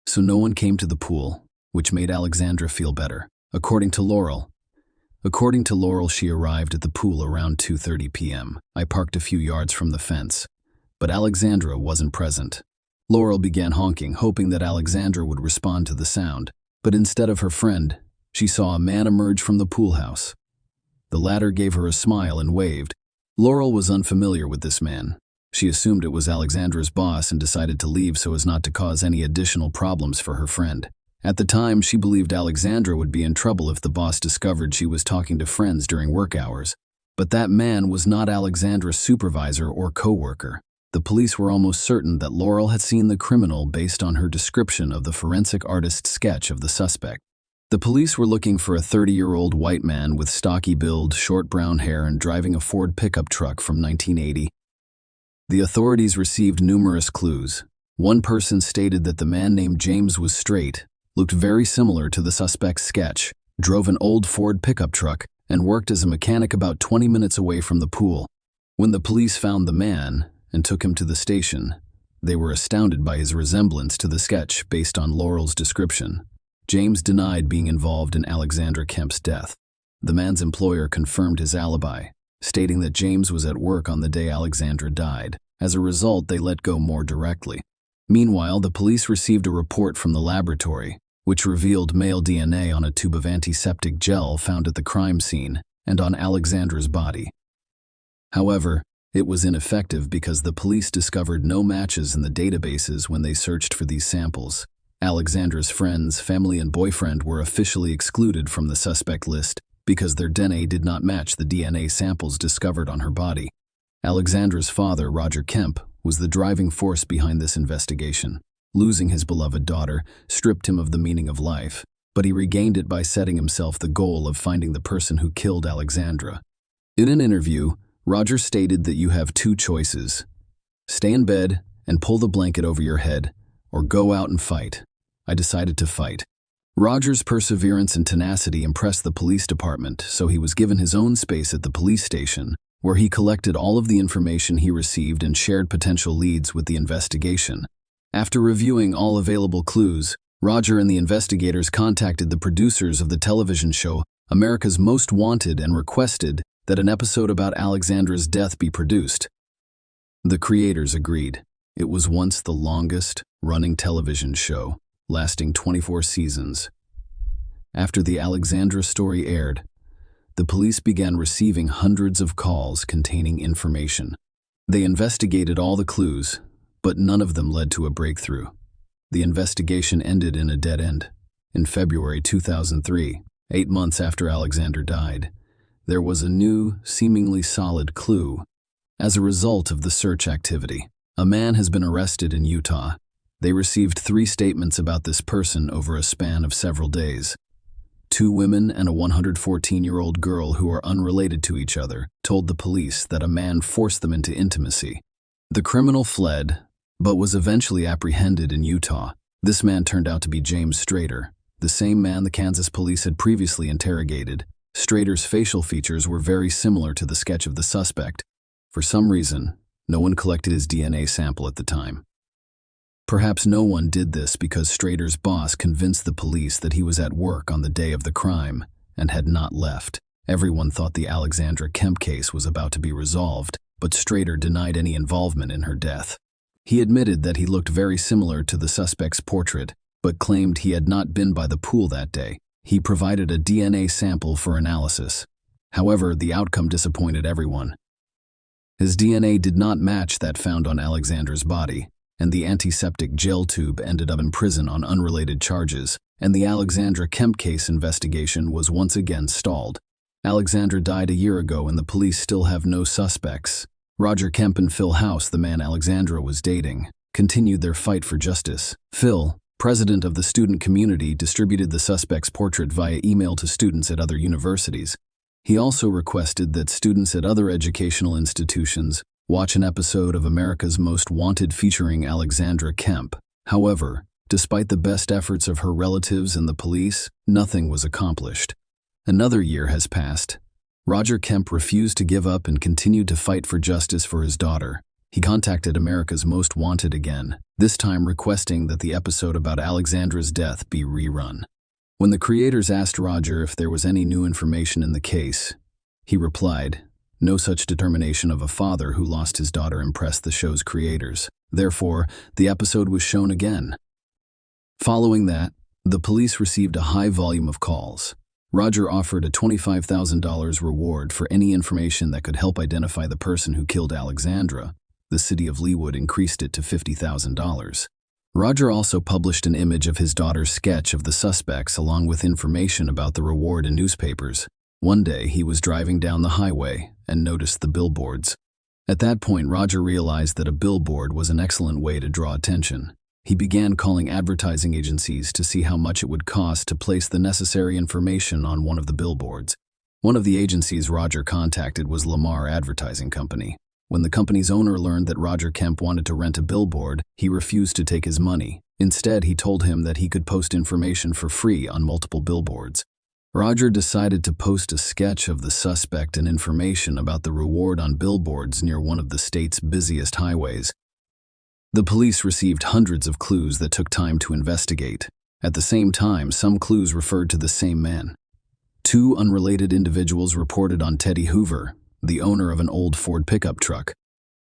so no one came to the pool, which made Alexandra feel better. According to Laurel, she arrived at the pool around 2:30 p.m. I parked a few yards from the fence, but Alexandra wasn't present. Laurel began honking, hoping that Alexandra would respond to the sound, but instead of her friend, she saw a man emerge from the pool house. The latter gave her a smile and waved. Laurel was unfamiliar with this man, She assumed it was Alexandra's boss and decided to leave so as not to cause any additional problems for her friend. At the time, she believed Alexandra would be in trouble if the boss discovered she was talking to friends during work hours. But that man was not Alexandra's supervisor or co-worker. The police were almost certain that Laurel had seen the criminal based on her description of the forensic artist's sketch of the suspect. The police were looking for a 30-year-old white man with stocky build, short brown hair, and driving a Ford pickup truck from 1980. The authorities received numerous clues. One person stated that the man named James was straight, looked very similar to the suspect's sketch, drove an old Ford pickup truck, and worked as a mechanic about 20 minutes away from the pool. When the police found the man and took him to the station, they were astounded by his resemblance to the sketch based on Laurel's description. James denied being involved in Alexandra Kemp's death. The man's employer confirmed his alibi, stating that James was at work on the day Alexandra died. As a result, they let go more directly. Meanwhile, the police received a report from the laboratory, which revealed male DNA on a tube of antiseptic gel found at the crime scene and on Alexandra's body. However, it was ineffective because the police discovered no matches in the databases when they searched for these samples. Alexandra's friends, family, and boyfriend were officially excluded from the suspect list because their DNA did not match the DNA samples discovered on her body. Alexandra's father, Roger Kemp, was the driving force behind this investigation. Losing his beloved daughter stripped him of the meaning of life, but he regained it by setting himself the goal of finding the person who killed Alexandra. In an interview, Roger stated that you have two choices: stay in bed and pull the blanket over your head, or go out and fight. I decided to fight. Roger's perseverance and tenacity impressed the police department, so he was given his own space at the police station, where he collected all of the information he received and shared potential leads with the investigation. After reviewing all available clues, Roger and the investigators contacted the producers of the television show America's Most Wanted and requested that an episode about Alexandra's death be produced. The creators agreed. It was once the longest-running television show, lasting 24 seasons. After the Alexandra story aired, the police began receiving hundreds of calls containing information. They investigated all the clues, but none of them led to a breakthrough. The investigation ended in a dead end. In February 2003, 8 months after Alexandra died, there was a new, seemingly solid clue. As a result of the search activity, a man has been arrested in Utah. They received 3 statements about this person over a span of several days. 2 women and a 114-year-old girl who are unrelated to each other told the police that a man forced them into intimacy. The criminal fled, but was eventually apprehended in Utah. This man turned out to be James Strader, the same man the Kansas police had previously interrogated. Strader's facial features were very similar to the sketch of the suspect. For some reason, no one collected his DNA sample at the time. Perhaps no one did this because Strader's boss convinced the police that he was at work on the day of the crime and had not left. Everyone thought the Alexandra Kemp case was about to be resolved, but Strader denied any involvement in her death. He admitted that he looked very similar to the suspect's portrait, but claimed he had not been by the pool that day. He provided a DNA sample for analysis. However, the outcome disappointed everyone. His DNA did not match that found on Alexandra's body, and the antiseptic gel tube ended up in prison on unrelated charges, and the Alexandra Kemp case investigation was once again stalled. Alexandra died a year ago and the police still have no suspects. Roger Kemp and Phil House, the man Alexandra was dating, continued their fight for justice. Phil, president of the student community, distributed the suspect's portrait via email to students at other universities. He also requested that students at other educational institutions watch an episode of America's Most Wanted featuring Alexandra Kemp. However, despite the best efforts of her relatives and the police, nothing was accomplished. Another year has passed. Roger Kemp refused to give up and continued to fight for justice for his daughter. He contacted America's Most Wanted again, this time requesting that the episode about Alexandra's death be rerun. When the creators asked Roger if there was any new information in the case, he replied, "No such determination of a father who lost his daughter impressed the show's creators. Therefore, the episode was shown again." Following that, the police received a high volume of calls. Roger offered a $25,000 reward for any information that could help identify the person who killed Alexandra. The city of Leawood increased it to $50,000. Roger also published an image of his daughter's sketch of the suspects along with information about the reward in newspapers. One day, he was driving down the highway and noticed the billboards. At that point, Roger realized that a billboard was an excellent way to draw attention. He began calling advertising agencies to see how much it would cost to place the necessary information on one of the billboards. One of the agencies Roger contacted was Lamar Advertising Company. When the company's owner learned that Roger Kemp wanted to rent a billboard, he refused to take his money. Instead, he told him that he could post information for free on multiple billboards. Roger decided to post a sketch of the suspect and information about the reward on billboards near one of the state's busiest highways. The police received hundreds of clues that took time to investigate. At the same time, some clues referred to the same man. Two unrelated individuals reported on Teddy Hoover, the owner of an old Ford pickup truck.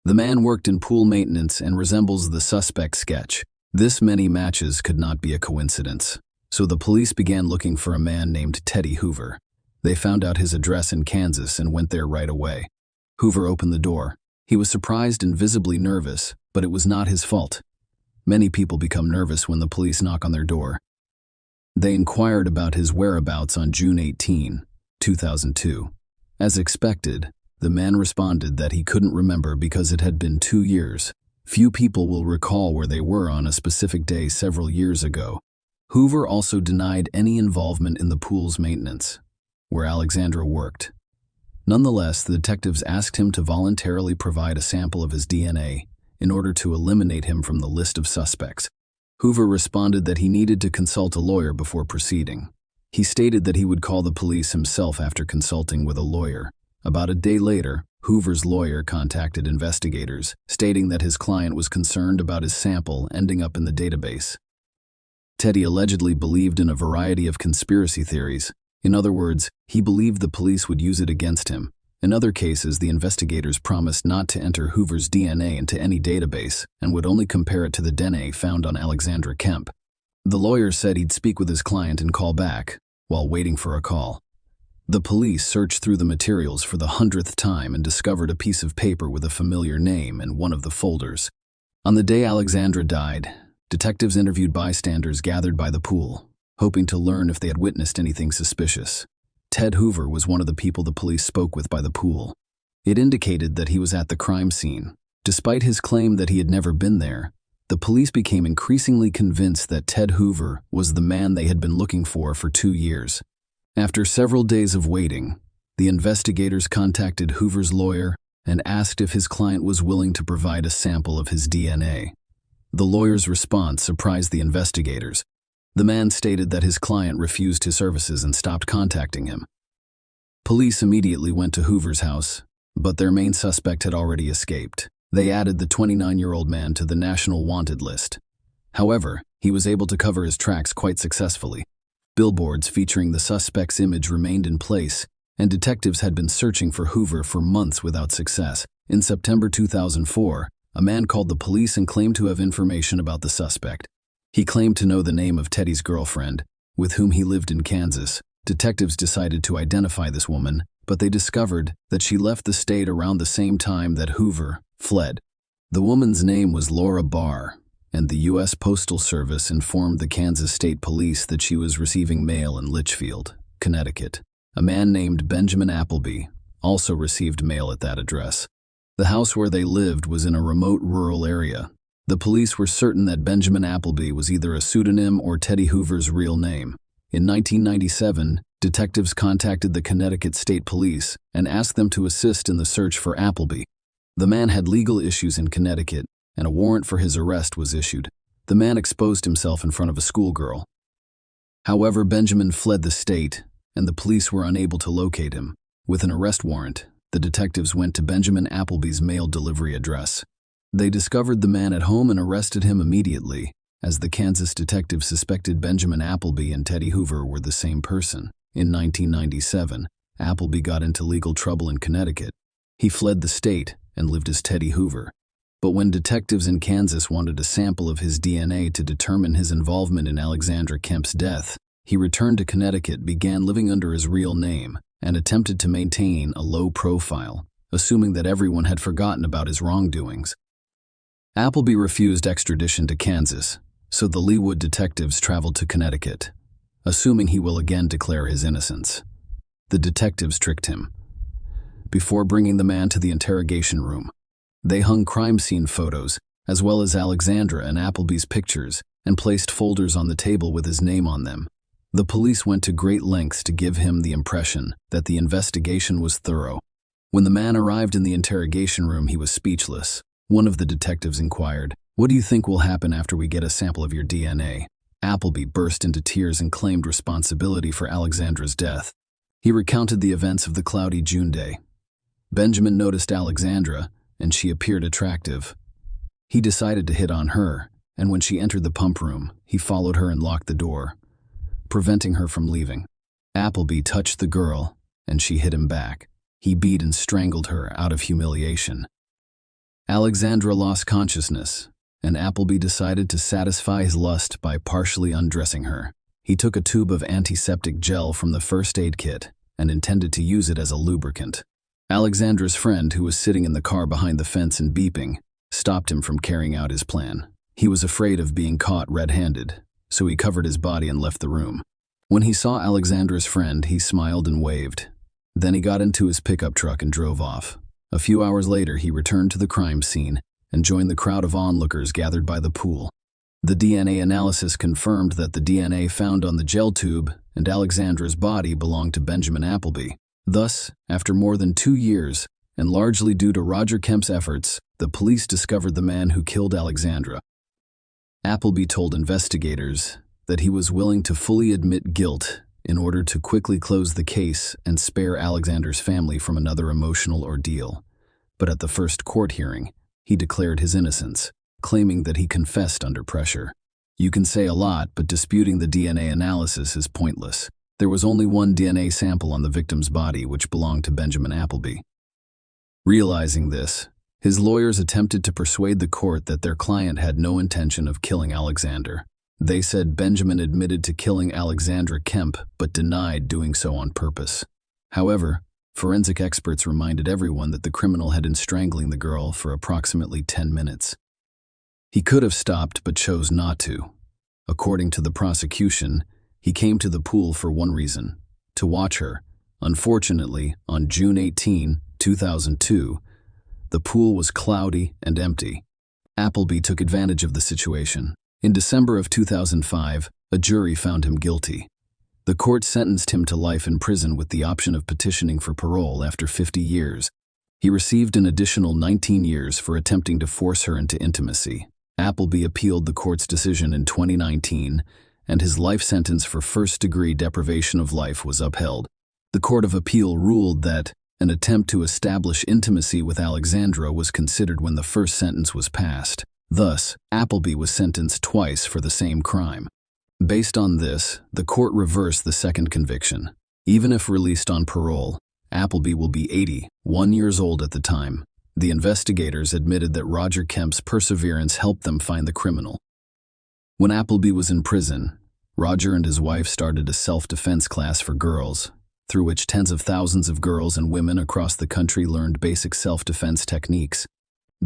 The man worked in pool maintenance and resembles the suspect sketch. This many matches could not be a coincidence, so the police began looking for a man named Teddy Hoover. They found out his address in Kansas and went there right away. Hoover opened the door. He was surprised and visibly nervous, but it was not his fault. Many people become nervous when the police knock on their door. They inquired about his whereabouts on June 18, 2002. As expected, the man responded that he couldn't remember because it had been 2 years. Few people will recall where they were on a specific day several years ago. Hoover also denied any involvement in the pool's maintenance, where Alexandra worked. Nonetheless, the detectives asked him to voluntarily provide a sample of his DNA in order to eliminate him from the list of suspects. Hoover responded that he needed to consult a lawyer before proceeding. He stated that he would call the police himself after consulting with a lawyer. About a day later, Hoover's lawyer contacted investigators, stating that his client was concerned about his sample ending up in the database. Teddy allegedly believed in a variety of conspiracy theories. In other words, he believed the police would use it against him. In other cases, the investigators promised not to enter Hoover's DNA into any database and would only compare it to the DNA found on Alexandra Kemp. The lawyer said he'd speak with his client and call back, while waiting for a call. The police searched through the materials for the 100th time and discovered a piece of paper with a familiar name in one of the folders. On the day Alexandra died, detectives interviewed bystanders gathered by the pool, hoping to learn if they had witnessed anything suspicious. Ted Hoover was one of the people the police spoke with by the pool. It indicated that he was at the crime scene. Despite his claim that he had never been there, the police became increasingly convinced that Ted Hoover was the man they had been looking for 2 years. After several days of waiting, the investigators contacted Hoover's lawyer and asked if his client was willing to provide a sample of his DNA. The lawyer's response surprised the investigators. The man stated that his client refused his services and stopped contacting him. Police immediately went to Hoover's house, but their main suspect had already escaped. They added the 29-year-old man to the national wanted list. However, he was able to cover his tracks quite successfully. Billboards featuring the suspect's image remained in place, and detectives had been searching for Hoover for months without success. In September 2004, a man called the police and claimed to have information about the suspect. He claimed to know the name of Teddy's girlfriend, with whom he lived in Kansas. Detectives decided to identify this woman, but they discovered that she left the state around the same time that Hoover fled. The woman's name was Laura Barr, and the U.S. Postal Service informed the Kansas State Police that she was receiving mail in Litchfield, Connecticut. A man named Benjamin Appleby also received mail at that address. The house where they lived was in a remote rural area. The police were certain that Benjamin Appleby was either a pseudonym or Teddy Hoover's real name. In 1997, detectives contacted the Connecticut State Police and asked them to assist in the search for Appleby. The man had legal issues in Connecticut, and a warrant for his arrest was issued. The man exposed himself in front of a schoolgirl. However, Benjamin fled the state, and the police were unable to locate him. With an arrest warrant, the detectives went to Benjamin Appleby's mail delivery address. They discovered the man at home and arrested him immediately, as the Kansas detectives suspected Benjamin Appleby and Teddy Hoover were the same person. In 1997, Appleby got into legal trouble in Connecticut. He fled the state and lived as Teddy Hoover. But when detectives in Kansas wanted a sample of his DNA to determine his involvement in Alexandra Kemp's death, he returned to Connecticut, began living under his real name, and attempted to maintain a low profile, assuming that everyone had forgotten about his wrongdoings. Appleby refused extradition to Kansas, so the Leawood detectives traveled to Connecticut, assuming he will again declare his innocence. The detectives tricked him. Before bringing the man to the interrogation room, they hung crime scene photos, as well as Alexandra and Appleby's pictures, and placed folders on the table with his name on them. The police went to great lengths to give him the impression that the investigation was thorough. When the man arrived in the interrogation room, he was speechless. One of the detectives inquired, "What do you think will happen after we get a sample of your DNA?" Appleby burst into tears and claimed responsibility for Alexandra's death. He recounted the events of the cloudy June day. Benjamin noticed Alexandra, and she appeared attractive. He decided to hit on her, and when she entered the pump room, he followed her and locked the door, preventing her from leaving. Appleby touched the girl, and she hit him back. He beat and strangled her out of humiliation. Alexandra lost consciousness, and Appleby decided to satisfy his lust by partially undressing her. He took a tube of antiseptic gel from the first aid kit and intended to use it as a lubricant. Alexandra's friend, who was sitting in the car behind the fence and beeping, stopped him from carrying out his plan. He was afraid of being caught red-handed, so he covered his body and left the room. When he saw Alexandra's friend, he smiled and waved. Then he got into his pickup truck and drove off. A few hours later, he returned to the crime scene and joined the crowd of onlookers gathered by the pool. The DNA analysis confirmed that the DNA found on the gel tube and Alexandra's body belonged to Benjamin Appleby. Thus, after more than 2 years, and largely due to Roger Kemp's efforts, the police discovered the man who killed Alexandra. Appleby told investigators that he was willing to fully admit guilt in order to quickly close the case and spare Alexandra's family from another emotional ordeal. But at the first court hearing, he declared his innocence, claiming that he confessed under pressure. You can say a lot, but disputing the DNA analysis is pointless. There was only one DNA sample on the victim's body, which belonged to Benjamin Appleby. Realizing this, his lawyers attempted to persuade the court that their client had no intention of killing Alexander. They said Benjamin admitted to killing Alexandra Kemp, but denied doing so on purpose. However, forensic experts reminded everyone that the criminal had been strangling the girl for approximately 10 minutes. He could have stopped, but chose not to. According to the prosecution, he came to the pool for one reason: to watch her. Unfortunately, on June 18, 2002, the pool was cloudy and empty. Appleby took advantage of the situation. In December of 2005, a jury found him guilty. The court sentenced him to life in prison with the option of petitioning for parole after 50 years. He received an additional 19 years for attempting to force her into intimacy. Appleby appealed the court's decision in 2019, and his life sentence for first-degree deprivation of life was upheld. The Court of Appeal ruled that an attempt to establish intimacy with Alexandra was considered when the first sentence was passed. Thus, Appleby was sentenced twice for the same crime. Based on this, the court reversed the second conviction. Even if released on parole, Appleby will be 81 years old at the time. The investigators admitted that Roger Kemp's perseverance helped them find the criminal. When Appleby was in prison, Roger and his wife started a self-defense class for girls, through which tens of thousands of girls and women across the country learned basic self-defense techniques.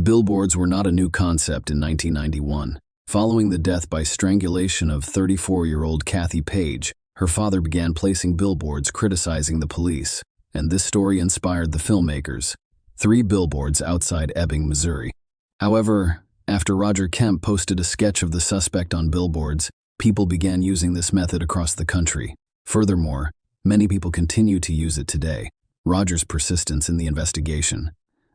Billboards were not a new concept in 1991. Following the death by strangulation of 34-year-old Kathy Page, her father began placing billboards criticizing the police, and this story inspired the filmmakers. 3 billboards outside Ebbing, Missouri. However, after Roger Kemp posted a sketch of the suspect on billboards, people began using this method across the country. Furthermore, many people continue to use it today. Roger's persistence in the investigation,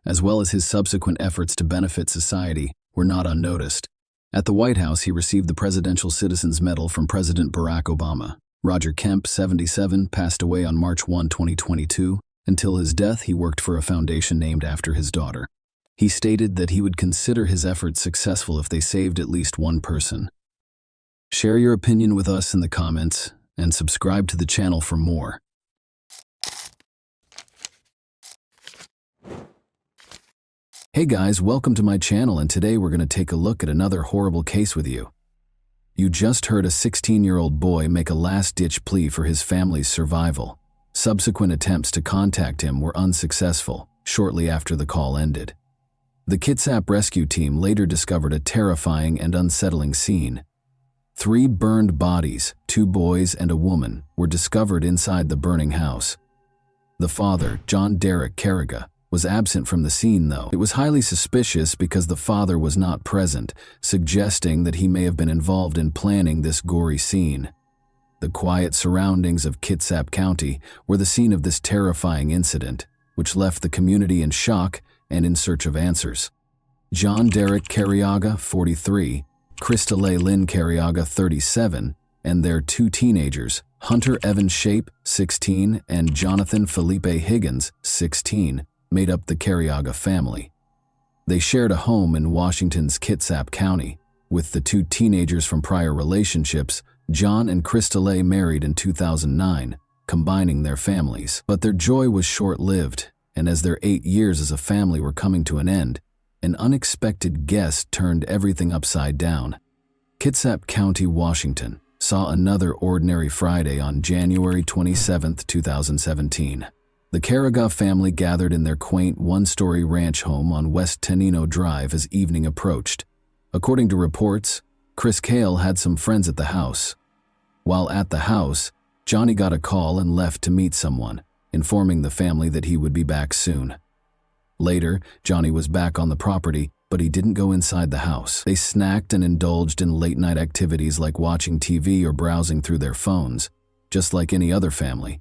as well as his subsequent efforts to benefit society, were not unnoticed. At the White House, he received the Presidential Citizens Medal from President Barack Obama. Roger Kemp, 77, passed away on March 1, 2022. Until his death, he worked for a foundation named after his daughter. He stated that he would consider his efforts successful if they saved at least one person. Share your opinion with us in the comments and subscribe to the channel for more. Hey guys, welcome to my channel, and today we're going to take a look at another horrible case with you. You just heard a 16-year-old boy make a last-ditch plea for his family's survival. Subsequent attempts to contact him were unsuccessful shortly after the call ended. The Kitsap rescue team later discovered a terrifying and unsettling scene. 3 burned bodies, 2 boys and a woman, were discovered inside the burning house. The father, John Derek Carriga, was absent from the scene though. It was highly suspicious because the father was not present, suggesting that he may have been involved in planning this gory scene. The quiet surroundings of Kitsap County were the scene of this terrifying incident, which left the community in shock and in search of answers. John Derek Carriaga, 43, Crystal Lynn Carriaga, 37, and their 2 teenagers, Hunter Evan Shape, 16, and Jonathan Felipe Higgins, 16, made up the Carriaga family. They shared a home in Washington's Kitsap County, with the 2 teenagers from prior relationships. John and Crystal married in 2009, combining their families. But their joy was short-lived, and as their 8 years as a family were coming to an end, an unexpected guest turned everything upside down. Kitsap County, Washington, saw another ordinary Friday on January 27, 2017. The Carriga family gathered in their quaint 1-story ranch home on West Tenino Drive as evening approached. According to reports, Chris Cale had some friends at the house. While at the house, Johnny got a call and left to meet someone, informing the family that he would be back soon. Later, Johnny was back on the property, but he didn't go inside the house. They snacked and indulged in late-night activities like watching TV or browsing through their phones, just like any other family.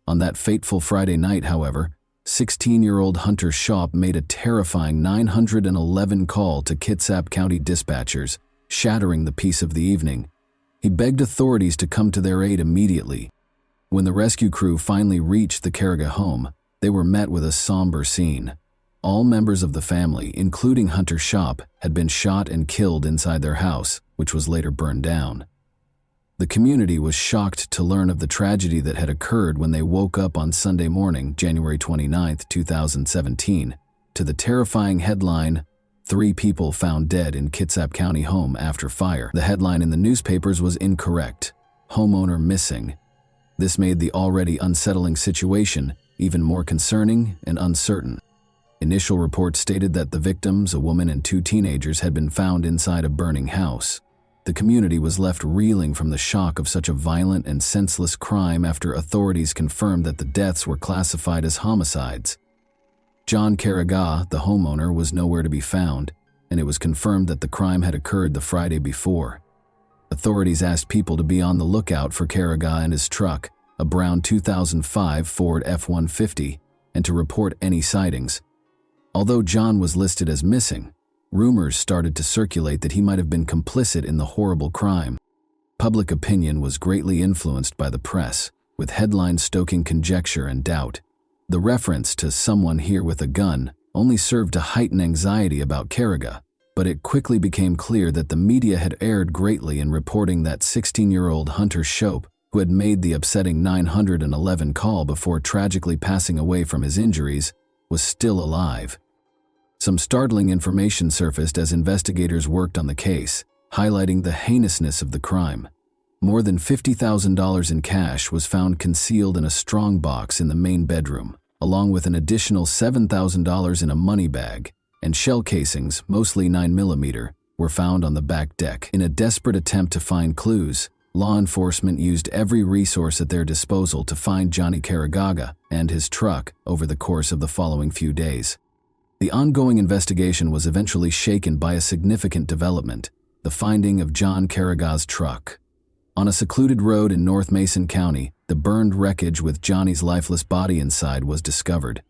On that fateful Friday night, however, 16-year-old Hunter Shaw made a terrifying 911 call to Kitsap County dispatchers, shattering the peace of the evening. He begged authorities to come to their aid immediately. When the rescue crew finally reached the Carriga home, they were met with a somber scene. All members of the family, including Hunter Shaw, had been shot and killed inside their house, which was later burned down. The community was shocked to learn of the tragedy that had occurred when they woke up on Sunday morning, January 29, 2017, to the terrifying headline, "3 people found dead in Kitsap County home after fire." The headline in the newspapers was incorrect. "Homeowner missing." This made the already unsettling situation even more concerning and uncertain. Initial reports stated that the victims, a woman and 2 teenagers, had been found inside a burning house. The community was left reeling from the shock of such a violent and senseless crime after authorities confirmed that the deaths were classified as homicides. John Carriga, the homeowner, was nowhere to be found, and it was confirmed that the crime had occurred the Friday before. Authorities asked people to be on the lookout for Carriga and his truck, a brown 2005 Ford F-150, and to report any sightings. Although John was listed as missing, rumors started to circulate that he might have been complicit in the horrible crime. Public opinion was greatly influenced by the press, with headlines stoking conjecture and doubt. The reference to "someone here with a gun" only served to heighten anxiety about Carriga, but it quickly became clear that the media had erred greatly in reporting that 16-year-old Hunter Shaw, who had made the upsetting 911 call before tragically passing away from his injuries, was still alive. Some startling information surfaced as investigators worked on the case, highlighting the heinousness of the crime. More than $50,000 in cash was found concealed in a strong box in the main bedroom, along with an additional $7,000 in a money bag, and shell casings, mostly 9mm, were found on the back deck. In a desperate attempt to find clues, law enforcement used every resource at their disposal to find Johnny Carriga and his truck over the course of the following few days. The ongoing investigation was eventually shaken by a significant development: the finding of John Carriga's truck. On a secluded road in North Mason County, the burned wreckage with Johnny's lifeless body inside was discovered.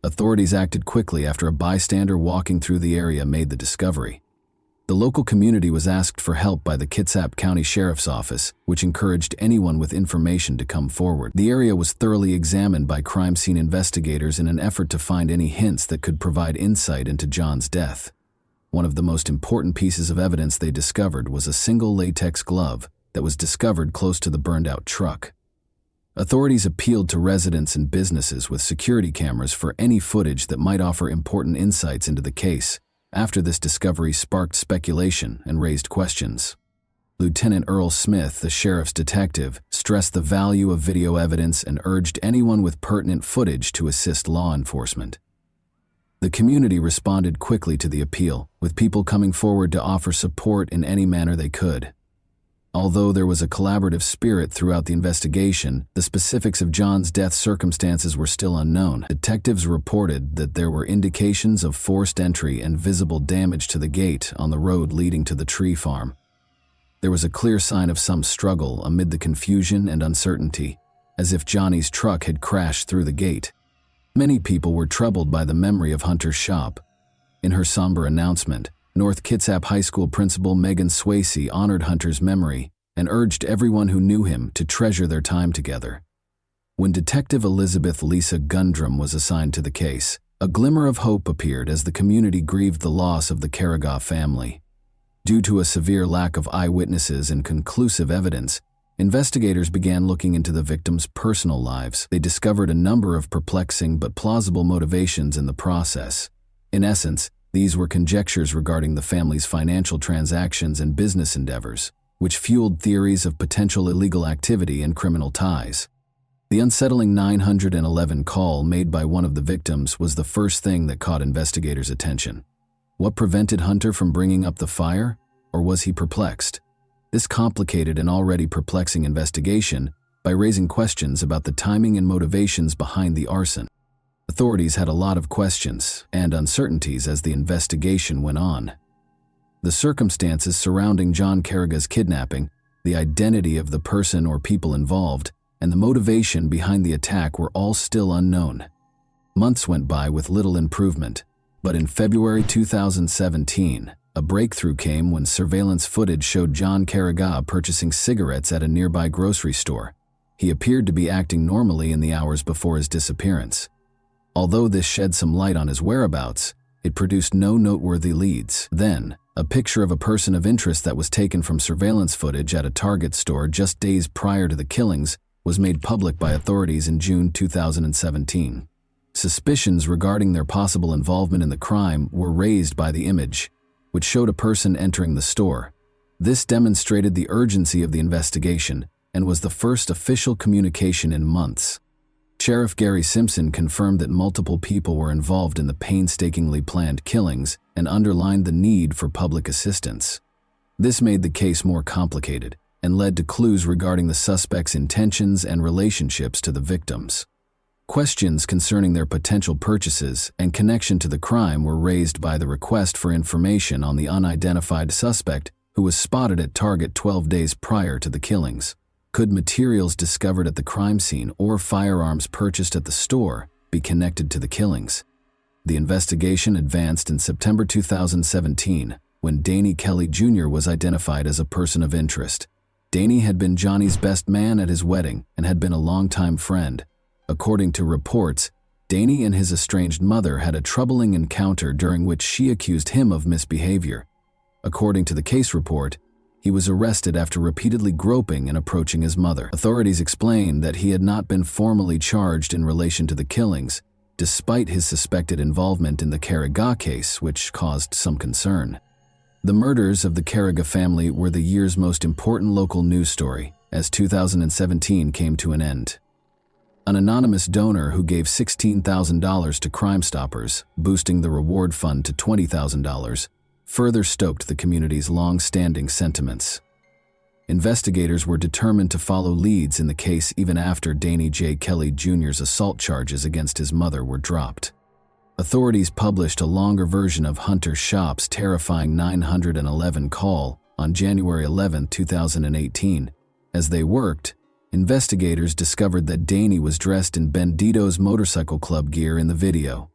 Authorities acted quickly after a bystander walking through the area made the discovery. The local community was asked for help by the Kitsap County Sheriff's Office, which encouraged anyone with information to come forward. The area was thoroughly examined by crime scene investigators in an effort to find any hints that could provide insight into John's death. One of the most important pieces of evidence they discovered was a single latex glove that was discovered close to the burned-out truck. Authorities appealed to residents and businesses with security cameras for any footage that might offer important insights into the case. After this discovery sparked speculation and raised questions. Lieutenant Earl Smith, the sheriff's detective, stressed the value of video evidence and urged anyone with pertinent footage to assist law enforcement. The community responded quickly to the appeal, with people coming forward to offer support in any manner they could. Although there was a collaborative spirit throughout the investigation, the specifics of John's death circumstances were still unknown. Detectives reported that there were indications of forced entry and visible damage to the gate on the road leading to the tree farm. There was a clear sign of some struggle amid the confusion and uncertainty, as if Johnny's truck had crashed through the gate. Many people were troubled by the memory of Hunter's shop. In her somber announcement, North Kitsap High School principal Megan Swayze honored Hunter's memory and urged everyone who knew him to treasure their time together. When Detective Elizabeth Lisa Gundrum was assigned to the case, a glimmer of hope appeared as the community grieved the loss of the Carrigaw family. Due to a severe lack of eyewitnesses and conclusive evidence, investigators began looking into the victims' personal lives. They discovered a number of perplexing but plausible motivations in the process. In essence, these were conjectures regarding the family's financial transactions and business endeavors, which fueled theories of potential illegal activity and criminal ties. The unsettling 911 call made by one of the victims was the first thing that caught investigators' attention. What prevented Hunter from bringing up the fire, or was he perplexed? This complicated an already perplexing investigation by raising questions about the timing and motivations behind the arson. Authorities had a lot of questions and uncertainties as the investigation went on. The circumstances surrounding John Carrigaw's kidnapping, the identity of the person or people involved, and the motivation behind the attack were all still unknown. Months went by with little improvement, but in February 2017, a breakthrough came when surveillance footage showed John Carrigaw purchasing cigarettes at a nearby grocery store. He appeared to be acting normally in the hours before his disappearance. Although this shed some light on his whereabouts, it produced no noteworthy leads. Then, a picture of a person of interest that was taken from surveillance footage at a Target store just days prior to the killings was made public by authorities in June 2017. Suspicions regarding their possible involvement in the crime were raised by the image, which showed a person entering the store. This demonstrated the urgency of the investigation and was the first official communication in months. Sheriff Gary Simpson confirmed that multiple people were involved in the painstakingly planned killings and underlined the need for public assistance. This made the case more complicated and led to clues regarding the suspects' intentions and relationships to the victims. Questions concerning their potential purchases and connection to the crime were raised by the request for information on the unidentified suspect who was spotted at Target 12 days prior to the killings. Could materials discovered at the crime scene or firearms purchased at the store be connected to the killings? The investigation advanced in September 2017 when Danny Kelly Jr. was identified as a person of interest. Danny had been Johnny's best man at his wedding and had been a longtime friend. According to reports, Danny and his estranged mother had a troubling encounter during which she accused him of misbehavior. According to the case report, he was arrested after repeatedly groping and approaching his mother. Authorities explained that he had not been formally charged in relation to the killings, despite his suspected involvement in the Carrigaw case, which caused some concern. The murders of the Carrigaw family were the year's most important local news story, as 2017 came to an end. An anonymous donor who gave $16,000 to Crime Stoppers, boosting the reward fund to $20,000, further stoked the community's long-standing sentiments. Investigators were determined to follow leads in the case even after Danny J. Kelly Jr.'s assault charges against his mother were dropped. Authorities published a longer version of Hunter Shop's terrifying 911 call on January 11, 2018. As they worked, investigators discovered that Danny was dressed in Bandito's motorcycle club gear in the video.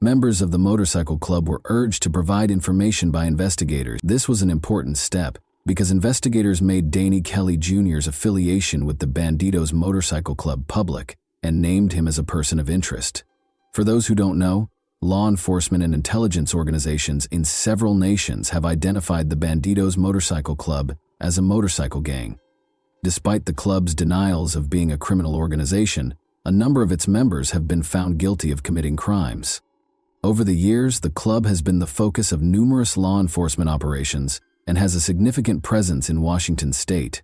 Members of the motorcycle club were urged to provide information by investigators. This was an important step because investigators made Danny Kelly Jr.'s affiliation with the Bandito's motorcycle club public and named him as a person of interest. For those who don't know, law enforcement and intelligence organizations in several nations have identified the Bandito's motorcycle club as a motorcycle gang. Despite the club's denials of being a criminal organization, a number of its members have been found guilty of committing crimes. Over the years, the club has been the focus of numerous law enforcement operations and has a significant presence in Washington state.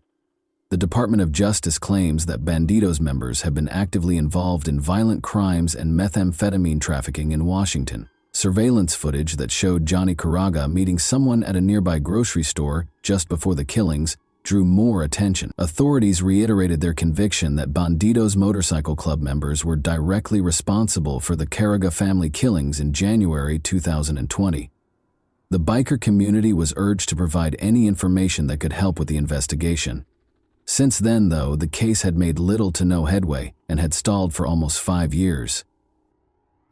The Department of Justice claims that Bandito's members have been actively involved in violent crimes and methamphetamine trafficking in Washington. Surveillance footage that showed Johnny Carragher meeting someone at a nearby grocery store just before the killings drew more attention. Authorities reiterated their conviction that Bandidos Motorcycle Club members were directly responsible for the Carragher family killings in January 2020. The biker community was urged to provide any information that could help with the investigation. Since then, though, the case had made little to no headway and had stalled for almost 5 years.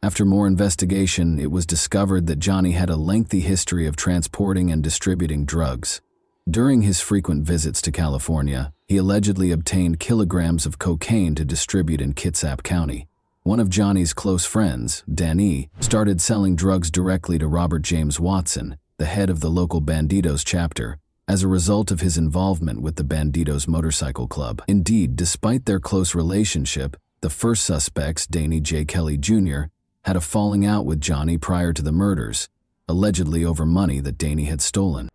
After more investigation, it was discovered that Johnny had a lengthy history of transporting and distributing drugs. During his frequent visits to California, he allegedly obtained kilograms of cocaine to distribute in Kitsap County. One of Johnny's close friends, Danny, started selling drugs directly to Robert James Watson, the head of the local Bandidos chapter, as a result of his involvement with the Bandidos Motorcycle Club. Indeed, despite their close relationship, the first suspects, Danny J. Kelly Jr., had a falling out with Johnny prior to the murders, allegedly over money that Danny had stolen.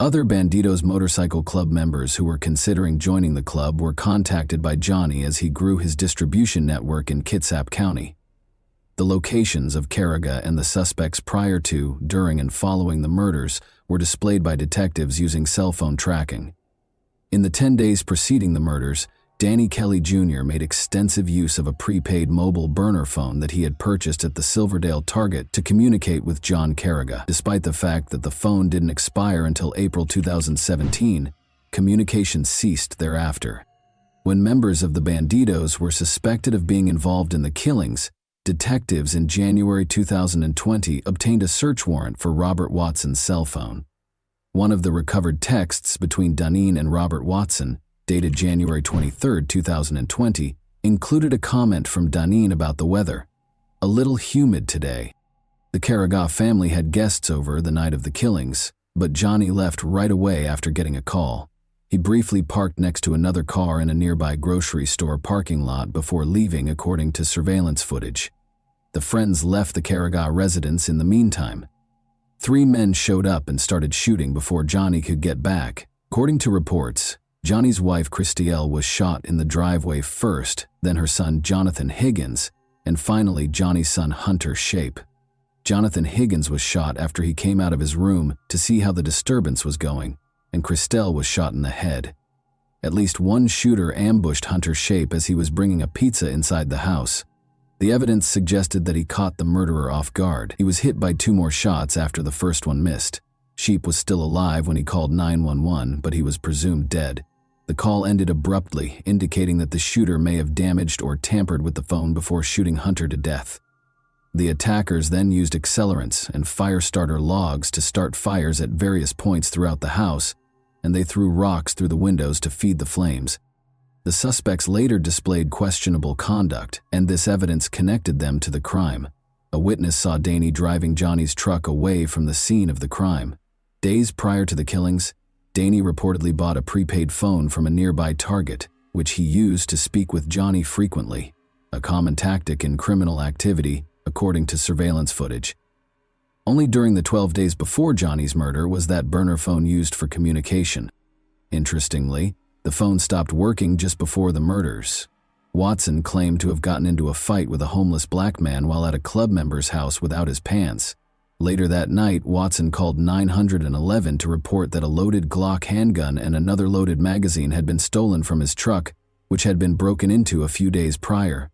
Other Bandidos Motorcycle Club members who were considering joining the club were contacted by Johnny as he grew his distribution network in Kitsap County. The locations of Carragher and the suspects prior to, during, and following the murders were displayed by detectives using cell phone tracking. In the 10 days preceding the murders, Danny Kelly Jr. made extensive use of a prepaid mobile burner phone that he had purchased at the Silverdale Target to communicate with John Carragher. Despite the fact that the phone didn't expire until April 2017, communication ceased thereafter. When members of the Bandidos were suspected of being involved in the killings, detectives in January 2020 obtained a search warrant for Robert Watson's cell phone. One of the recovered texts between Daneen and Robert Watson, dated January 23, 2020, included a comment from Daneen about the weather. "A little humid today." The Carragher family had guests over the night of the killings, but Johnny left right away after getting a call. He briefly parked next to another car in a nearby grocery store parking lot before leaving, according to surveillance footage. The friends left the Carragher residence in the meantime. 3 men showed up and started shooting before Johnny could get back. According to reports, Johnny's wife Christielle was shot in the driveway first, then her son Jonathan Higgins, and finally Johnny's son Hunter Shape. Jonathan Higgins was shot after he came out of his room to see how the disturbance was going, and Christelle was shot in the head. At least one shooter ambushed Hunter Shape as he was bringing a pizza inside the house. The evidence suggested that he caught the murderer off guard. He was hit by 2 more shots after the first one missed. Sheep was still alive when he called 911, but he was presumed dead. The call ended abruptly, indicating that the shooter may have damaged or tampered with the phone before shooting Hunter to death. The attackers then used accelerants and fire starter logs to start fires at various points throughout the house, and they threw rocks through the windows to feed the flames. The suspects later displayed questionable conduct, and this evidence connected them to the crime. A witness saw Danny driving Johnny's truck away from the scene of the crime. Days prior to the killings, Danny reportedly bought a prepaid phone from a nearby Target, which he used to speak with Johnny frequently, a common tactic in criminal activity, according to surveillance footage. Only during the 12 days before Johnny's murder was that burner phone used for communication. Interestingly, the phone stopped working just before the murders. Watson claimed to have gotten into a fight with a homeless black man while at a club member's house without his pants. Later that night, Watson called 911 to report that a loaded Glock handgun and another loaded magazine had been stolen from his truck, which had been broken into a few days prior.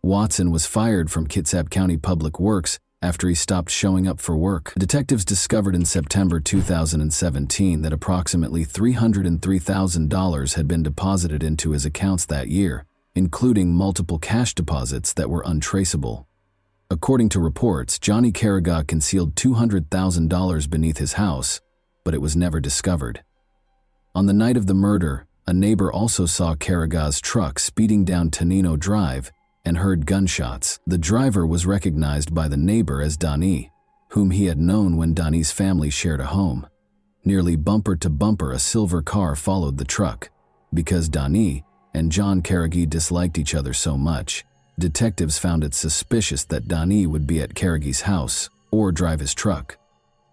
Watson was fired from Kitsap County Public Works after he stopped showing up for work. Detectives discovered in September 2017 that approximately $303,000 had been deposited into his accounts that year, including multiple cash deposits that were untraceable. According to reports, Johnny Carragher concealed $200,000 beneath his house, but it was never discovered. On the night of the murder, a neighbor also saw Carragher's truck speeding down Tonino Drive and heard gunshots. The driver was recognized by the neighbor as Danny, whom he had known when Danny's family shared a home. Nearly bumper to bumper, a silver car followed the truck. Because Danny and John Carragher disliked each other so much, detectives found it suspicious that Danny would be at Carragher's house or drive his truck.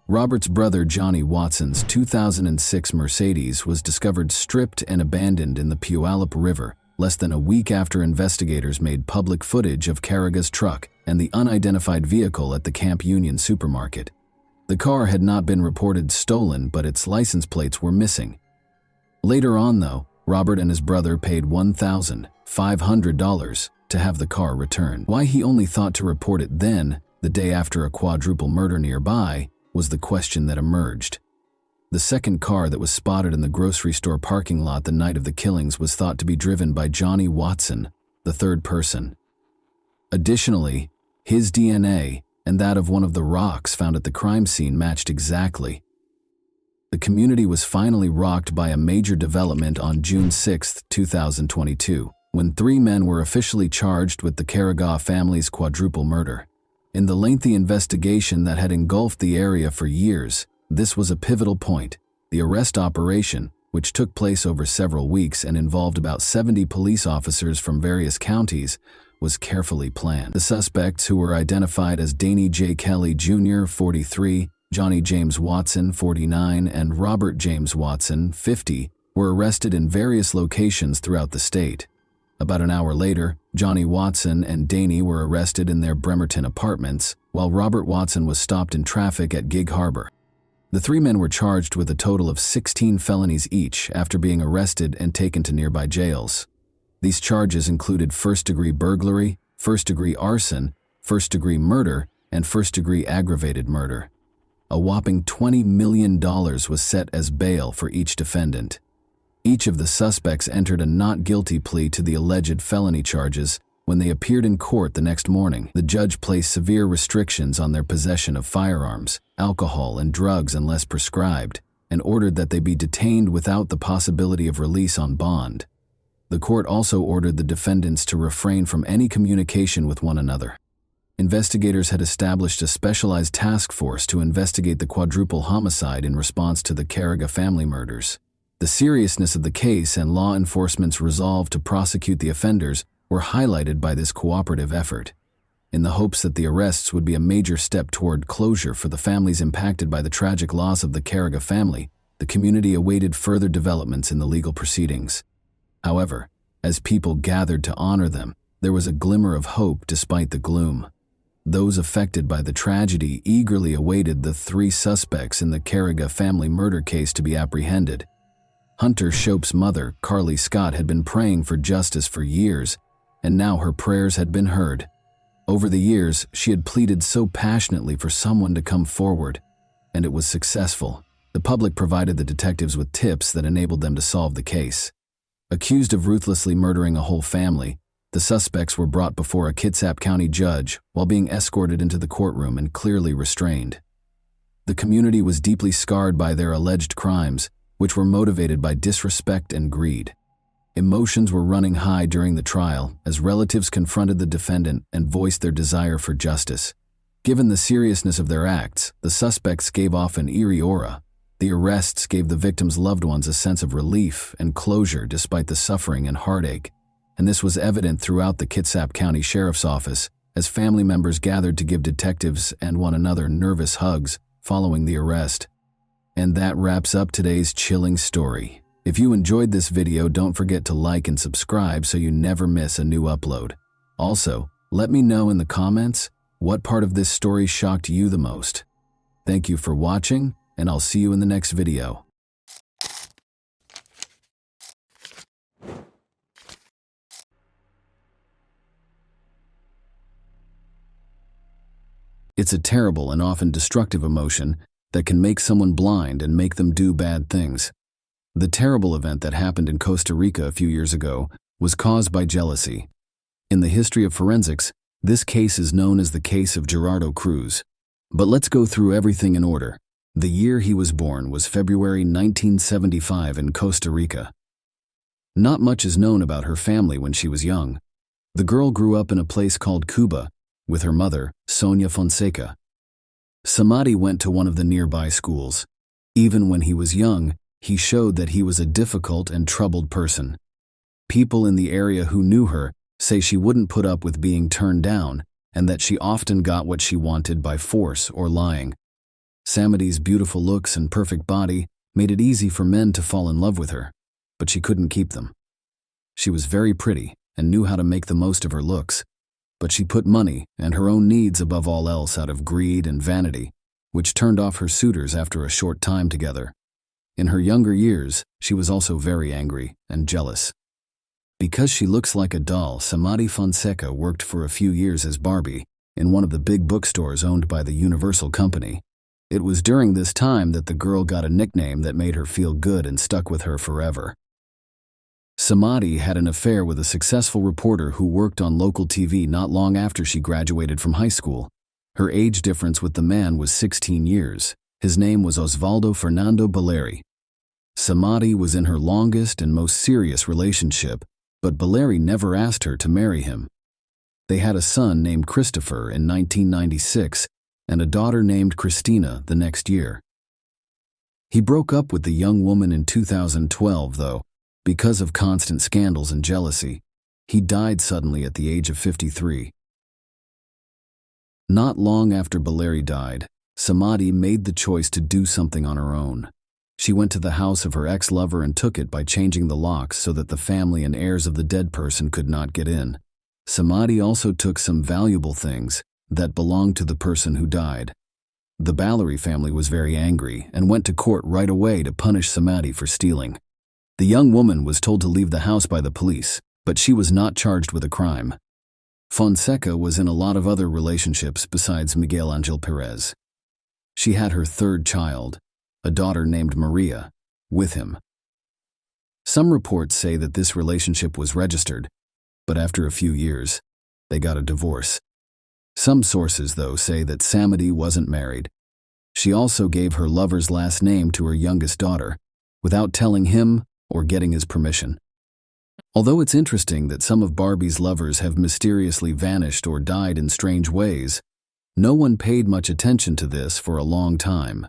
Robert's brother Johnny Watson's 2006 Mercedes was discovered stripped and abandoned in the Puyallup River less than a week after investigators made public footage of Carragher's truck and the unidentified vehicle at the Camp Union supermarket. The car had not been reported stolen, but its license plates were missing. Later on, though, Robert and his brother paid $1,500 to have the car returned. Why he only thought to report it then, the day after a quadruple murder nearby, was the question that emerged. The second car that was spotted in the grocery store parking lot the night of the killings was thought to be driven by Johnny Watson, the third person. Additionally, his DNA and that of one of the rocks found at the crime scene matched exactly. The community was finally rocked by a major development on June 6, 2022, when 3 men were officially charged with the Carragher family's quadruple murder. In the lengthy investigation that had engulfed the area for years, this was a pivotal point. The arrest operation, which took place over several weeks and involved about 70 police officers from various counties, was carefully planned. The suspects, who were identified as Danny J. Kelly Jr., 43, Johnny James Watson, 49, and Robert James Watson, 50, were arrested in various locations throughout the state. About an hour later, Johnny Watson and Danny were arrested in their Bremerton apartments, while Robert Watson was stopped in traffic at Gig Harbor. The 3 men were charged with a total of 16 felonies each after being arrested and taken to nearby jails. These charges included first-degree burglary, first-degree arson, first-degree murder, and first-degree aggravated murder. A whopping $20 million was set as bail for each defendant. Each of the suspects entered a not guilty plea to the alleged felony charges. When they appeared in court the next morning, the judge placed severe restrictions on their possession of firearms, alcohol, and drugs unless prescribed, and ordered that they be detained without the possibility of release on bond. The court also ordered the defendants to refrain from any communication with one another. Investigators had established a specialized task force to investigate the quadruple homicide in response to the Carragher family murders. The seriousness of the case and law enforcement's resolve to prosecute the offenders were highlighted by this cooperative effort. In the hopes that the arrests would be a major step toward closure for the families impacted by the tragic loss of the Carragher family, the community awaited further developments in the legal proceedings. However, as people gathered to honor them, there was a glimmer of hope despite the gloom. Those affected by the tragedy eagerly awaited the 3 suspects in the Carragher family murder case to be apprehended. Hunter Shope's mother, Carly Scott, had been praying for justice for years, and now her prayers had been heard. Over the years, she had pleaded so passionately for someone to come forward, and it was successful. The public provided the detectives with tips that enabled them to solve the case. Accused of ruthlessly murdering a whole family, the suspects were brought before a Kitsap County judge while being escorted into the courtroom and clearly restrained. The community was deeply scarred by their alleged crimes, which were motivated by disrespect and greed. Emotions were running high during the trial as relatives confronted the defendant and voiced their desire for justice. Given the seriousness of their acts, the suspects gave off an eerie aura. The arrests gave the victims' loved ones a sense of relief and closure despite the suffering and heartache, and this was evident throughout the Kitsap County Sheriff's Office as family members gathered to give detectives and one another nervous hugs following the arrest. And that wraps up today's chilling story. If you enjoyed this video, don't forget to like and subscribe so you never miss a new upload. Also, let me know in the comments what part of this story shocked you the most. Thank you for watching, and I'll see you in the next video. It's a terrible and often destructive emotion that can make someone blind and make them do bad things. The terrible event that happened in Costa Rica a few years ago was caused by jealousy. In the history of forensics, this case is known as the case of Gerardo Cruz. But let's go through everything in order. The year he was born was February 1975 in Costa Rica. Not much is known about her family when she was young. The girl grew up in a place called Cuba with her mother, Sonia Fonseca. Samadi went to one of the nearby schools. Even when he was young, he showed that he was a difficult and troubled person. People in the area who knew her say she wouldn't put up with being turned down and that she often got what she wanted by force or lying. Samadi's beautiful looks and perfect body made it easy for men to fall in love with her, but she couldn't keep them. She was very pretty and knew how to make the most of her looks, but she put money and her own needs above all else out of greed and vanity, which turned off her suitors after a short time together. In her younger years, she was also very angry and jealous. Because she looks like a doll, Samadhi Fonseca worked for a few years as Barbie in one of the big bookstores owned by the Universal Company. It was during this time that the girl got a nickname that made her feel good and stuck with her forever. Samadhi had an affair with a successful reporter who worked on local TV not long after she graduated from high school. Her age difference with the man was 16 years. His name was Osvaldo Fernando Baleri. Samadhi was in her longest and most serious relationship, but Baleri never asked her to marry him. They had a son named Christopher in 1996 and a daughter named Christina the next year. He broke up with the young woman in 2012, though, because of constant scandals and jealousy. He died suddenly at the age of 53. Not long after Baleri died, Samadhi made the choice to do something on her own. She went to the house of her ex-lover and took it by changing the locks so that the family and heirs of the dead person could not get in. Samadhi also took some valuable things that belonged to the person who died. The Baleri family was very angry and went to court right away to punish Samadhi for stealing. The young woman was told to leave the house by the police, but she was not charged with a crime. Fonseca was in a lot of other relationships besides Miguel Angel Perez. She had her third child, a daughter named Maria, with him. Some reports say that this relationship was registered, but after a few years, they got a divorce. Some sources, though, say that Samadhi wasn't married. She also gave her lover's last name to her youngest daughter, without telling him or getting his permission. Although it's interesting that some of Barbie's lovers have mysteriously vanished or died in strange ways, no one paid much attention to this for a long time.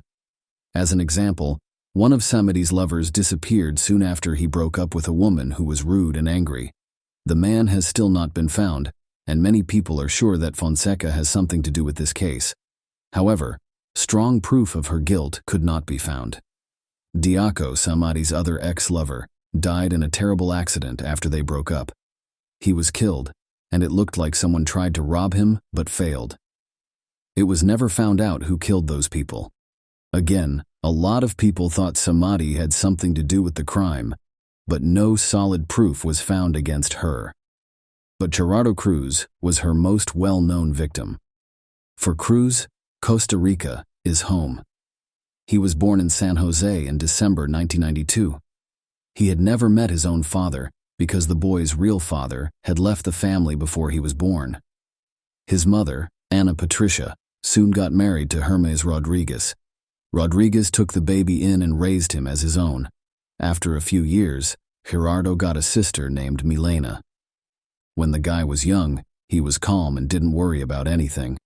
As an example, one of Samadhi's lovers disappeared soon after he broke up with a woman who was rude and angry. The man has still not been found, and many people are sure that Fonseca has something to do with this case. However, strong proof of her guilt could not be found. Diaco, Samadhi's other ex-lover, died in a terrible accident after they broke up. He was killed, and it looked like someone tried to rob him but failed. It was never found out who killed those people. Again, a lot of people thought Samadhi had something to do with the crime, but no solid proof was found against her. But Gerardo Cruz was her most well-known victim. For Cruz, Costa Rica is home. He was born in San Jose in December 1992. He had never met his own father because the boy's real father had left the family before he was born. His mother, Ana Patricia, soon got married to Hermes Rodriguez. Rodriguez took the baby in and raised him as his own. After a few years, Gerardo got a sister named Milena. When the guy was young, he was calm and didn't worry about anything.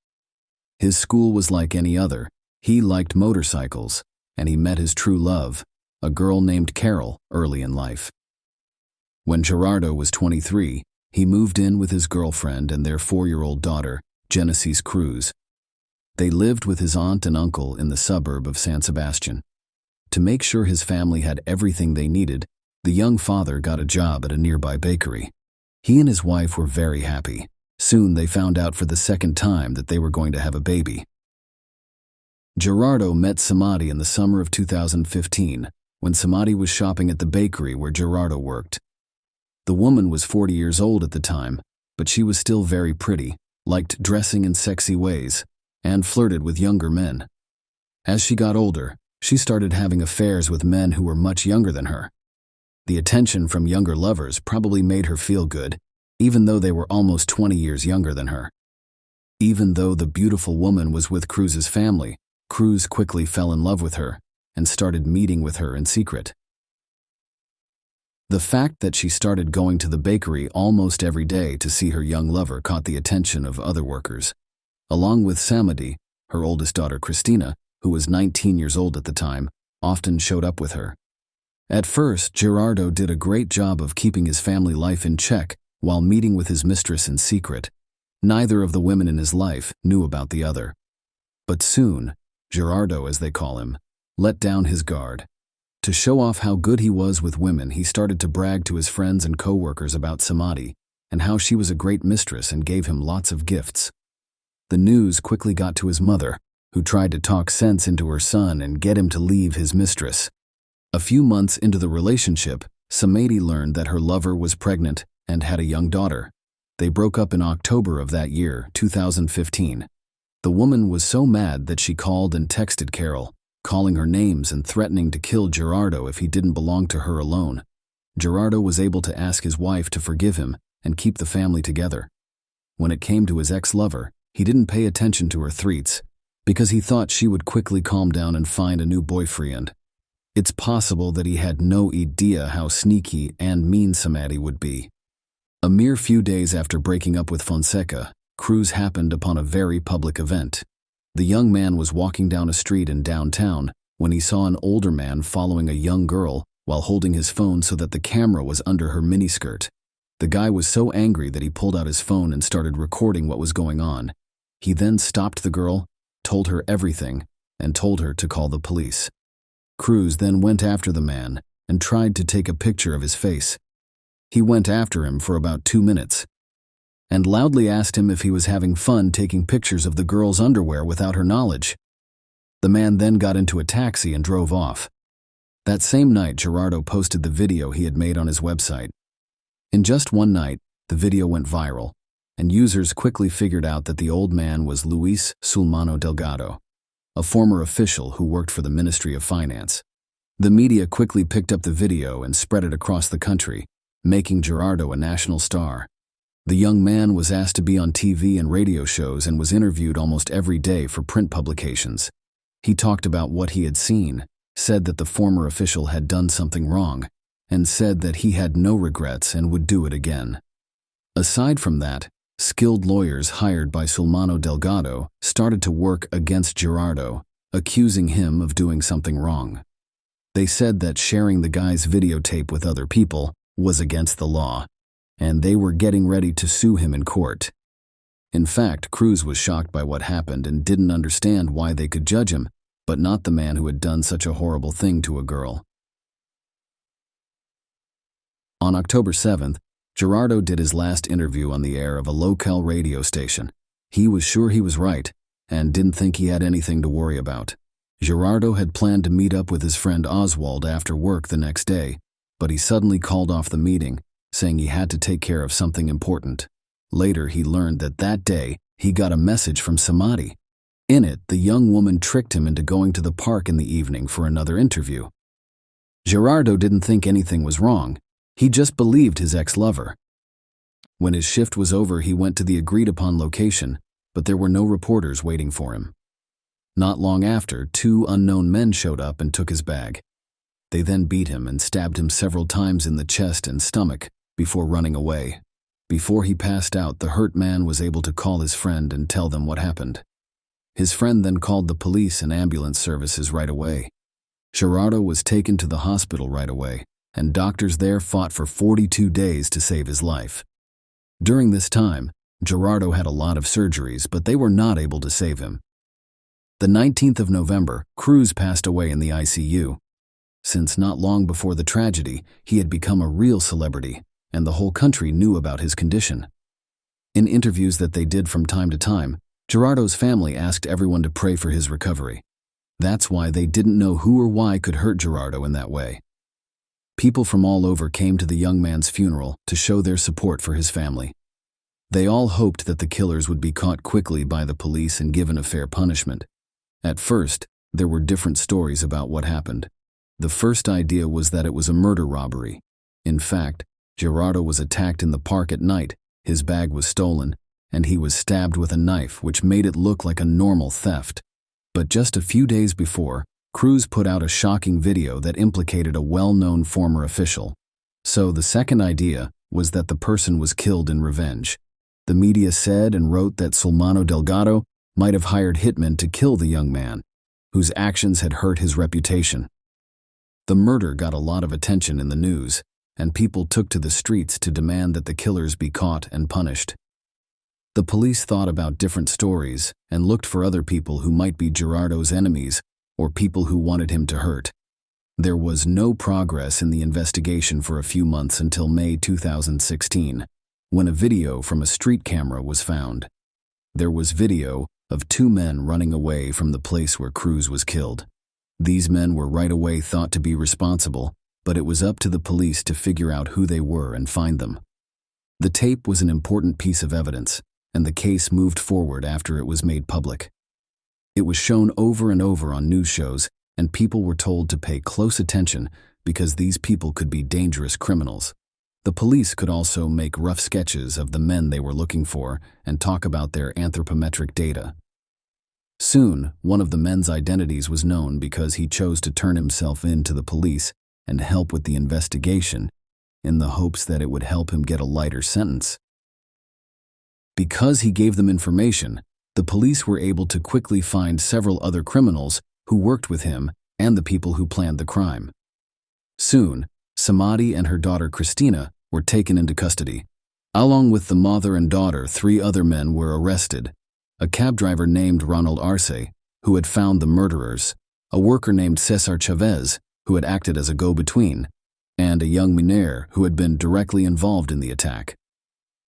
His school was like any other. He liked motorcycles, and he met his true love, a girl named Carol, early in life. When Gerardo was 23, he moved in with his girlfriend and their 4-year-old daughter, Genesis Cruz. They lived with his aunt and uncle in the suburb of San Sebastian. To make sure his family had everything they needed, the young father got a job at a nearby bakery. He and his wife were very happy. Soon they found out for the second time that they were going to have a baby. Gerardo met Samadhi in the summer of 2015, when Samadhi was shopping at the bakery where Gerardo worked. The woman was 40 years old at the time, but she was still very pretty, liked dressing in sexy ways, and flirted with younger men. As she got older, she started having affairs with men who were much younger than her. The attention from younger lovers probably made her feel good, even though they were almost 20 years younger than her. Even though the beautiful woman was with Cruz's family, Cruz quickly fell in love with her and started meeting with her in secret. The fact that she started going to the bakery almost every day to see her young lover caught the attention of other workers. Along with Samadhi, her oldest daughter Christina, who was 19 years old at the time, often showed up with her. At first, Gerardo did a great job of keeping his family life in check while meeting with his mistress in secret. Neither of the women in his life knew about the other. But soon, Gerardo, as they call him, let down his guard. To show off how good he was with women, he started to brag to his friends and co-workers about Samadhi and how she was a great mistress and gave him lots of gifts. The news quickly got to his mother, who tried to talk sense into her son and get him to leave his mistress. A few months into the relationship, Samadhi learned that her lover was pregnant and had a young daughter. They broke up in October of that year, 2015. The woman was so mad that she called and texted Carol, calling her names and threatening to kill Gerardo if he didn't belong to her alone. Gerardo was able to ask his wife to forgive him and keep the family together. When it came to his ex-lover, he didn't pay attention to her threats because he thought she would quickly calm down and find a new boyfriend. It's possible that he had no idea how sneaky and mean Samadhi would be. A mere few days after breaking up with Fonseca, Cruz happened upon a very public event. The young man was walking down a street in downtown when he saw an older man following a young girl while holding his phone so that the camera was under her miniskirt. The guy was so angry that he pulled out his phone and started recording what was going on. He then stopped the girl, told her everything, and told her to call the police. Cruz then went after the man and tried to take a picture of his face. He went after him for about 2 minutes and loudly asked him if he was having fun taking pictures of the girl's underwear without her knowledge. The man then got into a taxi and drove off. That same night, Gerardo posted the video he had made on his website. In just one night, the video went viral, and users quickly figured out that the old man was Luis Sulmano Delgado, a former official who worked for the Ministry of Finance. The media quickly picked up the video and spread it across the country, making Gerardo a national star. The young man was asked to be on TV and radio shows and was interviewed almost every day for print publications. He talked about what he had seen, said that the former official had done something wrong, and said that he had no regrets and would do it again. Aside from that, skilled lawyers hired by Sulmano Delgado started to work against Gerardo, accusing him of doing something wrong. They said that sharing the guy's videotape with other people was against the law, and they were getting ready to sue him in court. In fact, Cruz was shocked by what happened and didn't understand why they could judge him, but not the man who had done such a horrible thing to a girl. On October 7th, Gerardo did his last interview on the air of a local radio station. He was sure he was right and didn't think he had anything to worry about. Gerardo had planned to meet up with his friend Oswald after work the next day, but he suddenly called off the meeting, saying he had to take care of something important. Later, he learned that that day, he got a message from Samadhi. In it, the young woman tricked him into going to the park in the evening for another interview. Gerardo didn't think anything was wrong. He just believed his ex-lover. When his shift was over, he went to the agreed-upon location, but there were no reporters waiting for him. Not long after, 2 unknown men showed up and took his bag. They then beat him and stabbed him several times in the chest and stomach before running away. Before he passed out, the hurt man was able to call his friend and tell them what happened. His friend then called the police and ambulance services right away. Gerardo was taken to the hospital right away, and doctors there fought for 42 days to save his life. During this time, Gerardo had a lot of surgeries, but they were not able to save him. The 19th of November, Cruz passed away in the ICU. Since not long before the tragedy, he had become a real celebrity, and the whole country knew about his condition. In interviews that they did from time to time, Gerardo's family asked everyone to pray for his recovery. That's why they didn't know who or why could hurt Gerardo in that way. People from all over came to the young man's funeral to show their support for his family. They all hoped that the killers would be caught quickly by the police and given a fair punishment. At first, there were different stories about what happened. The first idea was that it was a murder robbery. In fact, Gerardo was attacked in the park at night, his bag was stolen, and he was stabbed with a knife, which made it look like a normal theft. But just a few days before, Cruz put out a shocking video that implicated a well-known former official. So the second idea was that the person was killed in revenge. The media said and wrote that Sulmano Delgado might have hired hitmen to kill the young man, whose actions had hurt his reputation. The murder got a lot of attention in the news, and people took to the streets to demand that the killers be caught and punished. The police thought about different stories and looked for other people who might be Gerardo's enemies or people who wanted him to hurt. There was no progress in the investigation for a few months until May 2016, when a video from a street camera was found. There was video of two men running away from the place where Cruz was killed. These men were right away thought to be responsible, but it was up to the police to figure out who they were and find them. The tape was an important piece of evidence, and the case moved forward after it was made public. It was shown over and over on news shows, and people were told to pay close attention because these people could be dangerous criminals. The police could also make rough sketches of the men they were looking for and talk about their anthropometric data. Soon, one of the men's identities was known because he chose to turn himself in to the police and help with the investigation in the hopes that it would help him get a lighter sentence. Because he gave them information, the police were able to quickly find several other criminals who worked with him and the people who planned the crime. Soon, Samadhi and her daughter Christina were taken into custody. Along with the mother and daughter, 3 other men were arrested: a cab driver named Ronald Arce, who had found the murderers, a worker named Cesar Chavez, who had acted as a go-between, and a young Miner who had been directly involved in the attack.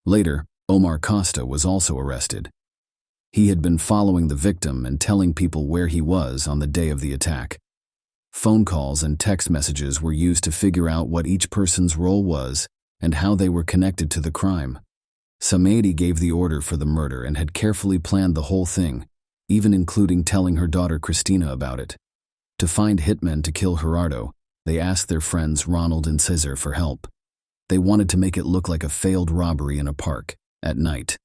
Later, Omar Costa was also arrested. He had been following the victim and telling people where he was on the day of the attack. Phone calls and text messages were used to figure out what each person's role was and how they were connected to the crime. Samadhi gave the order for the murder and had carefully planned the whole thing, even including telling her daughter Christina about it. To find hitmen to kill Gerardo, they asked their friends Ronald and Cesar for help. They wanted to make it look like a failed robbery in a park, at night.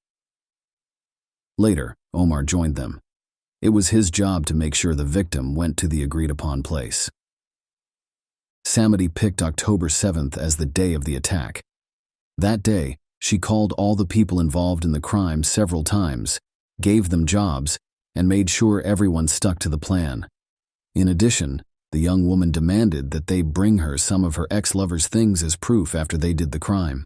Later, Omar joined them. It was his job to make sure the victim went to the agreed-upon place. Samadhi picked October 7th as the day of the attack. That day, she called all the people involved in the crime several times, gave them jobs, and made sure everyone stuck to the plan. In addition, the young woman demanded that they bring her some of her ex-lover's things as proof after they did the crime.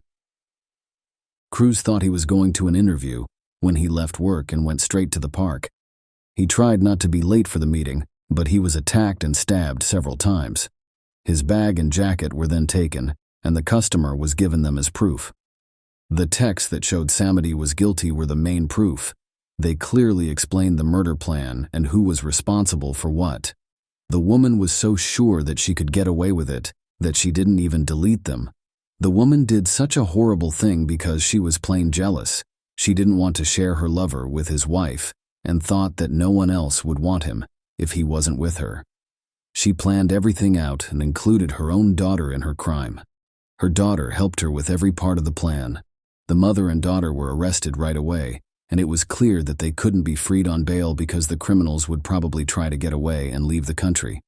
Cruz thought he was going to an interview when he left work and went straight to the park. He tried not to be late for the meeting, but he was attacked and stabbed several times. His bag and jacket were then taken, and the customer was given them as proof. The texts that showed Samadhi was guilty were the main proof. They clearly explained the murder plan and who was responsible for what. The woman was so sure that she could get away with it that she didn't even delete them. The woman did such a horrible thing because she was plain jealous. She didn't want to share her lover with his wife and thought that no one else would want him if he wasn't with her. She planned everything out and included her own daughter in her crime. Her daughter helped her with every part of the plan. The mother and daughter were arrested right away, and it was clear that they couldn't be freed on bail because the criminals would probably try to get away and leave the country.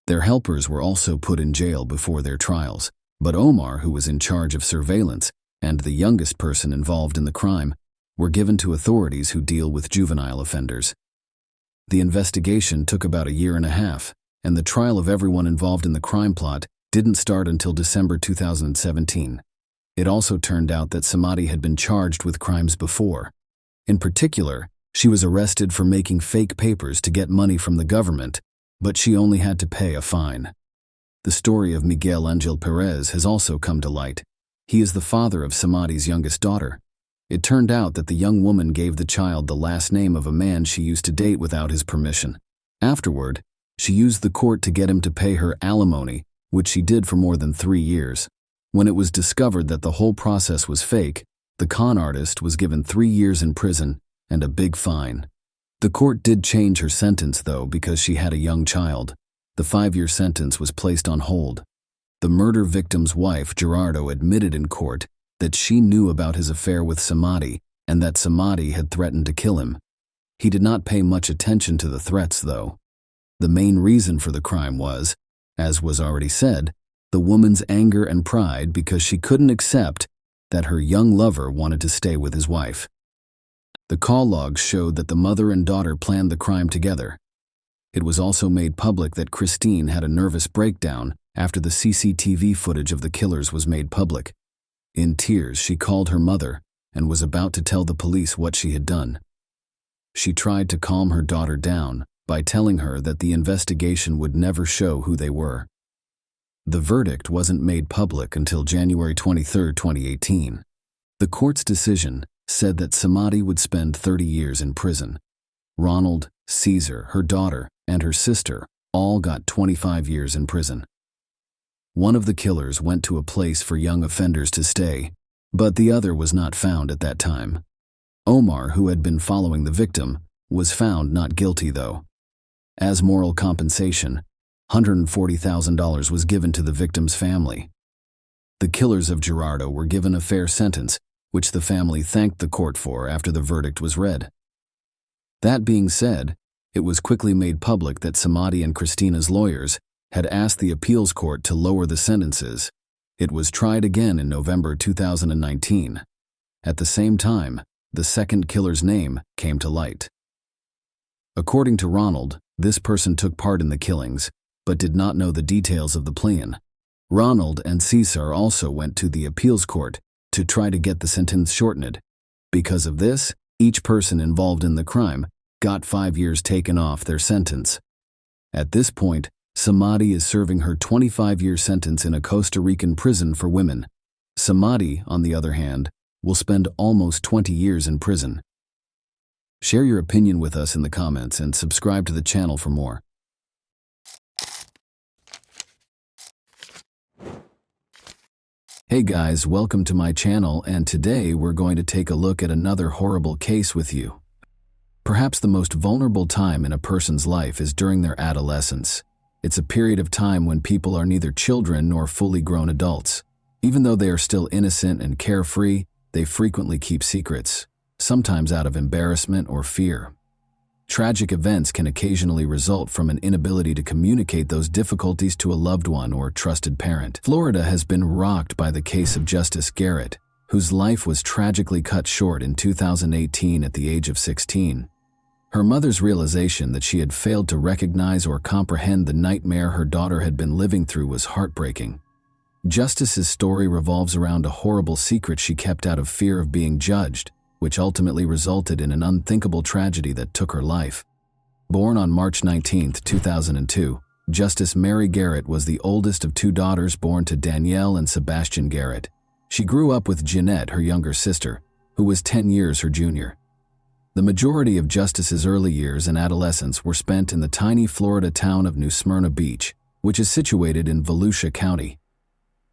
Their helpers were also put in jail before their trials, but Omar, who was in charge of surveillance, and the youngest person involved in the crime, were given to authorities who deal with juvenile offenders. The investigation took about a year and a half, and the trial of everyone involved in the crime plot didn't start until December 2017. It also turned out that Samadhi had been charged with crimes before. In particular, she was arrested for making fake papers to get money from the government, but she only had to pay a fine. The story of Miguel Angel Perez has also come to light. He is the father of Samadhi's youngest daughter. It turned out that the young woman gave the child the last name of a man she used to date without his permission. Afterward, she used the court to get him to pay her alimony, which she did for more than 3 years. When it was discovered that the whole process was fake, the con artist was given 3 years in prison and a big fine. The court did change her sentence, though, because she had a young child. The 5-year sentence was placed on hold. The murder victim's wife, Gerardo, admitted in court that she knew about his affair with Samadhi and that Samadhi had threatened to kill him. He did not pay much attention to the threats, though. The main reason for the crime was, as was already said, the woman's anger and pride because she couldn't accept that her young lover wanted to stay with his wife. The call logs showed that the mother and daughter planned the crime together. It was also made public that Christine had a nervous breakdown after the CCTV footage of the killers was made public. In tears, she called her mother and was about to tell the police what she had done. She tried to calm her daughter down by telling her that the investigation would never show who they were. The verdict wasn't made public until January 23, 2018. The court's decision said that Samadi would spend 30 years in prison. Ronald, Caesar, her daughter, and her sister all got 25 years in prison. One of the killers went to a place for young offenders to stay, but the other was not found at that time. Omar, who had been following the victim, was found not guilty though. As moral compensation, $140,000 was given to the victim's family. The killers of Gerardo were given a fair sentence, which the family thanked the court for after the verdict was read. That being said, it was quickly made public that Samadi and Christina's lawyers had asked the appeals court to lower the sentences. It was tried again in November 2019. At the same time, the second killer's name came to light. According to Ronald, this person took part in the killings, but did not know the details of the plan. Ronald and Caesar also went to the appeals court to try to get the sentence shortened. Because of this, each person involved in the crime got 5 years taken off their sentence. At this point, Samadi is serving her 25-year sentence in a Costa Rican prison for women. Samadi, on the other hand, will spend almost 20 years in prison. Share your opinion with us in the comments and subscribe to the channel for more. Hey guys, welcome to my channel, and today we're going to take a look at another horrible case with you. Perhaps the most vulnerable time in a person's life is during their adolescence. It's a period of time when people are neither children nor fully grown adults. Even though they are still innocent and carefree, they frequently keep secrets, sometimes out of embarrassment or fear. Tragic events can occasionally result from an inability to communicate those difficulties to a loved one or trusted parent. Florida has been rocked by the case of Justice Garrett, whose life was tragically cut short in 2018 at the age of 16. Her mother's realization that she had failed to recognize or comprehend the nightmare her daughter had been living through was heartbreaking. Justice's story revolves around a horrible secret she kept out of fear of being judged, which ultimately resulted in an unthinkable tragedy that took her life. Born on March 19, 2002, Justice Mary Garrett was the oldest of two daughters born to Danielle and Sebastian Garrett. She grew up with Jeanette, her younger sister, who was 10 years her junior. The majority of Justice's early years and adolescence were spent in the tiny Florida town of New Smyrna Beach, which is situated in Volusia County.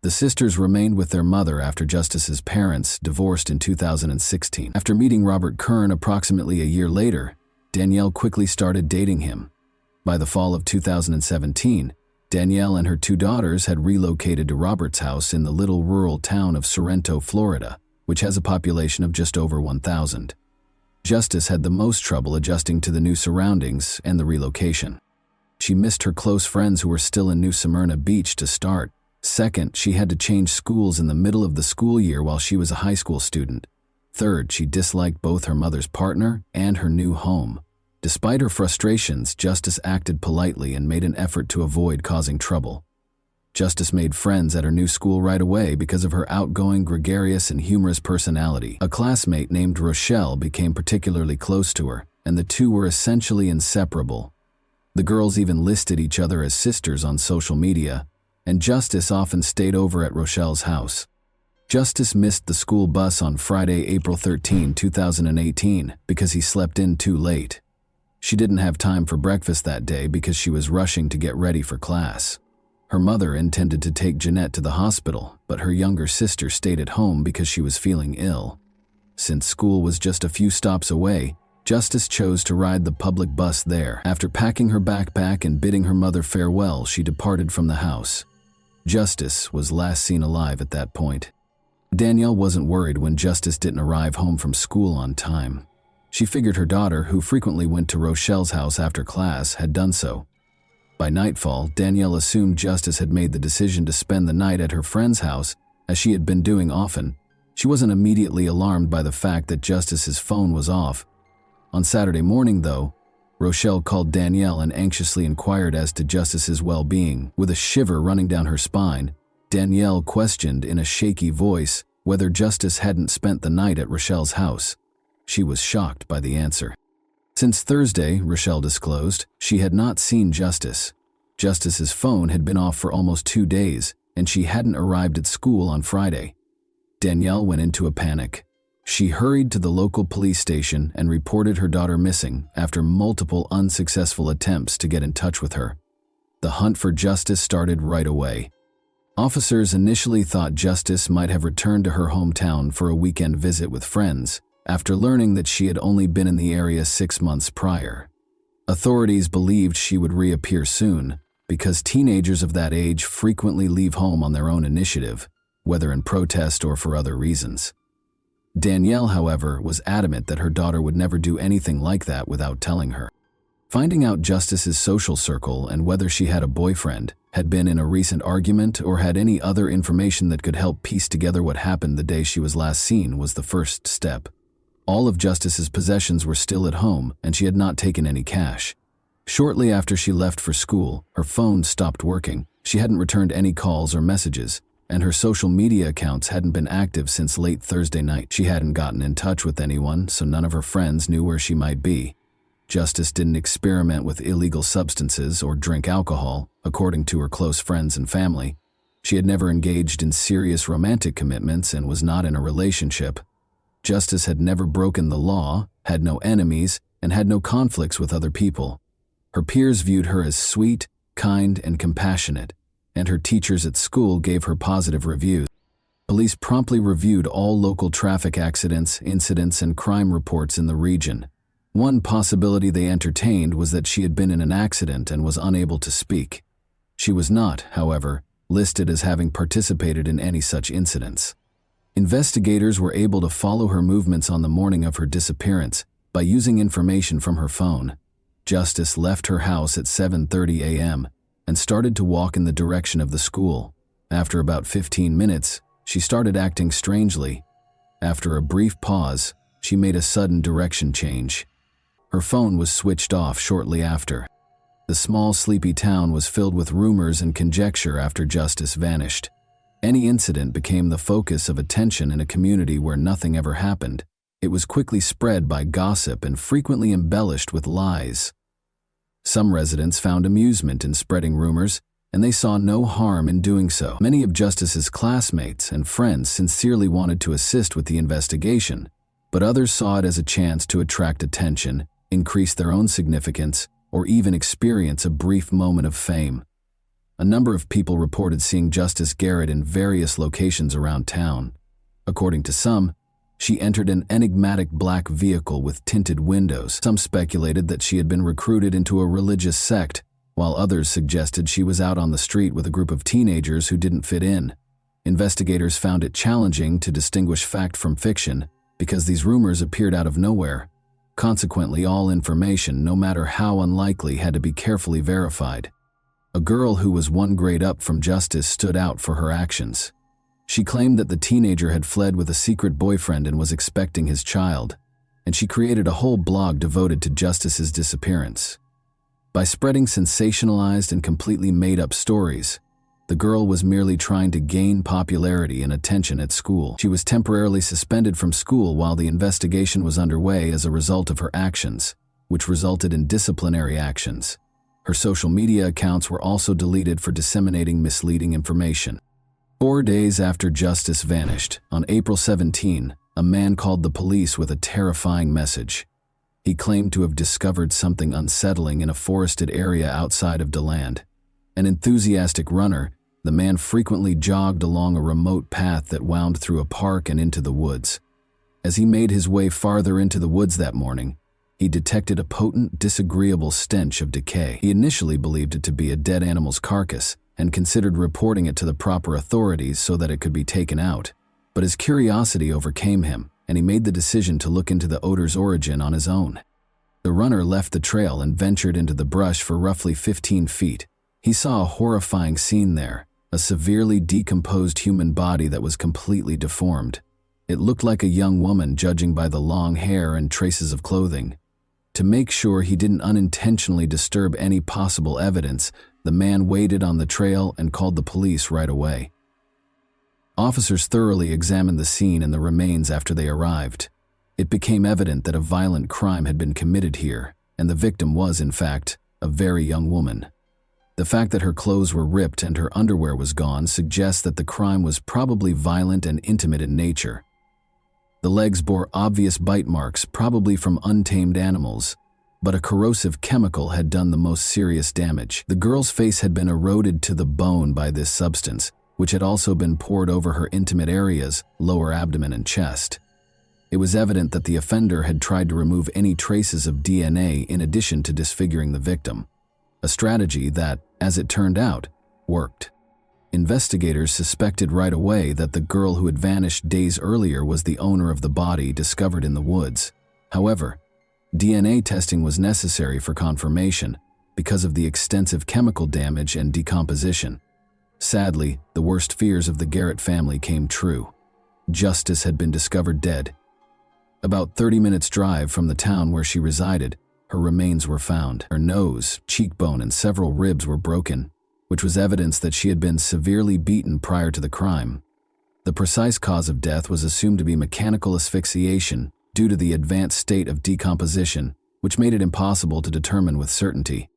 The sisters remained with their mother after Justice's parents divorced in 2016. After meeting Robert Kern approximately a year later, Danielle quickly started dating him. By the fall of 2017, Danielle and her two daughters had relocated to Robert's house in the little rural town of Sorrento, Florida, which has a population of just over 1,000. Justice had the most trouble adjusting to the new surroundings and the relocation. She missed her close friends who were still in New Smyrna Beach to start. Second, she had to change schools in the middle of the school year while she was a high school student. Third, she disliked both her mother's partner and her new home. Despite her frustrations, Justice acted politely and made an effort to avoid causing trouble. Justice made friends at her new school right away because of her outgoing, gregarious, and humorous personality. A classmate named Rochelle became particularly close to her, and the two were essentially inseparable. The girls even listed each other as sisters on social media, and Justice often stayed over at Rochelle's house. Justice missed the school bus on Friday, April 13, 2018, because he slept in too late. She didn't have time for breakfast that day because she was rushing to get ready for class. Her mother intended to take Jeanette to the hospital, but her younger sister stayed at home because she was feeling ill. Since school was just a few stops away, Justice chose to ride the public bus there. After packing her backpack and bidding her mother farewell, she departed from the house. Justice was last seen alive at that point. Danielle wasn't worried when Justice didn't arrive home from school on time. She figured her daughter, who frequently went to Rochelle's house after class, had done so. By nightfall, Danielle assumed Justice had made the decision to spend the night at her friend's house, as she had been doing often. She wasn't immediately alarmed by the fact that Justice's phone was off. On Saturday morning, though, Rochelle called Danielle and anxiously inquired as to Justice's well-being. With a shiver running down her spine, Danielle questioned in a shaky voice whether Justice hadn't spent the night at Rochelle's house. She was shocked by the answer. Since Thursday, Rochelle disclosed, she had not seen Justice. Justice's phone had been off for almost 2 days, and she hadn't arrived at school on Friday. Danielle went into a panic. She hurried to the local police station and reported her daughter missing after multiple unsuccessful attempts to get in touch with her. The hunt for Justice started right away. Officers initially thought Justice might have returned to her hometown for a weekend visit with friends after learning that she had only been in the area 6 months prior. Authorities believed she would reappear soon because teenagers of that age frequently leave home on their own initiative, whether in protest or for other reasons. Danielle, however, was adamant that her daughter would never do anything like that without telling her. Finding out Justice's social circle and whether she had a boyfriend, had been in a recent argument, or had any other information that could help piece together what happened the day she was last seen was the first step. All of Justice's possessions were still at home, and she had not taken any cash. Shortly after she left for school, her phone stopped working. She hadn't returned any calls or messages, and her social media accounts hadn't been active since late Thursday night. She hadn't gotten in touch with anyone, so none of her friends knew where she might be. Justice didn't experiment with illegal substances or drink alcohol, according to her close friends and family. She had never engaged in serious romantic commitments and was not in a relationship. Justice had never broken the law, had no enemies, and had no conflicts with other people. Her peers viewed her as sweet, kind, and compassionate, and her teachers at school gave her positive reviews. Police promptly reviewed all local traffic accidents, incidents, and crime reports in the region. One possibility they entertained was that she had been in an accident and was unable to speak. She was not, however, listed as having participated in any such incidents. Investigators were able to follow her movements on the morning of her disappearance by using information from her phone. Justice left her house at 7:30 a.m. and started to walk in the direction of the school. After about 15 minutes, she started acting strangely. After a brief pause, she made a sudden direction change. Her phone was switched off shortly after. The small, sleepy town was filled with rumors and conjecture after Justice vanished. Any incident became the focus of attention in a community where nothing ever happened. It was quickly spread by gossip and frequently embellished with lies. Some residents found amusement in spreading rumors, and they saw no harm in doing so. Many of Justice's classmates and friends sincerely wanted to assist with the investigation, but others saw it as a chance to attract attention, increase their own significance, or even experience a brief moment of fame. A number of people reported seeing Justice Garrett in various locations around town. According to some, she entered an enigmatic black vehicle with tinted windows. Some speculated that she had been recruited into a religious sect, while others suggested she was out on the street with a group of teenagers who didn't fit in. Investigators found it challenging to distinguish fact from fiction because these rumors appeared out of nowhere. Consequently, all information, no matter how unlikely, had to be carefully verified. A girl who was 1 grade up from Justice stood out for her actions. She claimed that the teenager had fled with a secret boyfriend and was expecting his child, and she created a whole blog devoted to Justice's disappearance. By spreading sensationalized and completely made-up stories, the girl was merely trying to gain popularity and attention at school. She was temporarily suspended from school while the investigation was underway as a result of her actions, which resulted in disciplinary actions. Her social media accounts were also deleted for disseminating misleading information. 4 days after Justice vanished, on April 17, a man called the police with a terrifying message. He claimed to have discovered something unsettling in a forested area outside of DeLand. An enthusiastic runner, the man frequently jogged along a remote path that wound through a park and into the woods. As he made his way farther into the woods that morning, he detected a potent, disagreeable stench of decay. He initially believed it to be a dead animal's carcass and considered reporting it to the proper authorities so that it could be taken out. But his curiosity overcame him, and he made the decision to look into the odor's origin on his own. The runner left the trail and ventured into the brush for roughly 15 feet. He saw a horrifying scene there, a severely decomposed human body that was completely deformed. It looked like a young woman, judging by the long hair and traces of clothing. To make sure he didn't unintentionally disturb any possible evidence, the man waited on the trail and called the police right away. Officers thoroughly examined the scene and the remains after they arrived. It became evident that a violent crime had been committed here, and the victim was, in fact, a very young woman. The fact that her clothes were ripped and her underwear was gone suggests that the crime was probably violent and intimate in nature. The legs bore obvious bite marks, probably from untamed animals, but a corrosive chemical had done the most serious damage. The girl's face had been eroded to the bone by this substance, which had also been poured over her intimate areas, lower abdomen and chest. It was evident that the offender had tried to remove any traces of DNA in addition to disfiguring the victim, a strategy that, as it turned out, worked. Investigators suspected right away that the girl who had vanished days earlier was the owner of the body discovered in the woods. However, DNA testing was necessary for confirmation because of the extensive chemical damage and decomposition. Sadly, the worst fears of the Garrett family came true. Justice had been discovered dead. About 30 minutes' drive from the town where she resided, her remains were found. Her nose, cheekbone, and several ribs were broken, which was evidence that she had been severely beaten prior to the crime. The precise cause of death was assumed to be mechanical asphyxiation due to the advanced state of decomposition, which made it impossible to determine with certainty.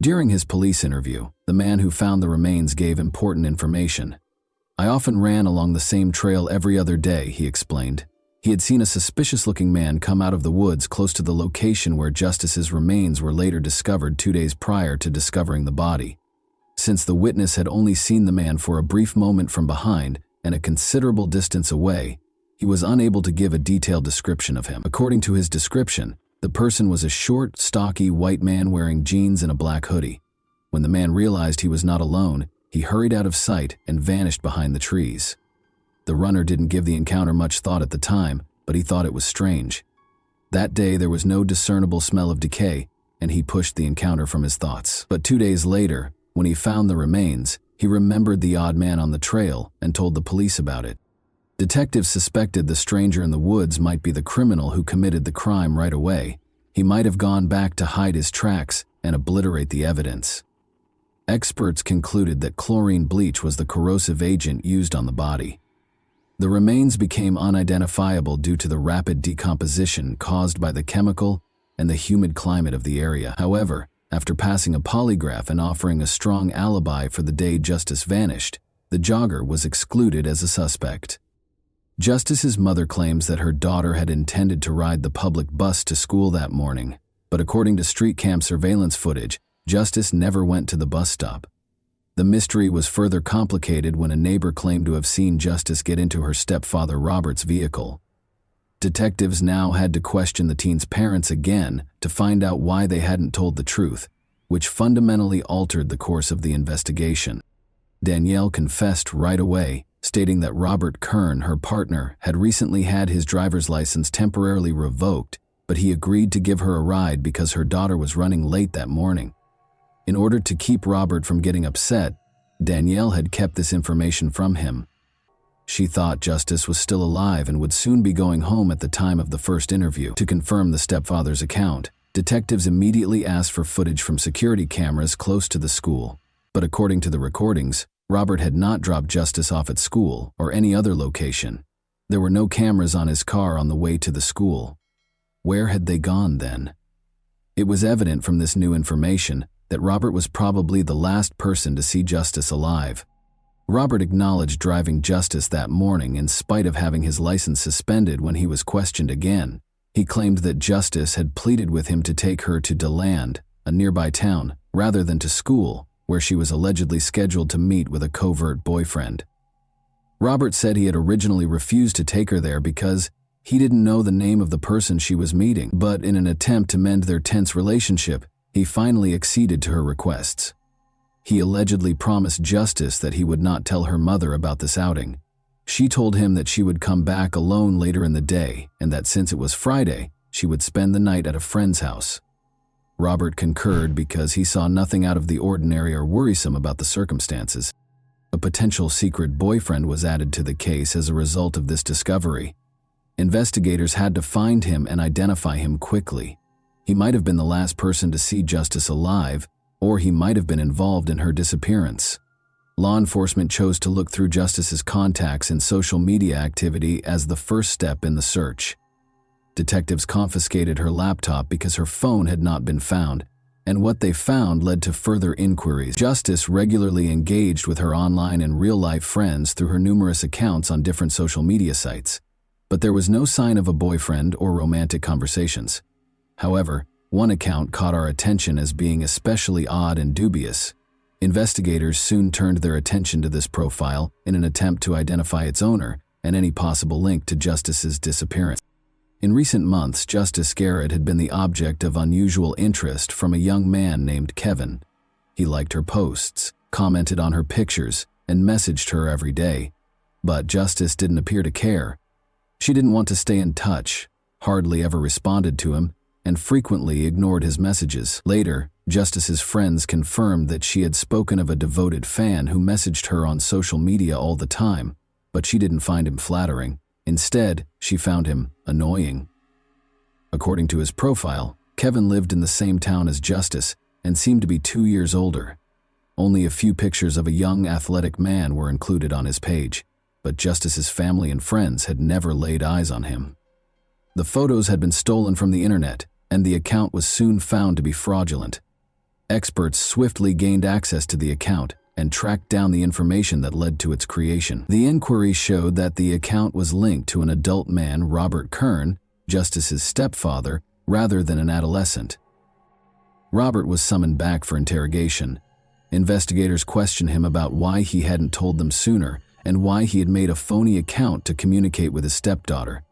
During his police interview, the man who found the remains gave important information. "I often ran along the same trail every other day," he explained. He had seen a suspicious-looking man come out of the woods close to the location where Justice's remains were later discovered 2 days prior to discovering the body. Since the witness had only seen the man for a brief moment from behind and a considerable distance away, he was unable to give a detailed description of him. According to his description, the person was a short, stocky white man wearing jeans and a black hoodie. When the man realized he was not alone, he hurried out of sight and vanished behind the trees. The runner didn't give the encounter much thought at the time, but he thought it was strange. That day there was no discernible smell of decay, and he pushed the encounter from his thoughts. But 2 days later, when he found the remains, he remembered the odd man on the trail and told the police about it. Detectives suspected the stranger in the woods might be the criminal who committed the crime right away. He might have gone back to hide his tracks and obliterate the evidence. Experts concluded that chlorine bleach was the corrosive agent used on the body. The remains became unidentifiable due to the rapid decomposition caused by the chemical and the humid climate of the area. However, after passing a polygraph and offering a strong alibi for the day Justice vanished, the jogger was excluded as a suspect. Justice's mother claims that her daughter had intended to ride the public bus to school that morning, but according to street cam surveillance footage, Justice never went to the bus stop. The mystery was further complicated when a neighbor claimed to have seen Justice get into her stepfather Robert's vehicle. Detectives now had to question the teen's parents again to find out why they hadn't told the truth, which fundamentally altered the course of the investigation. Danielle confessed right away, stating that Robert Kern, her partner, had recently had his driver's license temporarily revoked, but he agreed to give her a ride because her daughter was running late that morning. In order to keep Robert from getting upset, Danielle had kept this information from him. She thought Justice was still alive and would soon be going home at the time of the first interview. To confirm the stepfather's account, detectives immediately asked for footage from security cameras close to the school. But according to the recordings, Robert had not dropped Justice off at school or any other location. There were no cameras on his car on the way to the school. Where had they gone then? It was evident from this new information that Robert was probably the last person to see Justice alive. Robert acknowledged driving Justice that morning in spite of having his license suspended when he was questioned again. He claimed that Justice had pleaded with him to take her to DeLand, a nearby town, rather than to school, where she was allegedly scheduled to meet with a covert boyfriend. Robert said he had originally refused to take her there because he didn't know the name of the person she was meeting, but in an attempt to mend their tense relationship, he finally acceded to her requests. He allegedly promised Justice that he would not tell her mother about this outing. She told him that she would come back alone later in the day and that since it was Friday, she would spend the night at a friend's house. Robert concurred because he saw nothing out of the ordinary or worrisome about the circumstances. A potential secret boyfriend was added to the case as a result of this discovery. Investigators had to find him and identify him quickly. He might have been the last person to see Justice alive, or he might have been involved in her disappearance. Law enforcement chose to look through Justice's contacts and social media activity as the first step in the search. Detectives confiscated her laptop because her phone had not been found, and what they found led to further inquiries. Justice regularly engaged with her online and real-life friends through her numerous accounts on different social media sites, but there was no sign of a boyfriend or romantic conversations. However, one account caught our attention as being especially odd and dubious. Investigators soon turned their attention to this profile in an attempt to identify its owner and any possible link to Justice's disappearance. In recent months, Justice Garrett had been the object of unusual interest from a young man named Kevin. He liked her posts, commented on her pictures, and messaged her every day. But Justice didn't appear to care. She didn't want to stay in touch, hardly ever responded to him, and frequently ignored his messages. Later, Justice's friends confirmed that she had spoken of a devoted fan who messaged her on social media all the time, but she didn't find him flattering. Instead, she found him annoying. According to his profile, Kevin lived in the same town as Justice and seemed to be 2 years older. Only a few pictures of a young athletic man were included on his page, but Justice's family and friends had never laid eyes on him. The photos had been stolen from the internet, and the account was soon found to be fraudulent. Experts swiftly gained access to the account and tracked down the information that led to its creation. The inquiry showed that the account was linked to an adult man, Robert Kern, Justice's stepfather, rather than an adolescent. Robert was summoned back for interrogation. Investigators questioned him about why he hadn't told them sooner and why he had made a phony account to communicate with his stepdaughter.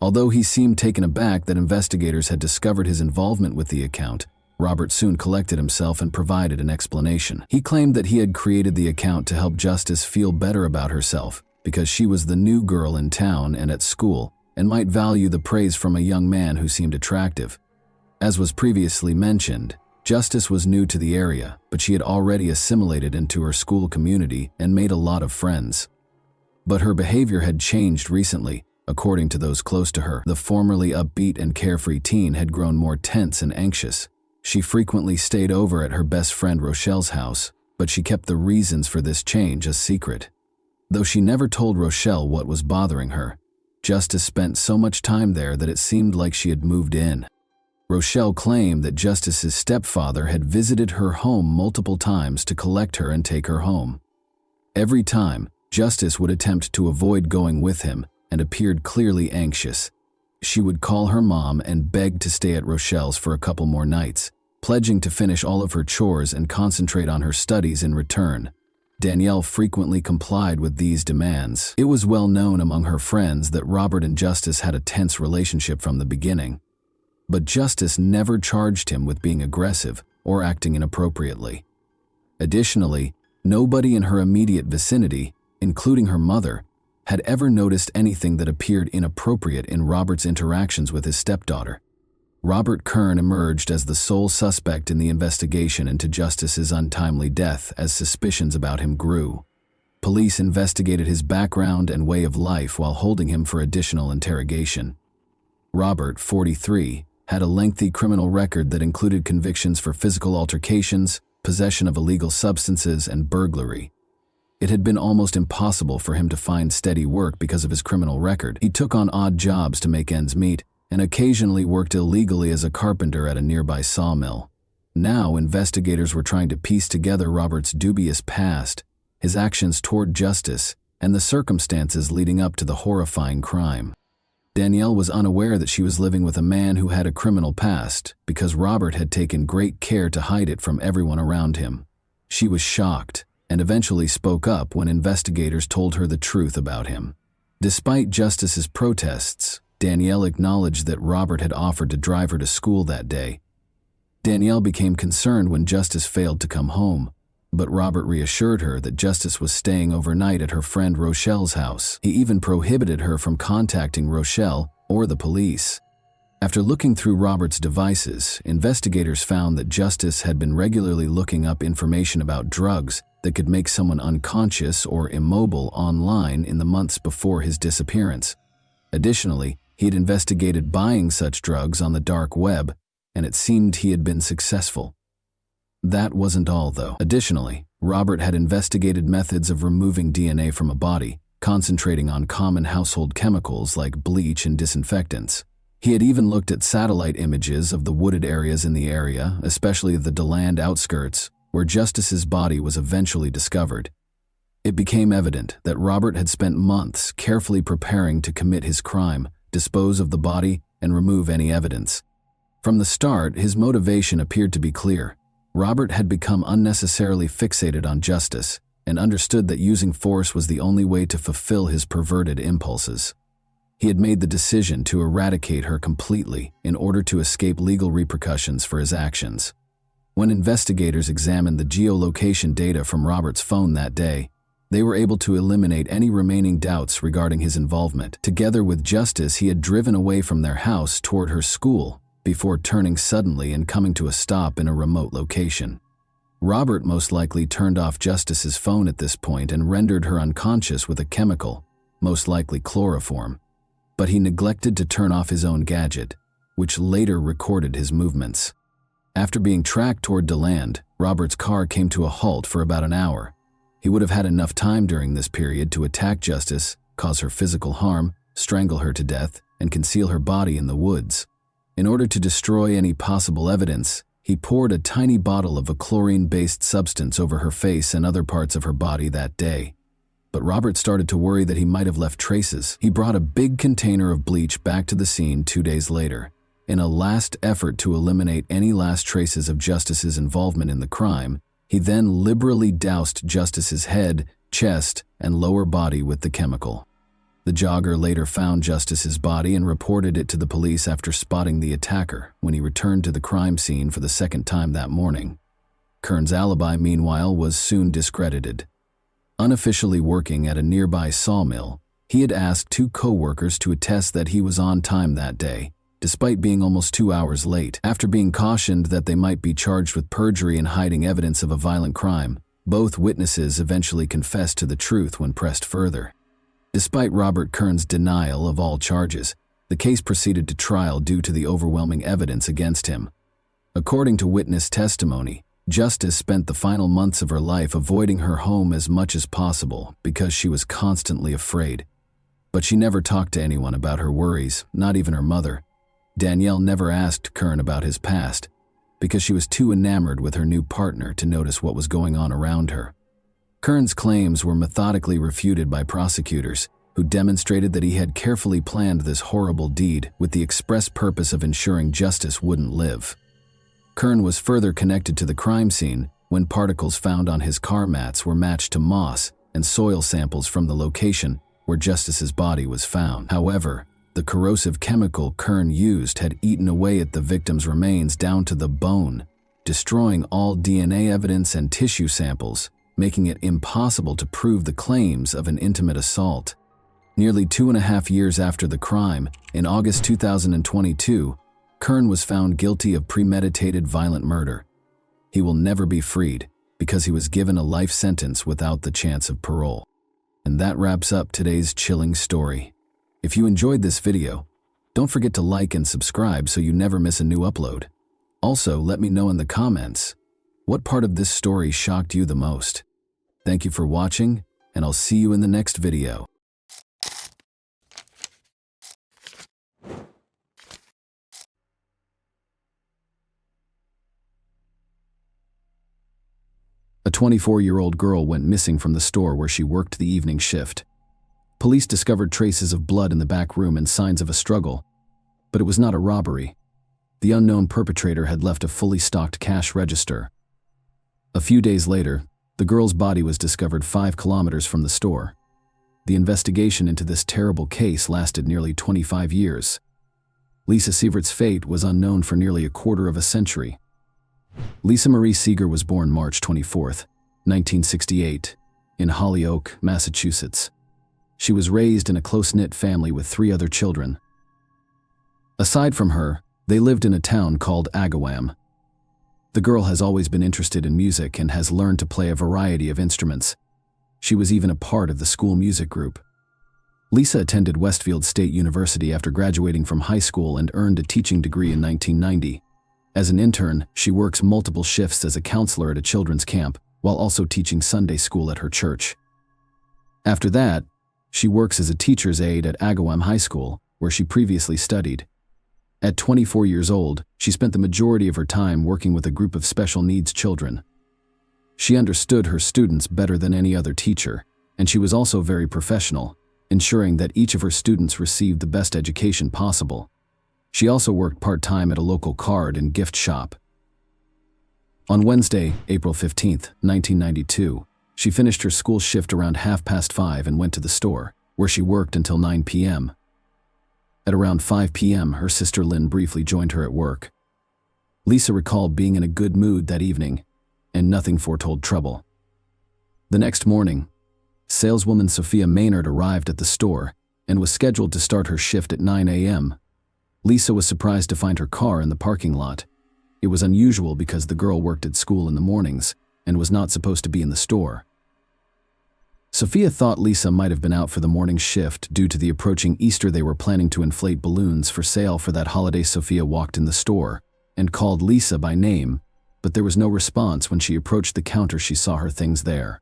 Although he seemed taken aback that investigators had discovered his involvement with the account, Robert soon collected himself and provided an explanation. He claimed that he had created the account to help Justice feel better about herself because she was the new girl in town and at school and might value the praise from a young man who seemed attractive. As was previously mentioned, Justice was new to the area, but she had already assimilated into her school community and made a lot of friends. But her behavior had changed recently. According to those close to her, the formerly upbeat and carefree teen had grown more tense and anxious. She frequently stayed over at her best friend Rochelle's house, but she kept the reasons for this change a secret. Though she never told Rochelle what was bothering her, Justice spent so much time there that it seemed like she had moved in. Rochelle claimed that Justice's stepfather had visited her home multiple times to collect her and take her home. Every time, Justice would attempt to avoid going with him and appeared clearly anxious. She would call her mom and beg to stay at Rochelle's for a couple more nights, pledging to finish all of her chores and concentrate on her studies in return. Danielle frequently complied with these demands. It was well known among her friends that Robert and Justice had a tense relationship from the beginning. But Justice never charged him with being aggressive or acting inappropriately. Additionally, nobody in her immediate vicinity, including her mother, had ever noticed anything that appeared inappropriate in Robert's interactions with his stepdaughter. Robert Kern emerged as the sole suspect in the investigation into Justice's untimely death as suspicions about him grew. Police investigated his background and way of life while holding him for additional interrogation. Robert, 43, had a lengthy criminal record that included convictions for physical altercations, possession of illegal substances, and burglary. It had been almost impossible for him to find steady work because of his criminal record. He took on odd jobs to make ends meet and occasionally worked illegally as a carpenter at a nearby sawmill. Now, investigators were trying to piece together Robert's dubious past, his actions toward Justice, and the circumstances leading up to the horrifying crime. Danielle was unaware that she was living with a man who had a criminal past because Robert had taken great care to hide it from everyone around him. She was shocked and eventually spoke up when investigators told her the truth about him. Despite Justice's protests, Danielle acknowledged that Robert had offered to drive her to school that day. Danielle became concerned when Justice failed to come home, but Robert reassured her that Justice was staying overnight at her friend Rochelle's house. He even prohibited her from contacting Rochelle or the police. After looking through Robert's devices, investigators found that Justice had been regularly looking up information about drugs that could make someone unconscious or immobile online in the months before his disappearance. Additionally, he had investigated buying such drugs on the dark web, and it seemed he had been successful. That wasn't all, though. Additionally, Robert had investigated methods of removing DNA from a body, concentrating on common household chemicals like bleach and disinfectants. He had even looked at satellite images of the wooded areas in the area, especially the DeLand outskirts, where Justice's body was eventually discovered. It became evident that Robert had spent months carefully preparing to commit his crime, dispose of the body, and remove any evidence. From the start, his motivation appeared to be clear. Robert had become unnecessarily fixated on justice and understood that using force was the only way to fulfill his perverted impulses. He had made the decision to eradicate her completely in order to escape legal repercussions for his actions. When investigators examined the geolocation data from Robert's phone that day, they were able to eliminate any remaining doubts regarding his involvement. Together with Justice, he had driven away from their house toward her school before turning suddenly and coming to a stop in a remote location. Robert most likely turned off Justice's phone at this point and rendered her unconscious with a chemical, most likely chloroform. But he neglected to turn off his own gadget, which later recorded his movements. After being tracked toward DeLand, Robert's car came to a halt for about an hour. He would have had enough time during this period to attack Justice, cause her physical harm, strangle her to death, and conceal her body in the woods. In order to destroy any possible evidence, he poured a tiny bottle of a chlorine-based substance over her face and other parts of her body that day. But Robert started to worry that he might have left traces. He brought a big container of bleach back to the scene 2 days later. In a last effort to eliminate any last traces of Justice's involvement in the crime, he then liberally doused Justice's head, chest, and lower body with the chemical. The jogger later found Justice's body and reported it to the police after spotting the attacker when he returned to the crime scene for the second time that morning. Kern's alibi, meanwhile, was soon discredited. Unofficially working at a nearby sawmill, he had asked 2 co-workers to attest that he was on time that day, despite being almost 2 hours late. After being cautioned that they might be charged with perjury and hiding evidence of a violent crime, both witnesses eventually confessed to the truth when pressed further. Despite Robert Kern's denial of all charges, the case proceeded to trial due to the overwhelming evidence against him. According to witness testimony, Justice spent the final months of her life avoiding her home as much as possible because she was constantly afraid. But she never talked to anyone about her worries, not even her mother. Danielle never asked Kern about his past because she was too enamored with her new partner to notice what was going on around her. Kern's claims were methodically refuted by prosecutors, who demonstrated that he had carefully planned this horrible deed with the express purpose of ensuring Justice wouldn't live. Kern was further connected to the crime scene when particles found on his car mats were matched to moss and soil samples from the location where Justice's body was found. However, the corrosive chemical Kern used had eaten away at the victim's remains down to the bone, destroying all DNA evidence and tissue samples, making it impossible to prove the claims of an intimate assault. Nearly 2.5 years after the crime, in August 2022, Kern was found guilty of premeditated violent murder. He will never be freed because he was given a life sentence without the chance of parole. And that wraps up today's chilling story. If you enjoyed this video, don't forget to like and subscribe so you never miss a new upload. Also, let me know in the comments, what part of this story shocked you the most? Thank you for watching, and I'll see you in the next video. A 24-year-old girl went missing from the store where she worked the evening shift. Police discovered traces of blood in the back room and signs of a struggle, but it was not a robbery. The unknown perpetrator had left a fully stocked cash register. A few days later, the girl's body was discovered 5 kilometers from the store. The investigation into this terrible case lasted nearly 25 years. Lisa Sievert's fate was unknown for nearly a quarter of a century. Lisa Marie Seeger was born March 24, 1968, in Holyoke, Massachusetts. She was raised in a close-knit family with 3 other children. Aside from her, they lived in a town called Agawam. The girl has always been interested in music and has learned to play a variety of instruments. She was even a part of the school music group. Lisa attended Westfield State University after graduating from high school and earned a teaching degree in 1990. As an intern, she works multiple shifts as a counselor at a children's camp, while also teaching Sunday school at her church. After that, she works as a teacher's aide at Agawam High School, where she previously studied. At 24 years old, she spent the majority of her time working with a group of special needs children. She understood her students better than any other teacher, and she was also very professional, ensuring that each of her students received the best education possible. She also worked part-time at a local card and gift shop. On Wednesday, April 15, 1992, she finished her school shift around 5:30 and went to the store, where she worked until 9 p.m. At around 5 p.m., her sister Lynn briefly joined her at work. Lisa recalled being in a good mood that evening, and nothing foretold trouble. The next morning, saleswoman Sophia Maynard arrived at the store and was scheduled to start her shift at 9 a.m. Lisa was surprised to find her car in the parking lot. It was unusual because the girl worked at school in the mornings and was not supposed to be in the store. Sophia thought Lisa might have been out for the morning shift due to the approaching Easter. They were planning to inflate balloons for sale for that holiday. Sophia walked in the store and called Lisa by name, but there was no response. When she approached the counter, she saw her things there,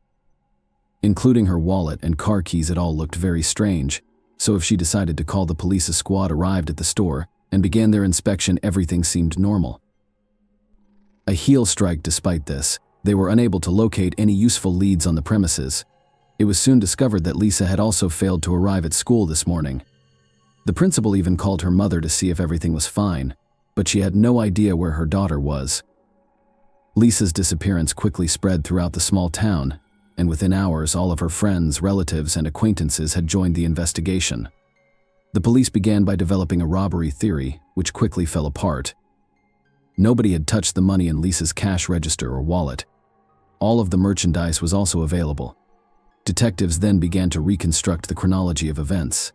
including her wallet and car keys. It all looked very strange, so if she decided to call the police, a squad arrived at the store and began their inspection. Everything seemed normal. A heel strike. Despite this, they were unable to locate any useful leads on the premises. It was soon discovered that Lisa had also failed to arrive at school this morning. The principal even called her mother to see if everything was fine, but she had no idea where her daughter was. Lisa's disappearance quickly spread throughout the small town, and within hours all of her friends, relatives, and acquaintances had joined the investigation. The police began by developing a robbery theory, which quickly fell apart. Nobody had touched the money in Lisa's cash register or wallet. All of the merchandise was also available. Detectives then began to reconstruct the chronology of events.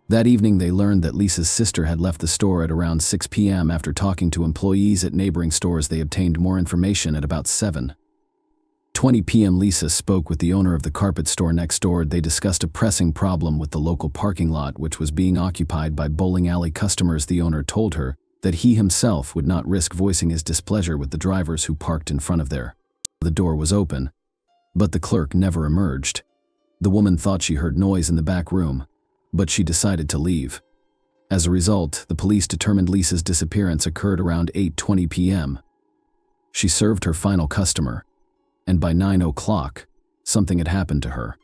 That evening, they learned that Lisa's sister had left the store at around 6 p.m. After talking to employees at neighboring stores, they obtained more information at about 7:20 p.m. Lisa spoke with the owner of the carpet store next door. They discussed a pressing problem with the local parking lot, which was being occupied by bowling alley customers. The owner told her that he himself would not risk voicing his displeasure with the drivers who parked in front of there. The door was open, but the clerk never emerged. The woman thought she heard noise in the back room, but she decided to leave. As a result, the police determined Lisa's disappearance occurred around 8:20 p.m. She served her final customer, and by 9 o'clock, something had happened to her.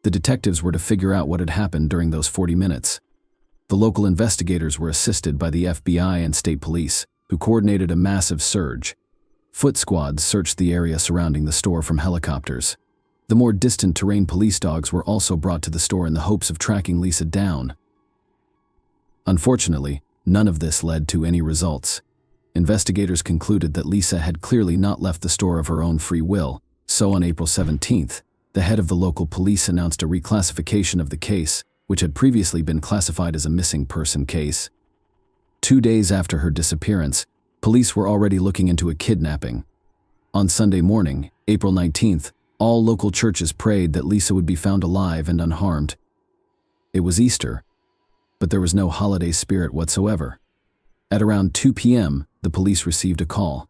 The detectives were to figure out what had happened during those 40 minutes. The local investigators were assisted by the FBI and state police, who coordinated a massive search. Foot squads searched the area surrounding the store from helicopters. The more distant terrain police dogs were also brought to the store in the hopes of tracking Lisa down. Unfortunately, none of this led to any results. Investigators concluded that Lisa had clearly not left the store of her own free will, so on April 17th, the head of the local police announced a reclassification of the case, which had previously been classified as a missing person case. 2 days after her disappearance, police were already looking into a kidnapping. On Sunday morning, April 19th, all local churches prayed that Lisa would be found alive and unharmed. It was Easter, but there was no holiday spirit whatsoever. At around 2 p.m., the police received a call.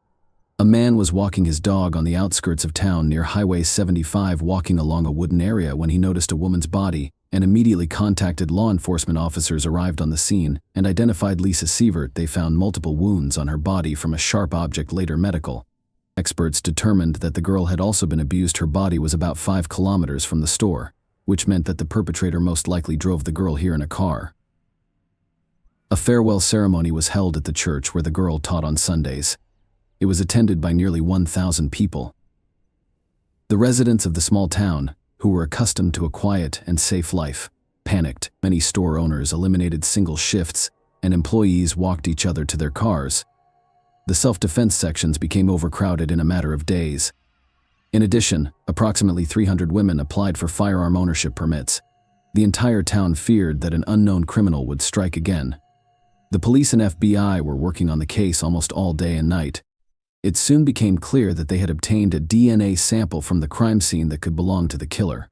A man was walking his dog on the outskirts of town near Highway 75, walking along a wooden area when he noticed a woman's body and immediately contacted law enforcement. Officers arrived on the scene and identified Lisa Sievert. They found multiple wounds on her body from a sharp object. Later, medical experts determined that the girl had also been abused. Her body was about 5 kilometers from the store, which meant that the perpetrator most likely drove the girl here in a car. A farewell ceremony was held at the church where the girl taught on Sundays. It was attended by nearly 1,000 people. The residents of the small town, who were accustomed to a quiet and safe life, panicked. Many store owners eliminated single shifts, and employees walked each other to their cars. The self-defense sections became overcrowded in a matter of days. In addition, approximately 300 women applied for firearm ownership permits. The entire town feared that an unknown criminal would strike again. The police and FBI were working on the case almost all day and night. It soon became clear that they had obtained a DNA sample from the crime scene that could belong to the killer.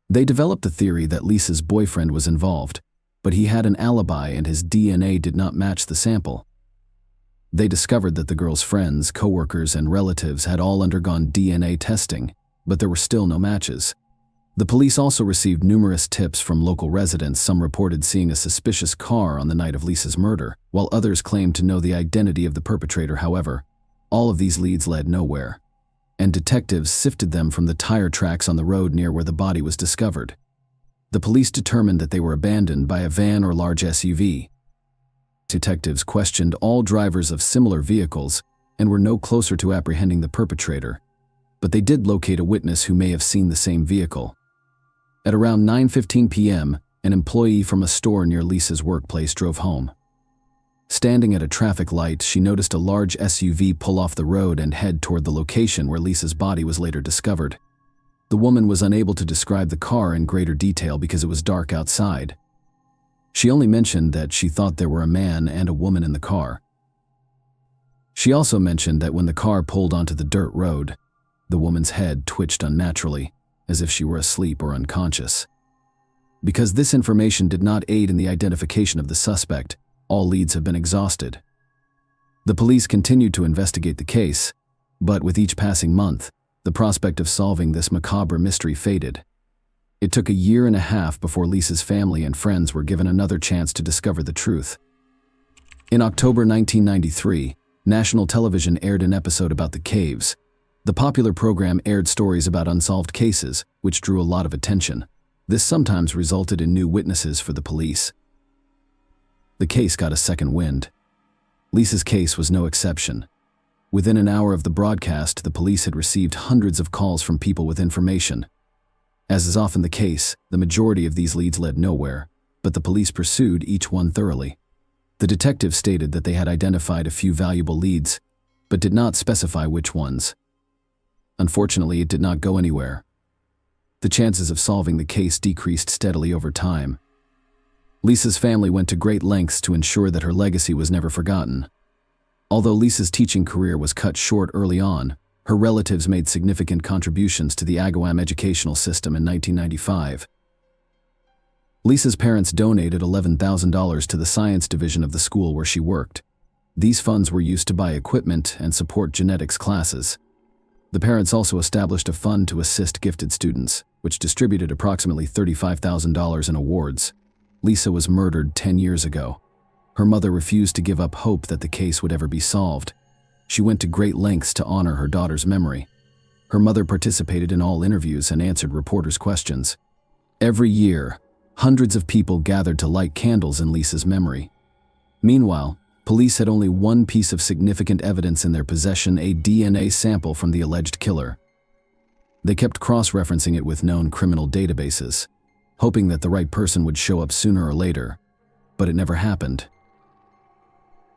They developed the theory that Lisa's boyfriend was involved, but he had an alibi and his DNA did not match the sample. They discovered that the girl's friends, coworkers, and relatives had all undergone DNA testing, but there were still no matches. The police also received numerous tips from local residents. Some reported seeing a suspicious car on the night of Lisa's murder, while others claimed to know the identity of the perpetrator. However, all of these leads led nowhere, and detectives sifted them from the tire tracks on the road near where the body was discovered. The police determined that they were abandoned by a van or large SUV. Detectives questioned all drivers of similar vehicles and were no closer to apprehending the perpetrator, but they did locate a witness who may have seen the same vehicle. At around 9:15 p.m., an employee from a store near Lisa's workplace drove home. Standing at a traffic light, she noticed a large SUV pull off the road and head toward the location where Lisa's body was later discovered. The woman was unable to describe the car in greater detail because it was dark outside. She only mentioned that she thought there were a man and a woman in the car. She also mentioned that when the car pulled onto the dirt road, the woman's head twitched unnaturally, as if she were asleep or unconscious. Because this information did not aid in the identification of the suspect, all leads have been exhausted. The police continued to investigate the case, but with each passing month, the prospect of solving this macabre mystery faded. It took 1.5 years before Lisa's family and friends were given another chance to discover the truth. In October 1993, national television aired an episode about the caves. The popular program aired stories about unsolved cases, which drew a lot of attention. This sometimes resulted in new witnesses for the police. The case got a second wind. Lisa's case was no exception. Within an hour of the broadcast, the police had received hundreds of calls from people with information. As is often the case, the majority of these leads led nowhere, but the police pursued each one thoroughly. The detective stated that they had identified a few valuable leads, but did not specify which ones. Unfortunately, it did not go anywhere. The chances of solving the case decreased steadily over time. Lisa's family went to great lengths to ensure that her legacy was never forgotten. Although Lisa's teaching career was cut short early on, her relatives made significant contributions to the Agawam educational system in 1995. Lisa's parents donated $11,000 to the science division of the school where she worked. These funds were used to buy equipment and support genetics classes. The parents also established a fund to assist gifted students, which distributed approximately $35,000 in awards. Lisa was murdered 10 years ago. Her mother refused to give up hope that the case would ever be solved. She went to great lengths to honor her daughter's memory. Her mother participated in all interviews and answered reporters' questions. Every year, hundreds of people gathered to light candles in Lisa's memory. Meanwhile, police had only one piece of significant evidence in their possession: a DNA sample from the alleged killer. They kept cross-referencing it with known criminal databases, hoping that the right person would show up sooner or later, but it never happened.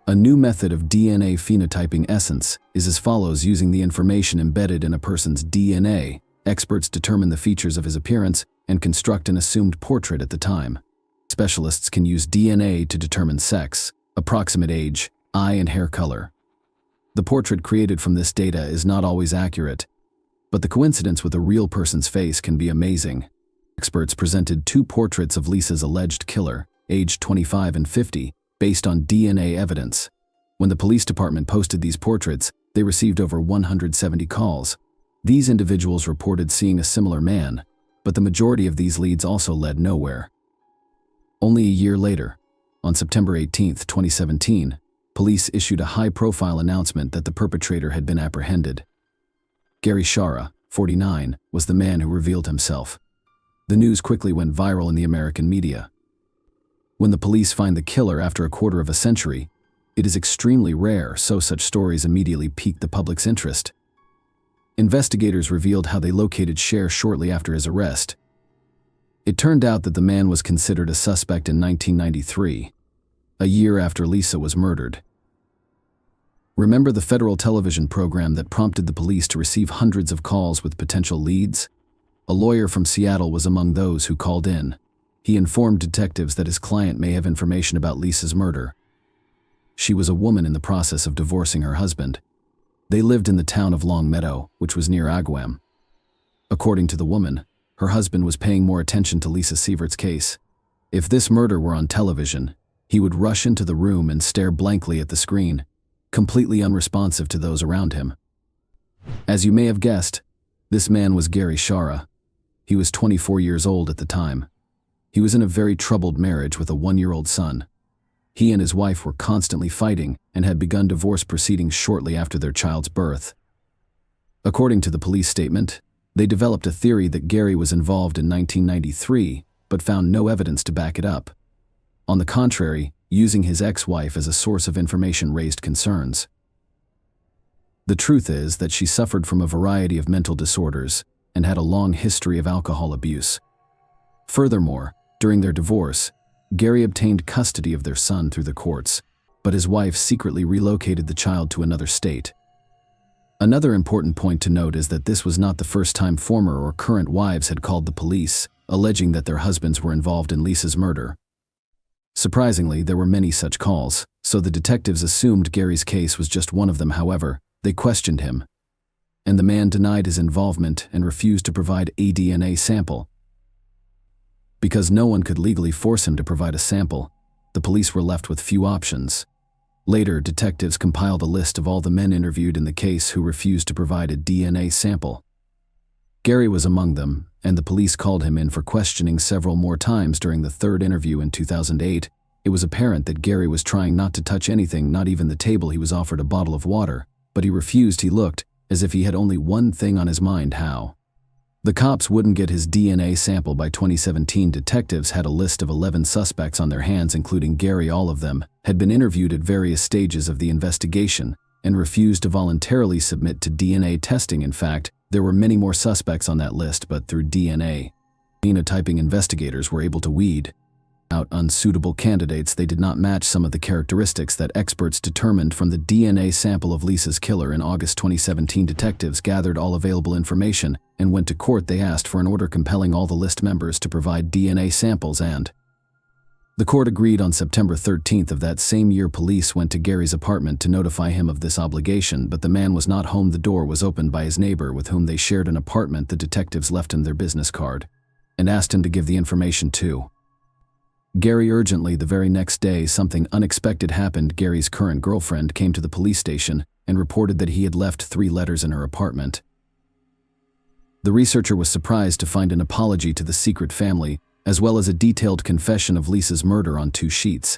A new method of DNA phenotyping essence is as follows. Using the information embedded in a person's DNA, experts determine the features of his appearance and construct an assumed portrait at the time. Specialists can use DNA to determine sex, approximate age, eye and hair color. The portrait created from this data is not always accurate, but the coincidence with a real person's face can be amazing. Experts presented 2 portraits of Lisa's alleged killer, aged 25 and 50, based on DNA evidence. When the police department posted these portraits, they received over 170 calls. These individuals reported seeing a similar man, but the majority of these leads also led nowhere. Only a year later, on September 18, 2017, police issued a high-profile announcement that the perpetrator had been apprehended. Gary Shara, 49, was the man who revealed himself. The news quickly went viral in the American media. When the police find the killer after a quarter of a century, it is extremely rare, so such stories immediately piqued the public's interest. Investigators revealed how they located Cher shortly after his arrest. It turned out that the man was considered a suspect in 1993, a year after Lisa was murdered. Remember the federal television program that prompted the police to receive hundreds of calls with potential leads? A lawyer from Seattle was among those who called in. He informed detectives that his client may have information about Lisa's murder. She was a woman in the process of divorcing her husband. They lived in the town of Long Meadow, which was near Agawam. According to the woman, her husband was paying more attention to Lisa Sievert's case. If this murder were on television, he would rush into the room and stare blankly at the screen, completely unresponsive to those around him. As you may have guessed, this man was Gary Shara. He was 24 years old at the time. He was in a very troubled marriage with a 1-year-old son. He and his wife were constantly fighting and had begun divorce proceedings shortly after their child's birth. According to the police statement, they developed a theory that Gary was involved in 1993, but found no evidence to back it up. On the contrary, using his ex-wife as a source of information raised concerns. The truth is that she suffered from a variety of mental disorders and had a long history of alcohol abuse. Furthermore, during their divorce, Gary obtained custody of their son through the courts, but his wife secretly relocated the child to another state. Another important point to note is that this was not the first time former or current wives had called the police, alleging that their husbands were involved in Lisa's murder. Surprisingly, there were many such calls, so the detectives assumed Gary's case was just one of them. However, they questioned him, and the man denied his involvement and refused to provide a DNA sample. Because no one could legally force him to provide a sample, the police were left with few options. Later, detectives compiled a list of all the men interviewed in the case who refused to provide a DNA sample. Gary was among them, and the police called him in for questioning several more times. During the third interview in 2008, it was apparent that Gary was trying not to touch anything, not even the table. He was offered a bottle of water, but he refused. He looked as if he had only one thing on his mind: how the cops wouldn't get his DNA sample. By 2017, detectives had a list of 11 suspects on their hands, including Gary. All of them had been interviewed at various stages of the investigation and refused to voluntarily submit to DNA testing. In fact, there were many more suspects on that list, but through DNA phenotyping, investigators were able to weed out unsuitable candidates. They did not match some of the characteristics that experts determined from the DNA sample of Lisa's killer. In August 2017, detectives gathered all available information and went to court. They asked for an order compelling all the list members to provide DNA samples, and the court agreed. On September 13th of that same year, police went to Gary's apartment to notify him of this obligation, but the man was not home. The door was opened by his neighbor with whom they shared an apartment. The detectives left him their business card and asked him to give the information to Gary urgently. The very next day, something unexpected happened. Gary's current girlfriend came to the police station and reported that he had left 3 letters in her apartment. The researcher was surprised to find an apology to the secret family, as well as a detailed confession of Lisa's murder on 2 sheets.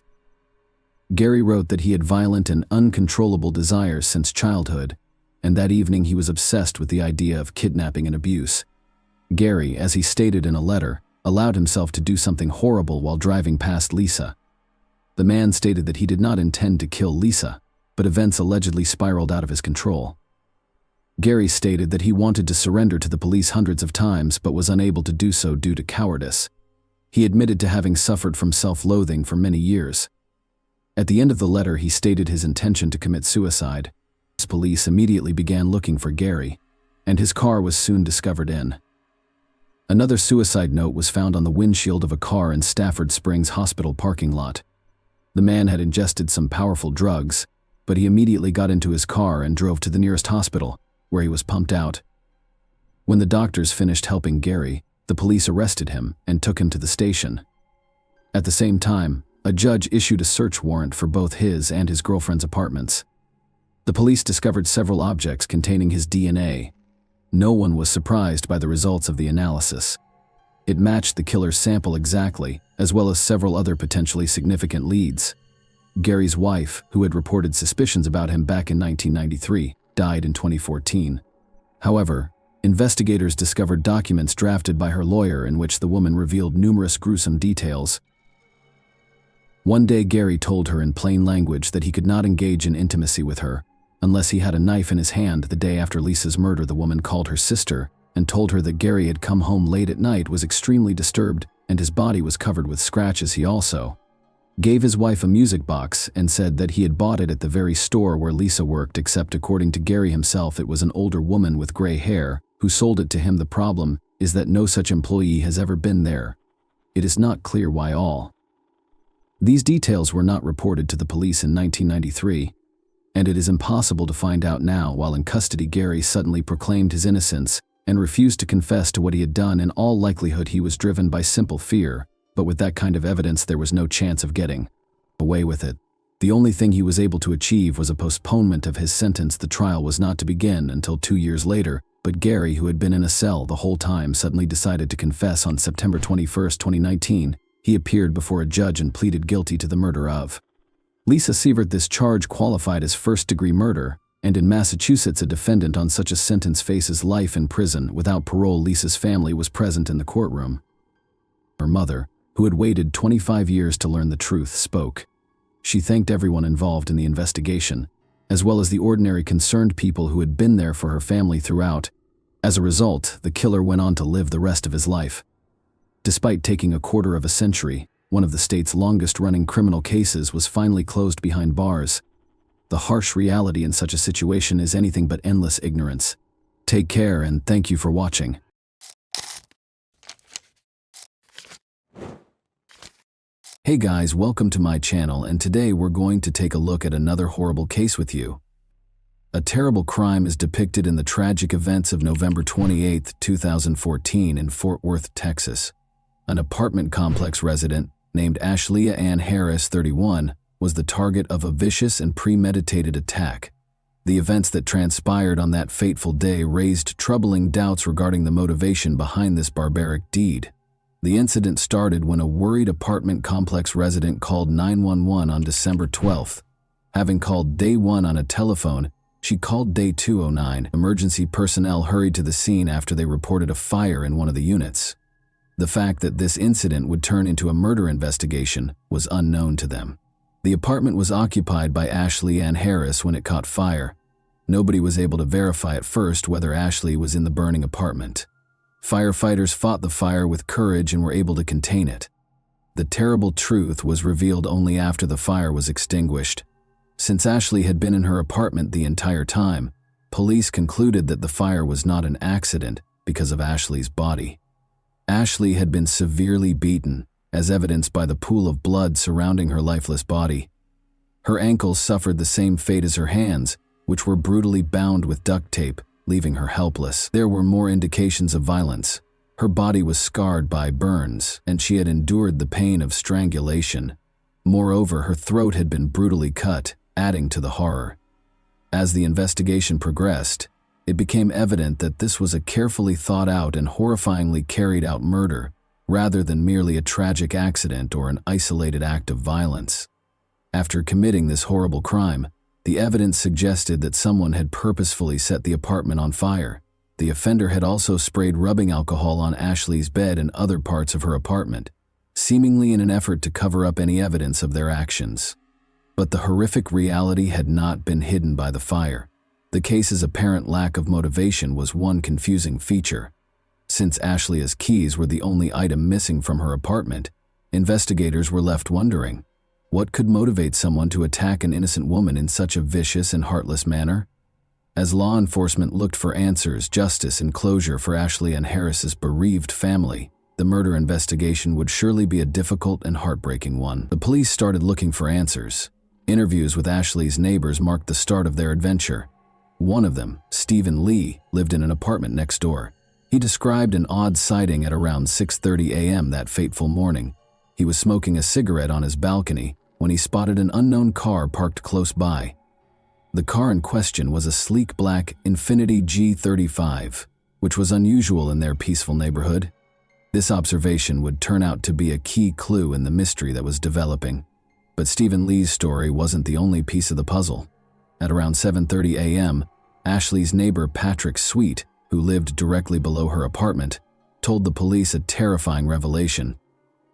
Gary wrote that he had violent and uncontrollable desires since childhood, and that evening he was obsessed with the idea of kidnapping and abuse. Gary, as he stated in a letter, allowed himself to do something horrible while driving past Lisa. The man stated that he did not intend to kill Lisa, but events allegedly spiraled out of his control. Gary stated that he wanted to surrender to the police hundreds of times but was unable to do so due to cowardice. He admitted to having suffered from self-loathing for many years. At the end of the letter, he stated his intention to commit suicide. Police immediately began looking for Gary, and his car was soon discovered in. Another suicide note was found on the windshield of a car in Stafford Springs Hospital parking lot. The man had ingested some powerful drugs, but he immediately got into his car and drove to the nearest hospital, where he was pumped out. When the doctors finished helping Gary, the police arrested him and took him to the station. At the same time, a judge issued a search warrant for both his and his girlfriend's apartments. The police discovered several objects containing his DNA. No one was surprised by the results of the analysis. It matched the killer's sample exactly, as well as several other potentially significant leads. Gary's wife, who had reported suspicions about him back in 1993, died in 2014. However, investigators discovered documents drafted by her lawyer in which the woman revealed numerous gruesome details. One day, Gary told her in plain language that he could not engage in intimacy with her unless he had a knife in his hand. The day after Lisa's murder, the woman called her sister and told her that Gary had come home late at night, was extremely disturbed, and his body was covered with scratches. He also gave his wife a music box and said that he had bought it at the very store where Lisa worked, except according to Gary himself, it was an older woman with gray hair who sold it to him. The problem is that no such employee has ever been there. It is not clear why all these details were not reported to the police in 1993, and it is impossible to find out now. While in custody, Gary suddenly proclaimed his innocence and refused to confess to what he had done. In all likelihood, he was driven by simple fear, but with that kind of evidence, there was no chance of getting away with it. The only thing he was able to achieve was a postponement of his sentence. The trial was not to begin until 2 years later, But Gary, who had been in a cell the whole time, suddenly decided to confess on September 21, 2019. He appeared before a judge and pleaded guilty to the murder of Lisa Sievert. This charge qualified as first-degree murder, and in Massachusetts, a defendant on such a sentence faces life in prison without parole. Lisa's family was present in the courtroom. Her mother, who had waited 25 years to learn the truth, spoke. She thanked everyone involved in the investigation, as well as the ordinary concerned people who had been there for her family throughout. As a result, the killer went on to live the rest of his life. Despite taking a quarter of a century, one of the state's longest-running criminal cases was finally closed behind bars. The harsh reality in such a situation is anything but endless ignorance. Take care, and thank you for watching. Hey guys, welcome to my channel, and today we're going to take a look at another horrible case with you. A terrible crime is depicted in the tragic events of November 28, 2014 in Fort Worth, Texas. An apartment complex resident named Ashley Ann Harris, 31, was the target of a vicious and premeditated attack. The events that transpired on that fateful day raised troubling doubts regarding the motivation behind this barbaric deed. The incident started when a worried apartment complex resident called 911 on December 12th. Having called day 1 on a telephone, she called day 209. Emergency personnel hurried to the scene after they reported a fire in one of the units. The fact that this incident would turn into a murder investigation was unknown to them. The apartment was occupied by Ashley Ann Harris when it caught fire. Nobody was able to verify at first whether Ashley was in the burning apartment. Firefighters fought the fire with courage and were able to contain it. The terrible truth was revealed only after the fire was extinguished. Since Ashley had been in her apartment the entire time, police concluded that the fire was not an accident because of Ashley's body. Ashley had been severely beaten, as evidenced by the pool of blood surrounding her lifeless body. Her ankles suffered the same fate as her hands, which were brutally bound with duct tape, leaving her helpless. There were more indications of violence. Her body was scarred by burns, and she had endured the pain of strangulation. Moreover, her throat had been brutally cut, adding to the horror. As the investigation progressed, it became evident that this was a carefully thought out and horrifyingly carried out murder, rather than merely a tragic accident or an isolated act of violence. After committing this horrible crime, the evidence suggested that someone had purposefully set the apartment on fire. The offender had also sprayed rubbing alcohol on Ashley's bed and other parts of her apartment, seemingly in an effort to cover up any evidence of their actions. But the horrific reality had not been hidden by the fire. The case's apparent lack of motivation was one confusing feature. Since Ashley's keys were the only item missing from her apartment, investigators were left wondering, what could motivate someone to attack an innocent woman in such a vicious and heartless manner? As law enforcement looked for answers, justice, and closure for Ashley Ann Harris's bereaved family, the murder investigation would surely be a difficult and heartbreaking one. The police started looking for answers. Interviews with Ashley's neighbors marked the start of their adventure. One of them, Stephen Lee, lived in an apartment next door. He described an odd sighting at around 6:30 a.m. that fateful morning. He was smoking a cigarette on his balcony when he spotted an unknown car parked close by. The car in question was a sleek black Infiniti G35, which was unusual in their peaceful neighborhood. This observation would turn out to be a key clue in the mystery that was developing. But Stephen Lee's story wasn't the only piece of the puzzle. At around 7:30 a.m., Ashley's neighbor Patrick Sweet, who lived directly below her apartment, told the police a terrifying revelation.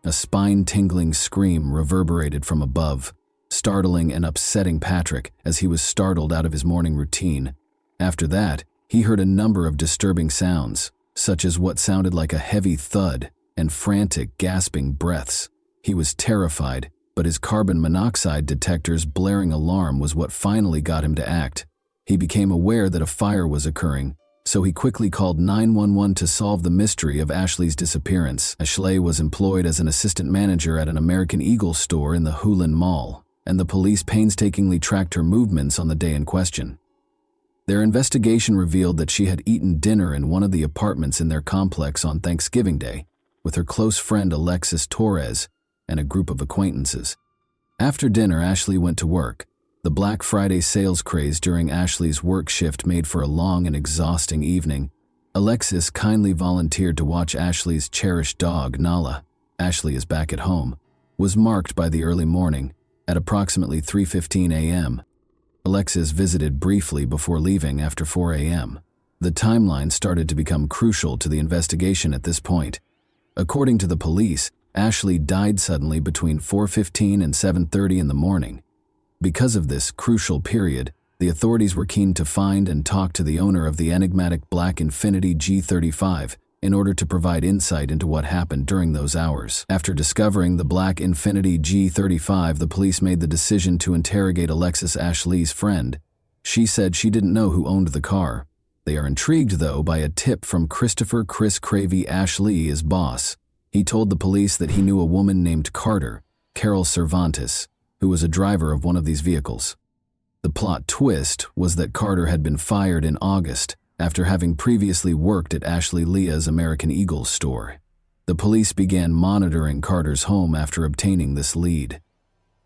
A spine-tingling scream reverberated from above, startling and upsetting Patrick as he was startled out of his morning routine. After that, he heard a number of disturbing sounds, such as what sounded like a heavy thud and frantic, gasping breaths. He was terrified, but his carbon monoxide detector's blaring alarm was what finally got him to act. He became aware that a fire was occurring, so he quickly called 911 to solve the mystery of Ashley's disappearance. Ashley was employed as an assistant manager at an American Eagle store in the Hulen Mall, and the police painstakingly tracked her movements on the day in question. Their investigation revealed that she had eaten dinner in one of the apartments in their complex on Thanksgiving Day with her close friend Alexis Torres and a group of acquaintances. After dinner, Ashley went to work. The Black Friday sales craze during Ashley's work shift made for a long and exhausting evening, Alexis kindly volunteered to watch Ashley's cherished dog, Nala. Ashley is back at home. Was marked by the early morning at approximately 3:15 a.m. Alexis visited briefly before leaving after 4 a.m. The timeline started to become crucial to the investigation at this point. According to the police, Ashley died suddenly between 4:15 and 7:30 in the morning. Because of this crucial period, the authorities were keen to find and talk to the owner of the enigmatic black Infiniti G35 in order to provide insight into what happened during those hours. After discovering the black Infiniti G35, the police made the decision to interrogate Alexis, Ashley's friend. She said she didn't know who owned the car. They are intrigued, though, by a tip from Christopher "Chris" Cravey, Ashley's boss. He told the police that he knew a woman named Carol Cervantes, who was a driver of one of these vehicles. The plot twist was that Carter had been fired in August after having previously worked at Ashley Leah's American Eagle store. The police began monitoring Carter's home after obtaining this lead.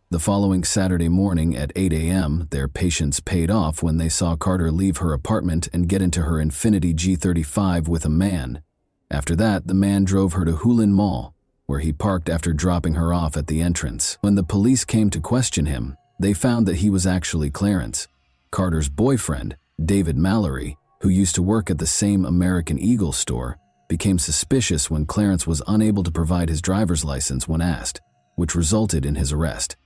The following Saturday morning at 8 a.m., their patience paid off when they saw Carter leave her apartment and get into her Infiniti G35 with a man. After that, the man drove her to Hulin Mall, where he parked after dropping her off at the entrance. When the police came to question him, they found that he was actually Clarence, Carter's boyfriend. David Mallory, who used to work at the same American Eagle store, became suspicious when Clarence was unable to provide his driver's license when asked, which resulted in his arrest.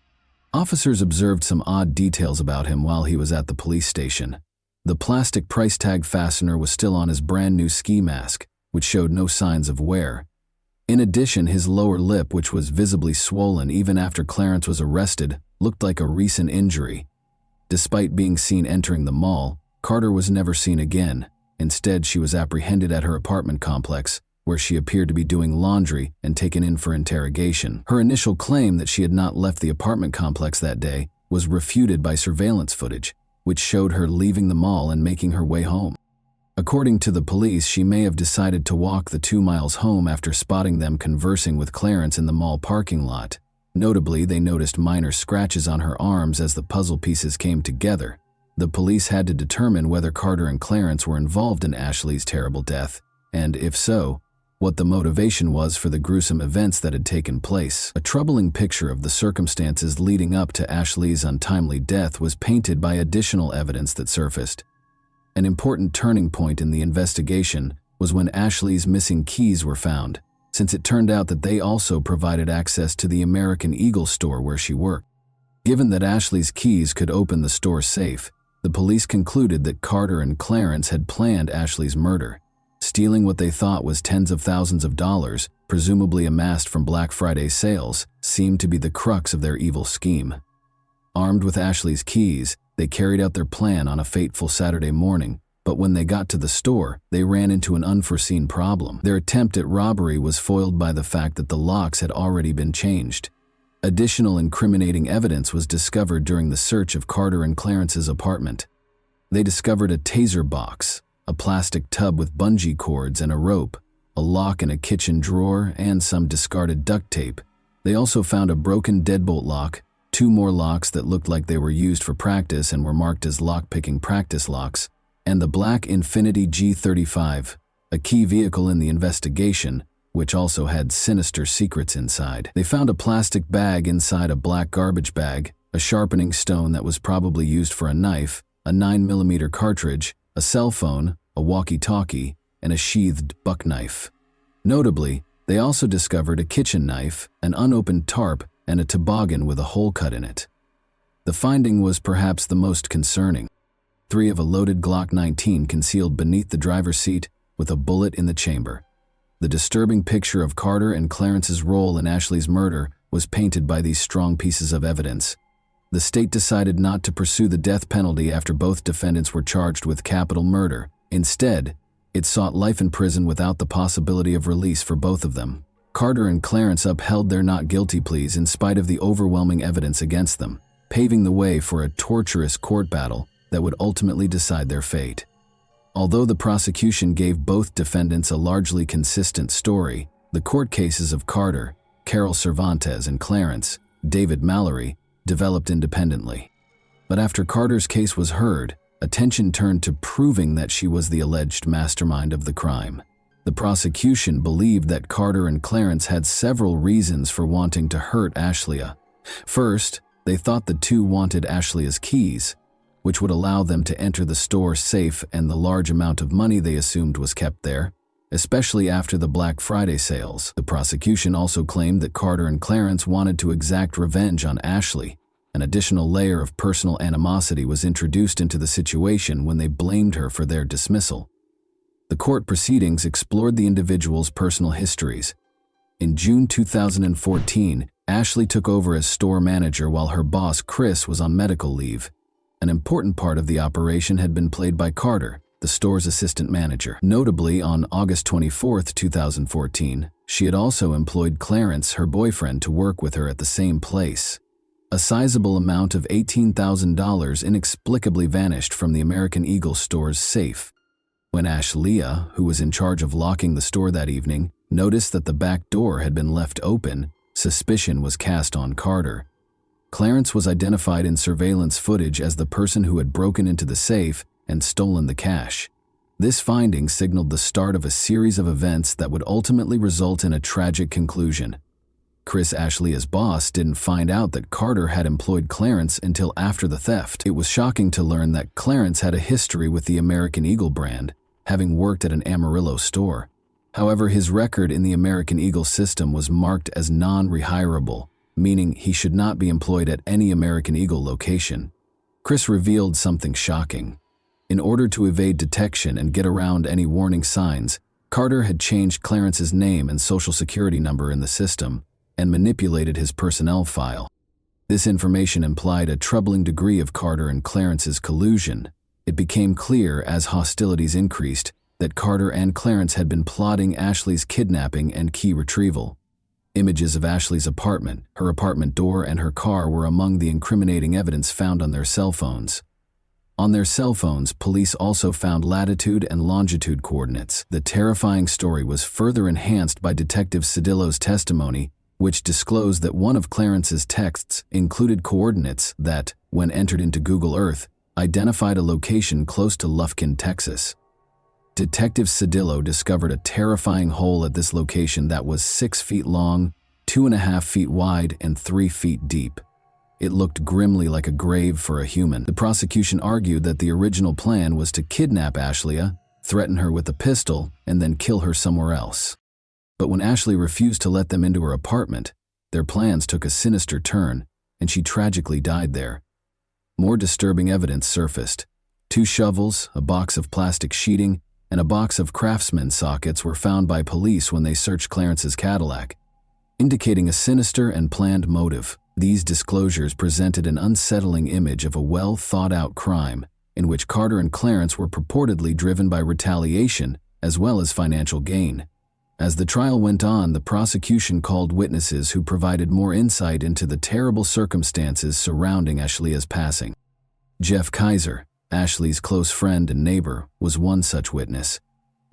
Officers observed some odd details about him while he was at the police station. The plastic price tag fastener was still on his brand new ski mask, which showed no signs of wear. In addition, his lower lip, which was visibly swollen even after Clarence was arrested, looked like a recent injury. Despite being seen entering the mall, Carter was never seen again. Instead, she was apprehended at her apartment complex, where she appeared to be doing laundry and taken in for interrogation. Her initial claim that she had not left the apartment complex that day was refuted by surveillance footage, which showed her leaving the mall and making her way home. According to the police, she may have decided to walk the 2 miles home after spotting them conversing with Clarence in the mall parking lot. Notably, they noticed minor scratches on her arms as the puzzle pieces came together. The police had to determine whether Carter and Clarence were involved in Ashley's terrible death, and if so, what the motivation was for the gruesome events that had taken place. A troubling picture of the circumstances leading up to Ashley's untimely death was painted by additional evidence that surfaced. An important turning point in the investigation was when Ashley's missing keys were found, since it turned out that they also provided access to the American Eagle store where she worked. Given that Ashley's keys could open the store safe, the police concluded that Carter and Clarence had planned Ashley's murder. Stealing what they thought was tens of thousands of dollars, presumably amassed from Black Friday sales, seemed to be the crux of their evil scheme. Armed with Ashley's keys, they carried out their plan on a fateful Saturday morning, but when they got to the store, they ran into an unforeseen problem. Their attempt at robbery was foiled by the fact that the locks had already been changed. Additional incriminating evidence was discovered during the search of Carter and Clarence's apartment. They discovered a taser box, a plastic tub with bungee cords and a rope, a lock in a kitchen drawer, and some discarded duct tape. They also found a broken deadbolt lock, 2 more locks that looked like they were used for practice and were marked as lock-picking practice locks, and the black Infiniti G35, a key vehicle in the investigation, which also had sinister secrets inside. They found a plastic bag inside a black garbage bag, a sharpening stone that was probably used for a knife, a 9mm cartridge, a cell phone, a walkie-talkie, and a sheathed buck knife. Notably, they also discovered a kitchen knife, an unopened tarp, and a toboggan with a hole cut in it. The finding was perhaps the most concerning. 3 of a loaded Glock 19 concealed beneath the driver's seat with a bullet in the chamber. The disturbing picture of Carter and Clarence's role in Ashley's murder was painted by these strong pieces of evidence. The state decided not to pursue the death penalty after both defendants were charged with capital murder. Instead, it sought life in prison without the possibility of release for both of them. Carter and Clarence upheld their not guilty pleas in spite of the overwhelming evidence against them, paving the way for a torturous court battle that would ultimately decide their fate. Although the prosecution gave both defendants a largely consistent story, the court cases of Carter, Carol Cervantes, and Clarence, David Mallory, developed independently. But after Carter's case was heard, attention turned to proving that she was the alleged mastermind of the crime. The prosecution believed that Carter and Clarence had several reasons for wanting to hurt Ashlia. First, they thought the two wanted Ashlia's keys, which would allow them to enter the store safe and the large amount of money they assumed was kept there, especially after the Black Friday sales. The prosecution also claimed that Carter and Clarence wanted to exact revenge on Ashley. An additional layer of personal animosity was introduced into the situation when they blamed her for their dismissal. The court proceedings explored the individuals' personal histories. In June 2014, Ashley took over as store manager while her boss, Chris, was on medical leave. An important part of the operation had been played by Carter, the store's assistant manager. Notably, on August 24, 2014, she had also employed Clarence, her boyfriend, to work with her at the same place. A sizable amount of $18,000 inexplicably vanished from the American Eagle store's safe. When Ashlia, who was in charge of locking the store that evening, noticed that the back door had been left open, suspicion was cast on Carter. Clarence was identified in surveillance footage as the person who had broken into the safe and stolen the cash. This finding signaled the start of a series of events that would ultimately result in a tragic conclusion. Chris, Ashlia's boss, didn't find out that Carter had employed Clarence until after the theft. It was shocking to learn that Clarence had a history with the American Eagle brand, having worked at an Amarillo store. However, his record in the American Eagle system was marked as non-rehirable, meaning he should not be employed at any American Eagle location. Chris revealed something shocking. In order to evade detection and get around any warning signs, Carter had changed Clarence's name and social security number in the system and manipulated his personnel file. This information implied a troubling degree of Carter and Clarence's collusion. It became clear as hostilities increased that Carter and Clarence had been plotting Ashley's kidnapping and key retrieval. Images of Ashley's apartment, her apartment door, and her car were among the incriminating evidence found on their cell phones. On their cell phones, police also found latitude and longitude coordinates. The terrifying story was further enhanced by Detective Cedillo's testimony, which disclosed that one of Clarence's texts included coordinates that, when entered into Google Earth, identified a location close to Lufkin, Texas. Detective Cedillo discovered a terrifying hole at this location that was 6 feet long, 2.5 feet wide, and 3 feet deep. It looked grimly like a grave for a human. The prosecution argued that the original plan was to kidnap Ashlia, threaten her with a pistol, and then kill her somewhere else. But when Ashley refused to let them into her apartment, their plans took a sinister turn, and she tragically died there. More disturbing evidence surfaced. 2 shovels, a box of plastic sheeting, and a box of Craftsman sockets were found by police when they searched Clarence's Cadillac, indicating a sinister and planned motive. These disclosures presented an unsettling image of a well-thought-out crime in which Carter and Clarence were purportedly driven by retaliation as well as financial gain. As the trial went on, the prosecution called witnesses who provided more insight into the terrible circumstances surrounding Ashlia's passing. Jeff Kaiser, Ashley's close friend and neighbor, was one such witness.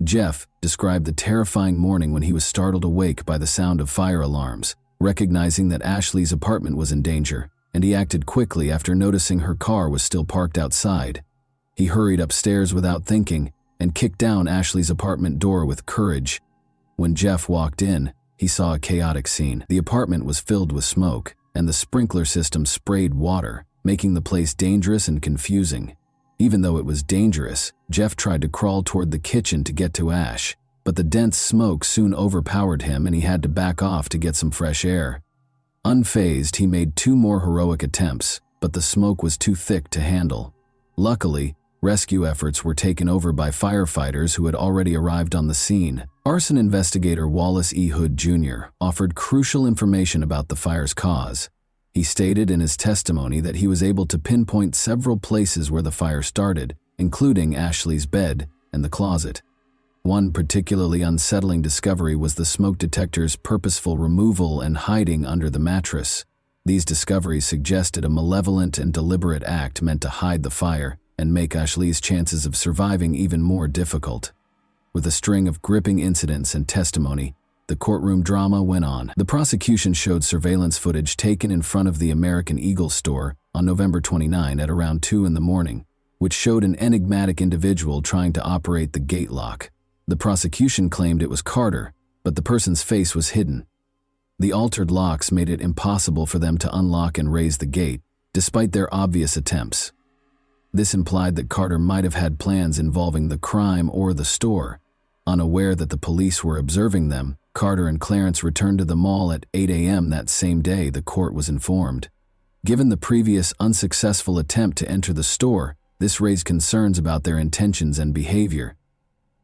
Jeff described the terrifying morning when he was startled awake by the sound of fire alarms, recognizing that Ashley's apartment was in danger, and he acted quickly after noticing her car was still parked outside. He hurried upstairs without thinking and kicked down Ashley's apartment door with courage. When Jeff walked in, he saw a chaotic scene. The apartment was filled with smoke, and the sprinkler system sprayed water, making the place dangerous and confusing. Even though it was dangerous, Jeff tried to crawl toward the kitchen to get to Ash, but the dense smoke soon overpowered him and he had to back off to get some fresh air. Unfazed, he made 2 more heroic attempts, but the smoke was too thick to handle. Luckily, rescue efforts were taken over by firefighters who had already arrived on the scene. Arson investigator Wallace E. Hood Jr. offered crucial information about the fire's cause. He stated in his testimony that he was able to pinpoint several places where the fire started, including Ashley's bed and the closet. One particularly unsettling discovery was the smoke detector's purposeful removal and hiding under the mattress. These discoveries suggested a malevolent and deliberate act meant to hide the fire and make Ashley's chances of surviving even more difficult. With a string of gripping incidents and testimony, the courtroom drama went on. The prosecution showed surveillance footage taken in front of the American Eagle store on November 29 at around 2 in the morning. which showed an enigmatic individual trying to operate the gate lock. The prosecution claimed it was Carter, but the person's face was hidden. The altered locks made it impossible for them to unlock and raise the gate, despite their obvious attempts. This implied that Carter might have had plans involving the crime or the store. Unaware that the police were observing them, Carter and Clarence returned to the mall at 8 a.m. that same day, the court was informed. Given the previous unsuccessful attempt to enter the store, this raised concerns about their intentions and behavior.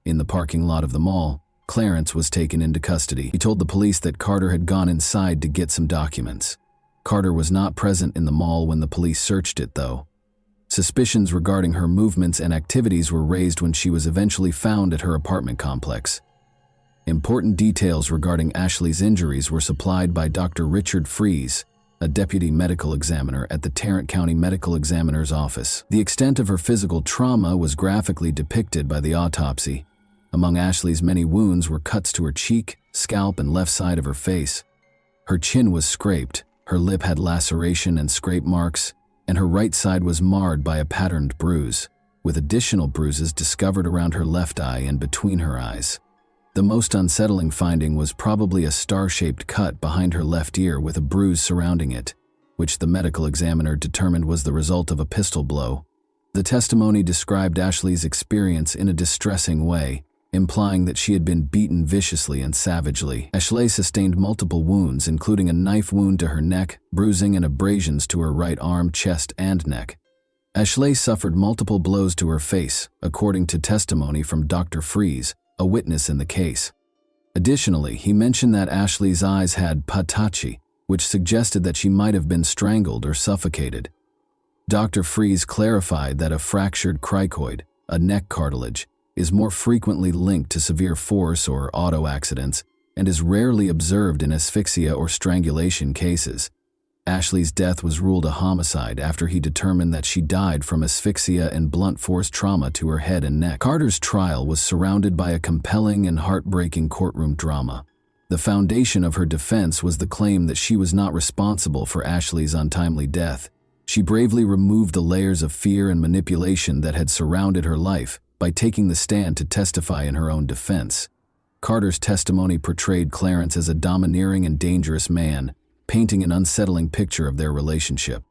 In the parking lot of the mall, Clarence was taken into custody. He told the police that Carter had gone inside to get some documents. Carter was not present in the mall when the police searched it, though. Suspicions regarding her movements and activities were raised when she was eventually found at her apartment complex. Important details regarding Ashley's injuries were supplied by Dr. Richard Fries, a deputy medical examiner at the Tarrant County Medical Examiner's Office. The extent of her physical trauma was graphically depicted by the autopsy. Among Ashley's many wounds were cuts to her cheek, scalp, and left side of her face. Her chin was scraped, her lip had laceration and scrape marks, and her right side was marred by a patterned bruise, with additional bruises discovered around her left eye and between her eyes. The most unsettling finding was probably a star-shaped cut behind her left ear with a bruise surrounding it, which the medical examiner determined was the result of a pistol blow. The testimony described Ashley's experience in a distressing way, implying that she had been beaten viciously and savagely. Ashley sustained multiple wounds, including a knife wound to her neck, bruising and abrasions to her right arm, chest, and neck. Ashley suffered multiple blows to her face, according to testimony from Dr. Fries, a witness in the case. Additionally, he mentioned that Ashley's eyes had patachi, which suggested that she might have been strangled or suffocated. Dr. Fries clarified that a fractured cricoid, a neck cartilage, is more frequently linked to severe force or auto accidents and is rarely observed in asphyxia or strangulation cases. Ashley's death was ruled a homicide after he determined that she died from asphyxia and blunt force trauma to her head and neck. Carter's trial was surrounded by a compelling and heartbreaking courtroom drama. The foundation of her defense was the claim that she was not responsible for Ashley's untimely death. She bravely removed the layers of fear and manipulation that had surrounded her life by taking the stand to testify in her own defense. Carter's testimony portrayed Clarence as a domineering and dangerous man, painting an unsettling picture of their relationship.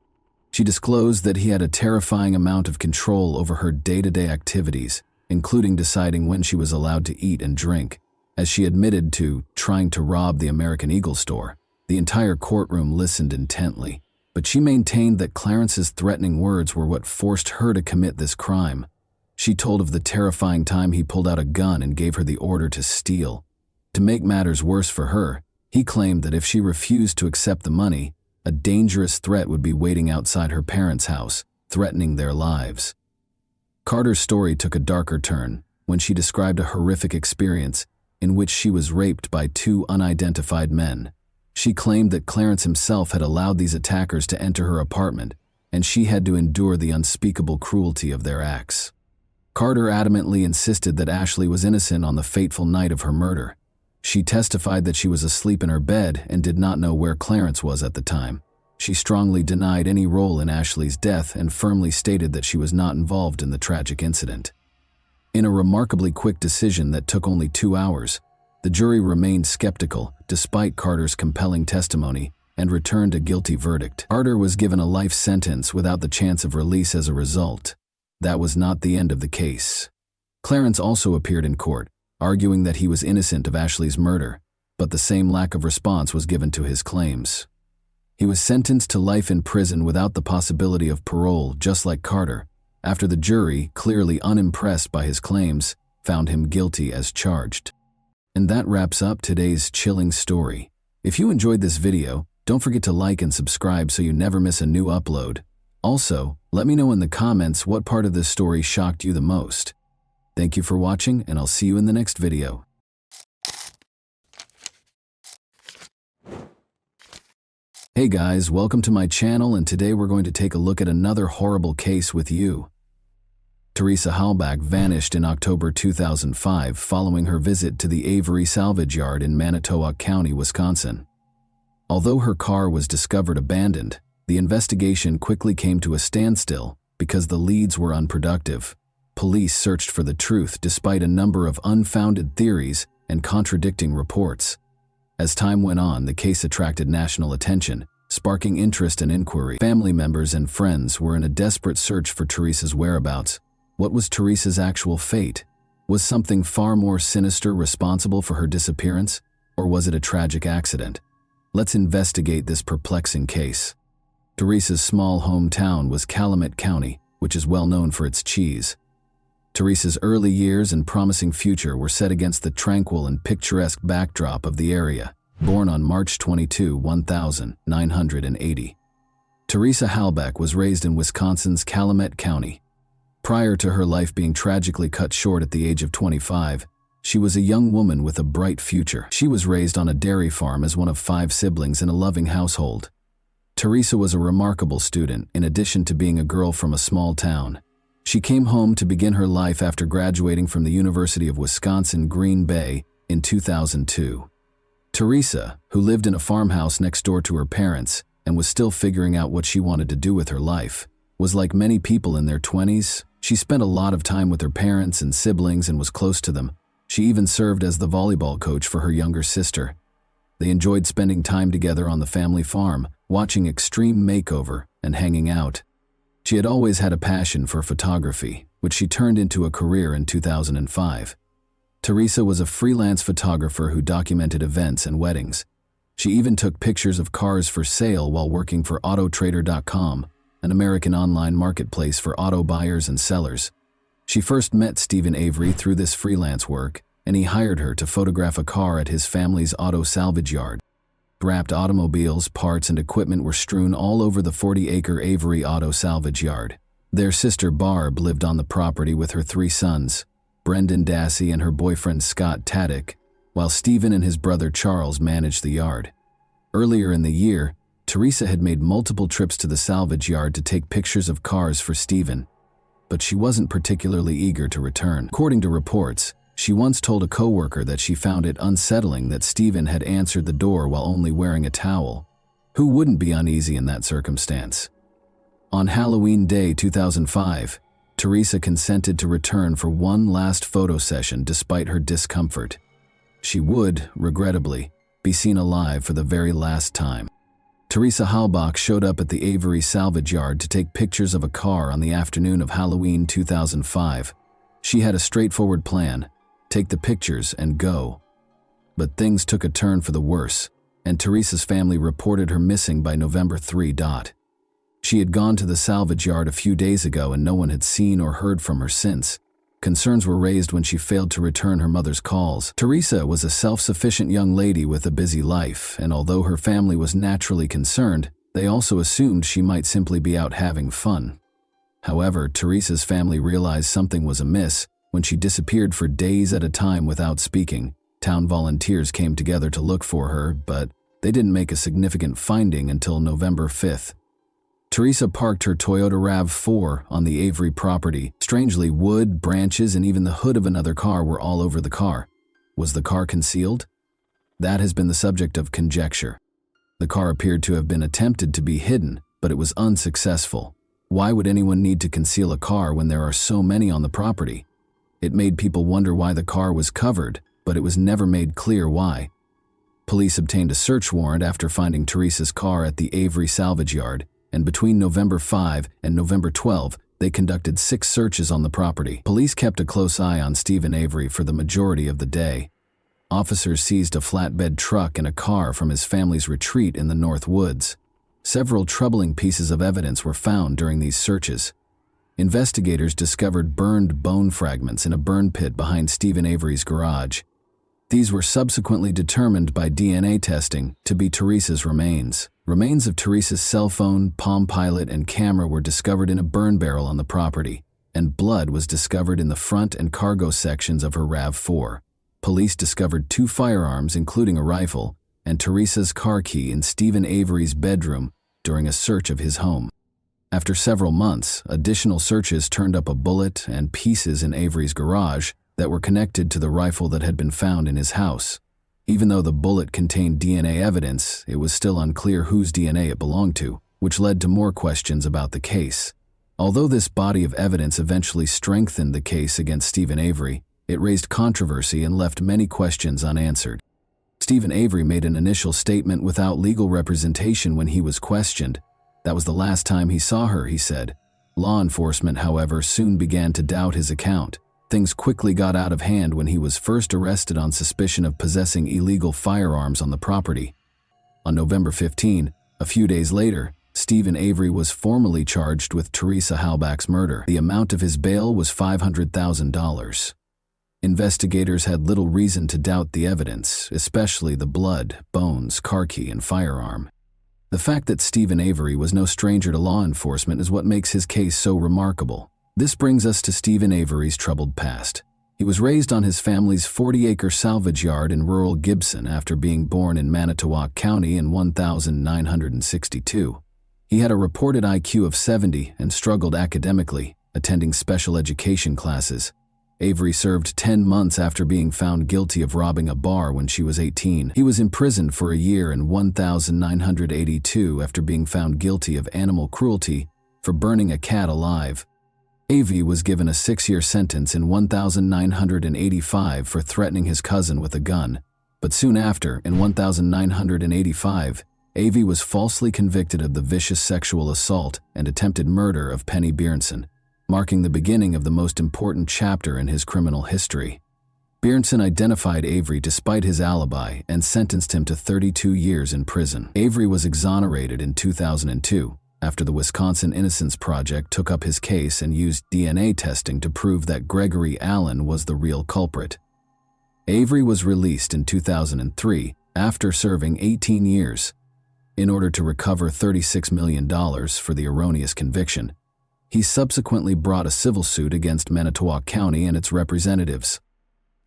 She disclosed that he had a terrifying amount of control over her day-to-day activities, including deciding when she was allowed to eat and drink, as she admitted to trying to rob the American Eagle store. The entire courtroom listened intently, but she maintained that Clarence's threatening words were what forced her to commit this crime. She told of the terrifying time he pulled out a gun and gave her the order to steal. To make matters worse for her, he claimed that if she refused to accept the money, a dangerous threat would be waiting outside her parents' house, threatening their lives. Carter's story took a darker turn when she described a horrific experience in which she was raped by two unidentified men. She claimed that Clarence himself had allowed these attackers to enter her apartment, and she had to endure the unspeakable cruelty of their acts. Carter adamantly insisted that Ashley was innocent on the fateful night of her murder. She testified that she was asleep in her bed and did not know where Clarence was at the time. She strongly denied any role in Ashley's death and firmly stated that she was not involved in the tragic incident. In a remarkably quick decision that took only 2 hours, the jury remained skeptical despite Carter's compelling testimony and returned a guilty verdict. Carter was given a life sentence without the chance of release as a result. That was not the end of the case. Clarence also appeared in court, arguing that he was innocent of Ashley's murder, but the same lack of response was given to his claims. He was sentenced to life in prison without the possibility of parole, just like Carter, after the jury, clearly unimpressed by his claims, found him guilty as charged. And that wraps up today's chilling story. If you enjoyed this video, don't forget to like and subscribe so you never miss a new upload. Also, let me know in the comments what part of this story shocked you the most. Thank you for watching, and I'll see you in the next video. Hey guys, welcome to my channel, and today we're going to take a look at another horrible case with you. Teresa Halbach vanished in October 2005 following her visit to the Avery Salvage Yard in Manitowoc County, Wisconsin. Although her car was discovered abandoned, the investigation quickly came to a standstill Because the leads were unproductive, police searched for the truth despite a number of unfounded theories and contradicting reports. As time went on, the case attracted national attention, sparking interest and inquiry. Family members and friends were in a desperate search for Teresa's whereabouts. What was Teresa's actual fate? Was something far more sinister responsible for her disappearance, or was it a tragic accident? Let's investigate this perplexing case. Teresa's small hometown was Calumet County, which is well known for its cheese. Teresa's early years and promising future were set against the tranquil and picturesque backdrop of the area. Born on March 22, 1980. Teresa Halbach was raised in Wisconsin's Calumet County. Prior to her life being tragically cut short at the age of 25, she was a young woman with a bright future. She was raised on a dairy farm as one of 5 siblings in a loving household. Teresa was a remarkable student, in addition to being a girl from a small town. She came home to begin her life after graduating from the University of Wisconsin-Green Bay in 2002. Teresa, who lived in a farmhouse next door to her parents and was still figuring out what she wanted to do with her life, was like many people in their 20s. She spent a lot of time with her parents and siblings and was close to them. She even served as the volleyball coach for her younger sister. They enjoyed spending time together on the family farm, watching Extreme Makeover and hanging out. She had always had a passion for photography, which she turned into a career in 2005. Teresa was a freelance photographer who documented events and weddings. She even took pictures of cars for sale while working for Autotrader.com, an American online marketplace for auto buyers and sellers. She first met Stephen Avery through this freelance work, and he hired her to photograph a car at his family's auto salvage yard. Wrapped automobiles, parts, and equipment were strewn all over the 40-acre Avery auto salvage yard. Their sister Barb lived on the property with her 3 sons, Brendan Dassey and her boyfriend Scott Taddick, while Stephen and his brother Charles managed the yard. Earlier in the year, Teresa had made multiple trips to the salvage yard to take pictures of cars for Stephen, but she wasn't particularly eager to return. According to reports, she once told a coworker that she found it unsettling that Stephen had answered the door while only wearing a towel. Who wouldn't be uneasy in that circumstance? On Halloween Day 2005, Teresa consented to return for one last photo session despite her discomfort. She would, regrettably, be seen alive for the very last time. Teresa Halbach showed up at the Avery salvage yard to take pictures of a car on the afternoon of Halloween 2005. She had a straightforward plan: take the pictures and go. But things took a turn for the worse, and Teresa's family reported her missing by November 3. She had gone to the salvage yard a few days ago and no one had seen or heard from her since. Concerns were raised when she failed to return her mother's calls. Teresa was a self-sufficient young lady with a busy life, and although her family was naturally concerned, they also assumed she might simply be out having fun. However, Teresa's family realized something was amiss when she disappeared for days at a time without speaking. Town volunteers came together to look for her, but they didn't make a significant finding until November 5th. Teresa parked her Toyota RAV4 on the Avery property. Strangely, wood, branches, and even the hood of another car were all over the car. Was the car concealed? That has been the subject of conjecture. The car appeared to have been attempted to be hidden, but it was unsuccessful. Why would anyone need to conceal a car when there are so many on the property? It made people wonder why the car was covered, but it was never made clear why. Police obtained a search warrant after finding Teresa's car at the Avery salvage yard, and between November 5 and November 12, they conducted 6 searches on the property. Police kept a close eye on Stephen Avery for the majority of the day. Officers seized a flatbed truck and a car from his family's retreat in the North Woods. Several troubling pieces of evidence were found during these searches. Investigators discovered burned bone fragments in a burn pit behind Stephen Avery's garage. These were subsequently determined by DNA testing to be Teresa's remains. Remains of Teresa's cell phone, Palm Pilot, and camera were discovered in a burn barrel on the property, and blood was discovered in the front and cargo sections of her RAV4. Police discovered 2 firearms, including a rifle, and Teresa's car key in Stephen Avery's bedroom during a search of his home. After several months, additional searches turned up a bullet and pieces in Avery's garage that were connected to the rifle that had been found in his house. Even though the bullet contained DNA evidence, it was still unclear whose DNA it belonged to, which led to more questions about the case. Although this body of evidence eventually strengthened the case against Stephen Avery, it raised controversy and left many questions unanswered. Stephen Avery made an initial statement without legal representation when he was questioned. That was the last time he saw her, he said. Law enforcement, however, soon began to doubt his account. Things quickly got out of hand when he was first arrested on suspicion of possessing illegal firearms on the property. On November 15, a few days later, Stephen Avery was formally charged with Teresa Halbach's murder. The amount of his bail was $500,000. Investigators had little reason to doubt the evidence, especially the blood, bones, car key, and firearm. The fact that Stephen Avery was no stranger to law enforcement is what makes his case so remarkable. This brings us to Stephen Avery's troubled past. He was raised on his family's 40-acre salvage yard in rural Gibson after being born in Manitowoc County in 1962. He had a reported IQ of 70 and struggled academically, attending special education classes. Avery served 10 months after being found guilty of robbing a bar when she was 18. He was imprisoned for a year in 1982 after being found guilty of animal cruelty for burning a cat alive. Avery was given a 6-year sentence in 1985 for threatening his cousin with a gun. But soon after, in 1985, Avery was falsely convicted of the vicious sexual assault and attempted murder of Penny Bjornson, marking the beginning of the most important chapter in his criminal history. Bjornson identified Avery despite his alibi and sentenced him to 32 years in prison. Avery was exonerated in 2002 after the Wisconsin Innocence Project took up his case and used DNA testing to prove that Gregory Allen was the real culprit. Avery was released in 2003 after serving 18 years. In order to recover $36 million for the erroneous conviction, he subsequently brought a civil suit against Manitowoc County and its representatives.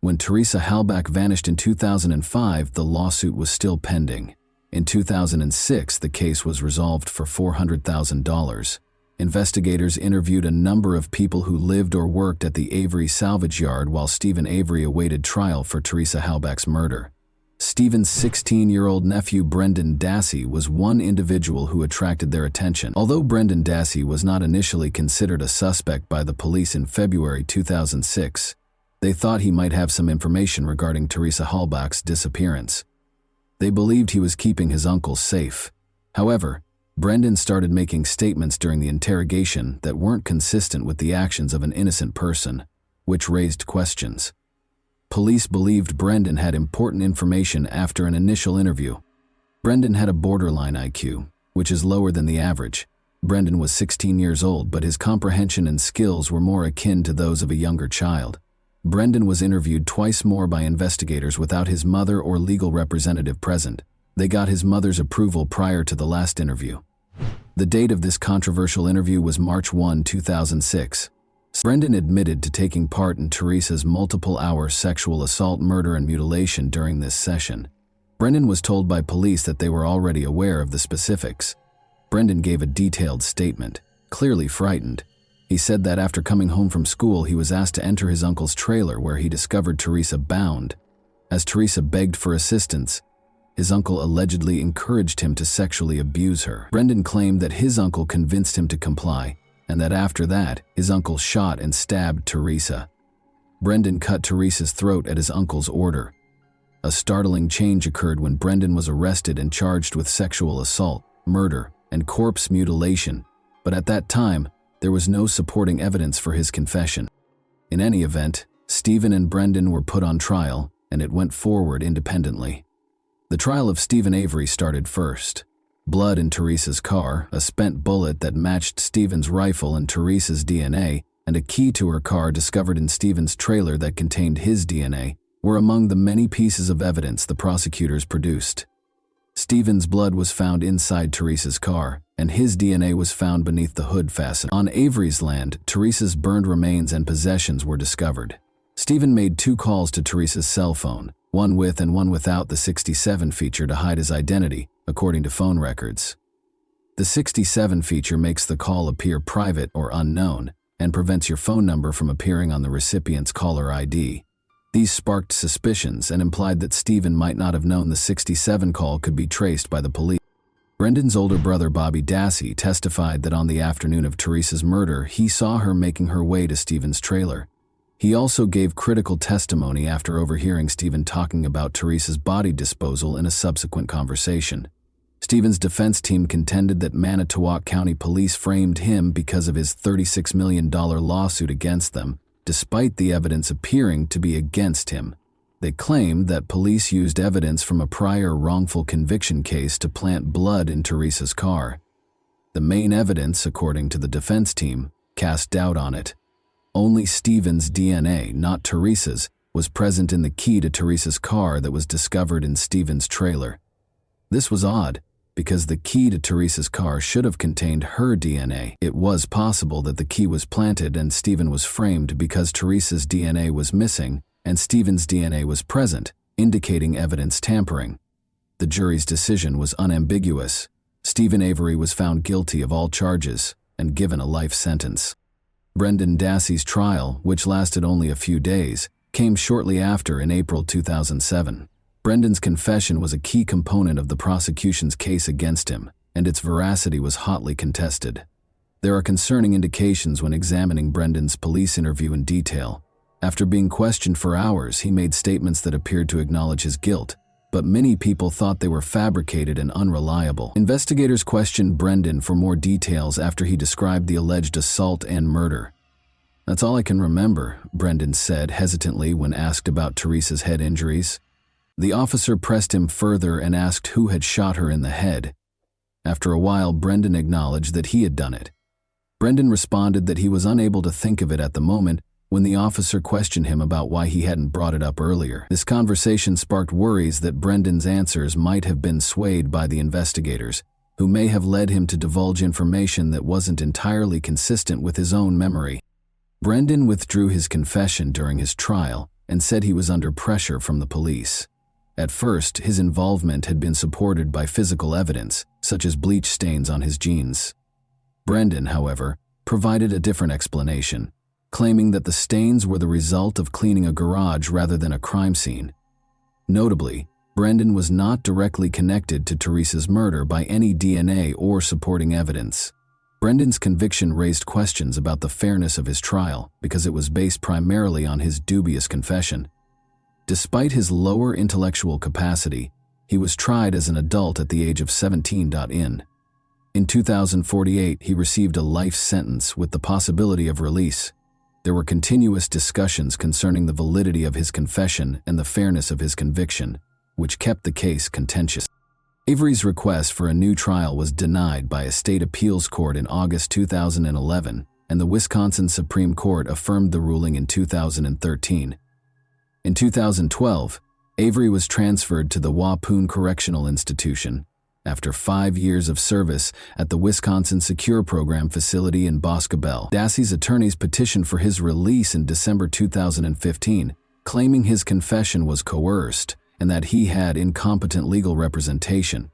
When Teresa Halbach vanished in 2005, the lawsuit was still pending. In 2006, the case was resolved for $400,000. Investigators interviewed a number of people who lived or worked at the Avery salvage yard while Stephen Avery awaited trial for Teresa Halbach's murder. Stephen's 16-year-old nephew Brendan Dassey was one individual who attracted their attention. Although Brendan Dassey was not initially considered a suspect by the police in February 2006, they thought he might have some information regarding Teresa Halbach's disappearance. They believed he was keeping his uncle safe. However, Brendan started making statements during the interrogation that weren't consistent with the actions of an innocent person, which raised questions. Police believed Brendan had important information after an initial interview. Brendan had a borderline IQ, which is lower than the average. Brendan was 16 years old, but his comprehension and skills were more akin to those of a younger child. Brendan was interviewed twice more by investigators without his mother or legal representative present. They got his mother's approval prior to the last interview. The date of this controversial interview was March 1, 2006. Brendan admitted to taking part in Teresa's multiple-hour sexual assault, murder, and mutilation during this session. Brendan was told by police that they were already aware of the specifics. Brendan gave a detailed statement, clearly frightened. He said that after coming home from school, he was asked to enter his uncle's trailer where he discovered Teresa bound. As Teresa begged for assistance, his uncle allegedly encouraged him to sexually abuse her. Brendan claimed that his uncle convinced him to comply, and that after that, his uncle shot and stabbed Teresa. Brendan cut Teresa's throat at his uncle's order. A startling change occurred when Brendan was arrested and charged with sexual assault, murder, and corpse mutilation, but at that time, there was no supporting evidence for his confession. In any event, Stephen and Brendan were put on trial, and it went forward independently. The trial of Stephen Avery started first. Blood in Teresa's car, a spent bullet that matched Stephen's rifle and Teresa's DNA, and a key to her car discovered in Stephen's trailer that contained his DNA, were among the many pieces of evidence the prosecutors produced. Stephen's blood was found inside Teresa's car, and his DNA was found beneath the hood fastener. On Avery's land, Teresa's burned remains and possessions were discovered. Stephen made 2 calls to Teresa's cell phone, one with and one without the 67 feature to hide his identity, according to phone records. The 67 feature makes the call appear private or unknown and prevents your phone number from appearing on the recipient's caller ID. These sparked suspicions and implied that Stephen might not have known the 67 call could be traced by the police. Brendan's older brother Bobby Dassey testified that on the afternoon of Teresa's murder, he saw her making her way to Stephen's trailer. He also gave critical testimony after overhearing Stephen talking about Teresa's body disposal in a subsequent conversation. Stephen's defense team contended that Manitowoc County Police framed him because of his $36 million lawsuit against them, despite the evidence appearing to be against him. They claimed that police used evidence from a prior wrongful conviction case to plant blood in Teresa's car. The main evidence, according to the defense team, cast doubt on it. Only Stephen's DNA, not Teresa's, was present in the key to Teresa's car that was discovered in Stephen's trailer. This was odd, because the key to Teresa's car should have contained her DNA. It was possible that the key was planted and Stephen was framed because Teresa's DNA was missing and Stephen's DNA was present, indicating evidence tampering. The jury's decision was unambiguous. Stephen Avery was found guilty of all charges and given a life sentence. Brendan Dassey's trial, which lasted only a few days, came shortly after in April 2007. Brendan's confession was a key component of the prosecution's case against him, and its veracity was hotly contested. There are concerning indications when examining Brendan's police interview in detail. After being questioned for hours, he made statements that appeared to acknowledge his guilt, but many people thought they were fabricated and unreliable. Investigators questioned Brendan for more details after he described the alleged assault and murder. "That's all I can remember," Brendan said hesitantly when asked about Teresa's head injuries. The officer pressed him further and asked who had shot her in the head. After a while, Brendan acknowledged that he had done it. Brendan responded that he was unable to think of it at the moment when the officer questioned him about why he hadn't brought it up earlier. This conversation sparked worries that Brendan's answers might have been swayed by the investigators, who may have led him to divulge information that wasn't entirely consistent with his own memory. Brendan withdrew his confession during his trial and said he was under pressure from the police. At first, his involvement had been supported by physical evidence, such as bleach stains on his jeans. Brendan, however, provided a different explanation, claiming that the stains were the result of cleaning a garage rather than a crime scene. Notably, Brendan was not directly connected to Teresa's murder by any DNA or supporting evidence. Brendan's conviction raised questions about the fairness of his trial because it was based primarily on his dubious confession. Despite his lower intellectual capacity, he was tried as an adult at the age of 17. In 2048, he received a life sentence with the possibility of release. There were continuous discussions concerning the validity of his confession and the fairness of his conviction, which kept the case contentious. Avery's request for a new trial was denied by a state appeals court in August 2011, and the Wisconsin Supreme Court affirmed the ruling in 2013. In 2012, Avery was transferred to the Waupun Correctional Institution after 5 years of service at the Wisconsin Secure Program facility in Boscobel. Dassey's attorneys petitioned for his release in December 2015, claiming his confession was coerced and that he had incompetent legal representation.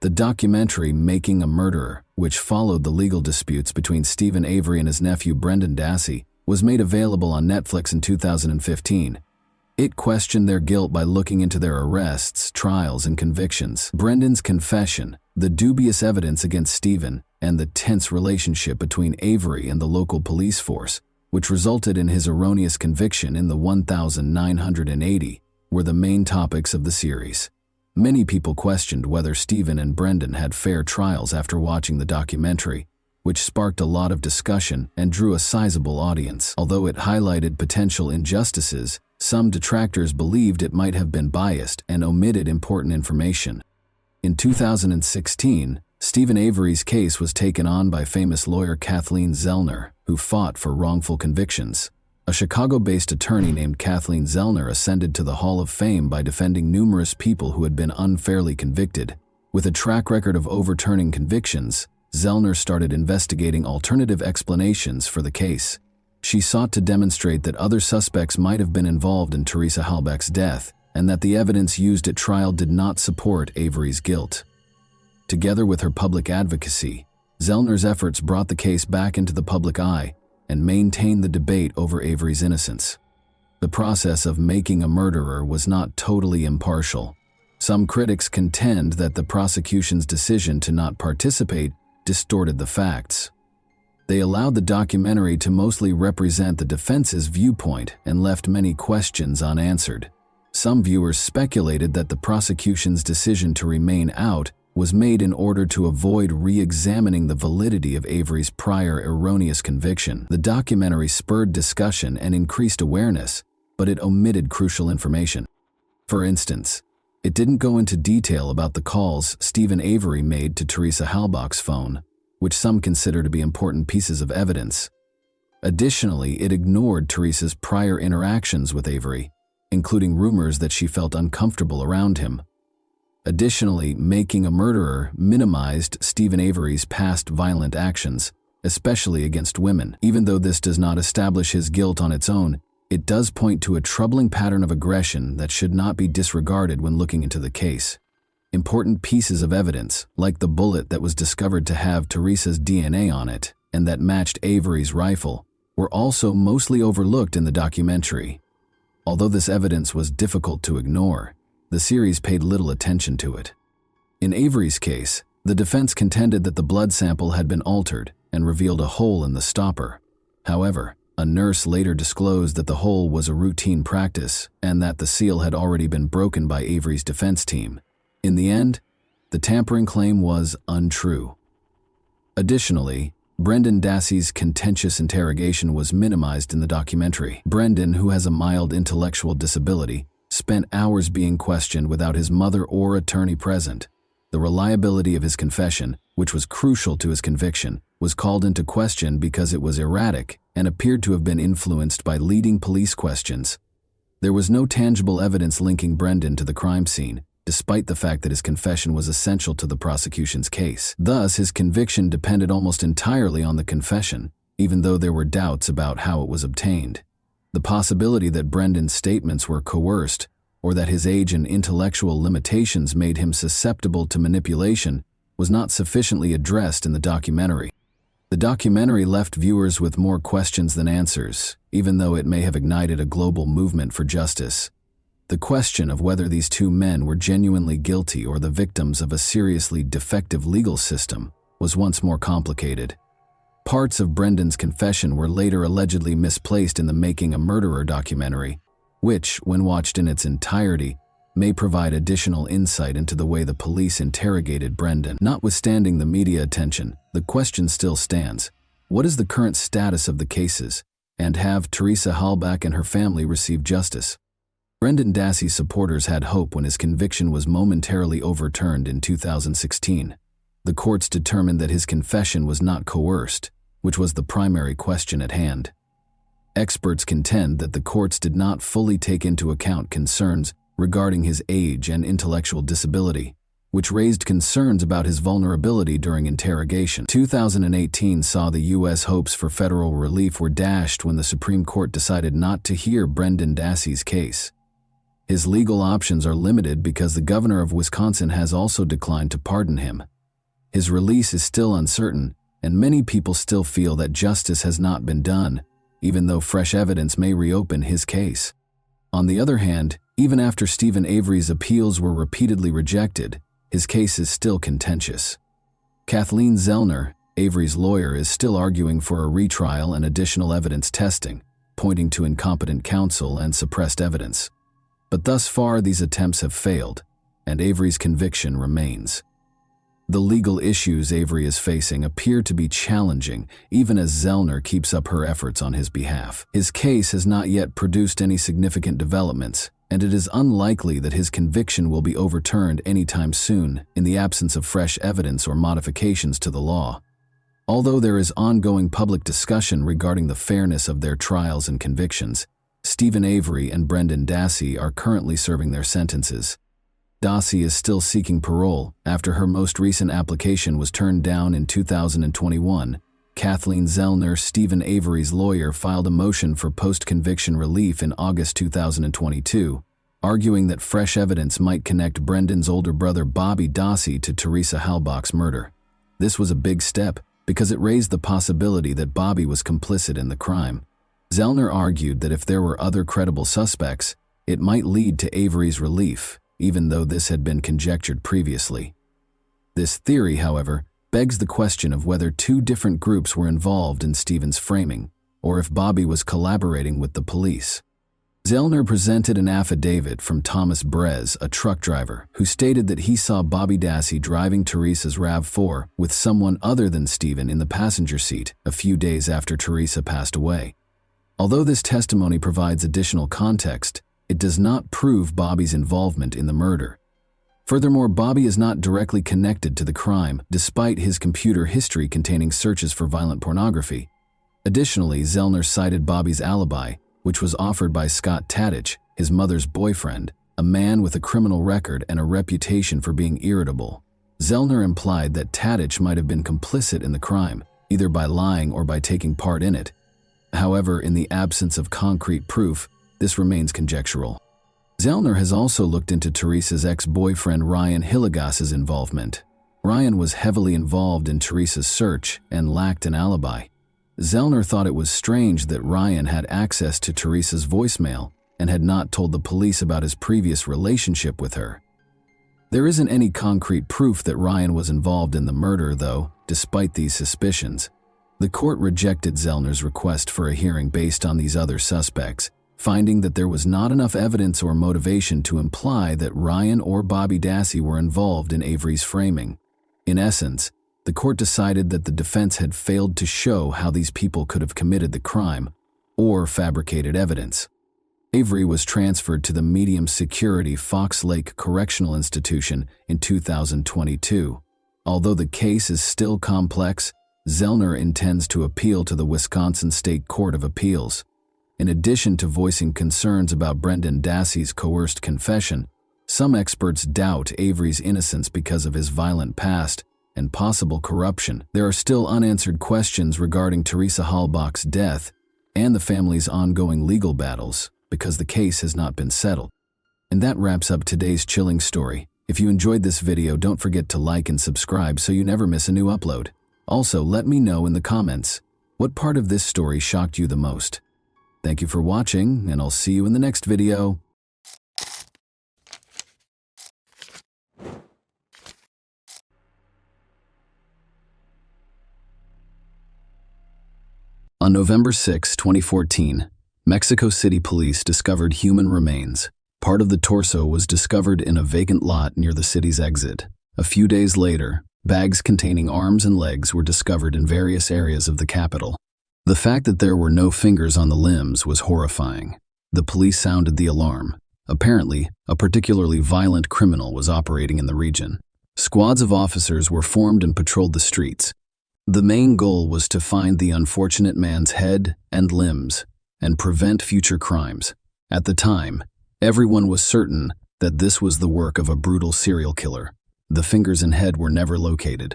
The documentary Making a Murderer, which followed the legal disputes between Stephen Avery and his nephew Brendan Dassey, was made available on Netflix in 2015. It questioned their guilt by looking into their arrests, trials, and convictions. Brendan's confession, the dubious evidence against Stephen, and the tense relationship between Avery and the local police force, which resulted in his erroneous conviction in the 1980, were the main topics of the series. Many people questioned whether Stephen and Brendan had fair trials after watching the documentary, which sparked a lot of discussion and drew a sizable audience. Although it highlighted potential injustices, some detractors believed it might have been biased and omitted important information. In 2016, Stephen Avery's case was taken on by famous lawyer Kathleen Zellner, who fought for wrongful convictions. A Chicago-based attorney named Kathleen Zellner ascended to the Hall of Fame by defending numerous people who had been unfairly convicted. With a track record of overturning convictions, Zellner started investigating alternative explanations for the case. She sought to demonstrate that other suspects might have been involved in Teresa Halbach's death, and that the evidence used at trial did not support Avery's guilt. Together with her public advocacy, Zellner's efforts brought the case back into the public eye and maintained the debate over Avery's innocence. The process of making a murderer was not totally impartial. Some critics contend that the prosecution's decision to not participate distorted the facts. They allowed the documentary to mostly represent the defense's viewpoint and left many questions unanswered. Some viewers speculated that the prosecution's decision to remain out was made in order to avoid re-examining the validity of Avery's prior erroneous conviction. The documentary spurred discussion and increased awareness, but it omitted crucial information. For instance, it didn't go into detail about the calls Stephen Avery made to Teresa Halbach's phone, which some consider to be important pieces of evidence. Additionally, it ignored Teresa's prior interactions with Avery, including rumors that she felt uncomfortable around him. Additionally, Making a Murderer minimized Stephen Avery's past violent actions, especially against women. Even though this does not establish his guilt on its own, it does point to a troubling pattern of aggression that should not be disregarded when looking into the case. Important pieces of evidence, like the bullet that was discovered to have Teresa's DNA on it and that matched Avery's rifle, were also mostly overlooked in the documentary. Although this evidence was difficult to ignore, the series paid little attention to it. In Avery's case, the defense contended that the blood sample had been altered and revealed a hole in the stopper. However, a nurse later disclosed that the hole was a routine practice and that the seal had already been broken by Avery's defense team. In the end, the tampering claim was untrue. Additionally, Brendan Dassey's contentious interrogation was minimized in the documentary. Brendan, who has a mild intellectual disability, spent hours being questioned without his mother or attorney present. The reliability of his confession, which was crucial to his conviction, was called into question because it was erratic and appeared to have been influenced by leading police questions. There was no tangible evidence linking Brendan to the crime scene, despite the fact that his confession was essential to the prosecution's case. Thus, his conviction depended almost entirely on the confession, even though there were doubts about how it was obtained. The possibility that Brendan's statements were coerced, or that his age and intellectual limitations made him susceptible to manipulation, was not sufficiently addressed in the documentary. The documentary left viewers with more questions than answers, even though it may have ignited a global movement for justice. The question of whether these two men were genuinely guilty or the victims of a seriously defective legal system was once more complicated. Parts of Brendan's confession were later allegedly misplaced in the Making a Murderer documentary, which, when watched in its entirety, may provide additional insight into the way the police interrogated Brendan. Notwithstanding the media attention, the question still stands: what is the current status of the cases, and have Teresa Halbach and her family received justice? Brendan Dassey's supporters had hope when his conviction was momentarily overturned in 2016. The courts determined that his confession was not coerced, which was the primary question at hand. Experts contend that the courts did not fully take into account concerns regarding his age and intellectual disability, which raised concerns about his vulnerability during interrogation. 2018 saw the U.S. hopes for federal relief were dashed when the Supreme Court decided not to hear Brendan Dassey's case. His legal options are limited because the governor of Wisconsin has also declined to pardon him. His release is still uncertain, and many people still feel that justice has not been done, even though fresh evidence may reopen his case. On the other hand, even after Stephen Avery's appeals were repeatedly rejected, his case is still contentious. Kathleen Zellner, Avery's lawyer, is still arguing for a retrial and additional evidence testing, pointing to incompetent counsel and suppressed evidence. But thus far, these attempts have failed, and Avery's conviction remains. The legal issues Avery is facing appear to be challenging, even as Zellner keeps up her efforts on his behalf. His case has not yet produced any significant developments, and it is unlikely that his conviction will be overturned anytime soon in the absence of fresh evidence or modifications to the law. Although there is ongoing public discussion regarding the fairness of their trials and convictions, Stephen Avery and Brendan Dassey are currently serving their sentences. Dassey is still seeking parole after her most recent application was turned down in 2021. Kathleen Zellner, Stephen Avery's lawyer, filed a motion for post-conviction relief in August 2022, arguing that fresh evidence might connect Brendan's older brother Bobby Dassey to Teresa Halbach's murder. This was a big step because it raised the possibility that Bobby was complicit in the crime. Zellner argued that if there were other credible suspects, it might lead to Avery's relief, even though this had been conjectured previously. This theory, however, begs the question of whether two different groups were involved in Stephen's framing, or if Bobby was collaborating with the police. Zellner presented an affidavit from Thomas Brez, a truck driver, who stated that he saw Bobby Dassey driving Teresa's RAV4 with someone other than Stephen in the passenger seat a few days after Teresa passed away. Although this testimony provides additional context, it does not prove Bobby's involvement in the murder. Furthermore, Bobby is not directly connected to the crime, despite his computer history containing searches for violent pornography. Additionally, Zellner cited Bobby's alibi, which was offered by Scott Tadich, his mother's boyfriend, a man with a criminal record and a reputation for being irritable. Zellner implied that Tadich might have been complicit in the crime, either by lying or by taking part in it. However, in the absence of concrete proof, this remains conjectural. Zellner has also looked into Teresa's ex-boyfriend Ryan Hillegas's involvement. Ryan was heavily involved in Teresa's search and lacked an alibi. Zellner thought it was strange that Ryan had access to Teresa's voicemail and had not told the police about his previous relationship with her. There isn't any concrete proof that Ryan was involved in the murder, though, despite these suspicions. The court rejected Zellner's request for a hearing based on these other suspects, finding that there was not enough evidence or motivation to imply that Ryan or Bobby Dassey were involved in Avery's framing. In essence, the court decided that the defense had failed to show how these people could have committed the crime or fabricated evidence. Avery was transferred to the medium-security Fox Lake Correctional Institution in 2022. Although the case is still complex, Zellner intends to appeal to the Wisconsin State Court of Appeals. In addition to voicing concerns about Brendan Dassey's coerced confession, some experts doubt Avery's innocence because of his violent past and possible corruption. There are still unanswered questions regarding Teresa Halbach's death and the family's ongoing legal battles because the case has not been settled. And that wraps up today's chilling story. If you enjoyed this video, don't forget to like and subscribe so you never miss a new upload. Also, let me know in the comments, what part of this story shocked you the most? Thank you for watching, and I'll see you in the next video. On November 6, 2014, Mexico City police discovered human remains. Part of the torso was discovered in a vacant lot near the city's exit. A few days later, bags containing arms and legs were discovered in various areas of the capital. The fact that there were no fingers on the limbs was horrifying. The police sounded the alarm. Apparently, a particularly violent criminal was operating in the region. Squads of officers were formed and patrolled the streets. The main goal was to find the unfortunate man's head and limbs and prevent future crimes. At the time, everyone was certain that this was the work of a brutal serial killer. The fingers and head were never located.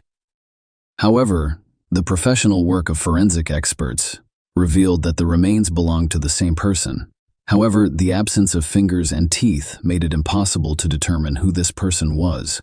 However, the professional work of forensic experts revealed that the remains belonged to the same person. However, the absence of fingers and teeth made it impossible to determine who this person was.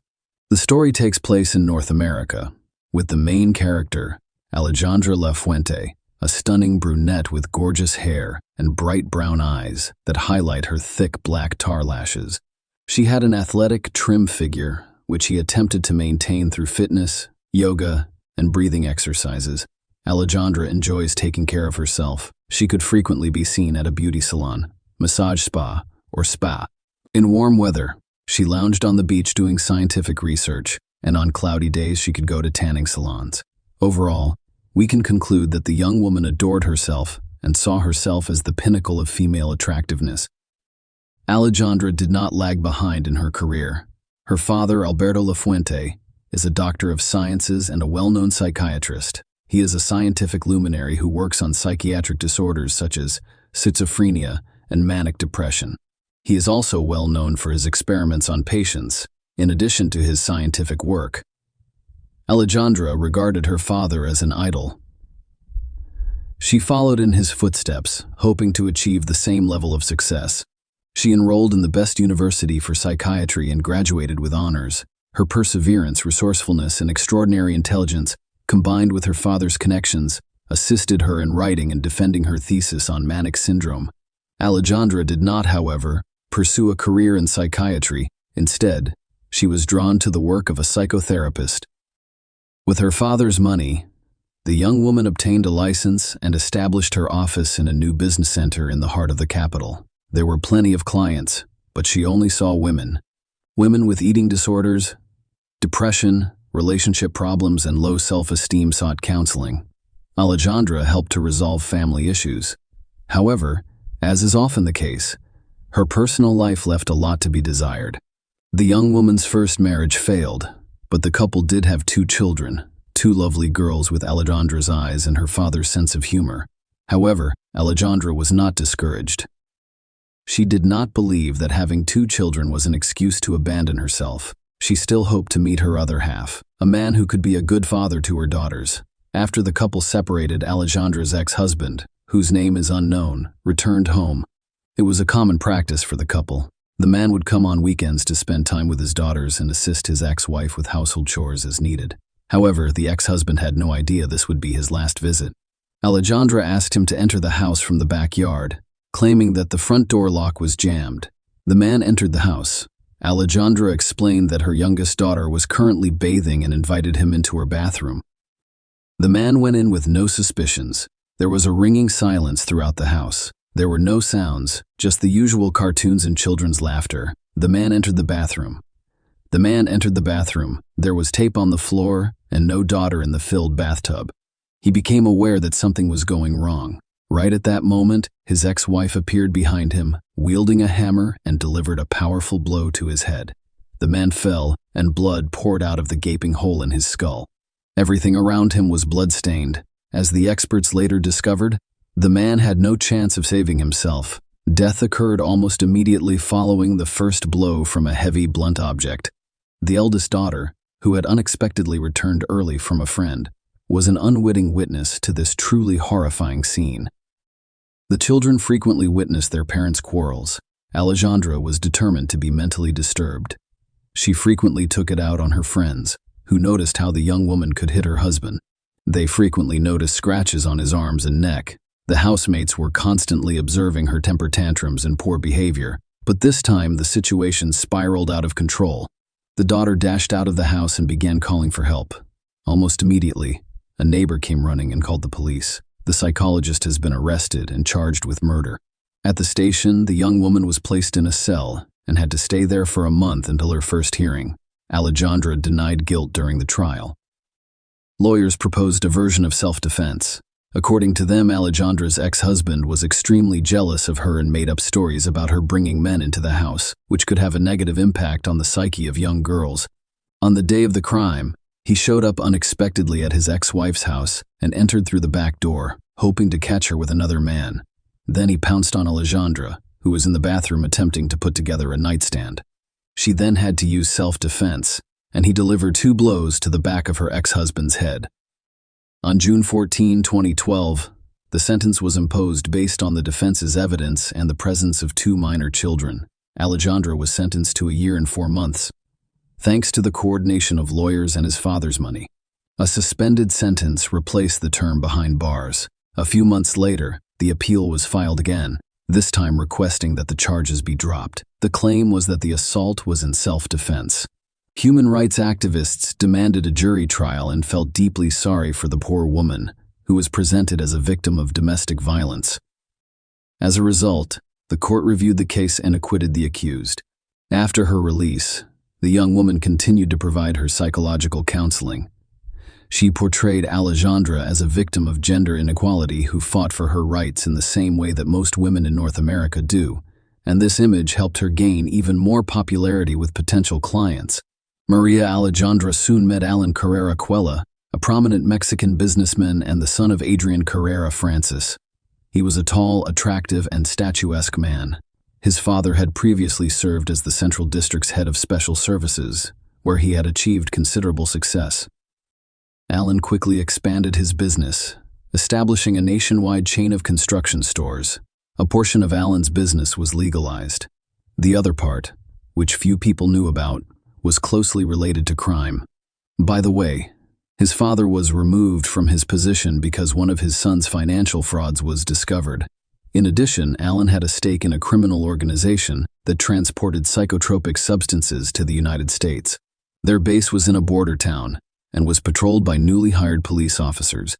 The story takes place in North America, with the main character, Alejandra La Fuente, a stunning brunette with gorgeous hair and bright brown eyes that highlight her thick black tar lashes. She had an athletic, trim figure, which he attempted to maintain through fitness, yoga, and breathing exercises. Alejandra enjoys taking care of herself. She could frequently be seen at a beauty salon, massage spa, or spa. In warm weather, she lounged on the beach doing scientific research, and on cloudy days she could go to tanning salons. Overall, we can conclude that the young woman adored herself and saw herself as the pinnacle of female attractiveness. Alejandra did not lag behind in her career. Her father, Alberto La Fuente, is a doctor of sciences and a well-known psychiatrist. He is a scientific luminary who works on psychiatric disorders such as schizophrenia and manic depression. He is also well known for his experiments on patients, in addition to his scientific work. Alejandra regarded her father as an idol. She followed in his footsteps, hoping to achieve the same level of success. She enrolled in the best university for psychiatry and graduated with honors. Her perseverance, resourcefulness, and extraordinary intelligence, combined with her father's connections, assisted her in writing and defending her thesis on manic syndrome. Alejandra did not, however, pursue a career in psychiatry. Instead, she was drawn to the work of a psychotherapist. With her father's money, the young woman obtained a license and established her office in a new business center in the heart of the capital. There were plenty of clients, but she only saw women. Women with eating disorders, depression, relationship problems, and low self-esteem sought counseling. Alejandra helped to resolve family issues. However, as is often the case, her personal life left a lot to be desired. The young woman's first marriage failed, but the couple did have 2 children, 2 lovely girls with Alejandra's eyes and her father's sense of humor. However, Alejandra was not discouraged. She did not believe that having 2 children was an excuse to abandon herself. She still hoped to meet her other half, a man who could be a good father to her daughters. After the couple separated, Alejandra's ex-husband, whose name is unknown, returned home. It was a common practice for the couple. The man would come on weekends to spend time with his daughters and assist his ex-wife with household chores as needed. However, the ex-husband had no idea this would be his last visit. Alejandra asked him to enter the house from the backyard, claiming that the front door lock was jammed. The man entered the house. Alejandra explained that her youngest daughter was currently bathing and invited him into her bathroom. The man went in with no suspicions. There was a ringing silence throughout the house. There were no sounds, just the usual cartoons and children's laughter. The man entered the bathroom. There was tape on the floor and no daughter in the filled bathtub. He became aware that something was going wrong. Right at that moment, his ex-wife appeared behind him, wielding a hammer, and delivered a powerful blow to his head. The man fell, and blood poured out of the gaping hole in his skull. Everything around him was blood-stained. As the experts later discovered, the man had no chance of saving himself. Death occurred almost immediately following the first blow from a heavy, blunt object. The eldest daughter, who had unexpectedly returned early from a friend, was an unwitting witness to this truly horrifying scene. The children frequently witnessed their parents' quarrels. Alejandra was determined to be mentally disturbed. She frequently took it out on her friends, who noticed how the young woman could hit her husband. They frequently noticed scratches on his arms and neck. The housemates were constantly observing her temper tantrums and poor behavior, but this time the situation spiraled out of control. The daughter dashed out of the house and began calling for help. Almost immediately, a neighbor came running and called the police. The psychologist has been arrested and charged with murder. At the station, the young woman was placed in a cell and had to stay there for a month until her first hearing. Alejandra denied guilt during the trial. Lawyers proposed a version of self-defense. According to them, Alejandra's ex-husband was extremely jealous of her and made up stories about her bringing men into the house, which could have a negative impact on the psyche of young girls. On the day of the crime, he showed up unexpectedly at his ex-wife's house and entered through the back door, hoping to catch her with another man. Then he pounced on Alejandra, who was in the bathroom attempting to put together a nightstand. She then had to use self-defense, and he delivered 2 blows to the back of her ex-husband's head. On June 14, 2012, the sentence was imposed based on the defense's evidence and the presence of 2 minor children. Alejandra was sentenced to 1 year and 4 months. Thanks to the coordination of lawyers and his father's money, a suspended sentence replaced the term behind bars. A few months later, the appeal was filed again, this time requesting that the charges be dropped. The claim was that the assault was in self-defense. Human rights activists demanded a jury trial and felt deeply sorry for the poor woman, who was presented as a victim of domestic violence. As a result, the court reviewed the case and acquitted the accused. After her release, the young woman continued to provide her psychological counseling. She portrayed Alejandra as a victim of gender inequality who fought for her rights in the same way that most women in North America do, and this image helped her gain even more popularity with potential clients. Maria Alejandra soon met Alan Carrera Cuella, a prominent Mexican businessman and the son of Adrian Carrera Francis. He was a tall, attractive, and statuesque man. His father had previously served as the Central District's head of special services, where he had achieved considerable success. Alan quickly expanded his business, establishing a nationwide chain of construction stores. A portion of Alan's business was legalized. The other part, which few people knew about, was closely related to crime. By the way, his father was removed from his position because one of his son's financial frauds was discovered. In addition, Alan had a stake in a criminal organization that transported psychotropic substances to the United States. Their base was in a border town and was patrolled by newly hired police officers.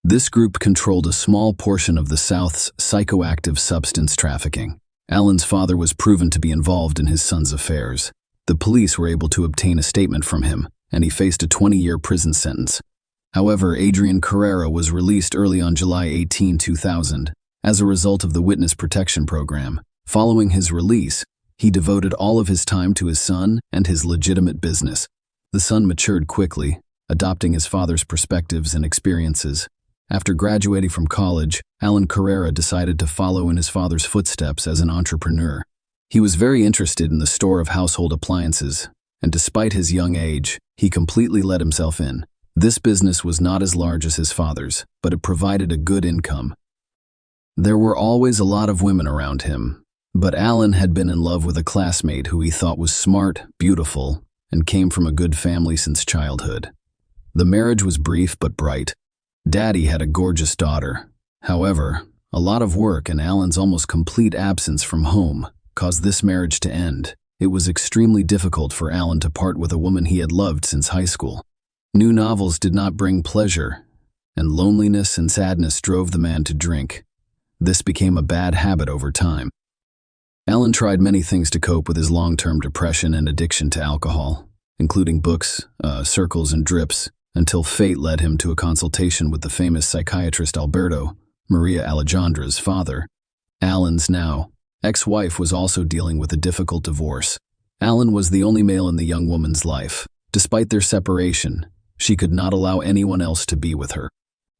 This group controlled a small portion of the South's psychoactive substance trafficking. Alan's father was proven to be involved in his son's affairs. The police were able to obtain a statement from him, and he faced a 20-year prison sentence. However, Adrian Carrera was released early on July 18, 2000, as a result of the Witness Protection Program. Following his release, he devoted all of his time to his son and his legitimate business. The son matured quickly, adopting his father's perspectives and experiences. After graduating from college, Alan Carrera decided to follow in his father's footsteps as an entrepreneur. He was very interested in the store of household appliances, and despite his young age, he completely let himself in. This business was not as large as his father's, but it provided a good income. There were always a lot of women around him, but Alan had been in love with a classmate who he thought was smart, beautiful, and came from a good family since childhood. The marriage was brief but bright. Daddy had a gorgeous daughter. However, a lot of work and Alan's almost complete absence from home caused this marriage to end. It was extremely difficult for Alan to part with a woman he had loved since high school. New novels did not bring pleasure, and loneliness and sadness drove the man to drink. This became a bad habit over time. Alan tried many things to cope with his long-term depression and addiction to alcohol, including books, circles, and drips, until fate led him to a consultation with the famous psychiatrist Alberto, Maria Alejandra's father. Alan's now ex-wife was also dealing with a difficult divorce. Alan was the only male in the young woman's life. Despite their separation, she could not allow anyone else to be with her.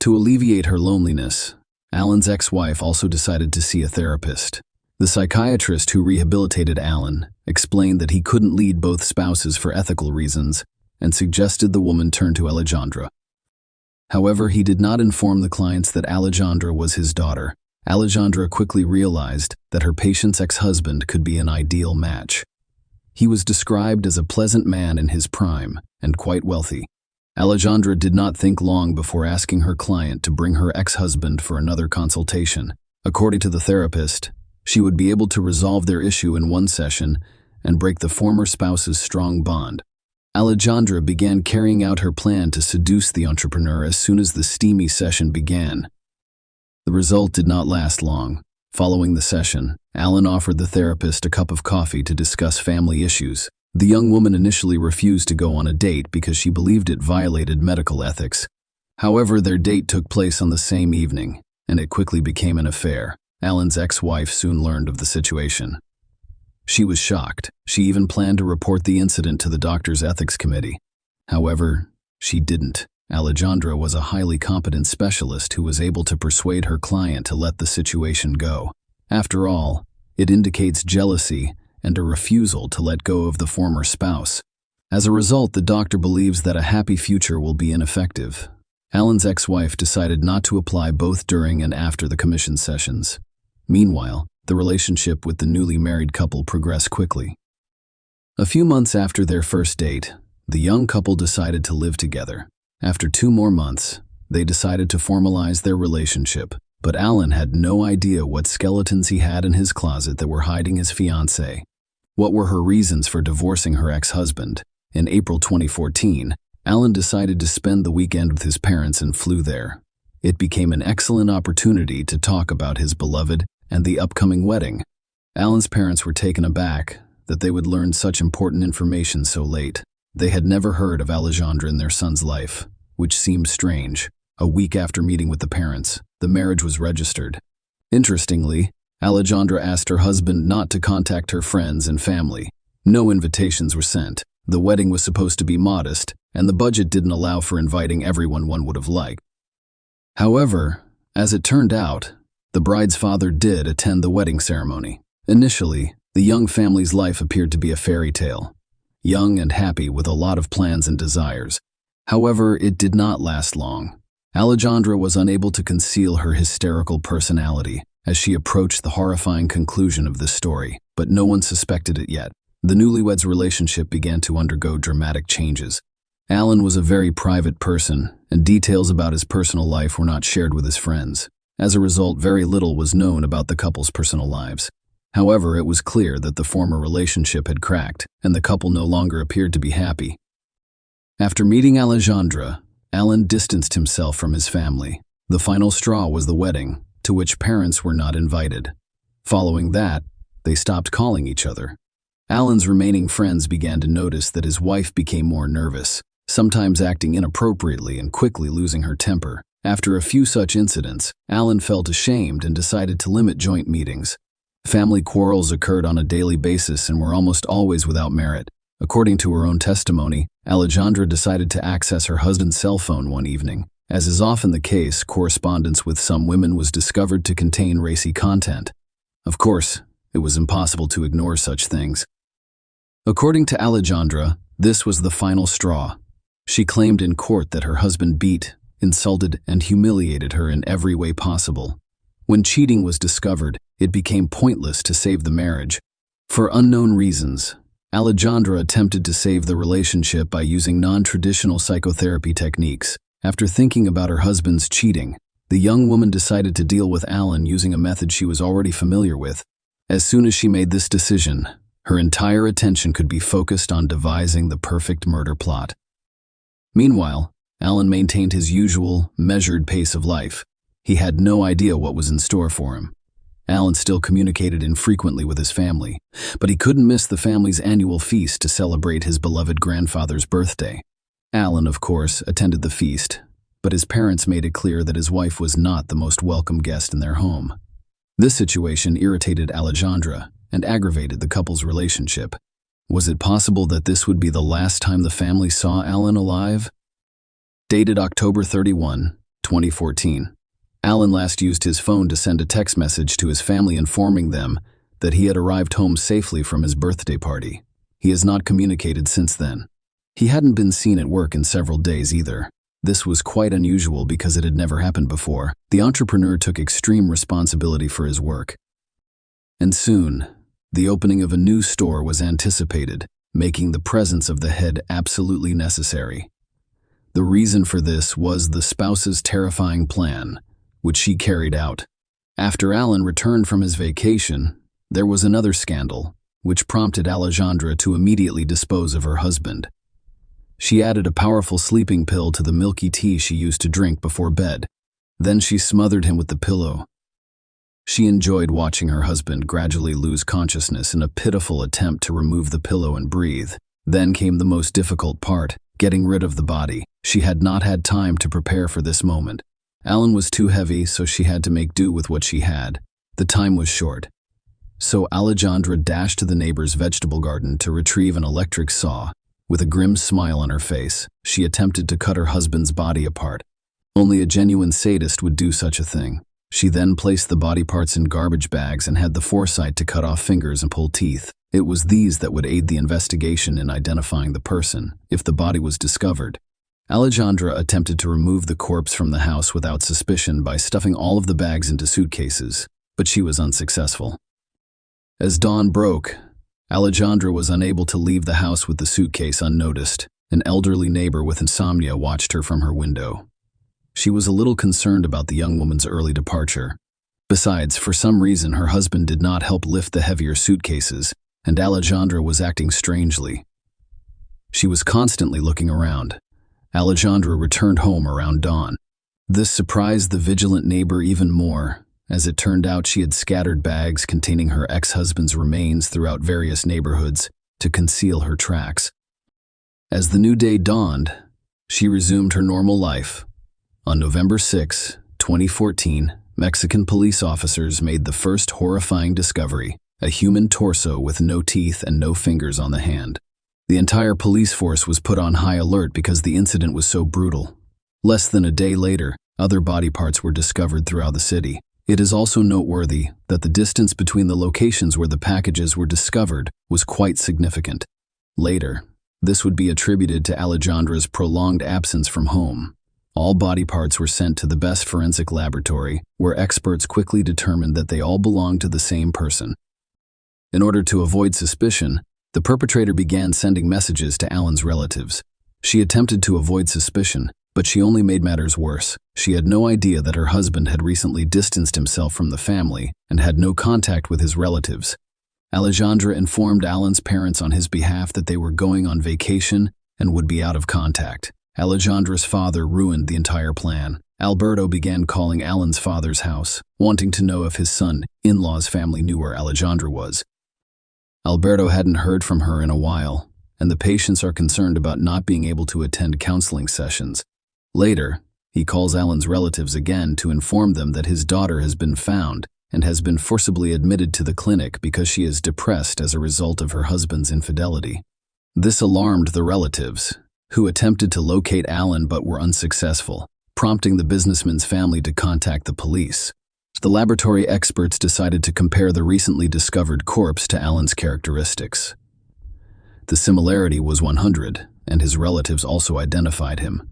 To alleviate her loneliness, Alan's ex-wife also decided to see a therapist. The psychiatrist who rehabilitated Alan explained that he couldn't lead both spouses for ethical reasons and suggested the woman turn to Alejandra. However, he did not inform the clients that Alejandra was his daughter. Alejandra quickly realized that her patient's ex-husband could be an ideal match. He was described as a pleasant man in his prime and quite wealthy. Alejandra did not think long before asking her client to bring her ex-husband for another consultation. According to the therapist, she would be able to resolve their issue in one session and break the former spouse's strong bond. Alejandra began carrying out her plan to seduce the entrepreneur as soon as the steamy session began. The result did not last long. Following the session, Alan offered the therapist a cup of coffee to discuss family issues. The young woman initially refused to go on a date because she believed it violated medical ethics. However, their date took place on the same evening, and it quickly became an affair. Alan's ex-wife soon learned of the situation. She was shocked. She even planned to report the incident to the doctor's ethics committee. However, she didn't. Alejandra was a highly competent specialist who was able to persuade her client to let the situation go. After all, it indicates jealousy and a refusal to let go of the former spouse. As a result, the doctor believes that a happy future will be ineffective. Alan's ex-wife decided not to apply both during and after the commission sessions. Meanwhile, the relationship with the newly married couple progressed quickly. A few months after their first date, the young couple decided to live together. After 2 more months, they decided to formalize their relationship, but Alan had no idea what skeletons he had in his closet that were hiding his fiancée. What were her reasons for divorcing her ex-husband? In April 2014, Alan decided to spend the weekend with his parents and flew there. It became an excellent opportunity to talk about his beloved and the upcoming wedding. Alan's parents were taken aback that they would learn such important information so late. They had never heard of Alejandra in their son's life, which seemed strange. A week after meeting with the parents, the marriage was registered. Interestingly, Alejandra asked her husband not to contact her friends and family. No invitations were sent. The wedding was supposed to be modest, and the budget didn't allow for inviting everyone one would have liked. However, as it turned out, the bride's father did attend the wedding ceremony. Initially, the young family's life appeared to be a fairy tale, young and happy with a lot of plans and desires. However, it did not last long. Alejandra was unable to conceal her hysterical personality as she approached the horrifying conclusion of this story, but no one suspected it yet. The newlyweds' relationship began to undergo dramatic changes. Alan was a very private person, and details about his personal life were not shared with his friends. As a result, very little was known about the couple's personal lives. However, it was clear that the former relationship had cracked, and the couple no longer appeared to be happy. After meeting Alejandra, Alan distanced himself from his family. The final straw was the wedding, to which parents were not invited. Following that, they stopped calling each other. Alan's remaining friends began to notice that his wife became more nervous, sometimes acting inappropriately and quickly losing her temper. After a few such incidents, Alan felt ashamed and decided to limit joint meetings. Family quarrels occurred on a daily basis and were almost always without merit. According to her own testimony, Alejandra decided to access her husband's cell phone one evening. As is often the case, correspondence with some women was discovered to contain racy content. Of course, it was impossible to ignore such things. According to Alejandra, this was the final straw. She claimed in court that her husband beat, insulted, and humiliated her in every way possible. When cheating was discovered, it became pointless to save the marriage. For unknown reasons, Alejandra attempted to save the relationship by using non-traditional psychotherapy techniques. After thinking about her husband's cheating, the young woman decided to deal with Alan using a method she was already familiar with. As soon as she made this decision, her entire attention could be focused on devising the perfect murder plot. Meanwhile, Alan maintained his usual, measured pace of life. He had no idea what was in store for him. Alan still communicated infrequently with his family, but he couldn't miss the family's annual feast to celebrate his beloved grandfather's birthday. Alan, of course, attended the feast, but his parents made it clear that his wife was not the most welcome guest in their home. This situation irritated Alejandra and aggravated the couple's relationship. Was it possible that this would be the last time the family saw Alan alive? Dated October 31, 2014. Alan last used his phone to send a text message to his family informing them that he had arrived home safely from his birthday party. He has not communicated since then. He hadn't been seen at work in several days either. This was quite unusual because it had never happened before. The entrepreneur took extreme responsibility for his work. And soon, the opening of a new store was anticipated, making the presence of the head absolutely necessary. The reason for this was the spouse's terrifying plan, which she carried out. After Alan returned from his vacation, there was another scandal, which prompted Alejandra to immediately dispose of her husband. She added a powerful sleeping pill to the milky tea she used to drink before bed. Then she smothered him with the pillow. She enjoyed watching her husband gradually lose consciousness in a pitiful attempt to remove the pillow and breathe. Then came the most difficult part, getting rid of the body. She had not had time to prepare for this moment. Alan was too heavy, so she had to make do with what she had. The time was short. So Alejandra dashed to the neighbor's vegetable garden to retrieve an electric saw. With a grim smile on her face, she attempted to cut her husband's body apart. Only a genuine sadist would do such a thing. She then placed the body parts in garbage bags and had the foresight to cut off fingers and pull teeth. It was these that would aid the investigation in identifying the person, if the body was discovered. Alejandra attempted to remove the corpse from the house without suspicion by stuffing all of the bags into suitcases, but she was unsuccessful. As dawn broke, Alejandra was unable to leave the house with the suitcase unnoticed. An elderly neighbor with insomnia watched her from her window. She was a little concerned about the young woman's early departure. Besides, for some reason, her husband did not help lift the heavier suitcases, and Alejandra was acting strangely. She was constantly looking around. Alejandra returned home around dawn. This surprised the vigilant neighbor even more. As it turned out, she had scattered bags containing her ex-husband's remains throughout various neighborhoods to conceal her tracks. As the new day dawned, she resumed her normal life. On November 6, 2014, Mexican police officers made the first horrifying discovery, a human torso with no teeth and no fingers on the hand. The entire police force was put on high alert because the incident was so brutal. Less than a day later, other body parts were discovered throughout the city. It is also noteworthy that the distance between the locations where the packages were discovered was quite significant. Later, this would be attributed to Alejandra's prolonged absence from home. All body parts were sent to the best forensic laboratory, where experts quickly determined that they all belonged to the same person. In order to avoid suspicion, the perpetrator began sending messages to Alan's relatives. She attempted to avoid suspicion, But she only made matters worse. She had no idea that her husband had recently distanced himself from the family and had no contact with his relatives. Alejandra informed Alan's parents on his behalf that they were going on vacation and would be out of contact. Alejandra's father ruined the entire plan. Alberto began calling Alan's father's house, wanting to know if his son-in-law's family knew where Alejandra was. Alberto hadn't heard from her in a while, and the patients are concerned about not being able to attend counseling sessions. Later, he calls Alan's relatives again to inform them that his daughter has been found and has been forcibly admitted to the clinic because she is depressed as a result of her husband's infidelity. This alarmed the relatives, who attempted to locate Alan but were unsuccessful, prompting the businessman's family to contact the police. The laboratory experts decided to compare the recently discovered corpse to Alan's characteristics. The similarity was 100, and his relatives also identified him.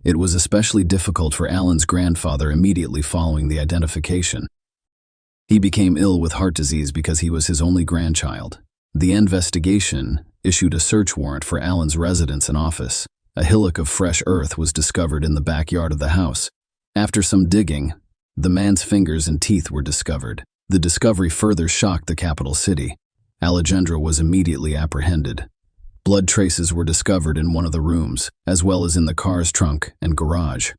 It was especially difficult for Alan's grandfather immediately following the identification. He became ill with heart disease because he was his only grandchild. The investigation issued a search warrant for Alan's residence and office. A hillock of fresh earth was discovered in the backyard of the house. After some digging, the man's fingers and teeth were discovered. The discovery further shocked the capital city. Alejandra was immediately apprehended. Blood traces were discovered in one of the rooms, as well as in the car's trunk and garage.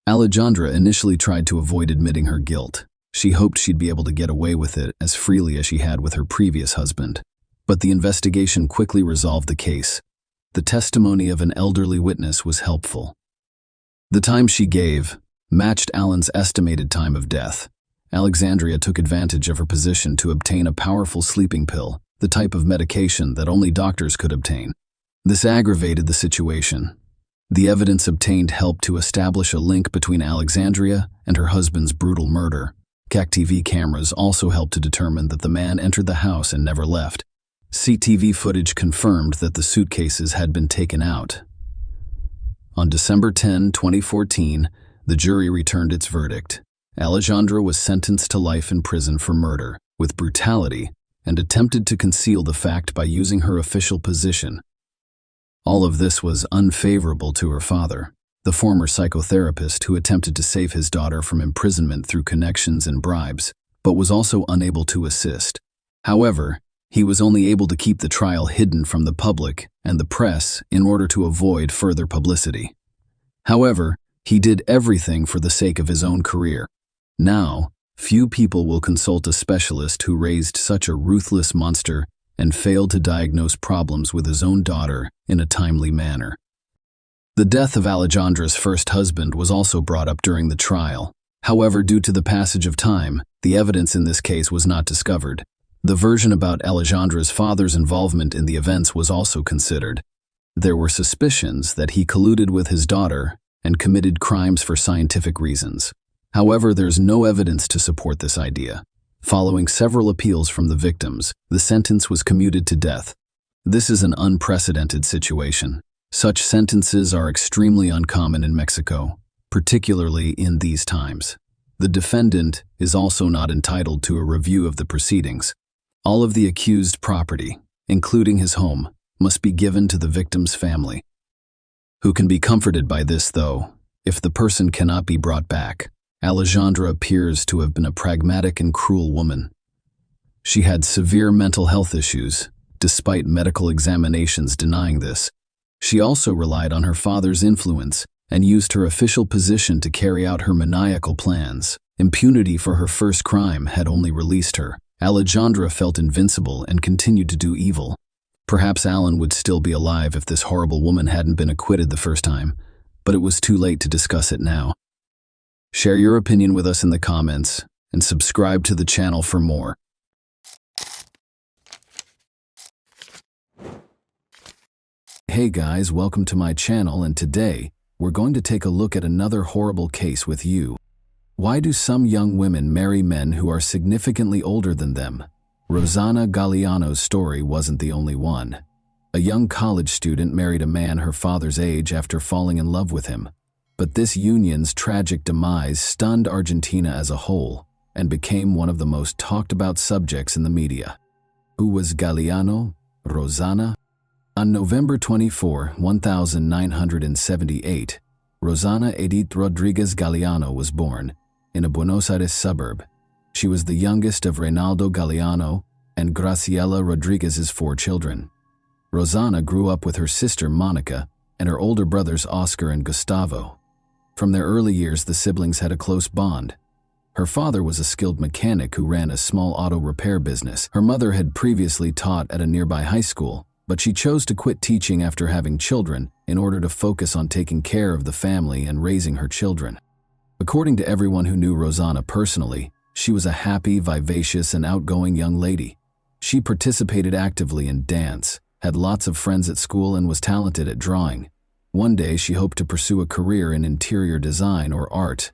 Alejandra initially tried to avoid admitting her guilt. She hoped she'd be able to get away with it as freely as she had with her previous husband. But the investigation quickly resolved the case. The testimony of an elderly witness was helpful. The time she gave matched Alan's estimated time of death. Alexandria took advantage of her position to obtain a powerful sleeping pill, the type of medication that only doctors could obtain. This aggravated the situation. The evidence obtained helped to establish a link between Alexandria and her husband's brutal murder. CCTV cameras also helped to determine that the man entered the house and never left. CCTV footage confirmed that the suitcases had been taken out. On December 10, 2014, the jury returned its verdict. Alejandra was sentenced to life in prison for murder, with brutality, and attempted to conceal the fact by using her official position. All of this was unfavorable to her father, the former psychotherapist who attempted to save his daughter from imprisonment through connections and bribes, but was also unable to assist. However, he was only able to keep the trial hidden from the public and the press in order to avoid further publicity. However, he did everything for the sake of his own career. Now, few people will consult a specialist who raised such a ruthless monster and failed to diagnose problems with his own daughter in a timely manner. The death of Alejandra's first husband was also brought up during the trial. However, due to the passage of time, the evidence in this case was not discovered. The version about Alejandra's father's involvement in the events was also considered. There were suspicions that he colluded with his daughter and committed crimes for scientific reasons. However, there's no evidence to support this idea. Following several appeals from the victims, the sentence was commuted to death. This is an unprecedented situation. Such sentences are extremely uncommon in Mexico, particularly in these times. The defendant is also not entitled to a review of the proceedings. All of the accused property, including his home, must be given to the victim's family. Who can be comforted by this, though, if the person cannot be brought back? Alejandra appears to have been a pragmatic and cruel woman. She had severe mental health issues, despite medical examinations denying this. She also relied on her father's influence and used her official position to carry out her maniacal plans. Impunity for her first crime had only released her. Alejandra felt invincible and continued to do evil. Perhaps Alan would still be alive if this horrible woman hadn't been acquitted the first time, but it was too late to discuss it now. Share your opinion with us in the comments and subscribe to the channel for more. Hey guys, welcome to my channel, and today we're going to take a look at another horrible case with you. Why do some young women marry men who are significantly older than them? Rosana Galeano's story wasn't the only one. A young college student married a man her father's age after falling in love with him. But this union's tragic demise stunned Argentina as a whole and became one of the most talked about subjects in the media. Who was Galeano? Rosana? On November 24, 1978, Rosana Edith Rodriguez Galeano was born in a Buenos Aires suburb. She was the youngest of Reynaldo Galeano and Graciela Rodriguez's 4 children. Rosana grew up with her sister Monica and her older brothers Oscar and Gustavo. From their early years, the siblings had a close bond. Her father was a skilled mechanic who ran a small auto repair business. Her mother had previously taught at a nearby high school, but she chose to quit teaching after having children in order to focus on taking care of the family and raising her children. According to everyone who knew Rosana personally, she was a happy, vivacious, and outgoing young lady. She participated actively in dance, had lots of friends at school, and was talented at drawing. One day, she hoped to pursue a career in interior design or art.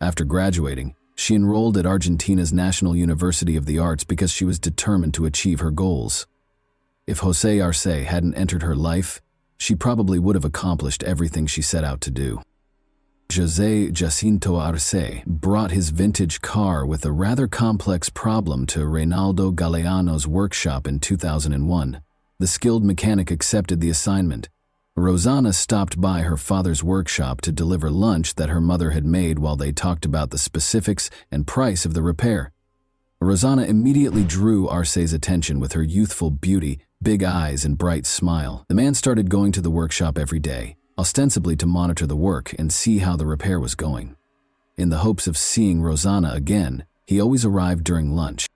After graduating, she enrolled at Argentina's National University of the Arts because she was determined to achieve her goals. If José Arce hadn't entered her life, she probably would have accomplished everything she set out to do. José Jacinto Arce brought his vintage car with a rather complex problem to Reynaldo Galeano's workshop in 2001. The skilled mechanic accepted the assignment. Rosana stopped by her father's workshop to deliver lunch that her mother had made while they talked about the specifics and price of the repair. Rosana immediately drew Arce's attention with her youthful beauty, big eyes, and bright smile. The man started going to the workshop every day, ostensibly to monitor the work and see how the repair was going. In the hopes of seeing Rosana again, he always arrived during lunch.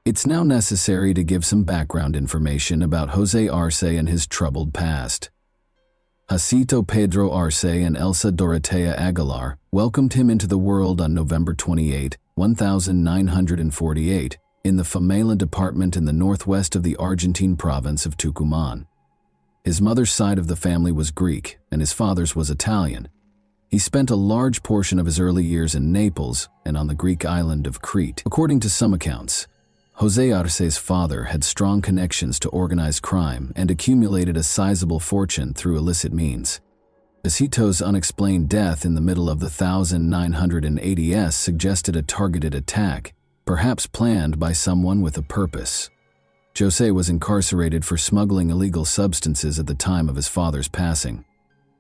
It's now necessary to give some background information about José Arce and his troubled past. Jacinto Pedro Arce and Elsa Dorotea Aguilar welcomed him into the world on November 28, 1948, in the Famela department in the northwest of the Argentine province of Tucumán. His mother's side of the family was Greek, and his father's was Italian. He spent a large portion of his early years in Naples and on the Greek island of Crete. According to some accounts, José Arce's father had strong connections to organized crime and accumulated a sizable fortune through illicit means. Jacinto's unexplained death in the middle of the 1980s suggested a targeted attack, perhaps planned by someone with a purpose. José was incarcerated for smuggling illegal substances at the time of his father's passing.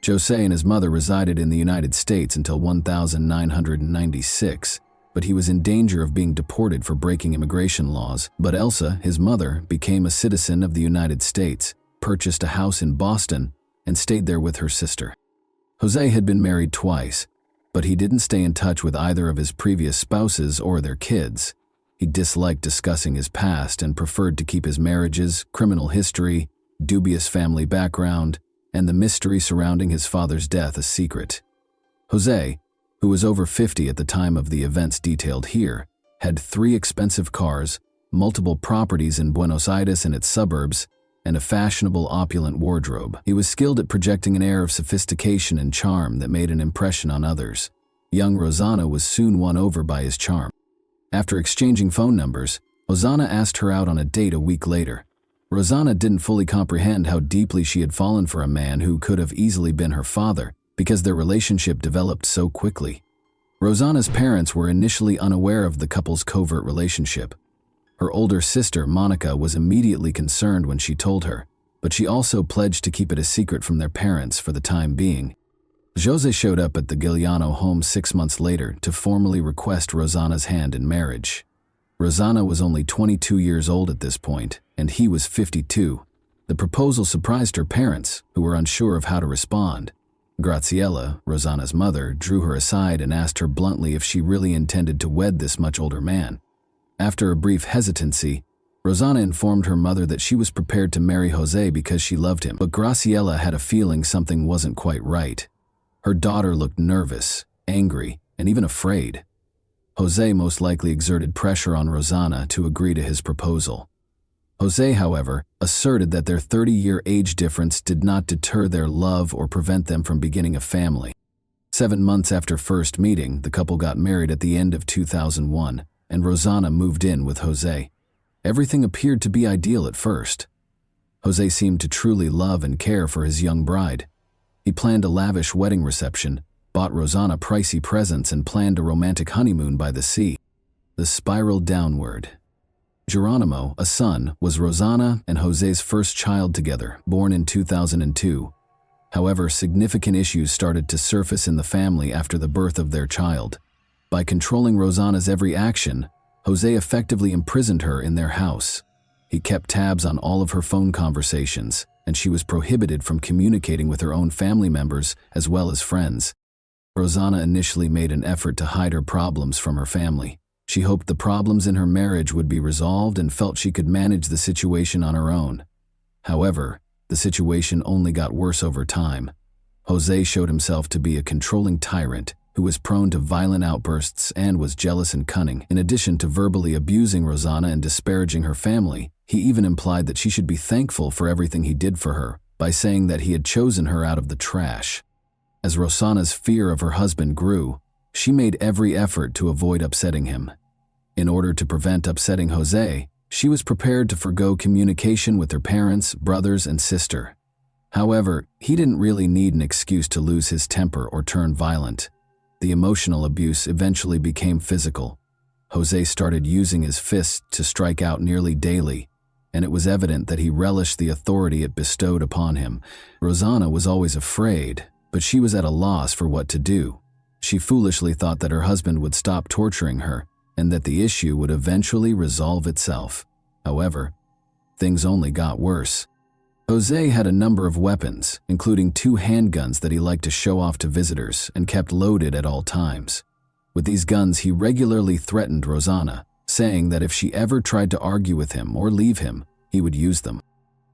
José and his mother resided in the United States until 1996, but he was in danger of being deported for breaking immigration laws. But Elsa, his mother, became a citizen of the United States, purchased a house in Boston, and stayed there with her sister. José had been married twice, but he didn't stay in touch with either of his previous spouses or their kids. He disliked discussing his past and preferred to keep his marriages, criminal history, dubious family background, and the mystery surrounding his father's death a secret. José, who was over 50 at the time of the events detailed here, had 3 expensive cars, multiple properties in Buenos Aires and its suburbs, and a fashionable, opulent wardrobe. He was skilled at projecting an air of sophistication and charm that made an impression on others. Young Rosana was soon won over by his charm. After exchanging phone numbers, Rosana asked her out on a date a week later. Rosana didn't fully comprehend how deeply she had fallen for a man who could have easily been her father, because their relationship developed so quickly. Rosana's parents were initially unaware of the couple's covert relationship. Her older sister, Monica, was immediately concerned when she told her, but she also pledged to keep it a secret from their parents for the time being. José showed up at the Galeano home 6 months later to formally request Rosana's hand in marriage. Rosana was only 22 years old at this point, and he was 52. The proposal surprised her parents, who were unsure of how to respond. Graciela, Rosana's mother, drew her aside and asked her bluntly if she really intended to wed this much older man. After a brief hesitancy, Rosana informed her mother that she was prepared to marry José because she loved him, but Graciela had a feeling something wasn't quite right. Her daughter looked nervous, angry, and even afraid. José most likely exerted pressure on Rosana to agree to his proposal. José, however, asserted that their 30-year age difference did not deter their love or prevent them from beginning a family. 7 months after first meeting, the couple got married at the end of 2001, and Rosana moved in with José. Everything appeared to be ideal at first. José seemed to truly love and care for his young bride. He planned a lavish wedding reception, bought Rosana pricey presents, and planned a romantic honeymoon by the sea. The spiral downward. Geronimo, a son, was Rosana and José's first child together, born in 2002. However, significant issues started to surface in the family after the birth of their child. By controlling Rosanna's every action, Jose effectively imprisoned her in their house. He kept tabs on all of her phone conversations, and she was prohibited from communicating with her own family members as well as friends. Rosanna initially made an effort to hide her problems from her family. She hoped the problems in her marriage would be resolved and felt she could manage the situation on her own. However, the situation only got worse over time. Jose showed himself to be a controlling tyrant who was prone to violent outbursts and was jealous and cunning. In addition to verbally abusing Rosanna and disparaging her family, he even implied that she should be thankful for everything he did for her by saying that he had chosen her out of the trash. As Rosanna's fear of her husband grew, she made every effort to avoid upsetting him. In order to prevent upsetting Jose, she was prepared to forgo communication with her parents, brothers, and sister. However, he didn't really need an excuse to lose his temper or turn violent. The emotional abuse eventually became physical. Jose started using his fists to strike out nearly daily, and it was evident that he relished the authority it bestowed upon him. Rosanna was always afraid, but she was at a loss for what to do. She foolishly thought that her husband would stop torturing her and that the issue would eventually resolve itself. However, things only got worse. Jose had a number of weapons, including 2 handguns that he liked to show off to visitors and kept loaded at all times. With these guns, he regularly threatened Rosanna, saying that if she ever tried to argue with him or leave him, he would use them.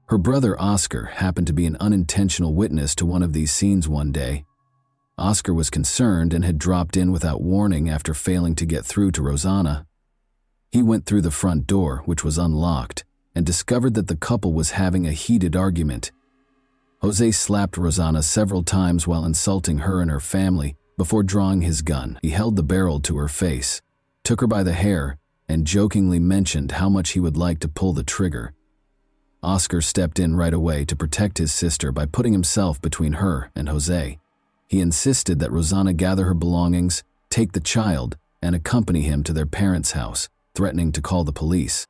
Her brother Oscar happened to be an unintentional witness to one of these scenes one day. Oscar was concerned and had dropped in without warning after failing to get through to Rosanna. He went through the front door, which was unlocked, and discovered that the couple was having a heated argument. Jose slapped Rosanna several times while insulting her and her family before drawing his gun. He held the barrel to her face, took her by the hair, and jokingly mentioned how much he would like to pull the trigger. Oscar stepped in right away to protect his sister by putting himself between her and Jose. He insisted that Rosanna gather her belongings, take the child, and accompany him to their parents' house, threatening to call the police.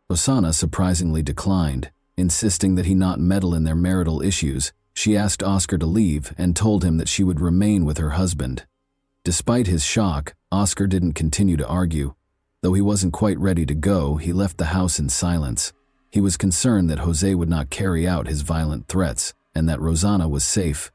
Rosanna surprisingly declined, insisting that he not meddle in their marital issues. She asked Oscar to leave and told him that she would remain with her husband. Despite his shock, Oscar didn't continue to argue. Though he wasn't quite ready to go, he left the house in silence. He was concerned that Jose would not carry out his violent threats and that Rosanna was safe.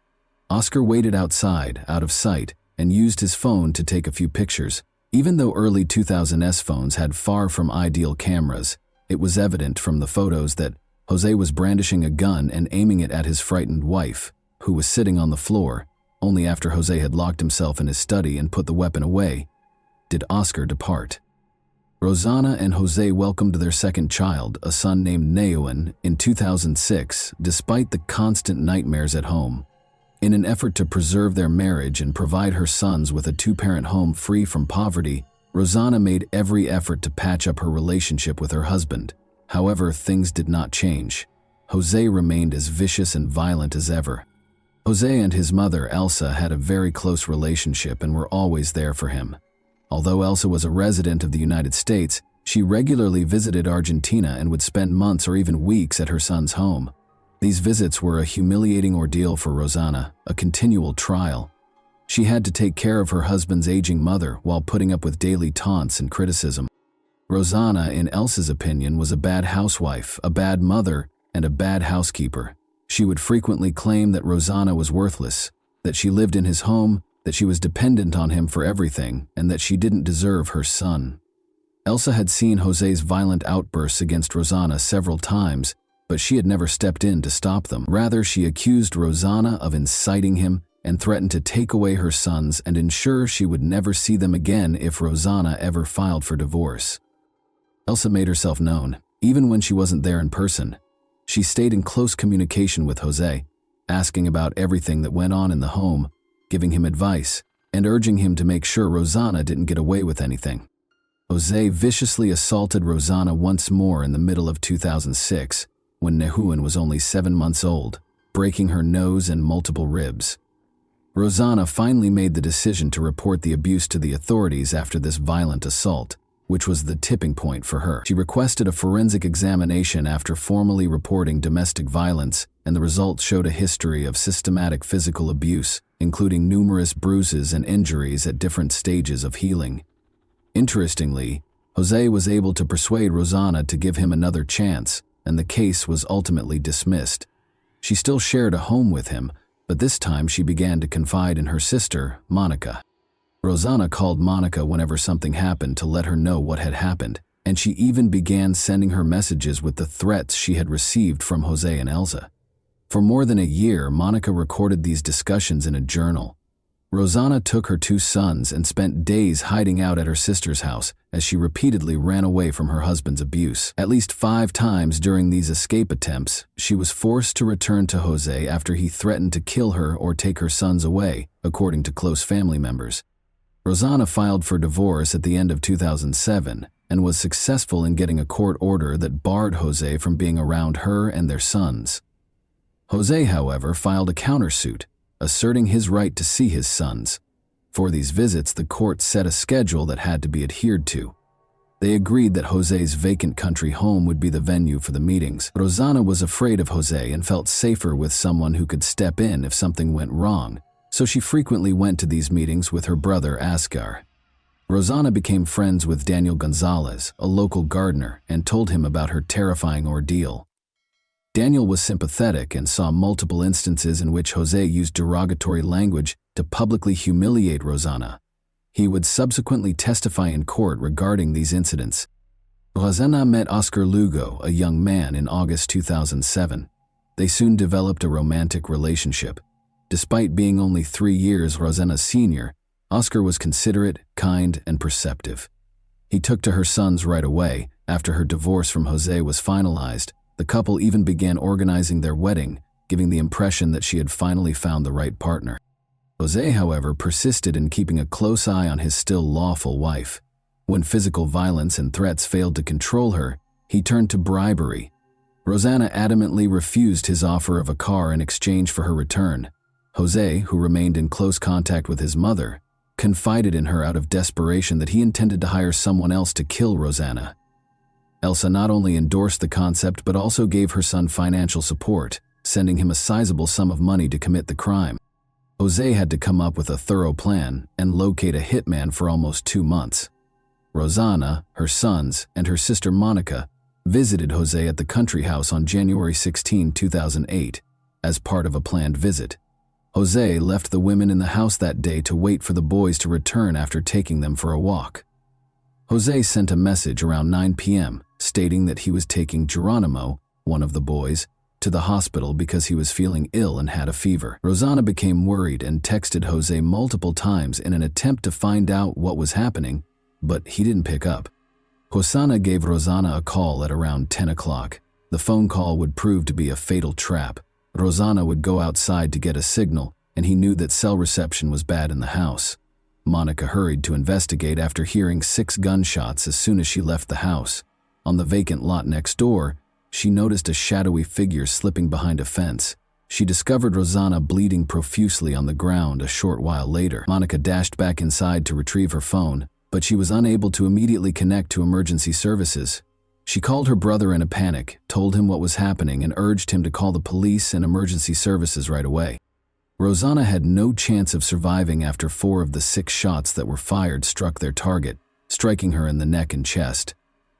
Oscar waited outside, out of sight, and used his phone to take a few pictures. Even though early 2000s phones had far from ideal cameras, it was evident from the photos that Jose was brandishing a gun and aiming it at his frightened wife, who was sitting on the floor. Only after Jose had locked himself in his study and put the weapon away did Oscar depart. Rosanna and Jose welcomed their second child, a son named Neuan, in 2006, despite the constant nightmares at home. In an effort to preserve their marriage and provide her sons with a 2-parent home free from poverty, Rosanna made every effort to patch up her relationship with her husband. However, things did not change. Jose remained as vicious and violent as ever. Jose and his mother, Elsa, had a very close relationship and were always there for him. Although Elsa was a resident of the United States, she regularly visited Argentina and would spend months or even weeks at her son's home. These visits were a humiliating ordeal for Rosanna, a continual trial. She had to take care of her husband's aging mother while putting up with daily taunts and criticism. Rosanna, in Elsa's opinion, was a bad housewife, a bad mother, and a bad housekeeper. She would frequently claim that Rosanna was worthless, that she lived in his home, that she was dependent on him for everything, and that she didn't deserve her son. Elsa had seen Jose's violent outbursts against Rosanna several times, but she had never stepped in to stop them. Rather, she accused Rosanna of inciting him and threatened to take away her sons and ensure she would never see them again if Rosanna ever filed for divorce. Elsa made herself known, even when she wasn't there in person. She stayed in close communication with Jose, asking about everything that went on in the home, giving him advice, and urging him to make sure Rosanna didn't get away with anything. Jose viciously assaulted Rosanna once more in the middle of 2006, when Neuan was only 7 months old, breaking her nose and multiple ribs. Rosanna finally made the decision to report the abuse to the authorities after this violent assault. which was the tipping point for her. She requested a forensic examination after formally reporting domestic violence, and the results showed a history of systematic physical abuse, including numerous bruises and injuries at different stages of healing. Interestingly, Jose was able to persuade Rosanna to give him another chance, and the case was ultimately dismissed. She still shared a home with him, but this time she began to confide in her sister, Monica. Rosanna called Monica whenever something happened to let her know what had happened, and she even began sending her messages with the threats she had received from Jose and Elsa. For more than a year, Monica recorded these discussions in a journal. Rosanna took her 2 sons and spent days hiding out at her sister's house as she repeatedly ran away from her husband's abuse. At least 5 times during these escape attempts, she was forced to return to Jose after he threatened to kill her or take her sons away, according to close family members. Rosanna filed for divorce at the end of 2007 and was successful in getting a court order that barred Jose from being around her and their sons. Jose, however, filed a countersuit, asserting his right to see his sons. For these visits, the court set a schedule that had to be adhered to. They agreed that Jose's vacant country home would be the venue for the meetings. Rosanna was afraid of Jose and felt safer with someone who could step in if something went wrong, so she frequently went to these meetings with her brother Asghar. Rosanna became friends with Daniel Gonzalez, a local gardener, and told him about her terrifying ordeal. Daniel was sympathetic and saw multiple instances in which Jose used derogatory language to publicly humiliate Rosanna. He would subsequently testify in court regarding these incidents. Rosanna met Oscar Lugo, a young man, in August 2007. They soon developed a romantic relationship. Despite being only 3 years Rosanna's senior, Oscar was considerate, kind, and perceptive. He took to her sons right away. After her divorce from Jose was finalized, the couple even began organizing their wedding, giving the impression that she had finally found the right partner. Jose, however, persisted in keeping a close eye on his still lawful wife. When physical violence and threats failed to control her, he turned to bribery. Rosanna adamantly refused his offer of a car in exchange for her return. Jose, who remained in close contact with his mother, confided in her out of desperation that he intended to hire someone else to kill Rosanna. Elsa not only endorsed the concept but also gave her son financial support, sending him a sizable sum of money to commit the crime. Jose had to come up with a thorough plan and locate a hitman for almost 2 months. Rosanna, her sons, and her sister Monica visited Jose at the country house on January 16, 2008, as part of a planned visit. Jose left the women in the house that day to wait for the boys to return after taking them for a walk. Jose sent a message around 9 p.m. stating that he was taking Geronimo, one of the boys, to the hospital because he was feeling ill and had a fever. Rosanna became worried and texted Jose multiple times in an attempt to find out what was happening, but he didn't pick up. Hosanna gave Rosanna a call at around 10 o'clock. The phone call would prove to be a fatal trap. Rosanna would go outside to get a signal, and he knew that cell reception was bad in the house. Monica hurried to investigate after hearing 6 gunshots as soon as she left the house. On the vacant lot next door, she noticed a shadowy figure slipping behind a fence. She discovered Rosanna bleeding profusely on the ground a short while later. Monica dashed back inside to retrieve her phone, but she was unable to immediately connect to emergency services. She called her brother in a panic, told him what was happening, and urged him to call the police and emergency services right away. Rosanna had no chance of surviving after 4 of the 6 shots that were fired struck their target, striking her in the neck and chest.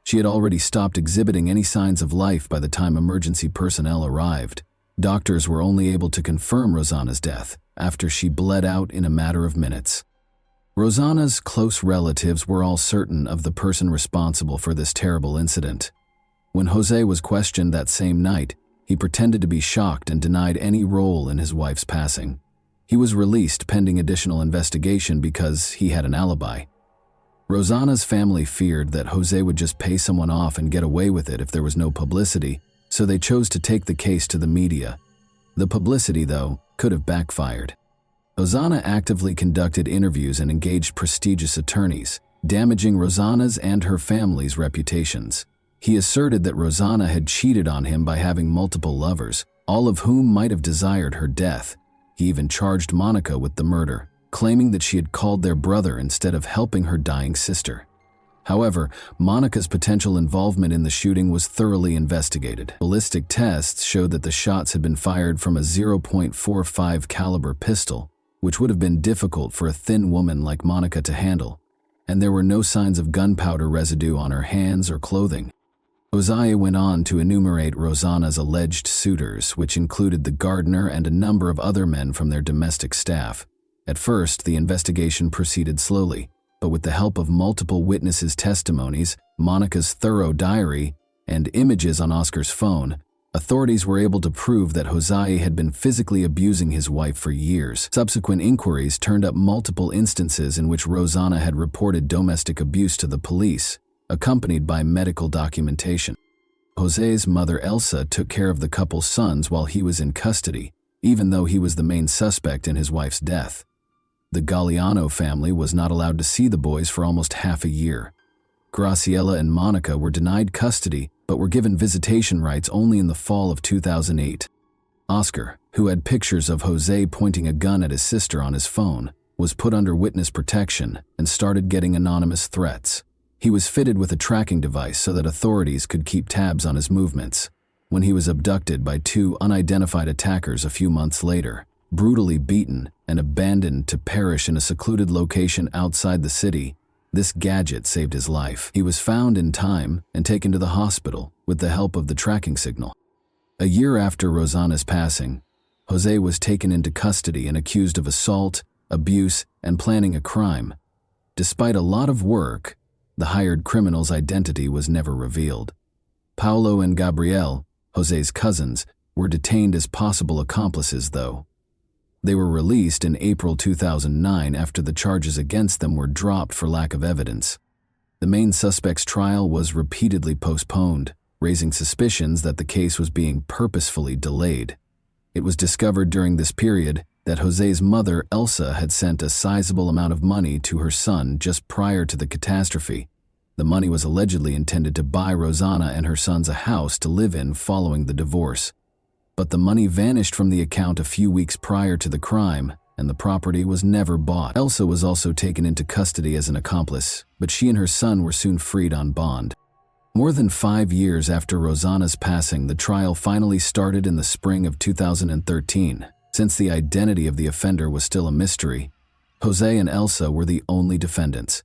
She had already stopped exhibiting any signs of life by the time emergency personnel arrived. Doctors were only able to confirm Rosanna's death after she bled out in a matter of minutes. Rosanna's close relatives were all certain of the person responsible for this terrible incident. When Jose was questioned that same night, he pretended to be shocked and denied any role in his wife's passing. He was released pending additional investigation because he had an alibi. Rosanna's family feared that Jose would just pay someone off and get away with it if there was no publicity, so they chose to take the case to the media. The publicity, though, could have backfired. Rosanna actively conducted interviews and engaged prestigious attorneys, damaging Rosanna's and her family's reputations. He asserted that Rosanna had cheated on him by having multiple lovers, all of whom might have desired her death. He even charged Monica with the murder, claiming that she had called their brother instead of helping her dying sister. However, Monica's potential involvement in the shooting was thoroughly investigated. Ballistic tests showed that the shots had been fired from a .45 caliber pistol, which would have been difficult for a thin woman like Monica to handle, and there were no signs of gunpowder residue on her hands or clothing. Hosea went on to enumerate Rosanna's alleged suitors, which included the gardener and a number of other men from their domestic staff. At first, the investigation proceeded slowly, but with the help of multiple witnesses' testimonies, Monica's thorough diary, and images on Oscar's phone, authorities were able to prove that Hosea had been physically abusing his wife for years. Subsequent inquiries turned up multiple instances in which Rosanna had reported domestic abuse to the police, accompanied by medical documentation. Jose's mother Elsa took care of the couple's sons while he was in custody, even though he was the main suspect in his wife's death. The Galliano family was not allowed to see the boys for almost half a year. Graciela and Monica were denied custody, but were given visitation rights only in the fall of 2008. Oscar, who had pictures of Jose pointing a gun at his sister on his phone, was put under witness protection and started getting anonymous threats. He was fitted with a tracking device so that authorities could keep tabs on his movements. When he was abducted by two unidentified attackers a few months later, brutally beaten and abandoned to perish in a secluded location outside the city, this gadget saved his life. He was found in time and taken to the hospital with the help of the tracking signal. A year after Rosanna's passing, Jose was taken into custody and accused of assault, abuse, and planning a crime. Despite a lot of work, the hired criminal's identity was never revealed. Paulo and Gabriel, Jose's cousins, were detained as possible accomplices, though. They were released in April 2009 after the charges against them were dropped for lack of evidence. The main suspect's trial was repeatedly postponed, raising suspicions that the case was being purposefully delayed. It was discovered during this period that Jose's mother, Elsa, had sent a sizable amount of money to her son just prior to the catastrophe. The money was allegedly intended to buy Rosanna and her sons a house to live in following the divorce. But the money vanished from the account a few weeks prior to the crime, and the property was never bought. Elsa was also taken into custody as an accomplice, but she and her son were soon freed on bond. More than 5 years after Rosanna's passing, the trial finally started in the spring of 2013. Since the identity of the offender was still a mystery, Jose and Elsa were the only defendants.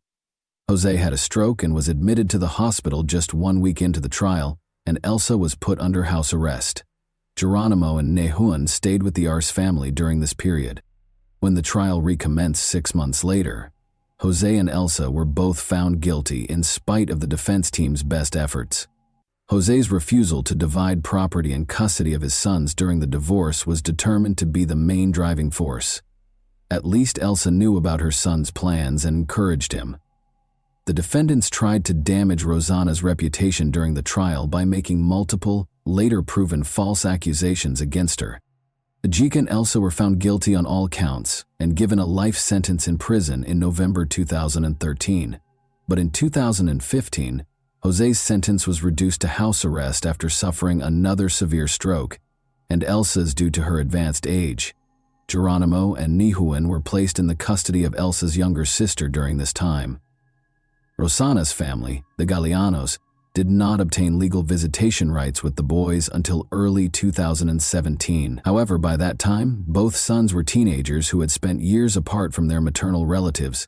Jose had a stroke and was admitted to the hospital just 1 week into the trial, and Elsa was put under house arrest. Geronimo and Nehuan stayed with the Arce family during this period. When the trial recommenced 6 months later, Jose and Elsa were both found guilty in spite of the defense team's best efforts. Jose's refusal to divide property and custody of his sons during the divorce was determined to be the main driving force. At least Elsa knew about her son's plans and encouraged him. The defendants tried to damage Rosanna's reputation during the trial by making multiple, later proven false accusations against her. Ajika and Elsa were found guilty on all counts and given a life sentence in prison in November 2013. But in 2015, Jose's sentence was reduced to house arrest after suffering another severe stroke, and Elsa's due to her advanced age. Geronimo and Nehuan were placed in the custody of Elsa's younger sister during this time. Rosanna's family, the Gallianos, did not obtain legal visitation rights with the boys until early 2017. However, by that time, both sons were teenagers who had spent years apart from their maternal relatives.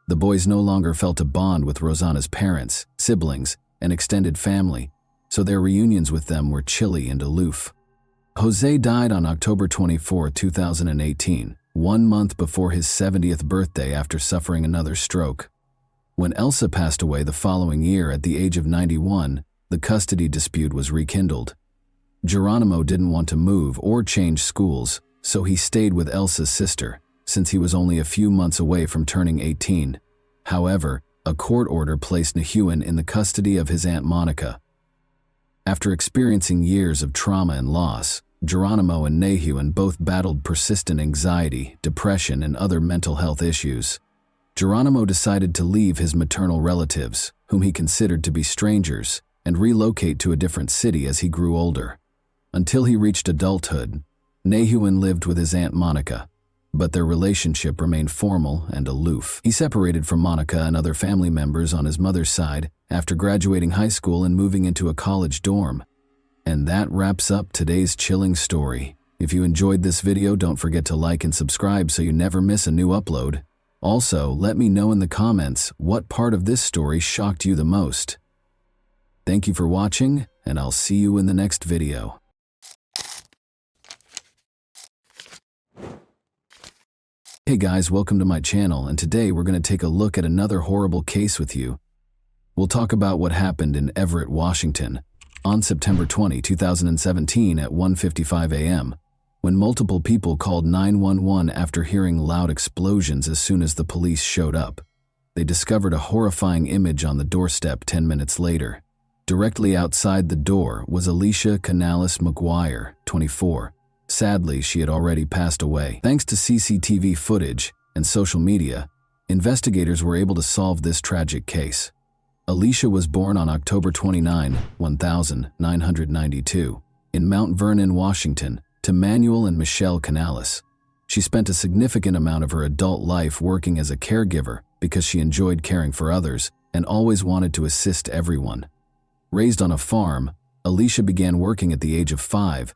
The boys no longer felt a bond with Rosanna's parents, siblings, and extended family, so their reunions with them were chilly and aloof. Jose died on October 24, 2018, 1 month before his 70th birthday after suffering another stroke. When Elsa passed away the following year at the age of 91, the custody dispute was rekindled. Geronimo didn't want to move or change schools, so he stayed with Elsa's sister, since he was only a few months away from turning 18. However, a court order placed Nehuan in the custody of his Aunt Monica. After experiencing years of trauma and loss, Geronimo and Nehuan both battled persistent anxiety, depression, and other mental health issues. Geronimo decided to leave his maternal relatives, whom he considered to be strangers, and relocate to a different city as he grew older. Until he reached adulthood, Nehuan lived with his Aunt Monica. but their relationship remained formal and aloof. He separated from Monica and other family members on his mother's side after graduating high school and moving into a college dorm. And that wraps up today's chilling story. If you enjoyed this video, don't forget to like and subscribe so you never miss a new upload. Also, let me know in the comments what part of this story shocked you the most. Thank you for watching, and I'll see you in the next video. Hey guys, welcome to my channel, and today we're going to take a look at another horrible case with you. We'll talk about what happened in Everett, Washington, on September 20, 2017 at 1:55 a.m., when multiple people called 911 after hearing loud explosions as soon as the police showed up. They discovered a horrifying image on the doorstep 10 minutes later. Directly outside the door was Alicia Canales McGuire, 24. Sadly, she had already passed away. Thanks to CCTV footage and social media, investigators were able to solve this tragic case. Alicia was born on October 29, 1992, in Mount Vernon, Washington, to Manuel and Michelle Canales. She spent a significant amount of her adult life working as a caregiver because she enjoyed caring for others and always wanted to assist everyone. Raised on a farm, Alicia began working at the age of 5.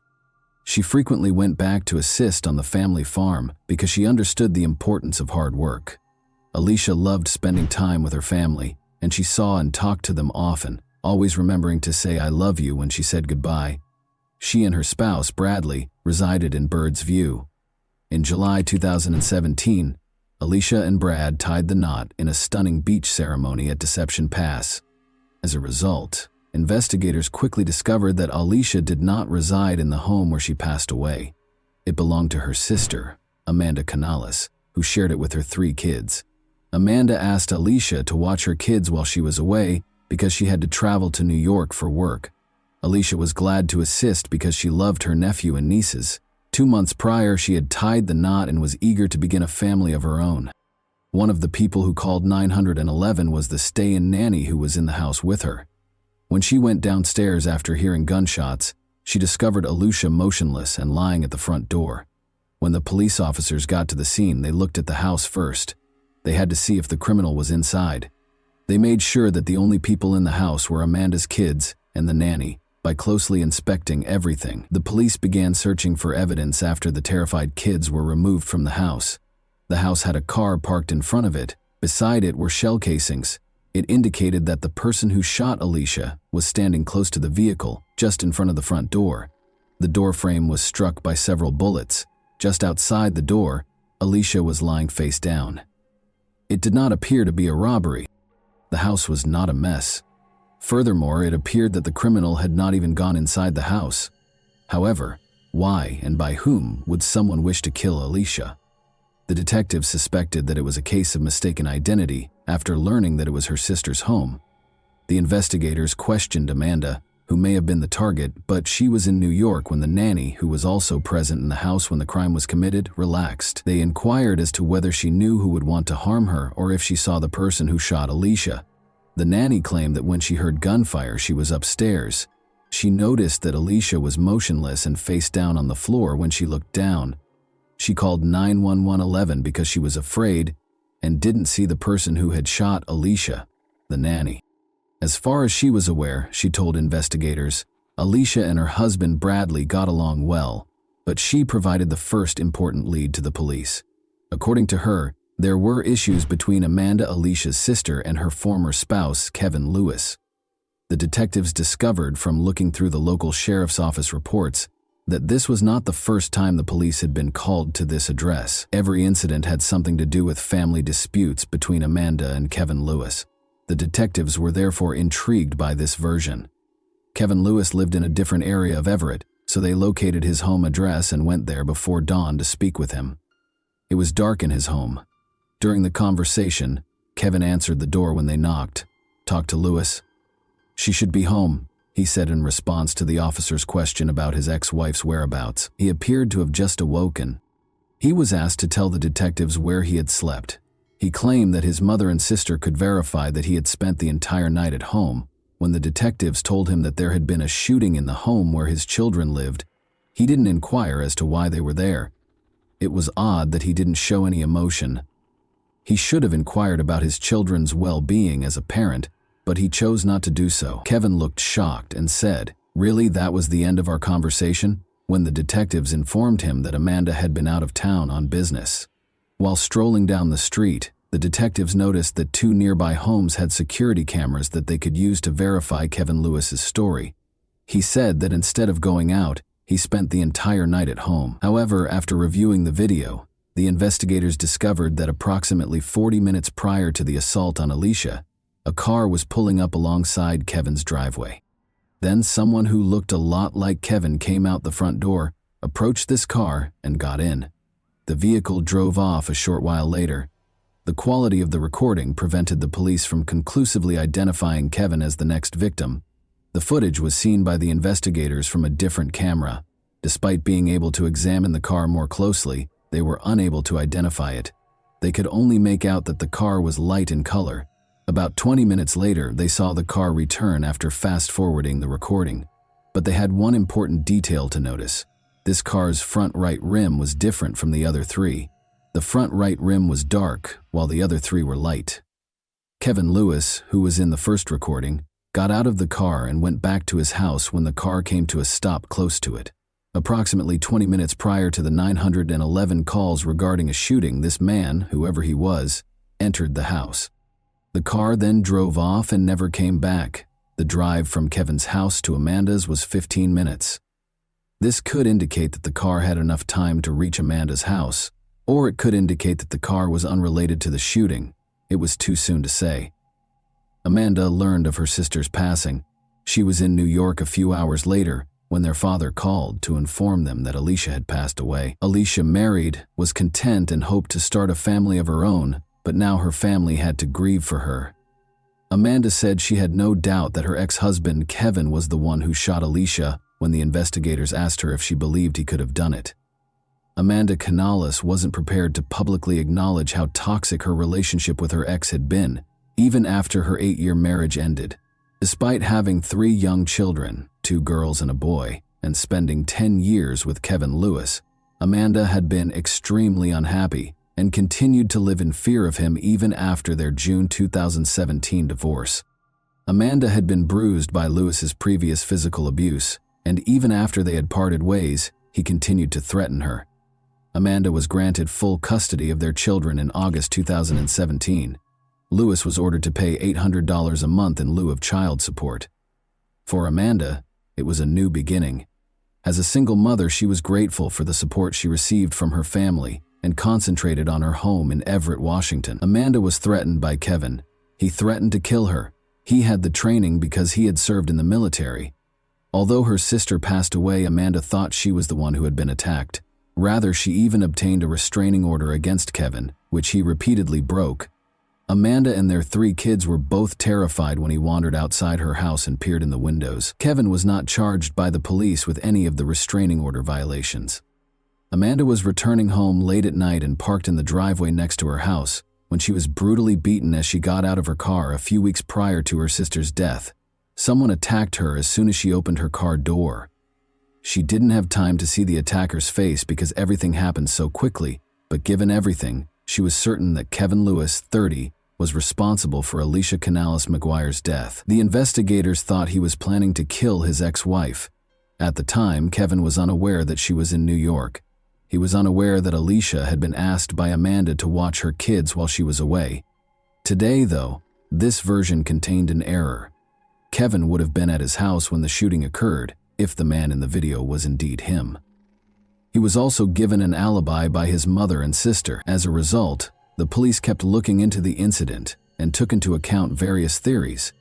She frequently went back to assist on the family farm because she understood the importance of hard work. Alicia loved spending time with her family, and she saw and talked to them often, always remembering to say "I love you" when she said goodbye. She and her spouse, Bradley, resided in Bird's View. In July 2017, Alicia and Brad tied the knot in a stunning beach ceremony at Deception Pass. As a result, investigators quickly discovered that Alicia did not reside in the home where she passed away. It belonged to her sister, Amanda Canales, who shared it with her 3 kids. Amanda asked Alicia to watch her kids while she was away because she had to travel to New York for work. Alicia was glad to assist because she loved her nephew and nieces. 2 months prior, she had tied the knot and was eager to begin a family of her own. One of the people who called 911 was the stay-in nanny who was in the house with her. When she went downstairs after hearing gunshots, she discovered Alicia motionless and lying at the front door. When the police officers got to the scene, they looked at the house first. They had to see if the criminal was inside. They made sure that the only people in the house were Amanda's kids and the nanny. By closely inspecting everything, the police began searching for evidence after the terrified kids were removed from the house. The house had a car parked in front of it. Beside it were shell casings. It indicated that the person who shot Alicia was standing close to the vehicle, just in front of the front door. The door frame was struck by several bullets. Just outside the door, Alicia was lying face down. It did not appear to be a robbery. The house was not a mess. Furthermore, it appeared that the criminal had not even gone inside the house. However, why and by whom would someone wish to kill Alicia? The detectives suspected that it was a case of mistaken identity after learning that it was her sister's home. The investigators questioned Amanda, who may have been the target, but she was in New York when the nanny, who was also present in the house when the crime was committed, relaxed. They inquired as to whether she knew who would want to harm her or if she saw the person who shot Alicia. The nanny claimed that when she heard gunfire, she was upstairs. She noticed that Alicia was motionless and face down on the floor when she looked down. She called 911 because she was afraid and didn't see the person who had shot Alicia, the nanny. As far as she was aware, she told investigators, Alicia and her husband Bradley got along well, but she provided the first important lead to the police. According to her, there were issues between Amanda, Alicia's sister, and her former spouse, Kevin Lewis. The detectives discovered from looking through the local sheriff's office reports that this was not the first time the police had been called to this address. Every incident had something to do with family disputes between Amanda and Kevin Lewis. The detectives were therefore intrigued by this version. Kevin Lewis lived in a different area of Everett, so they located his home address and went there before dawn to speak with him. It was dark in his home. During the conversation, Kevin answered the door when they knocked. "Talk to Lewis." "She should be home," he said in response to the officer's question about his ex-wife's whereabouts. He appeared to have just awoken. He was asked to tell the detectives where he had slept. He claimed that his mother and sister could verify that he had spent the entire night at home. When the detectives told him that there had been a shooting in the home where his children lived, he didn't inquire as to why they were there. It was odd that he didn't show any emotion. He should have inquired about his children's well-being as a parent, but he chose not to do so. Kevin looked shocked and said, "Really, that was the end of our conversation?" when the detectives informed him that Amanda had been out of town on business. While strolling down the street, the detectives noticed that 2 nearby homes had security cameras that they could use to verify Kevin Lewis's story. He said that instead of going out, he spent the entire night at home. However, after reviewing the video, the investigators discovered that approximately 40 minutes prior to the assault on Alicia, a car was pulling up alongside Kevin's driveway. Then someone who looked a lot like Kevin came out the front door, approached this car, and got in. The vehicle drove off a short while later. The quality of the recording prevented the police from conclusively identifying Kevin as the next victim. The footage was seen by the investigators from a different camera. Despite being able to examine the car more closely, they were unable to identify it. They could only make out that the car was light in color. About 20 minutes later, they saw the car return after fast-forwarding the recording. But they had one important detail to notice. This car's front right rim was different from the other 3. The front right rim was dark, while the other 3 were light. Kevin Lewis, who was in the first recording, got out of the car and went back to his house when the car came to a stop close to it. Approximately 20 minutes prior to the 911 calls regarding a shooting, this man, whoever he was, entered the house. The car then drove off and never came back. The drive from Kevin's house to Amanda's was 15 minutes. This could indicate that the car had enough time to reach Amanda's house, or it could indicate that the car was unrelated to the shooting. It was too soon to say. Amanda learned of her sister's passing. She was in New York a few hours later when their father called to inform them that Alicia had passed away. Alicia married, was content, and hoped to start a family of her own, but now her family had to grieve for her. Amanda said she had no doubt that her ex-husband Kevin was the one who shot Alicia when the investigators asked her if she believed he could have done it. Amanda Canales wasn't prepared to publicly acknowledge how toxic her relationship with her ex had been, even after her 8-year marriage ended. Despite having 3 young children, 2 girls and a boy, and spending 10 years with Kevin Lewis, Amanda had been extremely unhappy and continued to live in fear of him even after their June 2017 divorce. Amanda had been bruised by Lewis's previous physical abuse, and even after they had parted ways, he continued to threaten her. Amanda was granted full custody of their children in August 2017. Lewis was ordered to pay $800 a month in lieu of child support. For Amanda, it was a new beginning. As a single mother, she was grateful for the support she received from her family and concentrated on her home in Everett, Washington. Amanda was threatened by Kevin. He threatened to kill her. He had the training because he had served in the military. Although her sister passed away, Amanda thought she was the one who had been attacked. Rather, she even obtained a restraining order against Kevin, which he repeatedly broke. Amanda and their 3 kids were both terrified when he wandered outside her house and peered in the windows. Kevin was not charged by the police with any of the restraining order violations. Amanda was returning home late at night and parked in the driveway next to her house when she was brutally beaten as she got out of her car a few weeks prior to her sister's death. Someone attacked her as soon as she opened her car door. She didn't have time to see the attacker's face because everything happened so quickly, but given everything, she was certain that Kevin Lewis, 30, was responsible for Alicia Canales McGuire's death. The investigators thought he was planning to kill his ex-wife. At the time, Kevin was unaware that she was in New York. He was unaware that Alicia had been asked by Amanda to watch her kids while she was away. Today, though, this version contained an error. Kevin would have been at his house when the shooting occurred, if the man in the video was indeed him. He was also given an alibi by his mother and sister. As a result, the police kept looking into the incident and took into account various theories.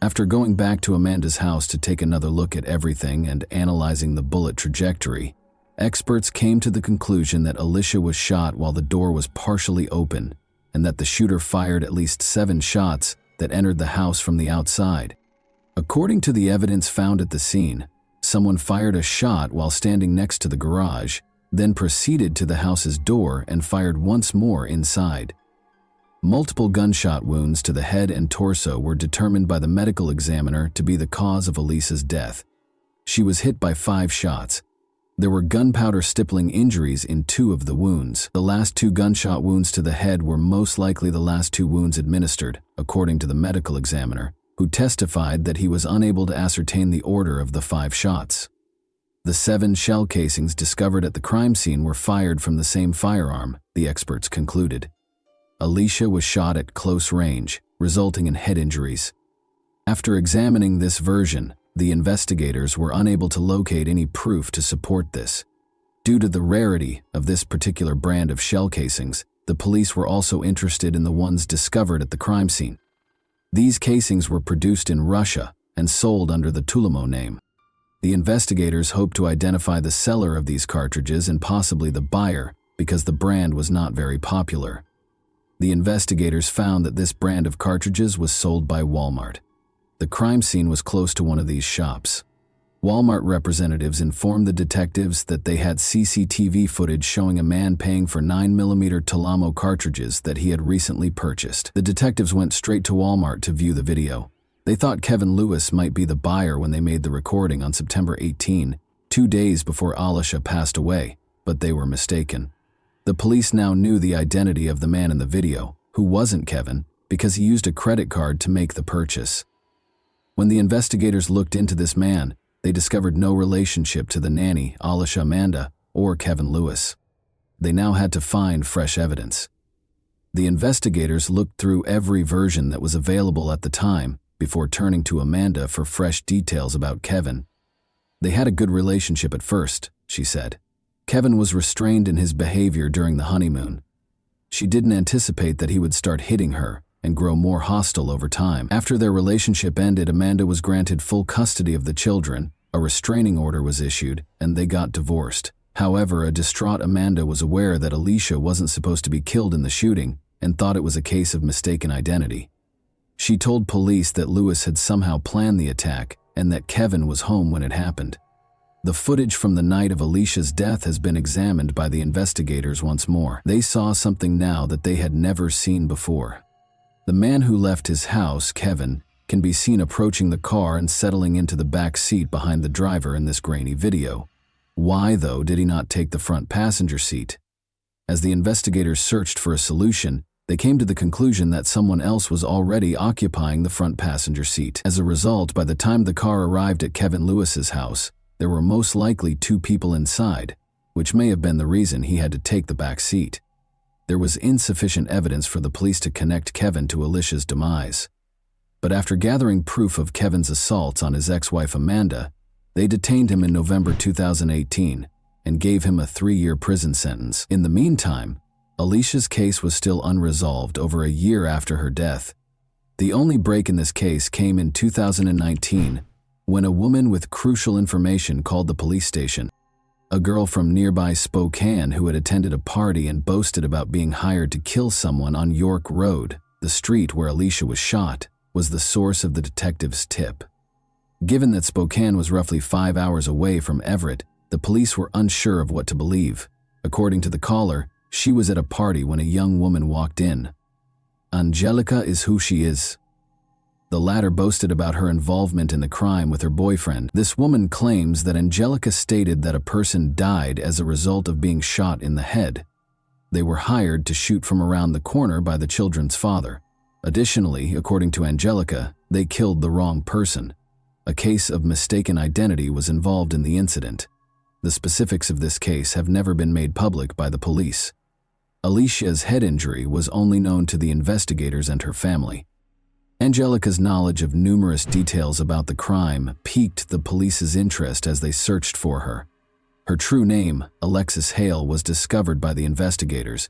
After going back to Amanda's house to take another look at everything and analyzing the bullet trajectory, experts came to the conclusion that Alicia was shot while the door was partially open and that the shooter fired at least 7 shots that entered the house from the outside. According to the evidence found at the scene, someone fired a shot while standing next to the garage, then proceeded to the house's door and fired once more inside. Multiple gunshot wounds to the head and torso were determined by the medical examiner to be the cause of Alicia's death. She was hit by 5 shots. There were gunpowder stippling injuries in 2 of the wounds. The last 2 gunshot wounds to the head were most likely the last 2 wounds administered, according to the medical examiner, who testified that he was unable to ascertain the order of the 5 shots. The 7 shell casings discovered at the crime scene were fired from the same firearm, the experts concluded. Alicia was shot at close range, resulting in head injuries. After examining this version, the investigators were unable to locate any proof to support this. Due to the rarity of this particular brand of shell casings, the police were also interested in the ones discovered at the crime scene. These casings were produced in Russia and sold under the Tulimo name. The investigators hoped to identify the seller of these cartridges and possibly the buyer because the brand was not very popular. The investigators found that this brand of cartridges was sold by Walmart. The crime scene was close to one of these shops. Walmart representatives informed the detectives that they had CCTV footage showing a man paying for 9mm Tulimo cartridges that he had recently purchased. The detectives went straight to Walmart to view the video. They thought Kevin Lewis might be the buyer when they made the recording on September 18, 2 days before Alicia passed away, but they were mistaken. The police now knew the identity of the man in the video, who wasn't Kevin, because he used a credit card to make the purchase. When the investigators looked into this man, they discovered no relationship to the nanny, Alicia Amanda, or Kevin Lewis. They now had to find fresh evidence. The investigators looked through every version that was available at the time before turning to Amanda for fresh details about Kevin. They had a good relationship at first, she said. Kevin was restrained in his behavior during the honeymoon. She didn't anticipate that he would start hitting her and grow more hostile over time. After their relationship ended, Amanda was granted full custody of the children, a restraining order was issued, and they got divorced. However, a distraught Amanda was aware that Alicia wasn't supposed to be killed in the shooting and thought it was a case of mistaken identity. She told police that Lewis had somehow planned the attack and that Kevin was home when it happened. The footage from the night of Alicia's death has been examined by the investigators once more. They saw something now that they had never seen before. The man who left his house, Kevin, can be seen approaching the car and settling into the back seat behind the driver in this grainy video. Why, though, did he not take the front passenger seat? As the investigators searched for a solution, they came to the conclusion that someone else was already occupying the front passenger seat. As a result, by the time the car arrived at Kevin Lewis's house, there were most likely 2 people inside, which may have been the reason he had to take the back seat. There was insufficient evidence for the police to connect Kevin to Alicia's demise. But after gathering proof of Kevin's assaults on his ex-wife Amanda, they detained him in November 2018 and gave him a 3-year prison sentence. In the meantime, Alicia's case was still unresolved over a year after her death. The only break in this case came in 2019 when a woman with crucial information called the police station. A girl from nearby Spokane who had attended a party and boasted about being hired to kill someone on York Road, the street where Alicia was shot, was the source of the detective's tip. Given that Spokane was roughly 5 hours away from Everett, the police were unsure of what to believe. According to the caller, she was at a party when a young woman walked in. Angelica is who she is. The latter boasted about her involvement in the crime with her boyfriend. This woman claims that Angelica stated that a person died as a result of being shot in the head. They were hired to shoot from around the corner by the children's father. Additionally, according to Angelica, they killed the wrong person. A case of mistaken identity was involved in the incident. The specifics of this case have never been made public by the police. Alicia's head injury was only known to the investigators and her family. Angelica's knowledge of numerous details about the crime piqued the police's interest as they searched for her. Her true name, Alexis Hale, was discovered by the investigators.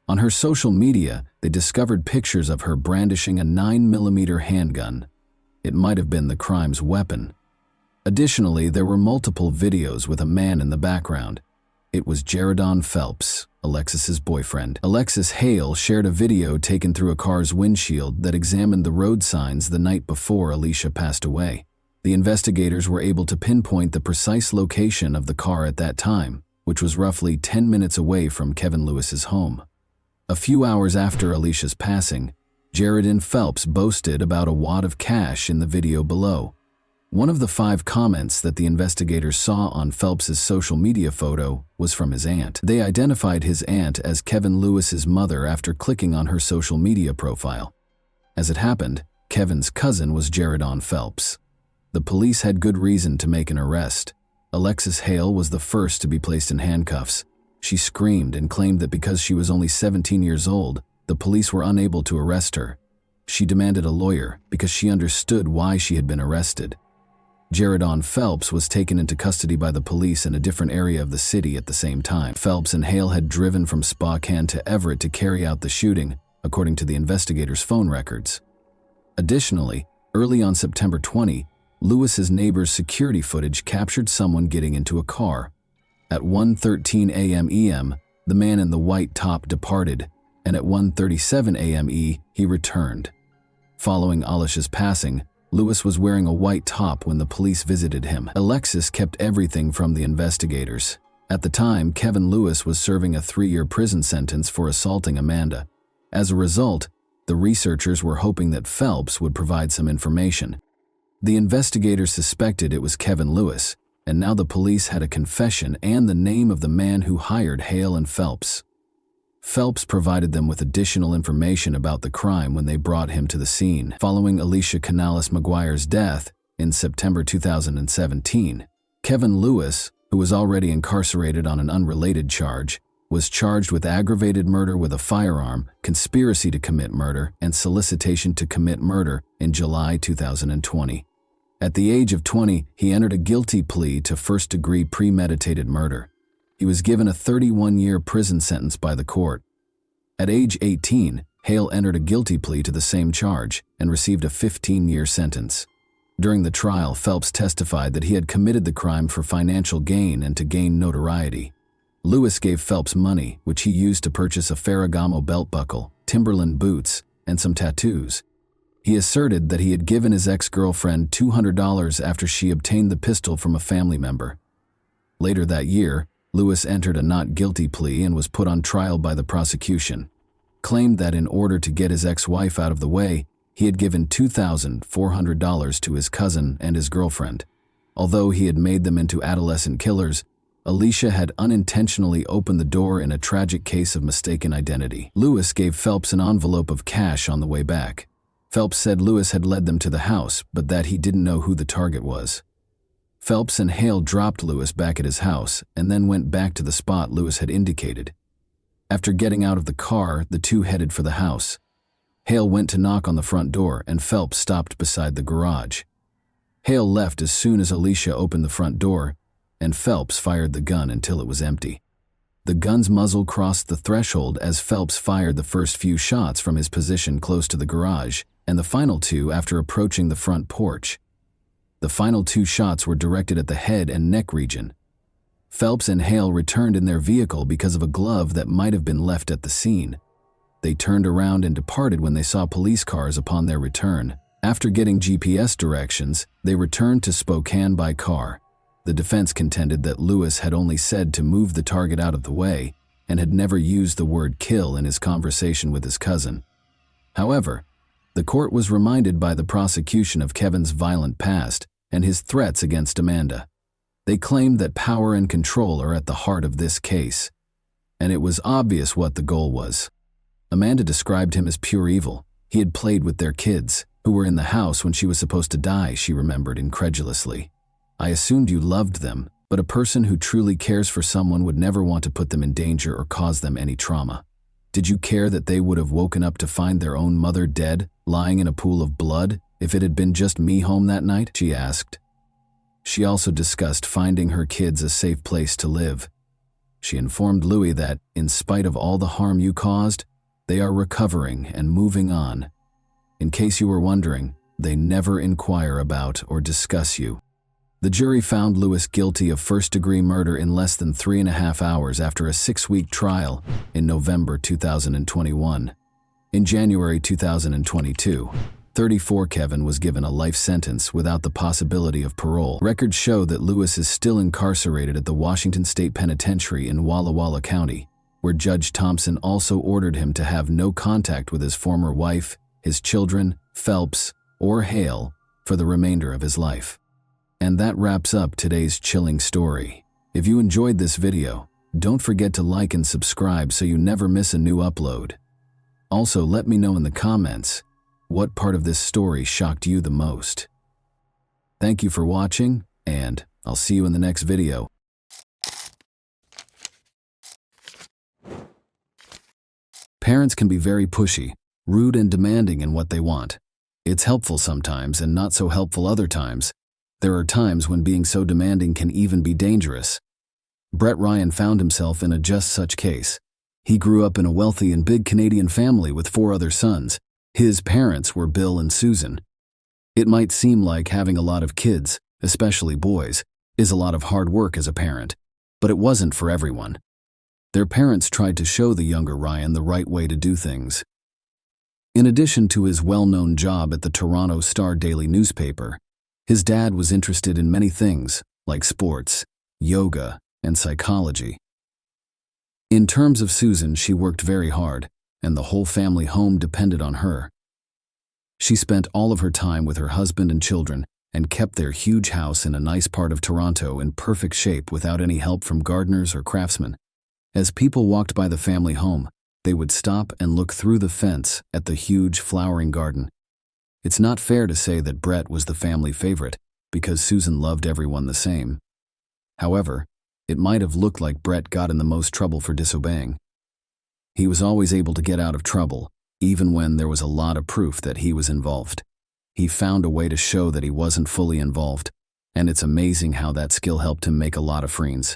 On her social media, they discovered pictures of her brandishing a 9mm handgun. It might have been the crime's weapon. Additionally, there were multiple videos with a man in the background. It was Jaredon Phelps, Alexis's boyfriend. Alexis Hale shared a video taken through a car's windshield that examined the road signs the night before Alicia passed away. The investigators were able to pinpoint the precise location of the car at that time, which was roughly 10 minutes away from Kevin Lewis's home. A few hours after Alicia's passing, Jaredon Phelps boasted about a wad of cash in the video below. One of the 5 comments that the investigators saw on Phelps's social media photo was from his aunt. They identified his aunt as Kevin Lewis's mother after clicking on her social media profile. As it happened, Kevin's cousin was Jaredon Phelps. The police had good reason to make an arrest. Alexis Hale was the first to be placed in handcuffs. She screamed and claimed that because she was only 17 years old, the police were unable to arrest her. She demanded a lawyer because she understood why she had been arrested. Jaredon Phelps was taken into custody by the police in a different area of the city at the same time. Phelps and Hale had driven from Spokane to Everett to carry out the shooting, according to the investigators' phone records. Additionally, early on September 20, Lewis's neighbor's security footage captured someone getting into a car. At 1:13 a.m. EM, the man in the white top departed, and at 1:37 a.m. he returned. Following Alicia's passing, Lewis was wearing a white top when the police visited him. Alexis kept everything from the investigators. At the time, Kevin Lewis was serving a 3-year prison sentence for assaulting Amanda. As a result, the researchers were hoping that Phelps would provide some information. The investigators suspected it was Kevin Lewis, and now the police had a confession and the name of the man who hired Hale and Phelps. Phelps provided them with additional information about the crime when they brought him to the scene. Following Alicia Canales McGuire's death in September 2017, Kevin Lewis, who was already incarcerated on an unrelated charge, was charged with aggravated murder with a firearm, conspiracy to commit murder, and solicitation to commit murder in July 2020. At the age of 20, he entered a guilty plea to first-degree premeditated murder. He was given a 31-year prison sentence by the court. At age 18, Hale entered a guilty plea to the same charge and received a 15-year sentence. During the trial, Phelps testified that he had committed the crime for financial gain and to gain notoriety. Lewis gave Phelps money, which he used to purchase a Ferragamo belt buckle, Timberland boots, and some tattoos. He asserted that he had given his ex-girlfriend $200 after she obtained the pistol from a family member. Later that year, Lewis entered a not guilty plea and was put on trial by the prosecution. Claimed that in order to get his ex-wife out of the way, he had given $2,400 to his cousin and his girlfriend. Although he had made them into adolescent killers, Alicia had unintentionally opened the door in a tragic case of mistaken identity. Lewis gave Phelps an envelope of cash on the way back. Phelps said Lewis had led them to the house, but that he didn't know who the target was. Phelps and Hale dropped Lewis back at his house and then went back to the spot Lewis had indicated. After getting out of the car, the two headed for the house. Hale went to knock on the front door and Phelps stopped beside the garage. Hale left as soon as Alicia opened the front door, and Phelps fired the gun until it was empty. The gun's muzzle crossed the threshold as Phelps fired the first few shots from his position close to the garage, and the final 2 after approaching the front porch. The final 2 shots were directed at the head and neck region. Phelps and Hale returned in their vehicle because of a glove that might have been left at the scene. They turned around and departed when they saw police cars upon their return. After getting GPS directions, they returned to Spokane by car. The defense contended that Lewis had only said to move the target out of the way and had never used the word kill in his conversation with his cousin. However, the court was reminded by the prosecution of Kevin's violent past and his threats against Amanda. They claimed that power and control are at the heart of this case, and it was obvious what the goal was. Amanda described him as pure evil. He had played with their kids, who were in the house when she was supposed to die, she remembered incredulously. I assumed you loved them, but a person who truly cares for someone would never want to put them in danger or cause them any trauma. Did you care that they would have woken up to find their own mother dead, lying in a pool of blood, if it had been just me home that night? She asked. She also discussed finding her kids a safe place to live. She informed Louis that, in spite of all the harm you caused, they are recovering and moving on. In case you were wondering, they never inquire about or discuss you. The jury found Lewis guilty of first-degree murder in less than 3.5 hours after a 6-week trial in November 2021. In January 2022, 34 Kevin was given a life sentence without the possibility of parole. Records show that Lewis is still incarcerated at the Washington State Penitentiary in Walla Walla County, where Judge Thompson also ordered him to have no contact with his former wife, his children, Phelps, or Hale for the remainder of his life. And that wraps up today's chilling story. If you enjoyed this video, don't forget to like and subscribe so you never miss a new upload. Also, let me know in the comments, what part of this story shocked you the most? Thank you for watching, and I'll see you in the next video. Parents can be very pushy, rude and demanding in what they want. It's helpful sometimes and not so helpful other times. There are times when being so demanding can even be dangerous. Brett Ryan found himself in a just such case. He grew up in a wealthy and big Canadian family with 4 other sons. His parents were Bill and Susan. It might seem like having a lot of kids, especially boys, is a lot of hard work as a parent, but it wasn't for everyone. Their parents tried to show the younger Ryan the right way to do things. In addition to his well-known job at the Toronto Star daily newspaper, his dad was interested in many things, like sports, yoga, and psychology. In terms of Susan, she worked very hard, and the whole family home depended on her. She spent all of her time with her husband and children and kept their huge house in a nice part of Toronto in perfect shape without any help from gardeners or craftsmen. As people walked by the family home, they would stop and look through the fence at the huge flowering garden. It's not fair to say that Brett was the family favorite, because Susan loved everyone the same. However, it might have looked like Brett got in the most trouble for disobeying. He was always able to get out of trouble, even when there was a lot of proof that he was involved. He found a way to show that he wasn't fully involved, and it's amazing how that skill helped him make a lot of friends.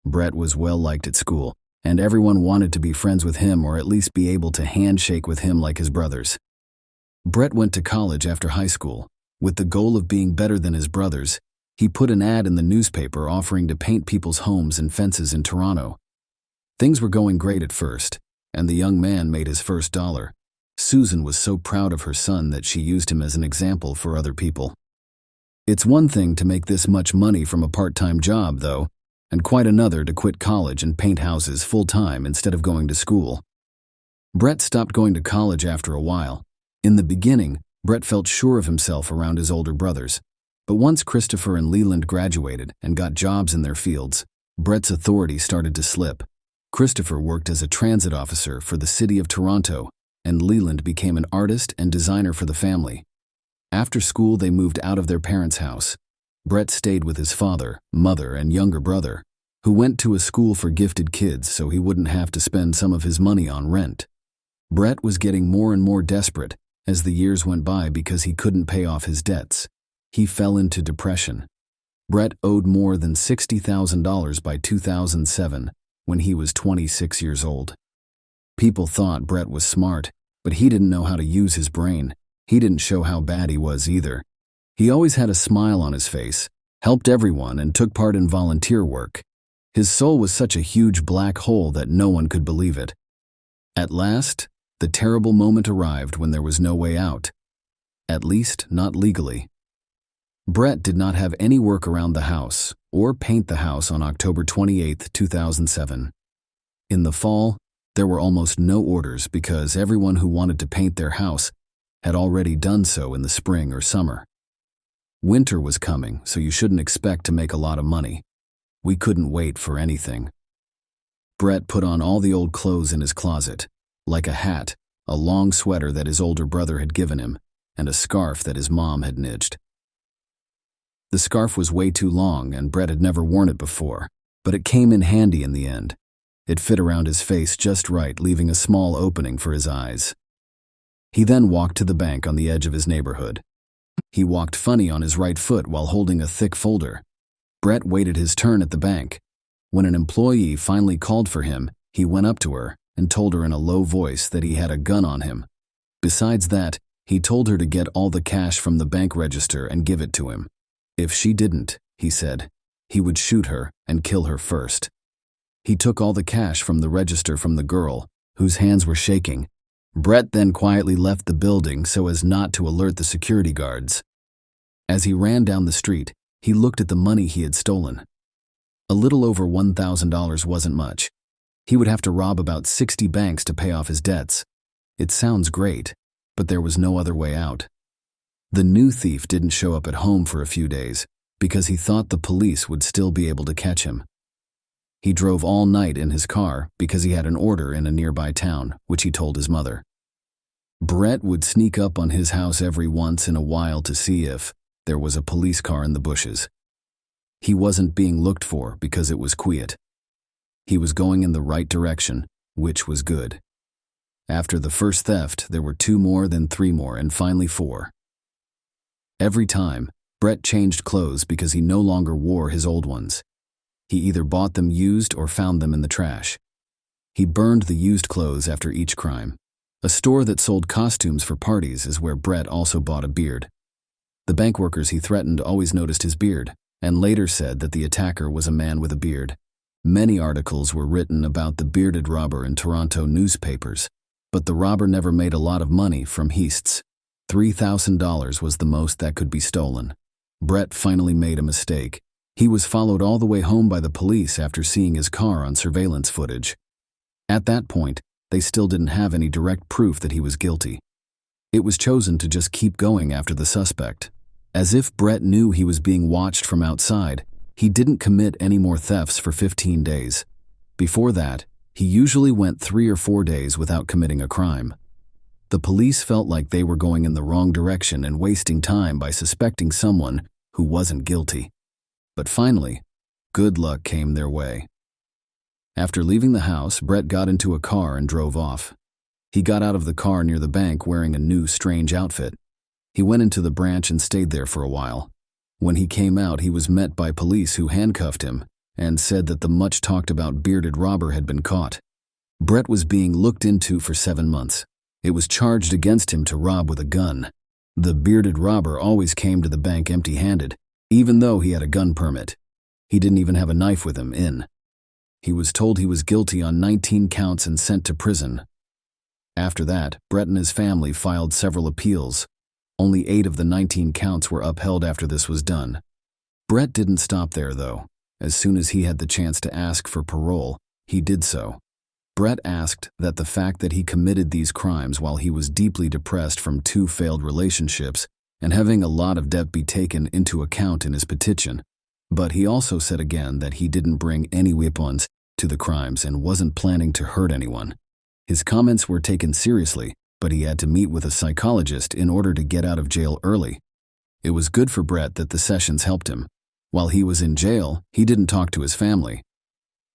Brett was well liked at school, and everyone wanted to be friends with him or at least be able to handshake with him like his brothers. Brett went to college after high school. With the goal of being better than his brothers, he put an ad in the newspaper offering to paint people's homes and fences in Toronto. Things were going great at first, and the young man made his first dollar. Susan was so proud of her son that she used him as an example for other people. It's one thing to make this much money from a part-time job, though, and quite another to quit college and paint houses full-time instead of going to school. Brett stopped going to college after a while. In the beginning, Brett felt sure of himself around his older brothers. But once Christopher and Leland graduated and got jobs in their fields, Brett's authority started to slip. Christopher worked as a transit officer for the city of Toronto, and Leland became an artist and designer for the family. After school, they moved out of their parents' house. Brett stayed with his father, mother, and younger brother, who went to a school for gifted kids so he wouldn't have to spend some of his money on rent. Brett was getting more and more desperate as the years went by because he couldn't pay off his debts. He fell into depression. Brett owed more than $60,000 by 2007 when he was 26 years old. People thought Brett was smart, but he didn't know how to use his brain. He didn't show how bad he was either. He always had a smile on his face, helped everyone, and took part in volunteer work. His soul was such a huge black hole that no one could believe it. At last, the terrible moment arrived when there was no way out. At least, not legally. Brett did not have any work around the house or paint the house on October 28, 2007. In the fall, there were almost no orders because everyone who wanted to paint their house had already done so in the spring or summer. Winter was coming, so you shouldn't expect to make a lot of money. We couldn't wait for anything. Brett put on all the old clothes in his closet, like a hat, a long sweater that his older brother had given him, and a scarf that his mom had knitted. The scarf was way too long, and Brett had never worn it before, but it came in handy in the end. It fit around his face just right, leaving a small opening for his eyes. He then walked to the bank on the edge of his neighborhood. He walked funny on his right foot while holding a thick folder. Brett waited his turn at the bank. When an employee finally called for him, he went up to her and told her in a low voice that he had a gun on him. Besides that, he told her to get all the cash from the bank register and give it to him. If she didn't, he said, he would shoot her and kill her first. He took all the cash from the register from the girl, whose hands were shaking. Brett then quietly left the building so as not to alert the security guards. As he ran down the street, he looked at the money he had stolen. A little over $1,000 wasn't much. He would have to rob about 60 banks to pay off his debts. It sounds great, but there was no other way out. The new thief didn't show up at home for a few days, because he thought the police would still be able to catch him. He drove all night in his car because he had an order in a nearby town, which he told his mother. Brett would sneak up on his house every once in a while to see if there was a police car in the bushes. He wasn't being looked for because it was quiet. He was going in the right direction, which was good. After the first theft, there were 2 more, then 3 more, and finally 4. Every time, Brett changed clothes because he no longer wore his old ones. He either bought them used or found them in the trash. He burned the used clothes after each crime. A store that sold costumes for parties is where Brett also bought a beard. The bank workers he threatened always noticed his beard, and later said that the attacker was a man with a beard. Many articles were written about the bearded robber in Toronto newspapers, but the robber never made a lot of money from heists. $3,000 was the most that could be stolen. Brett finally made a mistake. He was followed all the way home by the police after seeing his car on surveillance footage. At that point, they still didn't have any direct proof that he was guilty. It was chosen to just keep going after the suspect. As if Brett knew he was being watched from outside, he didn't commit any more thefts for 15 days. Before that, he usually went 3 or 4 days without committing a crime. The police felt like they were going in the wrong direction and wasting time by suspecting someone who wasn't guilty. But finally, good luck came their way. After leaving the house, Brett got into a car and drove off. He got out of the car near the bank wearing a new, strange outfit. He went into the branch and stayed there for a while. When he came out, he was met by police who handcuffed him and said that the much-talked-about bearded robber had been caught. Brett was being looked into for 7 months. It was charged against him to rob with a gun. The bearded robber always came to the bank empty-handed, even though he had a gun permit. He didn't even have a knife with him in. He was told he was guilty on 19 counts and sent to prison. After that, Brett and his family filed several appeals. Only 8 of the 19 counts were upheld after this was done. Brett didn't stop there, though. As soon as he had the chance to ask for parole, he did so. Brett asked that the fact that he committed these crimes while he was deeply depressed from 2 failed relationships and having a lot of debt be taken into account in his petition. But he also said again that he didn't bring any weapons to the crimes and wasn't planning to hurt anyone. His comments were taken seriously, but he had to meet with a psychologist in order to get out of jail early. It was good for Brett that the sessions helped him. While he was in jail, he didn't talk to his family.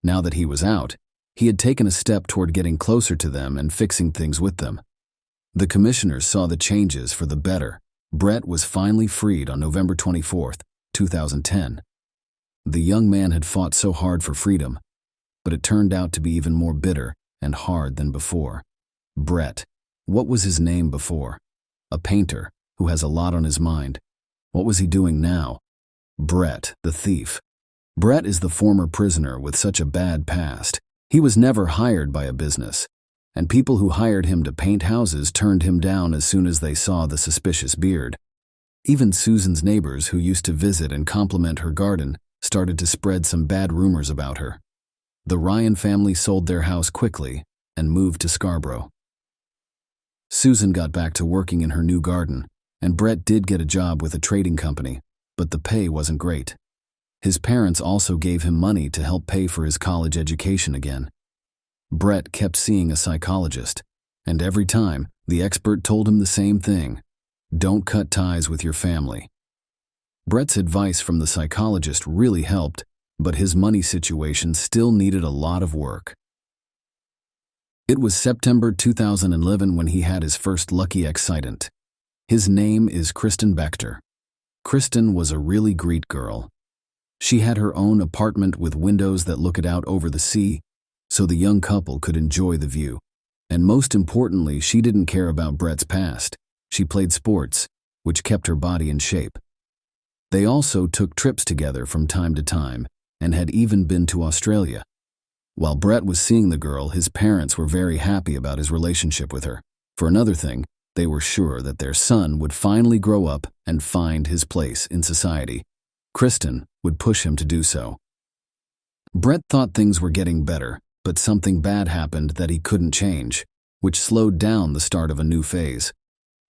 Now that he was out, he had taken a step toward getting closer to them and fixing things with them. The commissioners saw the changes for the better. Brett was finally freed on November 24, 2010. The young man had fought so hard for freedom, but it turned out to be even more bitter and hard than before. Brett. What was his name before? A painter who has a lot on his mind. What was he doing now? Brett, the thief. Brett is the former prisoner with such a bad past. He was never hired by a business, and people who hired him to paint houses turned him down as soon as they saw the suspicious beard. Even Susan's neighbors who used to visit and compliment her garden started to spread some bad rumors about her. The Ryan family sold their house quickly and moved to Scarborough. Susan got back to working in her new garden, and Brett did get a job with a trading company, but the pay wasn't great. His parents also gave him money to help pay for his college education again. Brett kept seeing a psychologist, and every time, the expert told him the same thing: don't cut ties with your family. Brett's advice from the psychologist really helped, but his money situation still needed a lot of work. It was September 2011 when he had his first lucky accident. His name is Kristen Bechter. Kristen was a really great girl. She had her own apartment with windows that looked out over the sea, so the young couple could enjoy the view. And most importantly, she didn't care about Brett's past. She played sports, which kept her body in shape. They also took trips together from time to time and had even been to Australia. While Brett was seeing the girl, his parents were very happy about his relationship with her. For another thing, they were sure that their son would finally grow up and find his place in society. Kristen would push him to do so. Brett thought things were getting better, but something bad happened that he couldn't change, which slowed down the start of a new phase.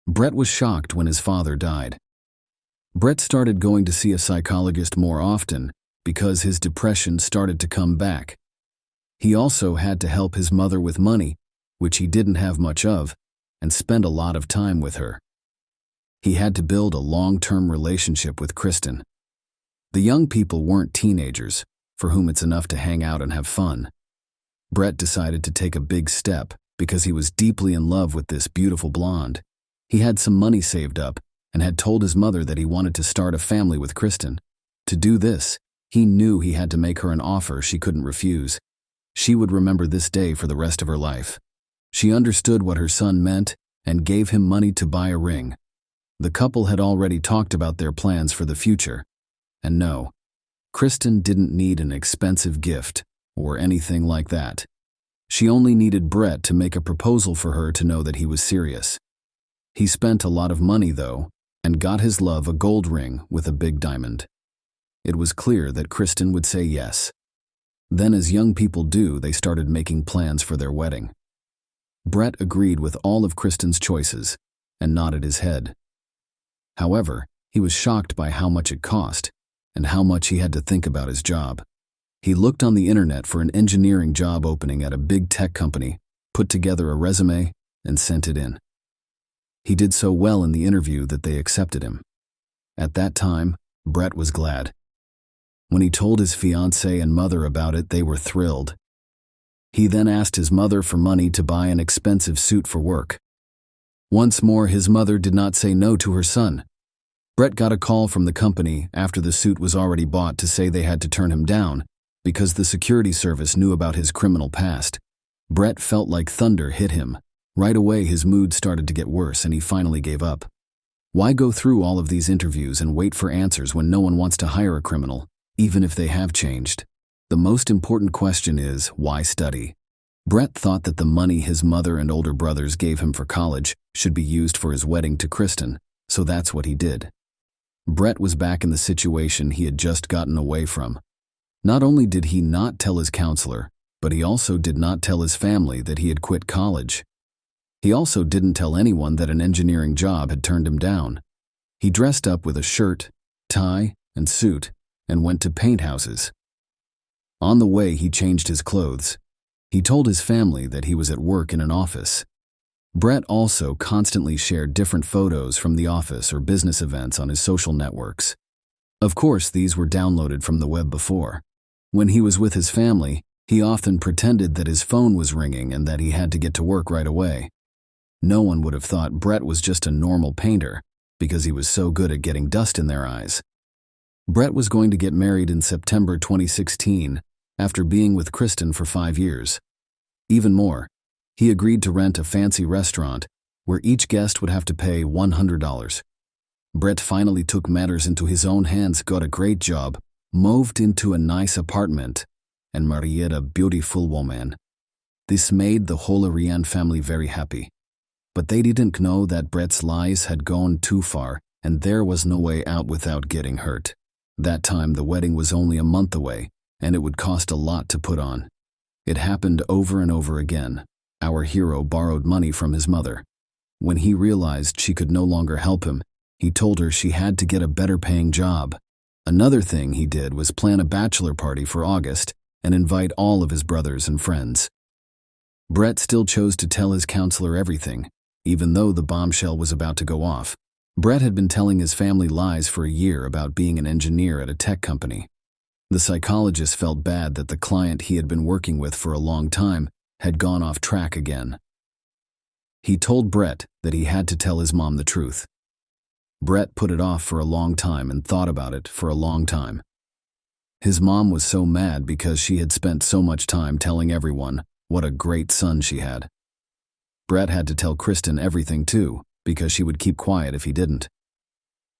Brett was shocked when his father died. Brett started going to see a psychologist more often because his depression started to come back. He also had to help his mother with money, which he didn't have much of, and spend a lot of time with her. He had to build a long-term relationship with Kristen. The young people weren't teenagers, for whom it's enough to hang out and have fun. Brett decided to take a big step because he was deeply in love with this beautiful blonde. He had some money saved up and had told his mother that he wanted to start a family with Kristen. To do this, he knew he had to make her an offer she couldn't refuse. She would remember this day for the rest of her life. She understood what her son meant and gave him money to buy a ring. The couple had already talked about their plans for the future. And no, Kristen didn't need an expensive gift or anything like that. She only needed Brett to make a proposal for her to know that he was serious. He spent a lot of money, though, and got his love a gold ring with a big diamond. It was clear that Kristen would say yes. Then, as young people do, they started making plans for their wedding. Brett agreed with all of Kristen's choices and nodded his head. However, he was shocked by how much it cost and how much he had to think about his job. He looked on the internet for an engineering job opening at a big tech company, put together a resume, and sent it in. He did so well in the interview that they accepted him. At that time, Brett was glad. When he told his fiancée and mother about it, they were thrilled. He then asked his mother for money to buy an expensive suit for work. Once more, his mother did not say no to her son. Brett got a call from the company after the suit was already bought to say they had to turn him down because the security service knew about his criminal past. Brett felt like thunder hit him. Right away, his mood started to get worse and he finally gave up. Why go through all of these interviews and wait for answers when no one wants to hire a criminal, even if they have changed? The most important question is, why study? Brett thought that the money his mother and older brothers gave him for college should be used for his wedding to Kristen, so that's what he did. Brett was back in the situation he had just gotten away from. Not only did he not tell his counselor, but he also did not tell his family that he had quit college. He also didn't tell anyone that an engineering job had turned him down. He dressed up with a shirt, tie, and suit, and went to paint houses. On the way, he changed his clothes. He told his family that he was at work in an office. Brett also constantly shared different photos from the office or business events on his social networks. Of course, these were downloaded from the web before. When he was with his family, he often pretended that his phone was ringing and that he had to get to work right away. No one would have thought Brett was just a normal painter because he was so good at getting dust in their eyes. Brett was going to get married in September 2016 after being with Kristen for 5 years. Even more, he agreed to rent a fancy restaurant where each guest would have to pay $100. Brett finally took matters into his own hands, got a great job, moved into a nice apartment, and married a beautiful woman. This made the whole Ariane family very happy. But they didn't know that Brett's lies had gone too far, and there was no way out without getting hurt. That time the wedding was only a month away, and it would cost a lot to put on. It happened over and over again. Our hero borrowed money from his mother. When he realized she could no longer help him, he told her she had to get a better-paying job. Another thing he did was plan a bachelor party for August and invite all of his brothers and friends. Brett still chose to tell his counselor everything, even though the bombshell was about to go off. Brett had been telling his family lies for a year about being an engineer at a tech company. The psychologist felt bad that the client he had been working with for a long time had gone off track again. He told Brett that he had to tell his mom the truth. Brett put it off for a long time and thought about it for a long time. His mom was so mad because she had spent so much time telling everyone what a great son she had. Brett had to tell Kristen everything too, because she would keep quiet if he didn't.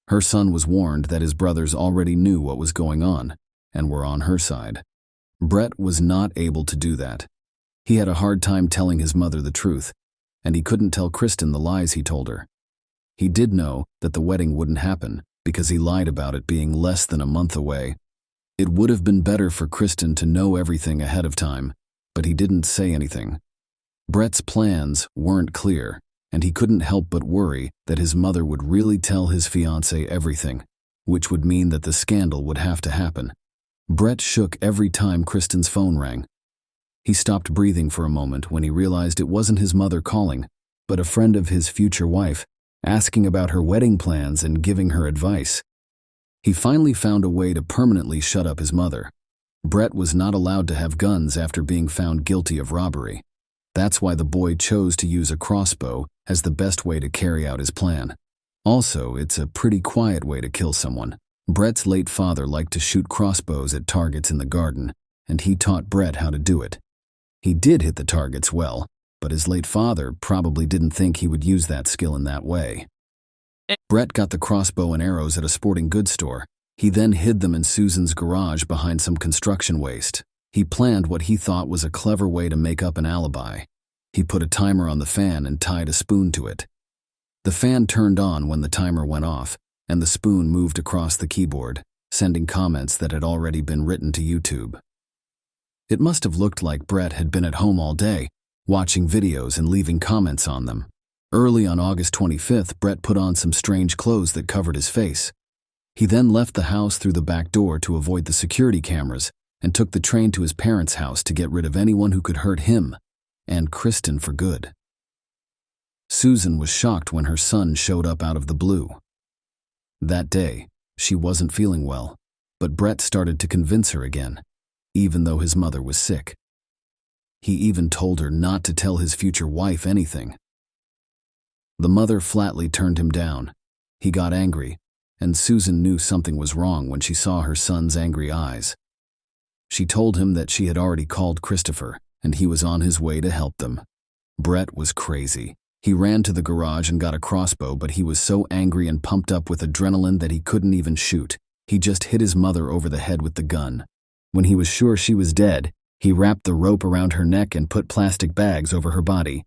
Her son was warned that his brothers already knew what was going on and were on her side. Brett was not able to do that. He had a hard time telling his mother the truth, and he couldn't tell Kristen the lies he told her. He did know that the wedding wouldn't happen because he lied about it being less than a month away. It would have been better for Kristen to know everything ahead of time, but he didn't say anything. Brett's plans weren't clear, and he couldn't help but worry that his mother would really tell his fiancée everything. which would mean that the scandal would have to happen. Brett shook every time Kristen's phone rang. He stopped breathing for a moment when he realized it wasn't his mother calling, but a friend of his future wife, asking about her wedding plans and giving her advice. He finally found a way to permanently shut up his mother. Brett was not allowed to have guns after being found guilty of robbery. That's why the boy chose to use a crossbow as the best way to carry out his plan. Also, it's a pretty quiet way to kill someone. Brett's late father liked to shoot crossbows at targets in the garden, and he taught Brett how to do it. He did hit the targets well, but his late father probably didn't think he would use that skill in that way. Brett got the crossbow and arrows at a sporting goods store. He then hid them in Susan's garage behind some construction waste. He planned what he thought was a clever way to make up an alibi. He put a timer on the fan and tied a spoon to it. The fan turned on when the timer went off, and the spoon moved across the keyboard, sending comments that had already been written to YouTube. It must have looked like Brett had been at home all day, watching videos and leaving comments on them. Early on August 25th, Brett put on some strange clothes that covered his face. He then left the house through the back door to avoid the security cameras and took the train to his parents' house to get rid of anyone who could hurt him and Kristen for good. Susan was shocked when her son showed up out of the blue. That day, she wasn't feeling well, but Brett started to convince her again, even though his mother was sick. He even told her not to tell his future wife anything. The mother flatly turned him down. He got angry, and Susan knew something was wrong when she saw her son's angry eyes. She told him that she had already called Christopher, and he was on his way to help them. Brett was crazy. He ran to the garage and got a crossbow, but he was so angry and pumped up with adrenaline that he couldn't even shoot. He just hit his mother over the head with the gun. When he was sure she was dead, he wrapped the rope around her neck and put plastic bags over her body.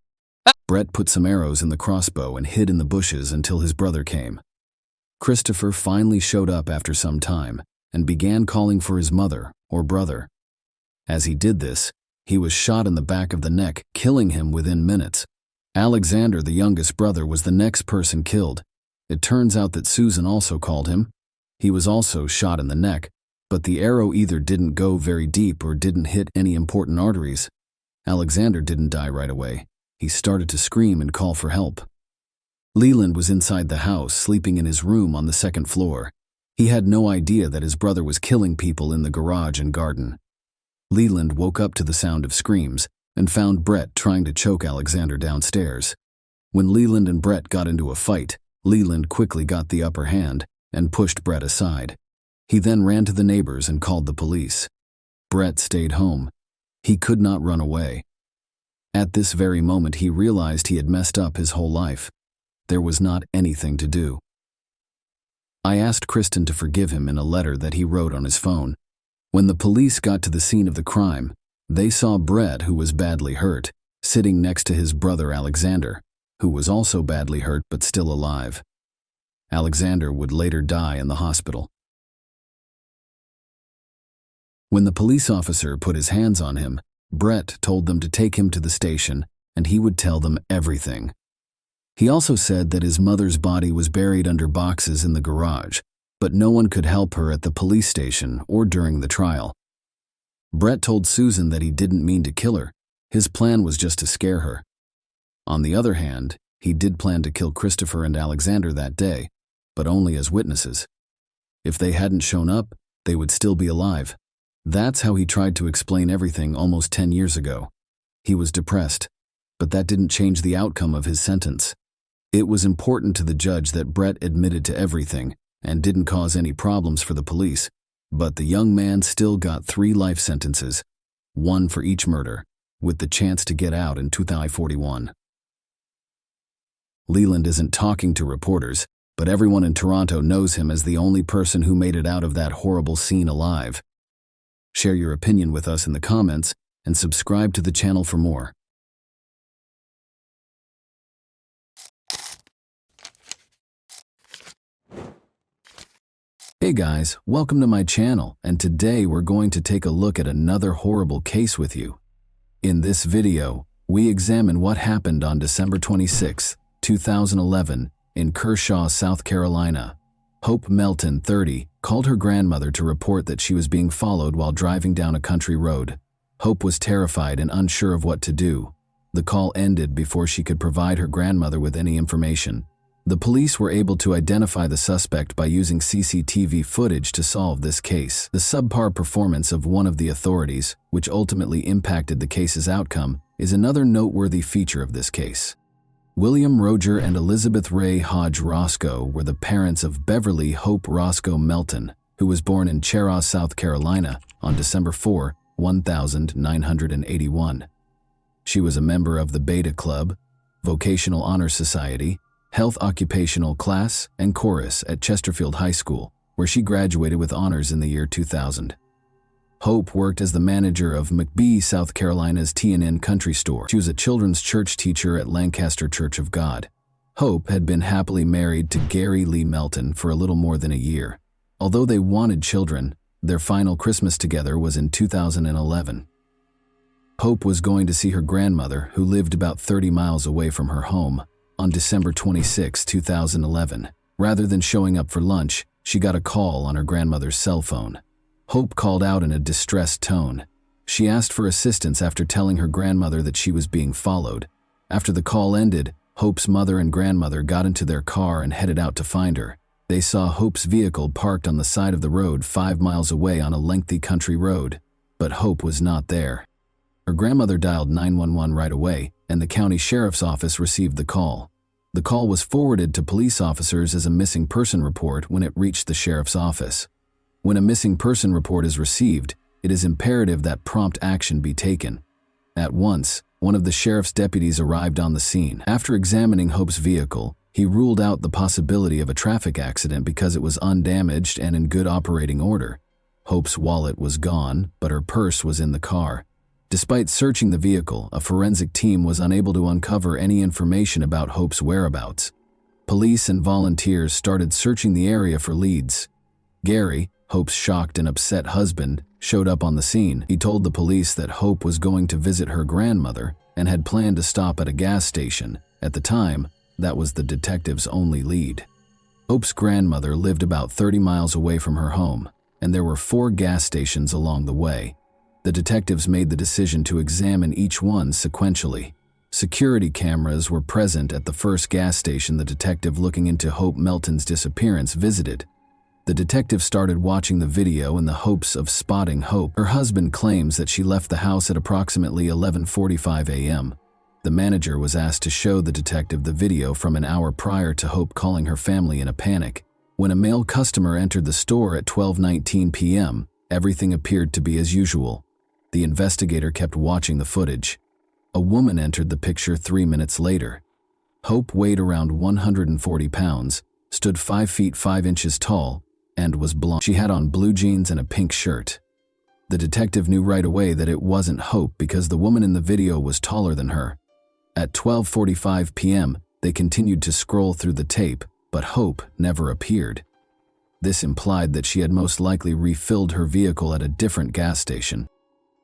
Brett put some arrows in the crossbow and hid in the bushes until his brother came. Christopher finally showed up after some time and began calling for his mother or brother. As he did this, he was shot in the back of the neck, killing him within minutes. Alexander, the youngest brother, was the next person killed. It turns out that Susan also called him. He was also shot in the neck, but the arrow either didn't go very deep or didn't hit any important arteries. Alexander didn't die right away. He started to scream and call for help. Leland was inside the house, sleeping in his room on the second floor. He had no idea that his brother was killing people in the garage and garden. Leland woke up to the sound of screams and found Brett trying to choke Alexander downstairs. When Leland and Brett got into a fight, Leland quickly got the upper hand and pushed Brett aside. He then ran to the neighbors and called the police. Brett stayed home. He could not run away. At this very moment, he realized he had messed up his whole life. There was not anything to do. I asked Kristen to forgive him in a letter that he wrote on his phone. When the police got to the scene of the crime, they saw Brett, who was badly hurt, sitting next to his brother Alexander, who was also badly hurt but still alive. Alexander would later die in the hospital. When the police officer put his hands on him, Brett told them to take him to the station and he would tell them everything. He also said that his mother's body was buried under boxes in the garage, but no one could help her at the police station or during the trial. Brett told Susan that he didn't mean to kill her. His plan was just to scare her. On the other hand, he did plan to kill Christopher and Alexander that day, but only as witnesses. If they hadn't shown up, they would still be alive. That's how he tried to explain everything almost 10 years ago. He was depressed, but that didn't change the outcome of his sentence. It was important to the judge that Brett admitted to everything and didn't cause any problems for the police, but the young man still got 3 life sentences, 1 for each murder, with the chance to get out in 2041. Leland isn't talking to reporters, but everyone in Toronto knows him as the only person who made it out of that horrible scene alive. Share your opinion with us in the comments and subscribe to the channel for more. Hey guys, welcome to my channel, and today we're going to take a look at another horrible case with you. In this video, we examine what happened on December 26, 2011 in Kershaw, South Carolina. Hope Melton, 30, called her grandmother to report that she was being followed while driving down a country road. Hope was terrified and unsure of what to do. The call ended before she could provide her grandmother with any information. The police were able to identify the suspect by using CCTV footage to solve this case. The subpar performance of one of the authorities, which ultimately impacted the case's outcome, is another noteworthy feature of this case. William Roger and Elizabeth Ray Hodge Roscoe were the parents of Beverly Hope Roscoe Melton, who was born in Chehaw, South Carolina, on December 4, 1981. She was a member of the Beta Club, Vocational Honor Society, Health Occupational Class, and Chorus at Chesterfield High School, where she graduated with honors in the year 2000. Hope worked as the manager of McBee, South Carolina's T&N Country Store. She was a children's church teacher at Lancaster Church of God. Hope had been happily married to Gary Lee Melton for a little more than a year. Although they wanted children, their final Christmas together was in 2011. Hope was going to see her grandmother, who lived about 30 miles away from her home, on December 26, 2011. Rather than showing up for lunch, she got a call on her grandmother's cell phone. Hope called out in a distressed tone. She asked for assistance after telling her grandmother that she was being followed. After the call ended, Hope's mother and grandmother got into their car and headed out to find her. They saw Hope's vehicle parked on the side of the road 5 miles away on a lengthy country road, but Hope was not there. Her grandmother dialed 911 right away, and the county sheriff's office received the call. The call was forwarded to police officers as a missing person report when it reached the sheriff's office. When a missing person report is received, it is imperative that prompt action be taken. At once, one of the sheriff's deputies arrived on the scene. After examining Hope's vehicle, he ruled out the possibility of a traffic accident because it was undamaged and in good operating order. Hope's wallet was gone, but her purse was in the car. Despite searching the vehicle, a forensic team was unable to uncover any information about Hope's whereabouts. Police and volunteers started searching the area for leads. Gary, Hope's shocked and upset husband, showed up on the scene. He told the police that Hope was going to visit her grandmother and had planned to stop at a gas station. At the time, that was the detective's only lead. Hope's grandmother lived about 30 miles away from her home, and there were 4 gas stations along the way. The detectives made the decision to examine each one sequentially. Security cameras were present at the first gas station the detective looking into Hope Melton's disappearance visited. The detective started watching the video in the hopes of spotting Hope. Her husband claims that she left the house at approximately 11:45 a.m. The manager was asked to show the detective the video from an hour prior to Hope calling her family in a panic. When a male customer entered the store at 12:19 p.m., everything appeared to be as usual. The investigator kept watching the footage. A woman entered the picture 3 minutes later. Hope weighed around 140 pounds, stood 5 feet 5 inches tall, and was blonde. She had on blue jeans and a pink shirt. The detective knew right away that it wasn't Hope because the woman in the video was taller than her. At 12:45 p.m., they continued to scroll through the tape, but Hope never appeared. This implied that she had most likely refilled her vehicle at a different gas station.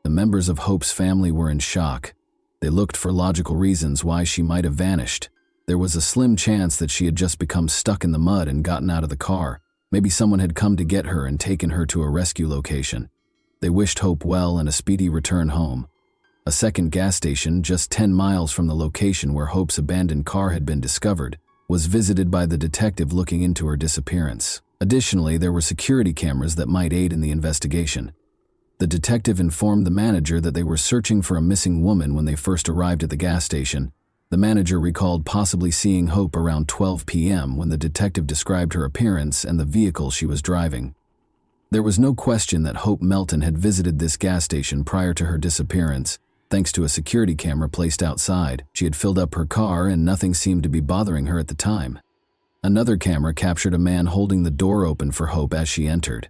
The members of Hope's family were in shock. They looked for logical reasons why she might have vanished. There was a slim chance that she had just become stuck in the mud and gotten out of the car. Maybe someone had come to get her and taken her to a rescue location. They wished Hope well and a speedy return home. A second gas station, just 10 miles from the location where Hope's abandoned car had been discovered, was visited by the detective looking into her disappearance. Additionally, there were security cameras that might aid in the investigation. The detective informed the manager that they were searching for a missing woman when they first arrived at the gas station. The manager recalled possibly seeing Hope around 12 p.m. when the detective described her appearance and the vehicle she was driving. There was no question that Hope Melton had visited this gas station prior to her disappearance. Thanks to a security camera placed outside, she had filled up her car and nothing seemed to be bothering her at the time. Another camera captured a man holding the door open for Hope as she entered.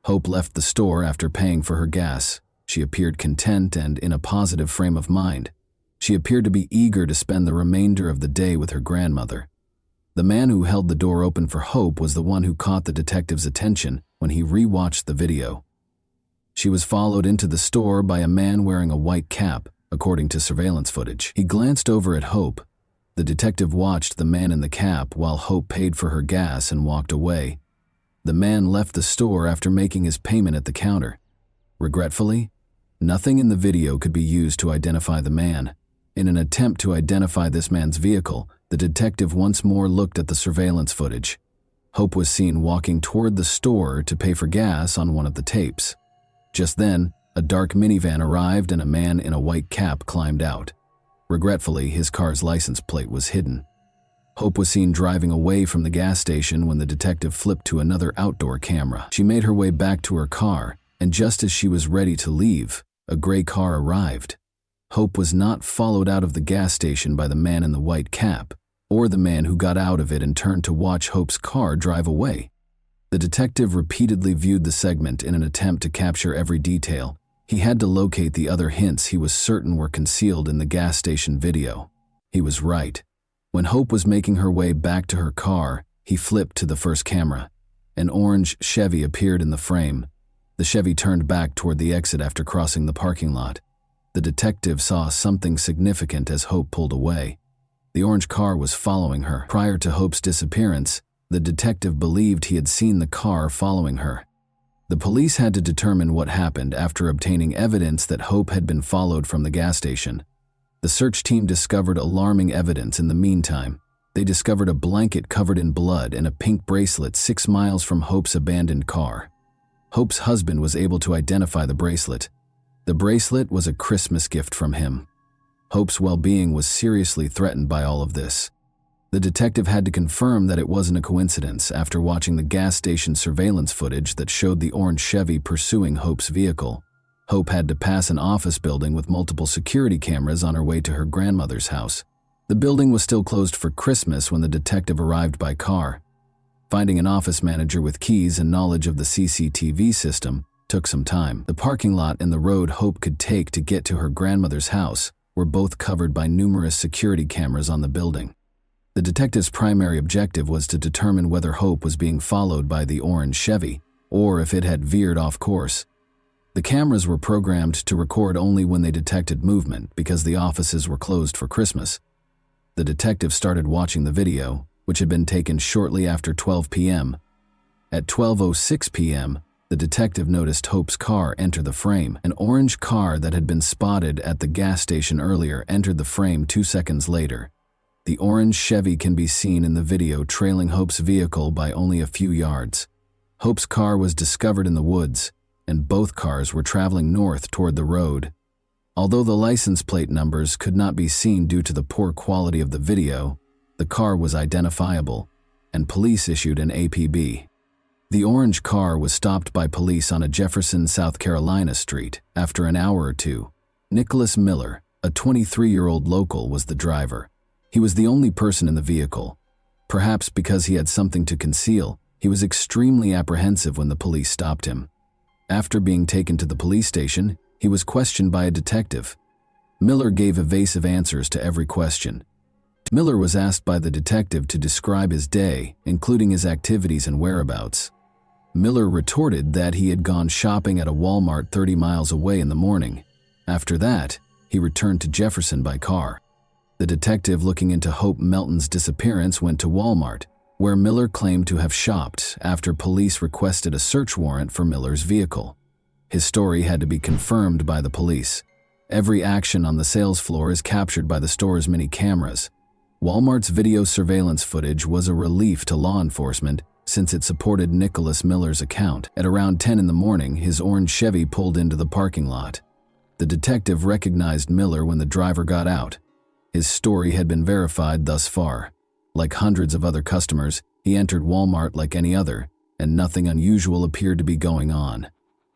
Hope left the store after paying for her gas. She appeared content and in a positive frame of mind. She appeared to be eager to spend the remainder of the day with her grandmother. The man who held the door open for Hope was the one who caught the detective's attention when he re-watched the video. She was followed into the store by a man wearing a white cap, according to surveillance footage. He glanced over at Hope. The detective watched the man in the cap while Hope paid for her gas and walked away. The man left the store after making his payment at the counter. Regretfully, nothing in the video could be used to identify the man. In an attempt to identify this man's vehicle, the detective once more looked at the surveillance footage. Hope was seen walking toward the store to pay for gas on one of the tapes. Just then, a dark minivan arrived and a man in a white cap climbed out. Regretfully, his car's license plate was hidden. Hope was seen driving away from the gas station when the detective flipped to another outdoor camera. She made her way back to her car, and just as she was ready to leave, a gray car arrived. Hope was not followed out of the gas station by the man in the white cap, or the man who got out of it and turned to watch Hope's car drive away. The detective repeatedly viewed the segment in an attempt to capture every detail. He had to locate the other hints he was certain were concealed in the gas station video. He was right. When Hope was making her way back to her car, he flipped to the first camera. An orange Chevy appeared in the frame. The Chevy turned back toward the exit after crossing the parking lot. The detective saw something significant as Hope pulled away. The orange car was following her. Prior to Hope's disappearance, the detective believed he had seen the car following her. The police had to determine what happened after obtaining evidence that Hope had been followed from the gas station. The search team discovered alarming evidence in the meantime. They discovered a blanket covered in blood and a pink bracelet 6 miles from Hope's abandoned car. Hope's husband was able to identify the bracelet. The bracelet was a Christmas gift from him. Hope's well-being was seriously threatened by all of this. The detective had to confirm that it wasn't a coincidence after watching the gas station surveillance footage that showed the orange Chevy pursuing Hope's vehicle. Hope had to pass an office building with multiple security cameras on her way to her grandmother's house. The building was still closed for Christmas when the detective arrived by car. Finding an office manager with keys and knowledge of the CCTV system took some time. The parking lot and the road Hope could take to get to her grandmother's house were both covered by numerous security cameras on the building. The detective's primary objective was to determine whether Hope was being followed by the orange Chevy, or if it had veered off course. The cameras were programmed to record only when they detected movement because the offices were closed for Christmas. The detective started watching the video, which had been taken shortly after 12 p.m. At 12:06 p.m., the detective noticed Hope's car enter the frame. An orange car that had been spotted at the gas station earlier entered the frame 2 seconds later. The orange Chevy can be seen in the video trailing Hope's vehicle by only a few yards. Hope's car was discovered in the woods, and both cars were traveling north toward the road. Although the license plate numbers could not be seen due to the poor quality of the video, the car was identifiable, and police issued an APB. The orange car was stopped by police on a Jefferson, South Carolina street. After an hour or two, Nicholas Miller, a 23-year-old local, was the driver. He was the only person in the vehicle. Perhaps because he had something to conceal, he was extremely apprehensive when the police stopped him. After being taken to the police station, he was questioned by a detective. Miller gave evasive answers to every question. Miller was asked by the detective to describe his day, including his activities and whereabouts. Miller retorted that he had gone shopping at a Walmart 30 miles away in the morning. After that, he returned to Jefferson by car. The detective looking into Hope Melton's disappearance went to Walmart, where Miller claimed to have shopped after police requested a search warrant for Miller's vehicle. His story had to be confirmed by the police. Every action on the sales floor is captured by the store's many cameras. Walmart's video surveillance footage was a relief to law enforcement since it supported Nicholas Miller's account. At around 10 in the morning, his orange Chevy pulled into the parking lot. The detective recognized Miller when the driver got out. His story had been verified thus far. Like hundreds of other customers, he entered Walmart like any other, and nothing unusual appeared to be going on.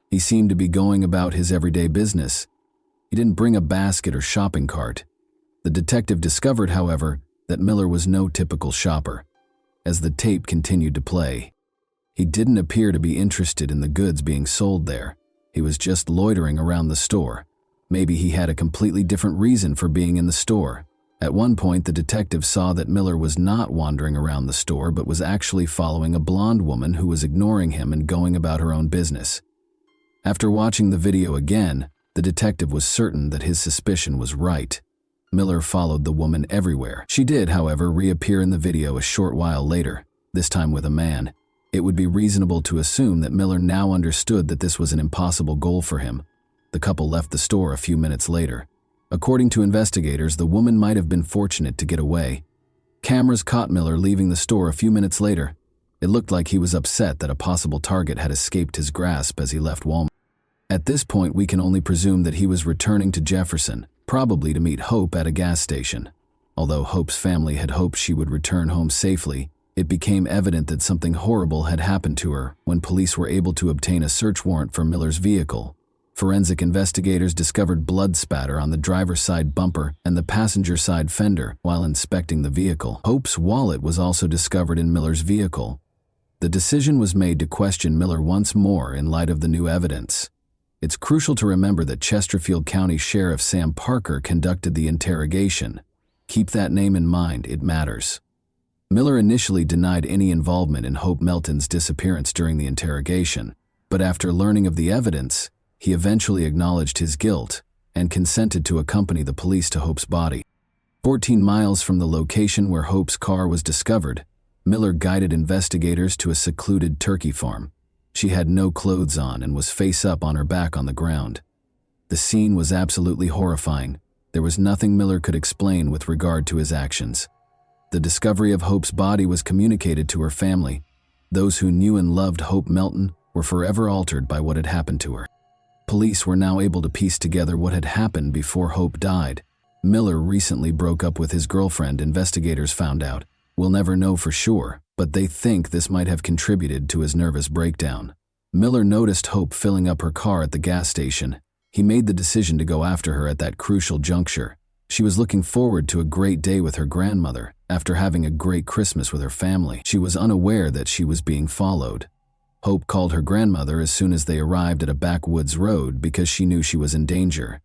He seemed to be going about his everyday business. He didn't bring a basket or shopping cart. The detective discovered, however, that Miller was no typical shopper. As the tape continued to play, he didn't appear to be interested in the goods being sold there. He was just loitering around the store. Maybe he had a completely different reason for being in the store. At one point, the detective saw that Miller was not wandering around the store but was actually following a blonde woman who was ignoring him and going about her own business. After watching the video again, the detective was certain that his suspicion was right. Miller followed the woman everywhere. She did, however, reappear in the video a short while later, this time with a man. It would be reasonable to assume that Miller now understood that this was an impossible goal for him. The couple left the store a few minutes later. According to investigators, the woman might have been fortunate to get away. Cameras caught Miller leaving the store a few minutes later. It looked like he was upset that a possible target had escaped his grasp as he left Walmart. At this point, we can only presume that he was returning to Jefferson, probably to meet Hope at a gas station. Although Hope's family had hoped she would return home safely, it became evident that something horrible had happened to her when police were able to obtain a search warrant for Miller's vehicle. Forensic investigators discovered blood spatter on the driver's side bumper and the passenger side fender while inspecting the vehicle. Hope's wallet was also discovered in Miller's vehicle. The decision was made to question Miller once more in light of the new evidence. It's crucial to remember that Chesterfield County Sheriff Sam Parker conducted the interrogation. Keep that name in mind, it matters. Miller initially denied any involvement in Hope Melton's disappearance during the interrogation, but after learning of the evidence, he eventually acknowledged his guilt and consented to accompany the police to Hope's body. 14 miles from the location where Hope's car was discovered, Miller guided investigators to a secluded turkey farm. She had no clothes on and was face up on her back on the ground. The scene was absolutely horrifying. There was nothing Miller could explain with regard to his actions. The discovery of Hope's body was communicated to her family. Those who knew and loved Hope Melton were forever altered by what had happened to her. Police were now able to piece together what had happened before Hope died. Miller recently broke up with his girlfriend, investigators found out. We'll never know for sure, but they think this might have contributed to his nervous breakdown. Miller noticed Hope filling up her car at the gas station. He made the decision to go after her at that crucial juncture. She was looking forward to a great day with her grandmother after having a great Christmas with her family. She was unaware that she was being followed. Hope called her grandmother as soon as they arrived at a backwoods road because she knew she was in danger.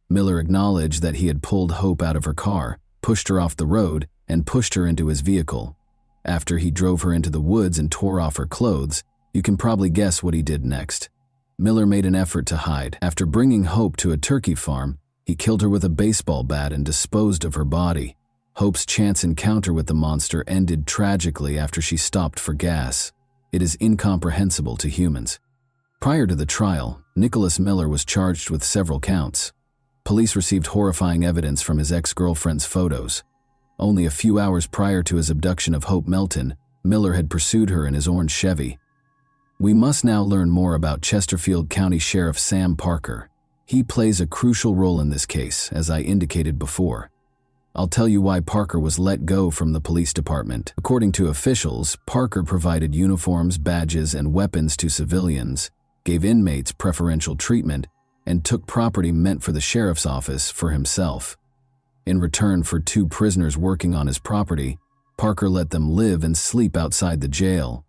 Miller acknowledged that he had pulled Hope out of her car, pushed her off the road, and pushed her into his vehicle. After he drove her into the woods and tore off her clothes, you can probably guess what he did next. Miller made an effort to hide. After bringing Hope to a turkey farm, he killed her with a baseball bat and disposed of her body. Hope's chance encounter with the monster ended tragically after she stopped for gas. It is incomprehensible to humans. Prior to the trial, Nicholas Miller was charged with several counts. Police received horrifying evidence from his ex-girlfriend's photos. Only a few hours prior to his abduction of Hope Melton, Miller had pursued her in his orange Chevy. We must now learn more about Chesterfield County Sheriff Sam Parker. He plays a crucial role in this case, as I indicated before. I'll tell you why Parker was let go from the police department. According to officials, Parker provided uniforms, badges, and weapons to civilians, gave inmates preferential treatment, and took property meant for the sheriff's office for himself. In return for 2 prisoners working on his property, Parker let them live and sleep outside the jail.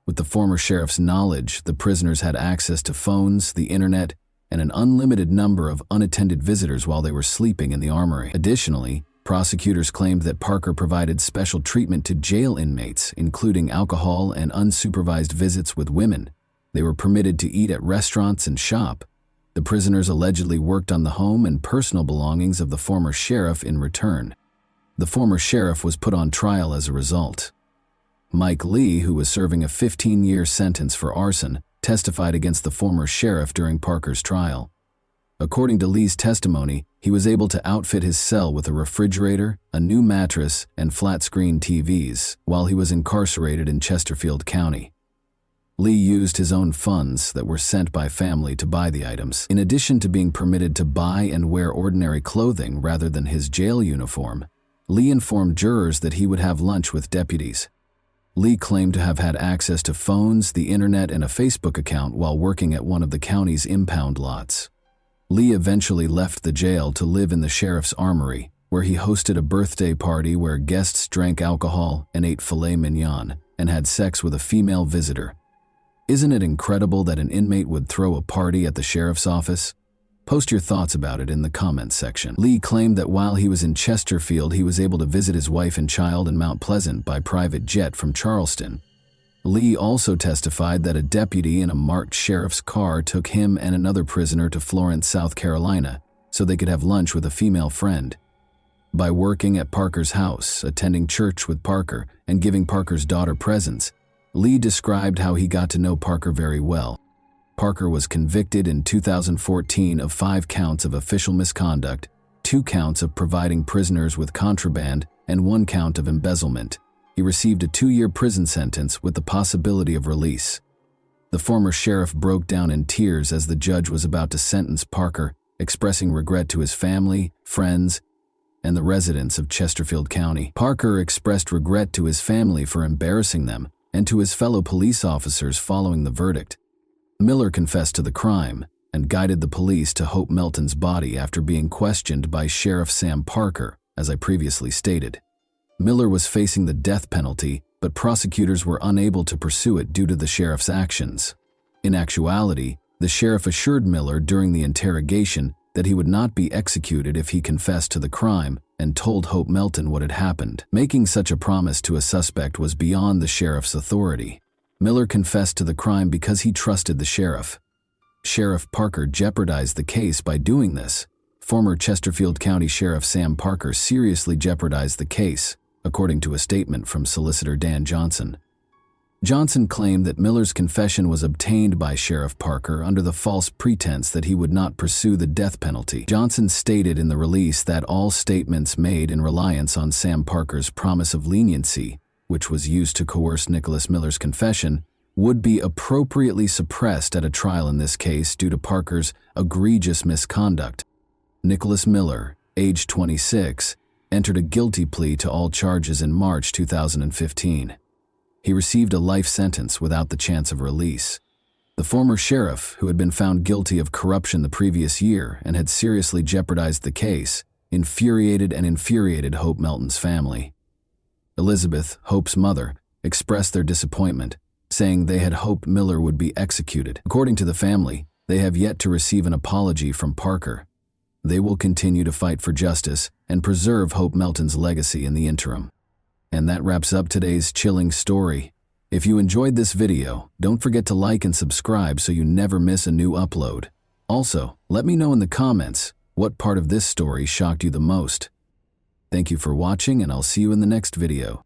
With the former sheriff's knowledge, the prisoners had access to phones, the internet, and an unlimited number of unattended visitors while they were sleeping in the armory. Additionally, prosecutors claimed that Parker provided special treatment to jail inmates, including alcohol and unsupervised visits with women. They were permitted to eat at restaurants and shop. The prisoners allegedly worked on the home and personal belongings of the former sheriff in return. The former sheriff was put on trial as a result. Mike Lee, who was serving a 15-year sentence for arson, testified against the former sheriff during Parker's trial. According to Lee's testimony, he was able to outfit his cell with a refrigerator, a new mattress, and flat-screen TVs while he was incarcerated in Chesterfield County. Lee used his own funds that were sent by family to buy the items. In addition to being permitted to buy and wear ordinary clothing rather than his jail uniform, Lee informed jurors that he would have lunch with deputies. Lee claimed to have had access to phones, the internet, and a Facebook account while working at one of the county's impound lots. Lee eventually left the jail to live in the sheriff's armory, where he hosted a birthday party where guests drank alcohol and ate filet mignon and had sex with a female visitor. Isn't it incredible that an inmate would throw a party at the sheriff's office? Post your thoughts about it in the comments section. Lee claimed that while he was in Chesterfield, he was able to visit his wife and child in Mount Pleasant by private jet from Charleston. Lee also testified that a deputy in a marked sheriff's car took him and another prisoner to Florence, South Carolina, so they could have lunch with a female friend. By working at Parker's house, attending church with Parker, and giving Parker's daughter presents, Lee described how he got to know Parker very well. Parker was convicted in 2014 of 5 counts of official misconduct, 2 counts of providing prisoners with contraband, and 1 count of embezzlement. He received a 2-year prison sentence with the possibility of release. The former sheriff broke down in tears as the judge was about to sentence Parker, expressing regret to his family, friends, and the residents of Chesterfield County. Parker expressed regret to his family for embarrassing them and to his fellow police officers following the verdict. Miller confessed to the crime and guided the police to Hope Melton's body after being questioned by Sheriff Sam Parker, as I previously stated. Miller was facing the death penalty, but prosecutors were unable to pursue it due to the sheriff's actions. In actuality, the sheriff assured Miller during the interrogation that he would not be executed if he confessed to the crime and told Hope Melton what had happened. Making such a promise to a suspect was beyond the sheriff's authority. Miller confessed to the crime because he trusted the sheriff. Sheriff Parker jeopardized the case by doing this. Former Chesterfield County Sheriff Sam Parker seriously jeopardized the case, according to a statement from Solicitor Dan Johnson. Johnson claimed that Miller's confession was obtained by Sheriff Parker under the false pretense that he would not pursue the death penalty. Johnson stated in the release that all statements made in reliance on Sam Parker's promise of leniency, which was used to coerce Nicholas Miller's confession, would be appropriately suppressed at a trial in this case due to Parker's egregious misconduct. Nicholas Miller, age 26, entered a guilty plea to all charges in March 2015. He received a life sentence without the chance of release. The former sheriff, who had been found guilty of corruption the previous year and had seriously jeopardized the case, infuriated Hope Melton's family. Elizabeth, Hope's mother, expressed their disappointment, saying they had hoped Miller would be executed. According to the family, they have yet to receive an apology from Parker. They will continue to fight for justice and preserve Hope Melton's legacy in the interim. And that wraps up today's chilling story. If you enjoyed this video, don't forget to like and subscribe so you never miss a new upload. Also, let me know in the comments what part of this story shocked you the most. Thank you for watching, and I'll see you in the next video.